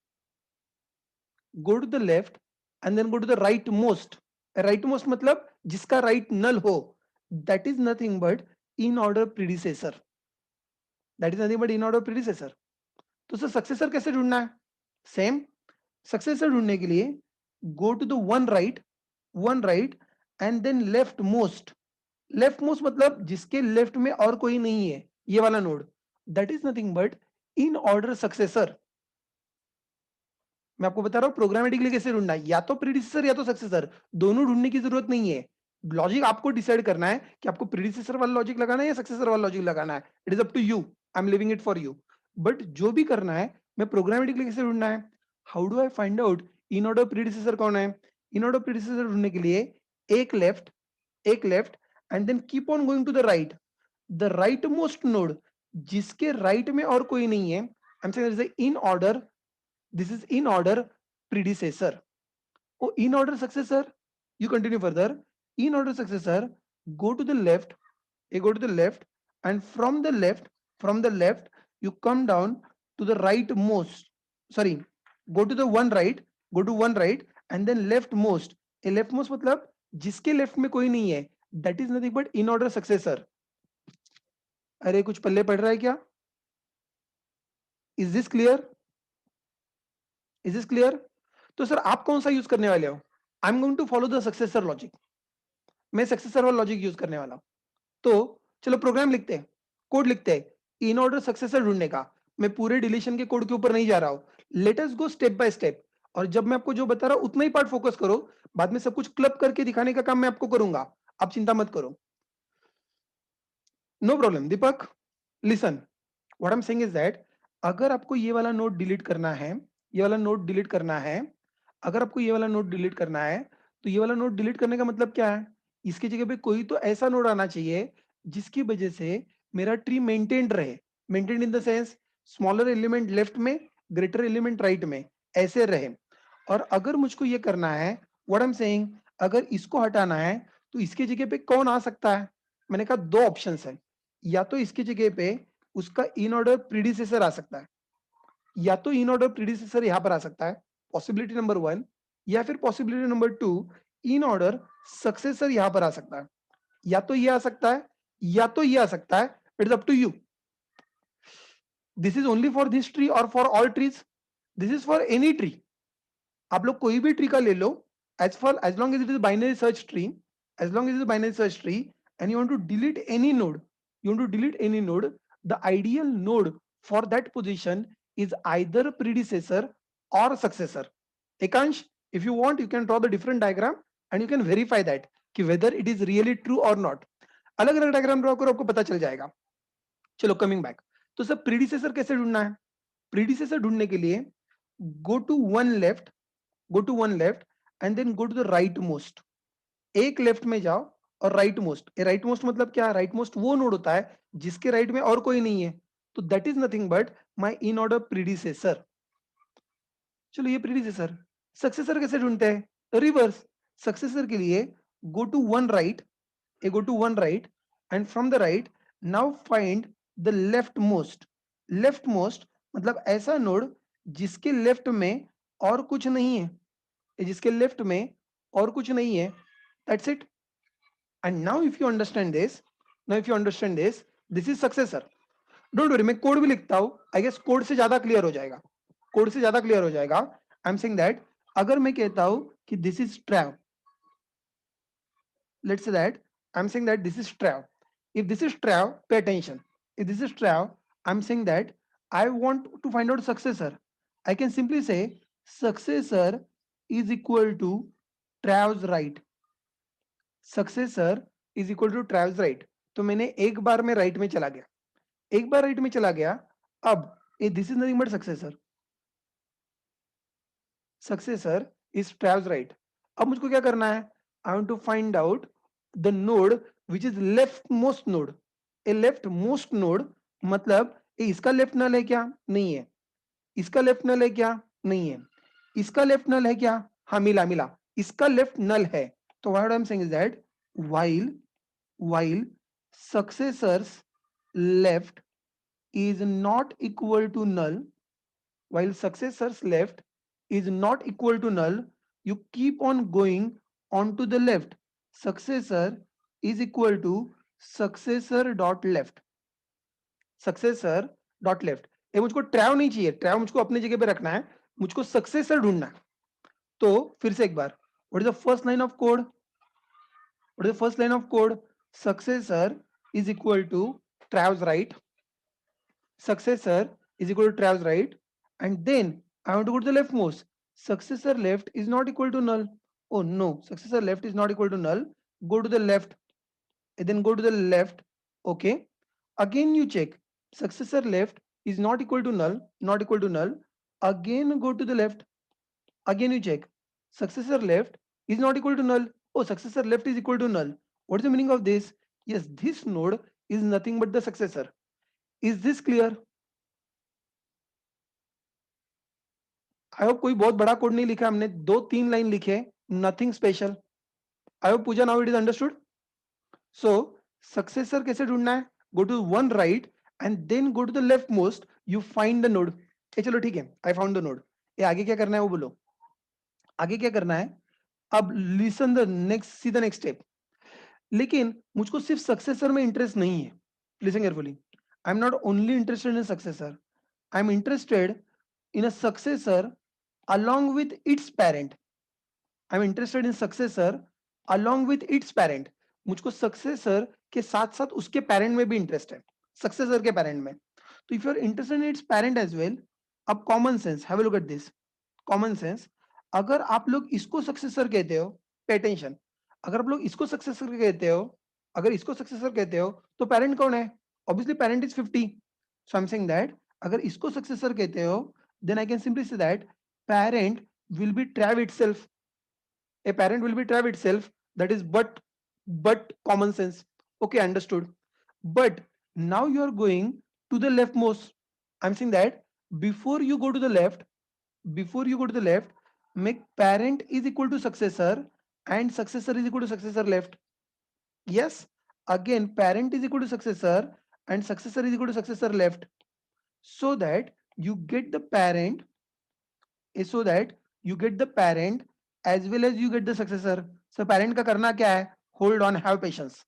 Go to the left and then go to the rightmost. Rightmost मतलब जिसका right null हो. That is nothing but in order predecessor. That is nothing but in order predecessor. तो sir successor कैसे ढूंढना है? Same, successor ढूंढने के लिए go to the one right and then left most. Left most मतलब जिसके लेफ्ट में और कोई नहीं है, ये वाला node, that is nothing but in order successor. मैं आपको बता रहा हूं प्रोग्रामेटिकली कैसे ढूंढना है, या तो प्रीडिसेसर या तो सक्सेसर, दोनों ढूंढने की जरूरत नहीं है। लॉजिक आपको डिसाइड करना है कि आपको प्रीडिसेसर वाला लॉजिक लगाना है या सक्सेसर वाला लॉजिक लगाना है। It is up to you, I am leaving it for you. But जो भी करना है, मैं प्रोग्रामेटिकली कैसे ढूंढना है, how do I find out in order predecessor कौन है? इन ऑर्डर प्रीडिसेसर ढूंढने के लिए एक left and then keep on going to the right, the right most node जिसके राइट में और कोई नहीं है। I am saying in order, this is in order predecessor. Oh, in order successor, you continue further. In order successor, go to the left, you go to the left and from the left you come down to the right most, sorry, go to the one right, go to one right and then left most. A left most मतलब जिसके left में कोई नहीं है, that is nothing but in order successor. अरे कुछ पल्ले पड़ रहा है क्या? Is this clear? Is this clear? तो सर आप कौन सा यूज करने वाले हो? I am going to follow the successor logic. मैं सक्सेसर वाला लॉजिक यूज करने वाला हूं। तो चलो प्रोग्राम लिखते हैं, कोड लिखते हैं इन ऑर्डर सक्सेसर ढूंढने का। मैं पूरे डिलीशन के कोड के ऊपर नहीं जा रहा हूं, late us go step by step. और जब मैं आपको जो बता रहा हूं उतना ही पार्ट फोकस करो, बाद में सब कुछ क्लब करके दिखाने का काम मैं आपको करूंगा, आप चिंता मत करो। No problem Deepak, listen, what I am saying is that अगर आपको ये वाला नोड डिलीट करना है, ये वाला नोड डिलीट करना है, अगर आपको ये वाला नोड डिलीट करना है, तो ये वाला नोड डिलीट करने का मतलब क्या है? इसकी जगह पे कोई तो ऐसा नोड आना चाहिए जिसकी वजह से मेरा ट्री मेंटेन्ड रहे, maintained in the sense smaller element left में, ग्रेटर एलिमेंट राइट में, ऐसे रहे। और अगर मुझको ये करना है, व्हाट आई एम सेइंग, अगर इसको हटाना है तो इसके जगह पे कौन आ सकता है? मैंने कहा दो ऑप्शंस है, या तो इसकी जगह पे उसका इन ऑर्डर प्रीडिसेसर आ सकता है, या तो इन ऑर्डर प्रीडिसेसर यहां पर आ सकता है, पॉसिबिलिटी नंबर 1, या फिर पॉसिबिलिटी नंबर 2, इन ऑर्डर सक्सेसर यहां पर आ सकता है, या तो ये आ सकता है या तो ये आ सकता है। It's up to you, this is only for this tree और for all trees, this is for any tree. आप लोग कोई भी ट्री का ले लो, as long as it is binary search tree, as long as it is binary search tree and you want to delete any node, you want to delete any node, the ideal node for that position is either predecessor or successor. Ekansh, if you want you can draw the different diagram and you can verify that कि whether it is really true or not. अलग अलग diagram draw करो, आपको पता चल जाएगा। चलो coming back, तो सर प्रीडिसेसर कैसे ढूंढना है? प्रीडिसेसर ढूंढने के लिए go to one left, go to one left and then go to the right most, एक लेफ्ट में जाओ और राइट मोस्ट। राइट मोस्ट मतलब क्या? राइट मोस्ट वो नोड होता है जिसके राइट में और कोई नहीं है, तो that is nothing but my in order predecessor. चलो ये प्रीडिसेसर। सक्सेसर कैसे ढूंढते हैं? रिवर्स। सक्सेसर के लिए go to one right, A go to one right and from the right now find the left most. Left most मतलब ऐसा node जिसके लेफ्ट में और कुछ नहीं है, जिसके लेफ्ट में और कुछ नहीं है, that's it. And now if you understand this, now if you understand this, this is successor. Don't worry, मैं कोड भी लिखता हूं, आई गेस कोड से ज्यादा क्लियर हो जाएगा, कोड से ज्यादा क्लियर हो जाएगा। आई एम सेइंग दैट अगर मैं कहता हूं कि this is trav, let's say that I'm saying that this is trav. If this is trav, pay attention. If this is trav, I'm saying that I want to find out successor. I can simply say successor is equal to trav's right. Successor is equal to trav's right. तो मैंने एक बार में right में चला गया, एक बार right में चला गया। अब this is nothing but successor, successor is trav's right. अब मुझको क्या करना है? I want to find out the node which is left most node. A left most node मतलब इसका लेफ्ट नल है क्या? नहीं है। इसका लेफ्ट नल है क्या? नहीं है। इसका लेफ्ट नल है क्या? हाँ, मिला मिला, इसका लेफ्ट नल है। तो what I am saying is that while successors left is not equal to null, while successors left is not equal to null, you keep on going on to the left. Successor is equal to successor dot left, successor dot left। ये मुझको ट्रैव नहीं चाहिए, ट्रैव मुझको अपनी जगह पे रखना है, मुझको सक्सेसर ढूंढना है। तो फिर से एक बार, what is the first line of code? What is the first line of code? Successor is equal to trav's right, successor is equal to trav's right, and then I want to go to the leftmost. Successor left is not equal to null. Oh no, successor left is not equal to null. Go to the left, and then go to the left. Okay, again you check, successor left is not equal to null, not equal to null. Again go to the left, again you check, successor left is not equal to null. Oh, successor left is equal to null. What is the meaning of this? Yes, this node is nothing but the successor. Is this clear? I hope कोई बहुत बड़ा code नहीं लिखा हमने, दो तीन line लिखे, nothing special. I hope Pooja now it is understood. So successor कैसे ढूंढना है? Go to one right and then go to the left most, you find the node. चलो ठीक है, आई फाउंड द नोड। ये आगे क्या करना है वो बोलो, आगे क्या करना है? अब listen the next, see the next step. लेकिन मुझको सिर्फ सक्सेसर में इंटरेस्ट नहीं है, listen carefully. I am not only interested in successor, I am interested in a successor along with its parent. I'm interested in successor along with its parent. मुझको successor के साथ साथ उसके parent में भी इंटरेस्ट है, successor के parent में। तो if you are interested in its parent as well, अब common sense, have a look at this. Common sense, अगर आप लोग इसको successor कहते हो, pay attention, अगर आप लोग इसको successor कहते हो, अगर इसको successor कहते हो, तो parent कौन है? Obviously parent is 50. So I'm saying that अगर इसको successor कहते हो, then I can simply say that parent will be trav itself. A parent will be trav itself. That is but common sense. Okay, understood. But Now you are going to the leftmost. I'm saying that before you go to the left, make parent is equal to successor and successor is equal to successor left. Yes, again parent is equal to successor and successor is equal to successor left, so that you get the parent as well as you get the successor. So parent का करना क्या है? Hold on, have patience.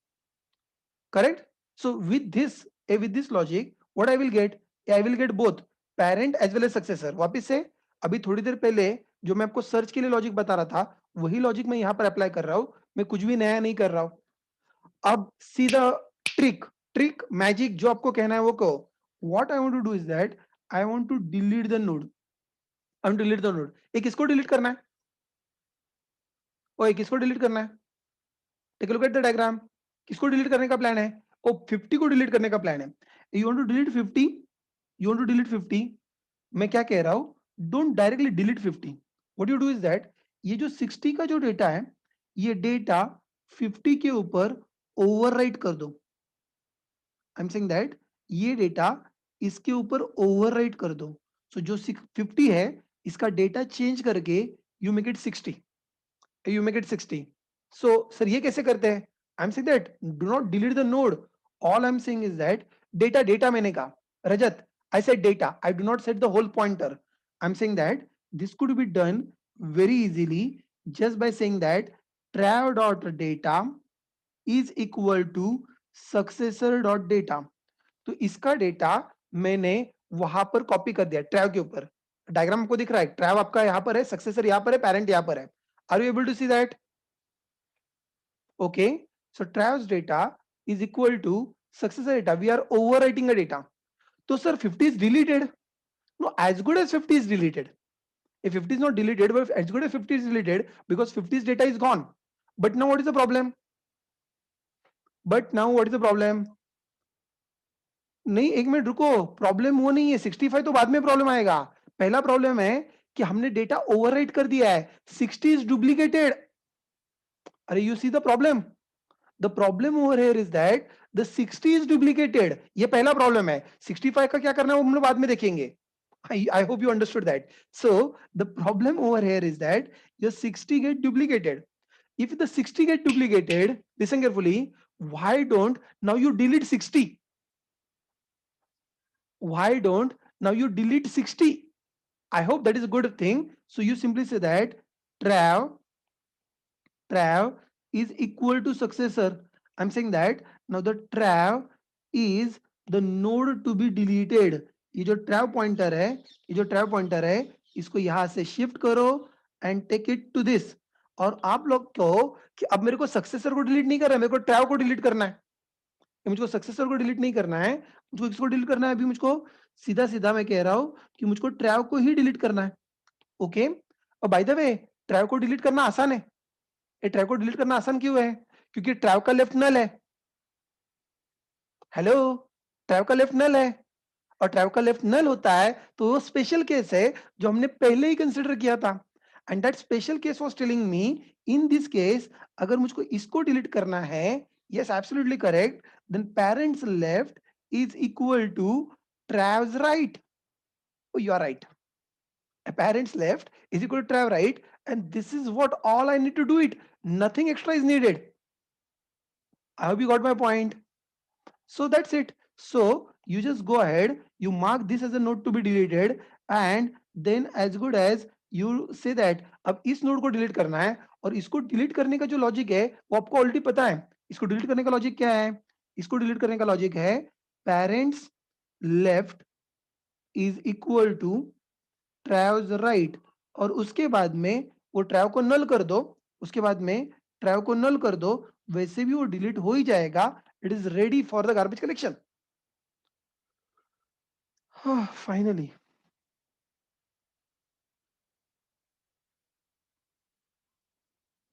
Correct? So with this logic, what I will get? I will get both parent as well as successor. वापिस से अभी थोड़ी देर पहले जो मैं आपको सर्च के लिए लॉजिक बता रहा था, वही लॉजिक मैं यहाँ पर अप्लाई कर रहा हूँ. मैं कुछ भी नया नहीं कर रहा हूँ. अब सीधा ट्रिक मैजिक जो आपको कहना है वो कहो. What I want to do is that I want to delete the node. I want to delete the node. एक किसको डिलीट करना है? ओ एक किसको डिलीट करना है? Take a look at the diagram. किसको डिलीट करने का प्लान है? ओ 50 को डिलीट करने का प्लान है. You want to delete 50. You want to delete 50. मैं क्या कह रहा हूं? Don't directly delete 50. What you do is that, ये जो 60 का जो डेटा है, ये डेटा 50 के ऊपर ओवरराइट कर दो. आई एम सेइंग दैट ये डेटा इसके ऊपर ओवरराइट कर दो. सो जो 50 है इसका डेटा चेंज करके you make it 60. You make it 60. So sir ये कैसे करते हैं? I'm saying that do not delete the node. All I'm saying is that data मैंने कहा. Rajat, I said data. I do not set the whole pointer. I'm saying that this could be done very easily just by saying that trav dot data is equal to successor dot data. तो इसका data मैंने वहां पर copy कर दिया ट्रैव के ऊपर. Diagram आपको दिख रहा है, ट्रैव आपका यहां पर है, सक्सेसर यहां पर है, पेरेंट यहां पर है. Are you able to see that? Okay, so Trav's data is equal to successor data. We are overwriting a data. So sir, 50 is deleted. No, as good as 50 is deleted. If 50 is not deleted, but as good as 50 is deleted because 50's data is gone. But now what is the problem? नहीं एक minute रुको, problem वो नहीं है. 65 तो बाद में problem आएगा. पहला प्रॉब्लम है कि हमने डेटा ओवरराइट कर दिया है. 60 इज डुप्लीकेटेड. अरे you see the problem. The problem over here is that the 60 is duplicated. ये पहला प्रॉब्लम है. 65 का क्या करना है वो हम लोग बाद में देखेंगे. I hope you understood that. So the problem over here is that your 60 get duplicated. If the 60 get duplicated, listen carefully. Why don't now you delete 60? Why don't now you delete 60? I hope that is a good thing. So you simply say that trav is equal to successor. I'm saying that now the trav is the node to be deleted. ये जो trav pointer है इसको यहां से shift करो and take it to this. और आप लोग कहो कि अब मेरे को सक्सेसर को डिलीट नहीं करना है, मेरे को ट्रैव को डिलीट करना है. मुझको सक्सेसर को डिलीट नहीं करना है, मुझको किसको डिलीट करना है? अभी मुझको सीधा सीधा मैं कह रहा हूं कि मुझको ट्रैव को ही डिलीट करना है. ओके, और बाय द वे ट्रैव को डिलीट करना आसान है. ये ट्रैव को डिलीट करना आसान क्यों है? क्योंकि ट्रैव का लेफ्ट नल है. हेलो, ट्रैव का लेफ्ट नल है. और ट्रैव का लेफ्ट नल होता है तो वो स्पेशल केस है जो हमने पहले ही कंसिडर किया था. And that special case was telling me in this case अगर मुझको इसको डिलीट करना है, yes absolutely correct, then parents left is equal to trav's right. You are right. Parents left is equal to trav right, and this is what all I need to do it. Nothing extra is needed. I hope you got my point. So that's it. So you just go ahead, you mark this as a node to be deleted, and then as good as you say that अब इस node को delete करना है. और इसको delete करने का जो लॉजिक है वो आपको ऑलरेडी पता है. इसको डिलीट करने का लॉजिक क्या है? इसको डिलीट करने का लॉजिक है parents left is equal to trav's right. और उसके बाद में वो ट्रैव को नल कर दो. उसके बाद में ट्रैव को नल कर दो, वैसे भी वो डिलीट हो ही जाएगा. It is ready for the garbage collection. Finally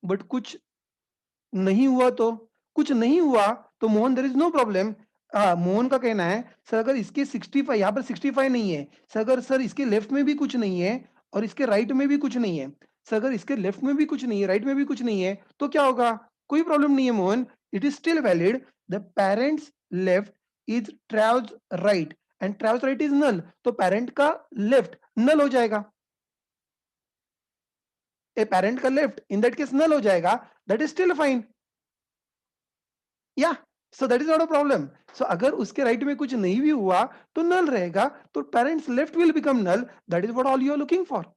but कुछ नहीं हुआ तो Mohan there is no problem. Mohan का कहना है सर अगर इसके 65 यहाँ पर 65 नहीं है सर, अगर सर इसके लेफ्ट में भी कुछ नहीं है और इसके राइट में भी कुछ नहीं है सर, अगर इसके लेफ्ट में भी कुछ नहीं है राइट में भी कुछ नहीं है तो क्या होगा? कोई प्रॉब्लम नहीं है Mohan. It is still valid. The parents left is trav's right and trav's right is null, तो पेरेंट का लेफ्ट नल हो जाएगा, ए पेरेंट का left in that case null हो जाएगा, दैट इज स्टिल फाइन, या so that is not a problem. So अगर उसके राइट में कुछ नहीं भी हुआ तो नल रहेगा, तो parents left will become null, that is what all you are looking for.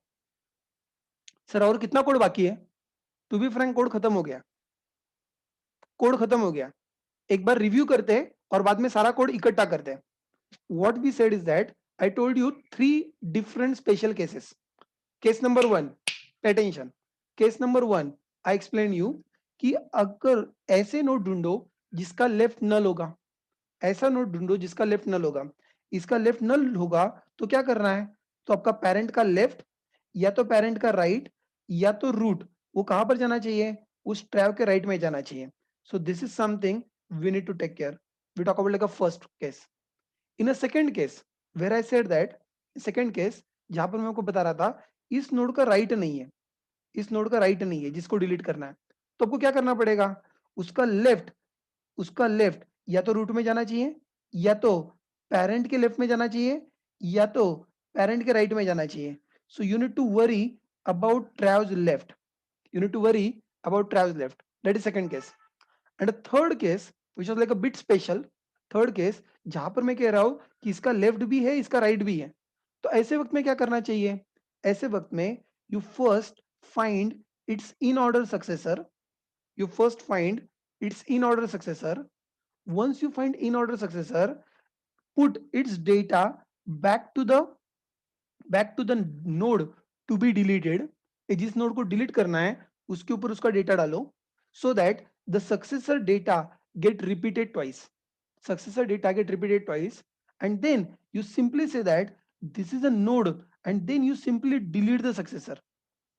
Sir और कितना कोड बाकी है? टू बी फ्रैंक कोड खत्म हो गया, कोड खत्म हो गया। एक बार रिव्यू करते हैं और बाद में सारा कोड इकट्ठा करते हैं। What we said is that I told you 3 different special cases. Case number 1, pay attention, case number 1 I explain you कि अगर ऐसे नोड ढूंढो जिसका लेफ्ट नल होगा, ऐसा नोड ढूंढो जिसका लेफ्ट नल होगा, इसका लेफ्ट नल होगा तो क्या करना है, तो आपका पेरेंट का लेफ्ट या तो पेरेंट का राइट या तो रूट, वो कहां पर जाना चाहिए, उस ट्रैव के राइट में जाना चाहिए। So this is something we need to take care. We talk about like a first case. In a second case where I said that, second case जहां पर मैं आपको बता रहा था इस नोड का राइट नहीं है, इस नोड का राइट नहीं है जिसको डिलीट करना है, तो आपको क्या करना पड़ेगा, उसका लेफ्ट, उसका लेफ्ट या तो रूट में जाना चाहिए या तो पेरेंट के लेफ्ट में जाना चाहिए या तो पेरेंट के राइट में जाना चाहिए। So you need to worry about trav's left, you need to worry about Travis left. That is second case. And a third case which was like a bit special, third case जहां पर मैं कह रहा हूं कि इसका left भी है इसका राइट भी है, तो ऐसे वक्त में क्या करना चाहिए, ऐसे वक्त में you first find it's in order successor, you first find its in order successor. Once you find in order successor, put its data back to the node to be deleted, जिस नोड को delete करना है उसके ऊपर उसका data डालो, so that the successor data get repeated twice, successor data get repeated twice, and then you simply say that this is a node, and then you simply delete the successor,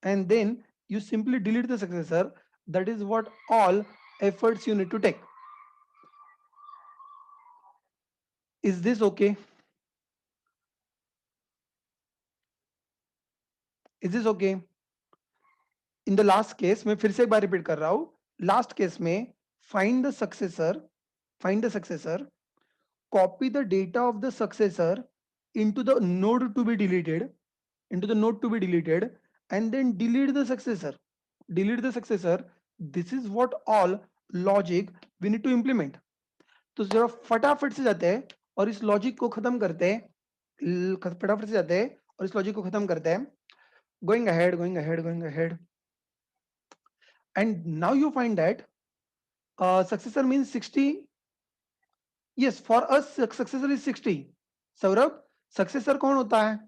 and then you simply delete the successor. That is what all efforts you need to take. Is this okay? Is this okay? In the last case, मैं फिर से एक बार repeat कर रहा हूं, last case में find the successor, find the successor, copy the data of the successor into the node to be deleted, into the node to be deleted, and then delete the successor, delete the successor. This is what all logic we need to implement. तो जरा फटाफट से जाते हैं और इस logic को खत्म करते हैं, फटाफट से जाते हैं और इस लॉजिक को खत्म करते हैं। going ahead, going ahead, going ahead, and now you find that successor means 60. Yes, for us successor is 60. Saurabh, successor कौन होता है,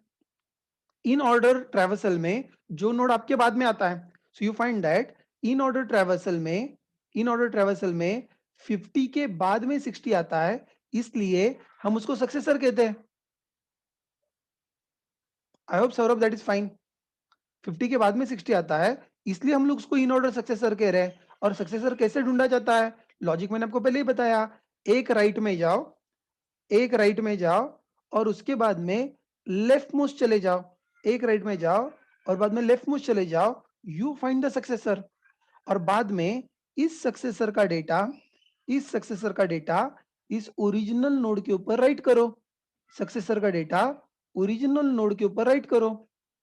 इन ऑर्डर ट्रेवर्सल में जो नोड आपके बाद में आता है। सो you find that in order traversal में, इन ऑर्डर ट्रेवर्सल में 50 के बाद में 60 आता है, इसलिए हम उसको सक्सेसर कहते हैं। I hope Saurabh that is fine. 50 के बाद में 60 आता है इसलिए हम लोग उसको इन ऑर्डर सक्सेसर कह रहे हैं। और सक्सेसर कैसे ढूंढा जाता है, लॉजिक मैंने आपको पहले ही बताया, एक राइट में जाओ, एक राइट में जाओ और उसके बाद में लेफ्ट मोस्ट चले जाओ, एक राइट में जाओ और बाद में लेफ्ट मोस्ट चले जाओ, यू फाइंड द सक्सेसर। और बाद में इस सक्सेसर का डेटा, इस सक्सेसर का डेटा इस ओरिजिनल नोड के ऊपर राइट करो, सक्सेसर का डेटा ओरिजिनल नोड के ऊपर राइट करो,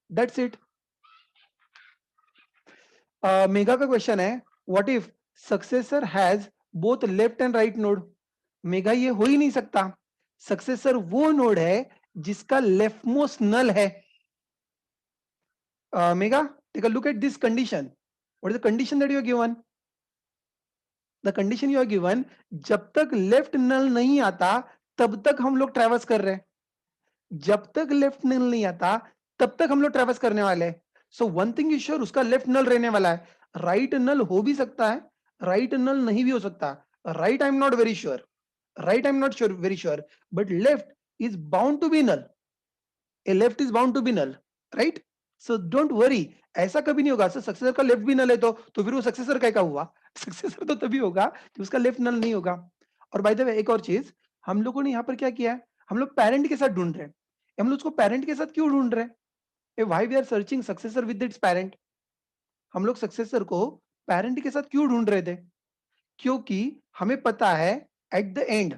दैट्स इट। मेगा का क्वेश्चन है, what if successor has both left and right node. Mega ये हो ही नहीं सकता, सक्सेसर वो नोड है जिसका लेफ्ट मोस्ट नल है। मेगा take a look at this condition, what is the condition that you are given, the condition you are given, जब तक लेफ्ट नल नहीं आता तब तक हम लोग ट्रैवर्स कर रहे हैं, जब तक लेफ्ट नल नहीं आता तब तक हम लोग ट्रैवर्स करने वाले हैं। So one thing is sure, उसका लेफ्ट नल रहने वाला है, राइट नल हो भी सकता है, राइट नल नहीं भी हो सकता, right I am not very sure, right I am not sure very sure, but left is bound to be null, a left is bound to be null, right. So don't worry, ऐसा कभी नहीं होगा sir successor का left भी नल है तो फिर वो सक्सेसर का हुआ, सक्सेसर तो तभी होगा कि उसका लेफ्ट नल नहीं होगा। और बाय द वे एक और चीज, हम लोगों ने यहाँ पर क्या किया है, हम लोग पेरेंट के साथ ढूंढ रहे हैं, हम लोग उसको पेरेंट के साथ क्यों ढूंढ रहे हैं, why we are searching successor with its parent, हम लोग सक्सेसर को पेरेंट के साथ क्यों ढूंढ रहे थे, क्योंकि हमें पता है eight the and,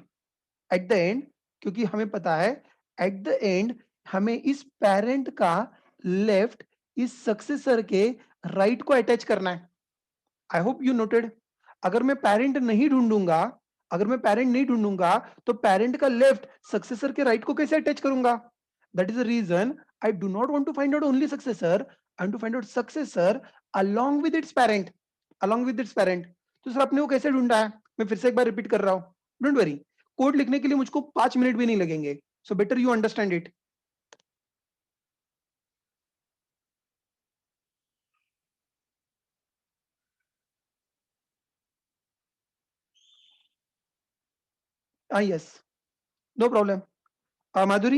at the and, क्योंकि हमें पता है एट द एंड हमें इस पेरेंट का लेफ्ट इस सक्सेसर के राइट को अटैच करना है। I hope you noted. अगर मैं पेरेंट नहीं ढूंढूंगा, अगर मैं पेरेंट नहीं ढूंढूंगा तो पेरेंट का लेफ्ट सक्सेसर के राइट को कैसे अटैच करूंगा? That is the reason I do not want to find out only successor, I want to find out successor along with its parent, along with its parent. तो sir आपने वो कैसे ढूंढा है? मैं फिर से एक बार रिपीट कर रहा हूं, डोंट वरी, कोड लिखने के लिए मुझको 5 मिनट भी नहीं लगेंगे, so better you understand it. Yes, no problem. Madhuri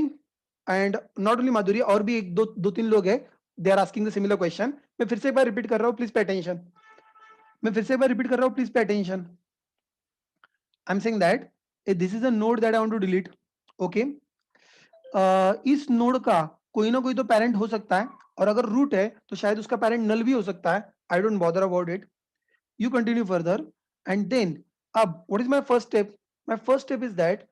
and not only Madhuri, और भी एक दो दो तीन लोग हैं, they are asking the similar question. मैं फिर से एक बार रिपीट कर रहा हूँ, प्लीज पे अटेंशन। मैं फिर से एक बार रिपीट कर रहा हूँ, please pay attention. I am saying that this is a node that I want to delete. Okay, इस नोड का कोई ना कोई तो पेरेंट हो सकता है, और अगर रूट है तो शायद उसका पेरेंट नल भी हो सकता है। I don't bother about it, you continue further. And then अब what is my first step? My first step is that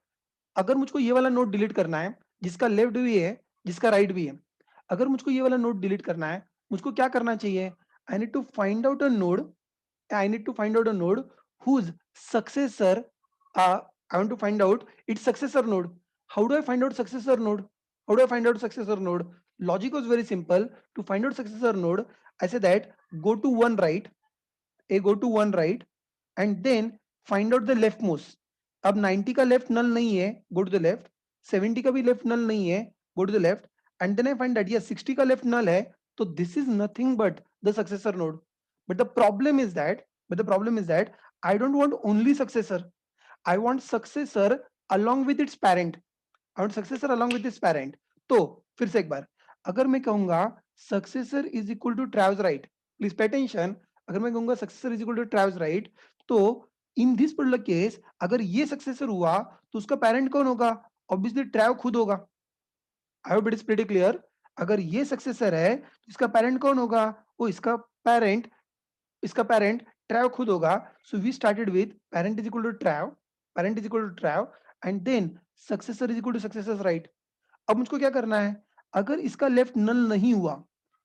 अगर मुझको ये वाला नोड डिलीट करना है जिसका लेफ्ट भी है जिसका राइट भी है, अगर मुझको ये वाला नोड डिलीट करना है, मुझको क्या करना चाहिए? I need to find out a node, I need to find out a node whose successor, I want to find out its successor node. How do I find out successor node? How do I find out successor node? Logic was very simple. To find out successor node, I say that go to one right, go to one right, and then find out the leftmost. अब 90 का left नल नहीं है, go to the left. 70 का भी left नल नहीं है, go to the left. And then I find that yes, 60 का left null है, तो this is nothing but the successor node. But the problem is that, I don't want only successor. I want successor along with its parent. I want successor along with its parent. तो फिर से एक बार, अगर मैं कहूंगा successor is equal to Travis right, please pay attention. अगर मैं कहूंगा successor is equal to Travis right, तो in this particular case अगर ये successor हुआ तो उसका parent कौन होगा? Obviously Trav खुद होगा। I hope it is pretty clear. अगर ये successor है तो इसका parent कौन होगा? वो इसका parent Trav खुद होगा। So we started with parent is equal to Trav, parent is equal to Trav, and then successor is equal to successors right. अब मुझको क्या करना है? अगर इसका लेफ्ट नल नहीं हुआ,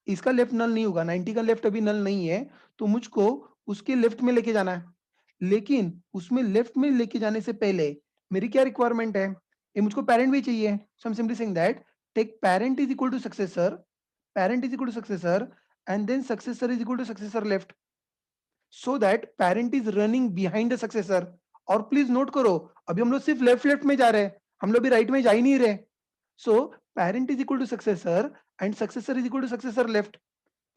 इसका लेफ्ट नल नहीं होगा, 90 का लेफ्ट अभी नल नहीं है, तो मुझको उसके लेफ्ट में लेके जाना है। लेकिन उसमें लेफ्ट में लेके जाने से पहले मेरी क्या रिक्वायरमेंट है? ये मुझको पेरेंट भी चाहिए। So I am simply saying that take parent is equal to successor, parent is equal to successor, and then successor is equal to successor left, so that parent is running behind the successor. और please note करो, अभी हम लोग सिर्फ left left में जा रहे हैं, हम लोग भी राइट में जा ही नहीं रहे। So parent is equal to successor and successor is equal to successor left.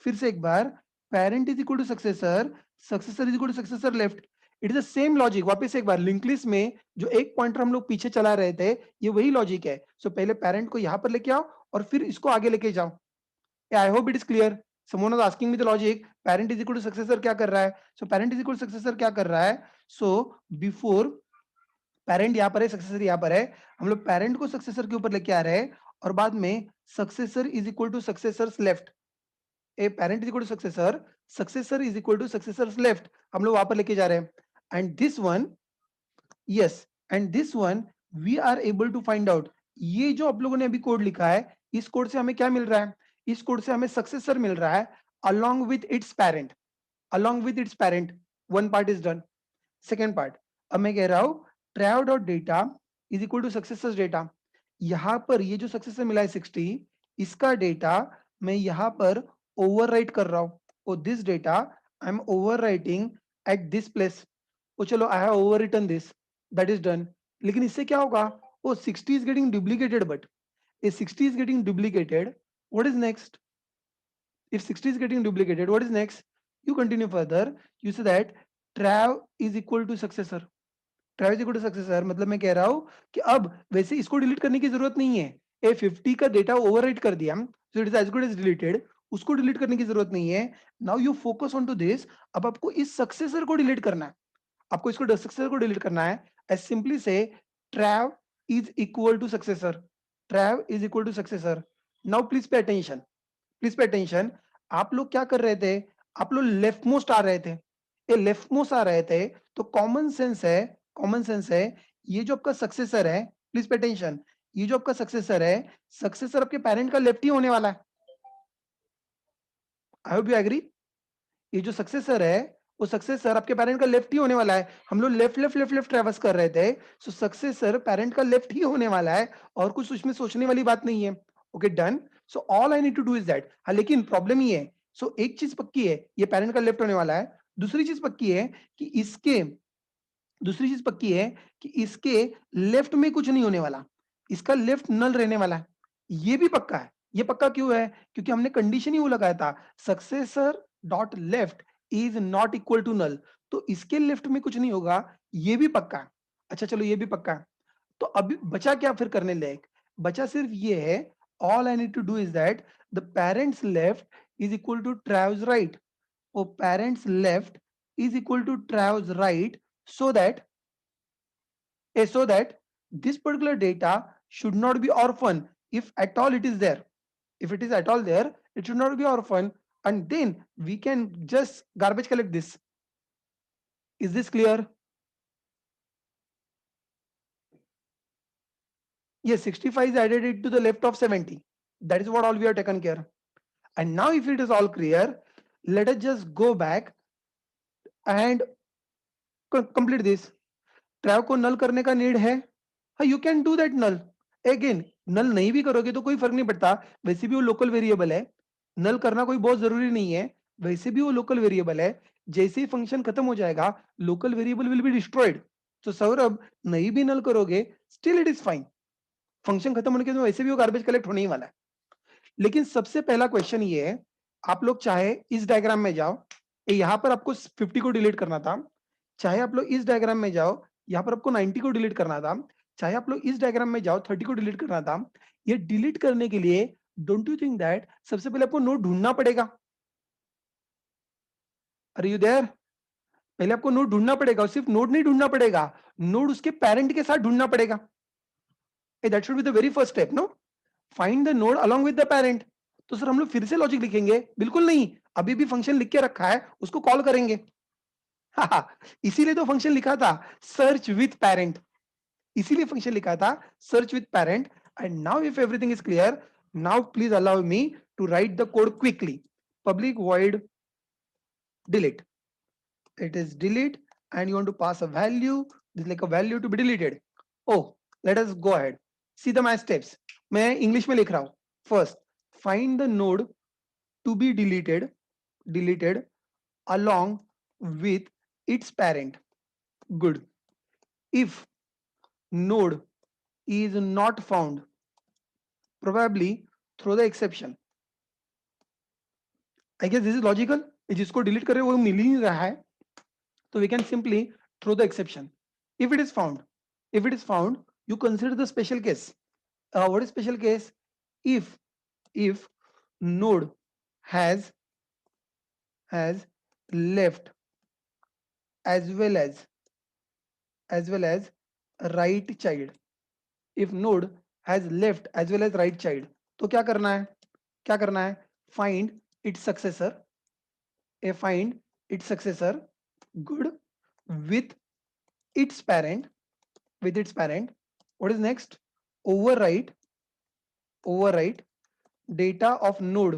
फिर से एक बार, parent is equal to successor, successor is equal to successor left. It is the same logic. वापस एक बार लिंक लिस्ट में जो एक pointer हम लोग पीछे चला रहे थे, ये वही लॉजिक है। सो पहले पेरेंट को यहां पर लेके आओ और फिर इसको आगे लेके जाओ। I hope it is clear. someone was asking me the logic, parent is equal to successor क्या कर रहा है? so parent is equal to successor क्या कर रहा है? so before पेरेंट यहाँ पर है, सक्सेसर यहाँ पर है, हम लोग पेरेंट को सक्सेसर के ऊपर लेके आ रहे हैं, और बाद में successor is equal to successors left. A parent is equal to successor, successor is equal to successors left, हम लोग वहां पर लेके जा रहे हैं। And this one, yes, and this one we are able to find out. ये जो आप लोगों ने अभी कोड लिखा है, इस कोड से हमें क्या मिल रहा है? इस कोड से हमें सक्सेसर मिल रहा है along with its parent, along with its parent। one part is done। Second part, अब मैं कह रहा हूं trav dot data is equal to successor data. यहां पर ये जो सक्सेसर मिला है 60, इसका डेटा मैं यहां पर ओवरराइट कर रहा हूं। और this data I am overwriting at this place. ओ चलो, I have overwritten this, that is done. लेकिन इससे क्या होगा? ओ 60 is getting duplicated, but if 60 is getting duplicated, what is next? If 60 is getting duplicated, what is next? You continue further, you say that trav is equal to successor। trav is equal to successor मतलब मैं कह रहा हूं कि अब वैसे इसको delete करने की जरूरत नहीं है। ए 50 का डेटा ओवरराइट कर दिया, so it is as good as deleted, उसको डिलीट करने की जरूरत नहीं है। Now you focus on to this. अब आपको इस सक्सेसर को डिलीट करना है, आपको इसको सक्सेसर को डिलीट करना है। एज सिंपली से trav is equal to successor, trav is equal to successor। Now please pay attention, please pay attention. आप लोग क्या कर रहे थे? आप लोग लेफ्ट मोस्ट आ रहे थे, ये लेफ्ट मोस्ट आ रहे थे, तो कॉमन सेंस है, कॉमन सेंस है ये जो आपका सक्सेसर है, प्लीज पे अटेंशन, ये जो आपका सक्सेसर है, सक्सेसर आपके पेरेंट का लेफ्ट ही होने वाला है। I hope you agree. ये जो सक्सेसर है, वो सक्सेसर आपके पेरेंट का लेफ्ट ही होने वाला है। हम लोग लेफ्ट लेफ्ट लेफ्ट लेफ्ट ट्रेवर्स कर रहे थे, सो सक्सेसर पेरेंट का लेफ्ट ही होने वाला है, और कुछ उसमें सोचने वाली बात नहीं है। Okay done. So all I need to do is that. हाँ, लेकिन प्रॉब्लम ये है, सो एक चीज पक्की है, ये पेरेंट का लेफ्ट होने वाला है। दूसरी चीज पक्की है कि इसके दूसरी चीज पक्की है कि इसके लेफ्ट में कुछ नहीं होने वाला, इसका लेफ्ट नल रहने वाला है। ये भी पक्का है। ये पक्का क्यों है? क्योंकि हमने कंडीशन ही वो लगाया था, successor dot left is not equal to null, तो इसके लेफ्ट में कुछ नहीं होगा। ये भी पक्का है। अच्छा चलो, ये भी पक्का है। तो अभी बचा क्या फिर करने लायक? बचा सिर्फ ये है, all I need to do is that the parents left is equal to ट्रायोज right, or parents left is equal to Trav's right, so that so that this particular data should not be orphan if at all it is there. If it is at all there, it should not be orphan, and then we can just garbage collect this. Is this clear? Yes, 65 is added it to the left of 70. That is what all we have taken care. And now if it is all clear, let us just go back and complete this. Trav को null करने का need है? हाँ, you can do that null. Again, null नहीं भी करोगे तो कोई फर्क नहीं पड़ता, वैसे भी वो लोकल वेरिएबल है। नल करना कोई बहुत जरूरी नहीं है, वैसे भी वो लोकल वेरिएबल है। जैसे ही फंक्शन खत्म हो जाएगा, local variable will be destroyed. तो सौरभ, नहीं भी नल करोगे, still it is fine. Function खत्म होने के बाद वैसे भी वो गार्बेज कलेक्ट होने ही वाला है। लेकिन सबसे पहला क्वेश्चन ये है, आप लोग चाहे इस डायग्राम में जाओ, यहां पर आपको 50 को डिलीट करना था, चाहे आप लोग इस डायग्राम में जाओ, यहाँ पर आपको 90 को डिलीट करना था, चाहे आप लोग इस डायग्राम में जाओ 30 को डिलीट करना था। ये डिलीट करने के लिए डोंट यू थिंक दैट सबसे पहले आपको नोड ढूंढना पड़ेगा? अरे यू देयर? पहले आपको नोड ढूंढना पड़ेगा, और सिर्फ नोड नहीं ढूंढना पड़ेगा, नोड उसके पेरेंट के साथ ढूंढना पड़ेगा। That should be the very first step, no? Find the node along with the parent. तो सर हम लोग फिर से लॉजिक लिखेंगे? बिल्कुल नहीं, अभी भी फंक्शन लिख के रखा है, उसको कॉल करेंगे। इसीलिए तो फंक्शन लिखा था, सर्च विथ पेरेंट। इसीलिए फंक्शन लिखा था, search with parent. And now if everything is clear, now please allow me to write the code quickly. Public void delete, it is delete, and you want to pass a value, this is like a value to be deleted. Oh, let us go ahead, see the my steps. मैं English में लिख रहा हूं। First, find the node to be deleted along with its parent. Good. If node is not found, probably throw the exception. I guess this is logical. जिसको delete कर रहे हो वो मिल ही नहीं रहा है, तो we can simply throw the exception. If it is found, you consider the special case. What is special case? If node has left as well as right child. If node has left as well as right child, तो क्या करना है? Find its successor. Find its successor. Good. With its parent. What is next? Overwrite data of node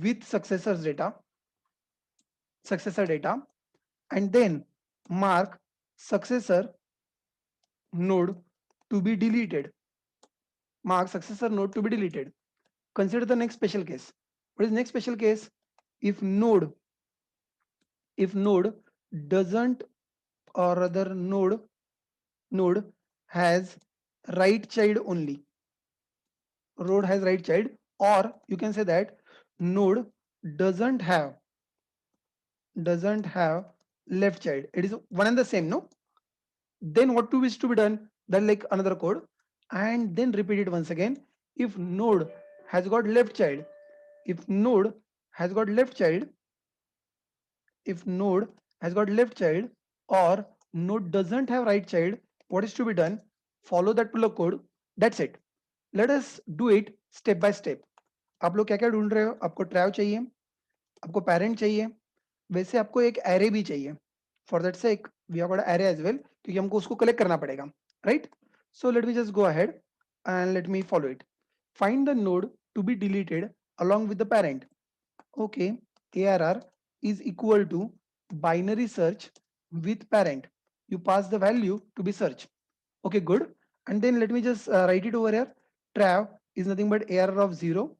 with successor data, and then mark successor node to be deleted. Consider the next special case. What is next special case? If node doesn't, or rather node has right child only. Node has right child, or you can say that node doesn't have left child. It is one and the same, no? Then what is to be done? Then like another code, and then repeat it once again. If node has got left child, or node doesn't have right child, what is to be done? Follow that particular code. That's it. Let us do it step by step. आप लोग क्या क्या ढूंढ रहे हो? आपको ट्रैव चाहिए, आपको पेरेंट चाहिए, वैसे आपको एक एरे भी चाहिए। For that sake we have got array as well, क्योंकि हमको उसको कलेक्ट करना पड़ेगा। right? So let me just go ahead and let me follow it. Find the node to be deleted along with the parent. Okay, ARR is equal to binary search with parent. You pass the value to be search. Okay, good. And then let me just write it over here. Trav is nothing but ARR of 0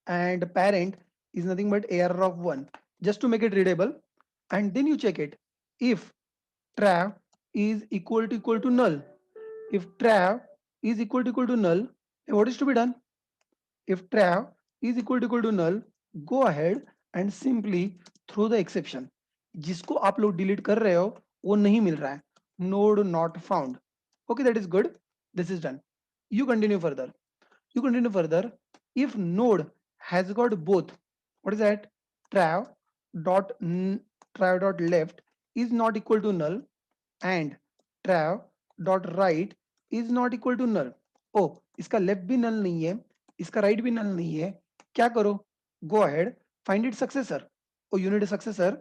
and parent is nothing but ARR of 1, just to make it readable. And then you check it. If trav is equal to null, if trav is equal to null, what is to be done? If trav is equal to null, go ahead and simply throw the exception. जिसको आप लोग delete कर रहे हो वो नहीं मिल रहा है, node not found. Okay, that is good. This is done. You continue further. You continue further. If node has got both, what is that? Trav dot trav dot left is not equal to null and trav dot right is not equal to null. ओ इसका left भी नल नहीं है, इसका right भी नल नहीं है, क्या करो? Go ahead, find it successor. ओ you need a successor.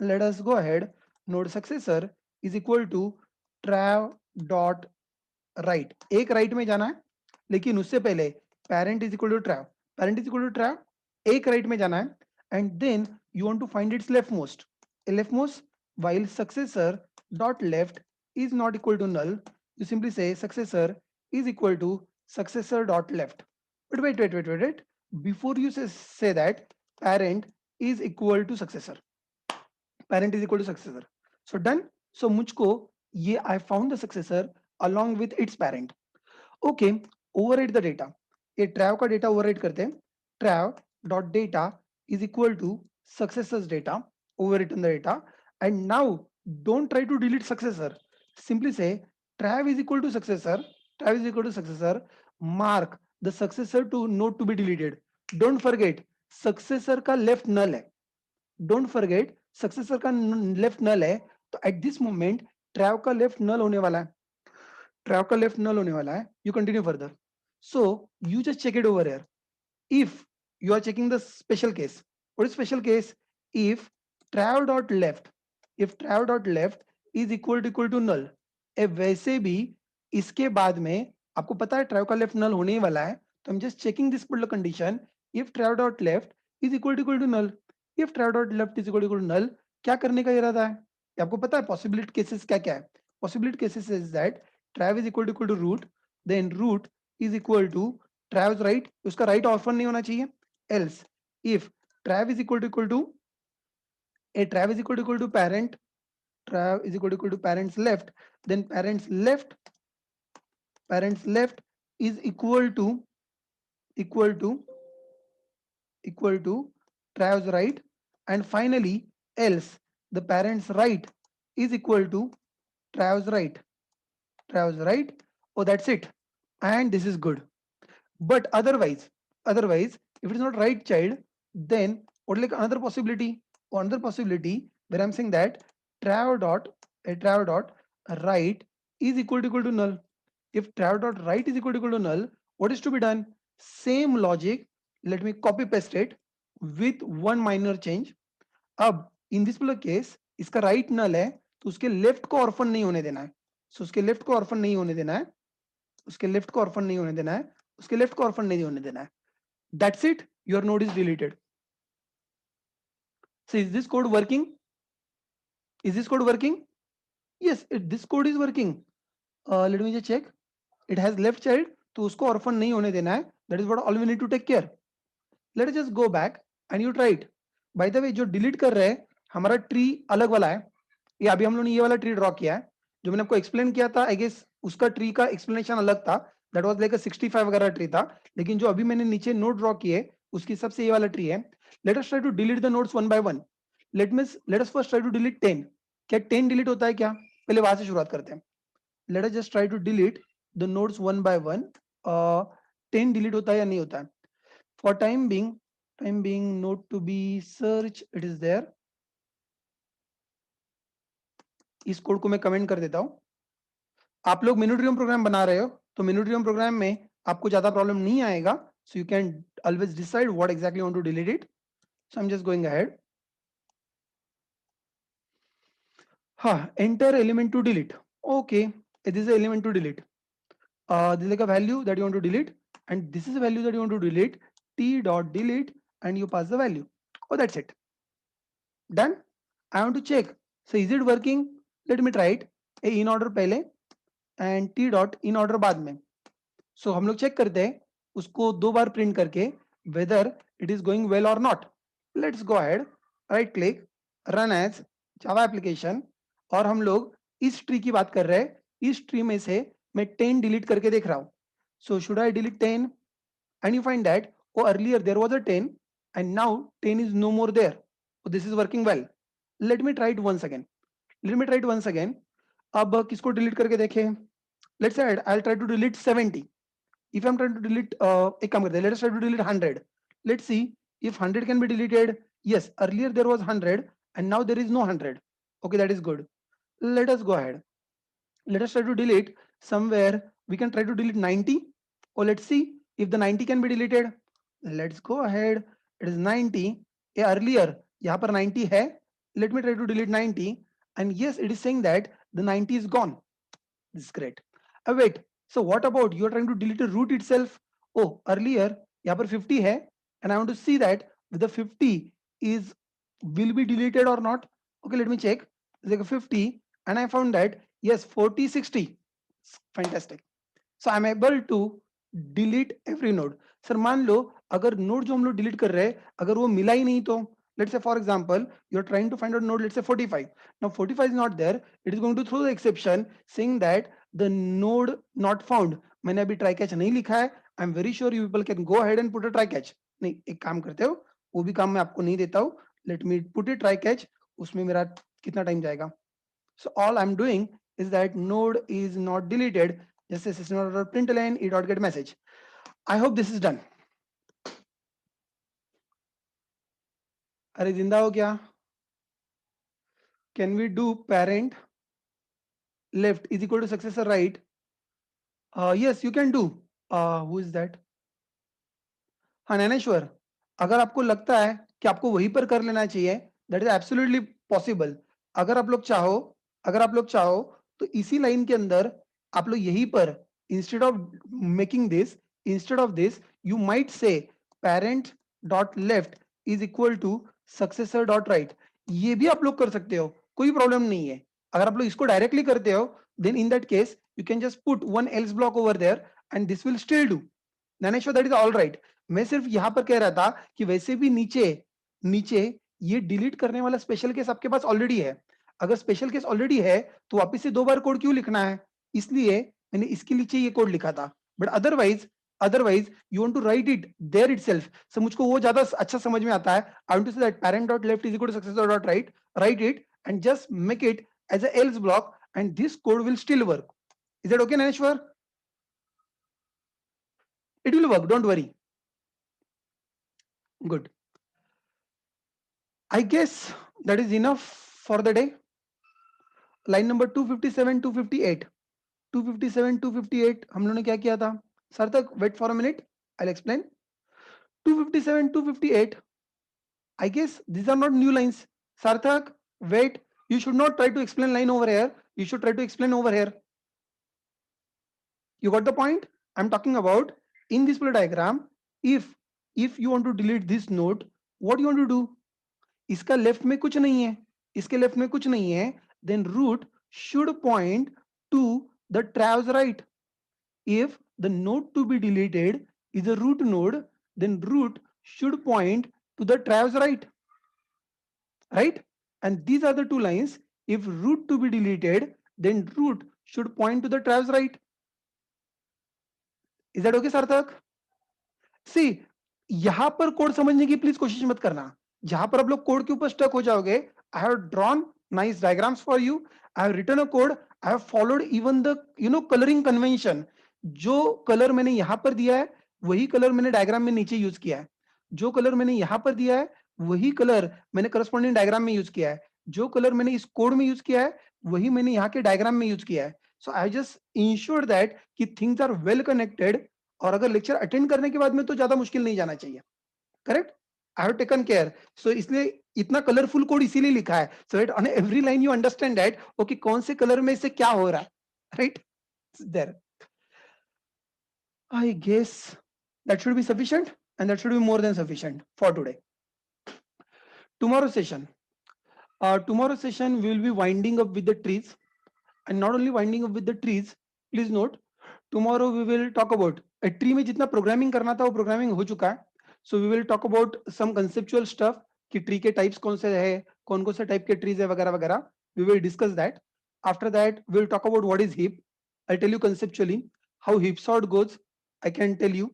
Let us go ahead. Node successor is equal to trav dot right. एक राइट में जाना है, लेकिन उससे पहले parent is equal to trav. Parent is equal to trav, एक right में जाना है, and then you want to find its left most. Left most while successor dot left is not equal to null, you simply say successor is equal to successor dot left. But wait. Before you say that, parent is equal to successor. Parent is equal to successor. So done. So मुझको ये I found the successor along with its parent. Okay, overwrite the data. ये trav का data overwrite करते हैं. Trav dot data is equal to successor's data. Overwritten the data. And now don't try to delete successor. Simply say trav is equal to successor. Trav is equal to successor. Mark the successor to not to be deleted. Don't forget successor का left null है. Don't forget successor का left null है. तो at this moment ट्रैव का left नल होने वाला है. ट्रैव का लेफ्ट नल होने वाला है. You continue further. So you just check it over here. If you are checking the special case, what is special case? If trav dot left, if trav dot left is equal to null. वैसे भी इसके बाद में आपको पता है ट्रैव का left नल होने ही वाला है, तो हम just checking this particular condition. If trav dot left is equal to null, if trav dot left is equal to null, क्या करने का इरादा है? ये आपको पता है पॉसिबिलिटी केसेस क्या क्या है? Possibility cases is that trav is equal to root, then root is equal to trav's right. उसका right orphan नहीं होना चाहिए. Else if trav is equal to a trav is equal to parent, trav is equal to parents left, then parents left is equal to equal to trav's right, and finally else the parents right is equal to trav's right. Trav's right. Oh, that's it. And this is good. But otherwise if it is not right child, then what, like another possibility, where I'm saying that trav dot trav dot right is equal to null. If trav dot right is equal to null, what is to be done? Same logic, let me copy paste it with one minor change. अब इन this particular case इसका right नल है, तो उसके left को orphan नहीं होने देना है. सो उसके लेफ्ट को ऑर्फन नहीं होने देना है, उसके लेफ्ट को ऑर्फन नहीं होने देना है, उसके लेफ्ट को ऑर्फन नहीं होने देना है. That's it. Your node is deleted. So is this code working? Is this code working? Yes, this code is working. Let me just check. It has left child, तो उसको ऑर्फन नहीं होने देना है. That is what all we need to take care. Let us just go back and you try it. By the way, जो delete कर रहे हैं हमारा ट्री अलग वाला है. ये अभी हम लोगों ने ये वाला ट्री ड्रॉ किया है. जो मैंने आपको एक्सप्लेन किया था, आई गेस उसका ट्री का एक्सप्लेनेशन अलग था. दैट वाज लाइक अ 65 वगैरह ट्री था. लेकिन जो अभी मैंने नीचे नोट ड्रॉ किए उसके हिसाब से ये वाला ट्री है. Let us try to delete the nodes one by one. Let us first try to delete 10. क्या 10 डिलीट होता है क्या? पहले वहां से शुरुआत करते हैं. Let us just try to delete the nodes one by one. 10 delete होता है या नहीं होता है? For time being node to be search, it is there. इस कोड को मैं कमेंट कर देता हूं. आप लोग मिनोट्रियम प्रोग्राम बना रहे हो तो मिनोट्रियम प्रोग्राम में आपको ज्यादा प्रॉब्लम नहीं आएगा. So you can always decide what exactly want to delete it. So I am just going ahead. हाँ, enter element to delete. Okay, This is the element to delete. This is like a value that you want to delete, and this is a value that you want to delete. T dot delete, and you pass the value. Oh, that's it. Done. I want to check. So is it working? Let me try it. A in order पहले and T dot in order बाद में. So हम लोग check करते हैं उसको दो बार print करके whether it is going well or not. Let's go ahead. Right click, run as Java application, और हम लोग इस ट्री की बात कर रहे हैं. इस ट्री में से मैं 10 डिलीट करके देख रहा हूं. So should I delete 10? And you find that, oh, earlier there was a 10 and now 10 is no more there. So this is working well. Let me try it once again. अब किसको delete करके देखें? Let's say I'll try to delete 70. If I'm trying to delete एक काम करते हैं, let us try to delete 100. Let's see if 100 can be deleted. Yes, earlier there was 100 and now there is no 100. Okay, that is good. Let us go ahead. Let us try to delete somewhere. We can try to delete 90. Or let's see if the 90 can be deleted. Let's go ahead. It is 90. Yeah, earlier यहाँ पर 90 है. Let me try to delete 90, and yes, it is saying that the 90 is gone. This is great. Wait, so what about you are trying to delete a root itself? Oh, earlier यहाँ पर 50 है, and I want to see that the 50 is will be deleted or not. Okay, let me check. It's like a 50, and I found that yes, 40, 60. Fantastic. So I'm able to delete every node. Sir मान लो अगर node जो हम लोग delete कर रहे हैं अगर वो मिला ही नहीं तो, let's say for example you're trying to find out node, let's say 45. Now 45 is not there. It is going to throw the exception saying that the node not found. मैंने अभी try catch नहीं लिखा है. I'm very sure you people can go ahead and put a try catch. नहीं, एक काम करते हो, वो भी काम मैं आपको नहीं देता हूँ. Let me put a try catch. उसमें मेरा कितना टाइम जाएगा? So all I'm doing is that node is not deleted. Just say system.println e.get message. I hope this is done. अरे जिंदा हो क्या? Can we do parent left is equal to successor right? Yes, you can do. Who is that? हाँ नैनेश्वर, अगर आपको लगता है कि आपको वहीं पर कर लेना चाहिए, दैट इज एब्सोल्युटली पॉसिबल. अगर आप लोग चाहो तो इसी लाइन के अंदर आप लोग यहीं पर instead of this you might say parent dot left is equal to successor dot right. ये भी आप लोग कर सकते हो, कोई प्रॉब्लम नहीं है. अगर आप लोग इसको डायरेक्टली करते हो then in that case you can just put one else block over there and this will still do. Dnyaneshwar, that is all right. मैं सिर्फ यहां पर कह रहा था कि वैसे भी नीचे नीचे ये डिलीट करने वाला स्पेशल केस आपके पास ऑलरेडी है. अगर स्पेशल केस ऑलरेडी है तो वापस से दो बार कोड क्यों लिखना है? इसलिए मैंने इसके नीचे ये कोड लिखा था. But otherwise you want to write it there itself. सो मुझको वो ज्यादा अच्छा समझ में आता है. I want to say that parent dot left is equal to successor dot right. Write it and just make it as a else block and this code will still work. Is that okay Gyaneshwar? It will work, don't worry. Good. I guess that is enough for the day. Line number 257, 258. 257, 258 हम लोगों ने क्या किया था? सार्थक, wait for a minute. I'll explain. 257, 258. I guess these are not new lines. Sarthak, wait. You should not try to explain line over here. You should try to explain over here. You got the point? I'm talking about in this flow diagram. If you want to delete this node, what you want to do? इसका left में कुछ नहीं है, इसके left में कुछ नहीं है, then root should point to the traves right. If the node to be deleted is a root node, then root should point to the traves right. Right? And these are the two lines. If root to be deleted, then root should point to the traves right. Is that okay, Sarthak? See, यहां पर code समझने की please कोशिश मत करना. जहां पर आप लोग कोड के ऊपर स्टक हो जाओगे, I have drawn nice diagrams for you. I have written a code. I have followed even the coloring convention. जो कलर मैंने यहां पर दिया है वही कलर मैंने डायग्राम में नीचे यूज किया है. जो कलर मैंने यहां पर दिया है वही कलर मैंने करस्पॉन्डिंग डायग्राम में यूज किया है. जो कलर मैंने इस कोड में यूज किया है वही मैंने यहाँ के डायग्राम में यूज किया है. So I just ensure that कि थिंग्स आर वेल कनेक्टेड. और अगर लेक्चर अटेंड करने के बाद में तो ज्यादा मुश्किल नहीं जाना चाहिए. Correct? I have taken care. So इसलिए इतना कलरफुल कोड इसीलिए लिखा है, so that on every line you understand that okay कौन से कलर में से क्या हो रहा है. Right? there. I guess that should be sufficient, and that should be more than sufficient for today. Tomorrow session. Tomorrow session we will be winding up with the trees, and not only winding up with the trees. Please note, tomorrow we will talk about a tree में जितना programming करना था वो programming हो चुका है. So we will talk about some conceptual stuff कि tree के types कौन से है, कौन कौन से type के trees है वगैरह वगैरह. We will discuss that. After that we will talk about what is heap. I'll tell you conceptually how heap sort goes. I can tell you.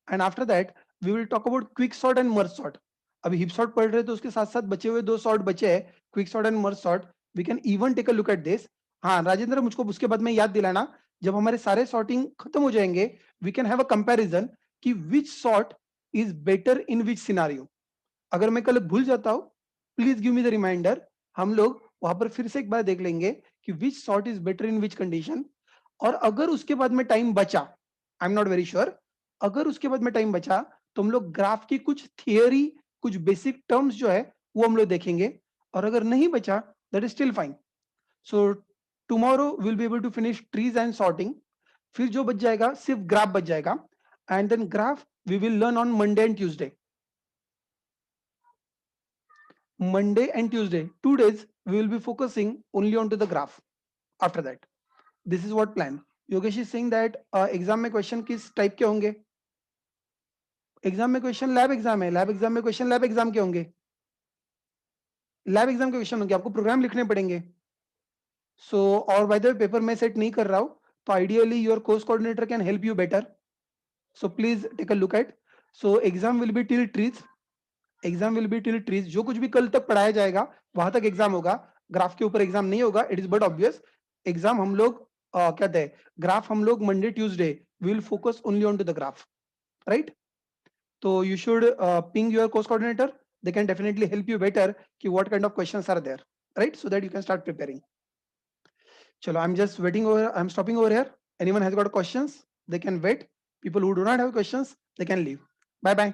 And after that we will talk about quick sort and merge sort. अभी heap sort पढ़ रहे तो उसके साथ साथ बचे हुए दो sort बचे हैं, quick sort and merge sort. We can even take a look at this. हाँ राजेंद्र, मुझको उसके बाद में याद दिलाना, जब हमारे सारे सॉर्टिंग खत्म हो जाएंगे we can have a comparison कि which sort is better in which scenario. अगर मैं कल भूल जाता हूं, please give me the reminder. हम लोग वहां पर फिर से एक बार देख लेंगे कि which sort is better in which condition. और अगर उसके बाद में टाइम बचा, आई एम नॉट वेरी श्योर, अगर उसके बाद में टाइम बचा तो हम लोग ग्राफ की कुछ थियरी, कुछ बेसिक टर्म्स जो है वो हम लोग देखेंगे. और अगर नहीं बचा that is still fine. So tomorrow will be able to finish trees and sorting. फिर जो बच जाएगा सिर्फ ग्राफ बच जाएगा. And then graph we will learn on Monday and Tuesday. Monday and Tuesday, 2 days, we will be focusing only onto the graph. After that, this is what plan. Yogesh is saying that exam में question किस type के होंगे? Exam में question lab exam है. Lab exam में question lab exam के होंगे. Lab exam के question होंगे. आपको program लिखने पड़ेंगे. So और by the way paper मैं set नहीं कर रहा हूँ, तो ideally your course coordinator can help you better. So please take a look at. So exam will be till trees. Exam will be till trees. जो कुछ भी कल तक पढ़ाया जाएगा वहां तक एग्जाम होगा. ग्राफ के ऊपर एग्जाम नहीं होगा. It is but obvious. Exam हम लोग कहते हैं ग्राफ हम लोग Monday Tuesday we will focus only on to the graph, right. तो you should ping your course coordinator. They can definitely help you better कि what kind of questions are there, right, so that you can start preparing. चलो, I am just waiting over, I am stopping over here. Anyone has got questions they can wait. People who do not have questions they can leave. Bye bye.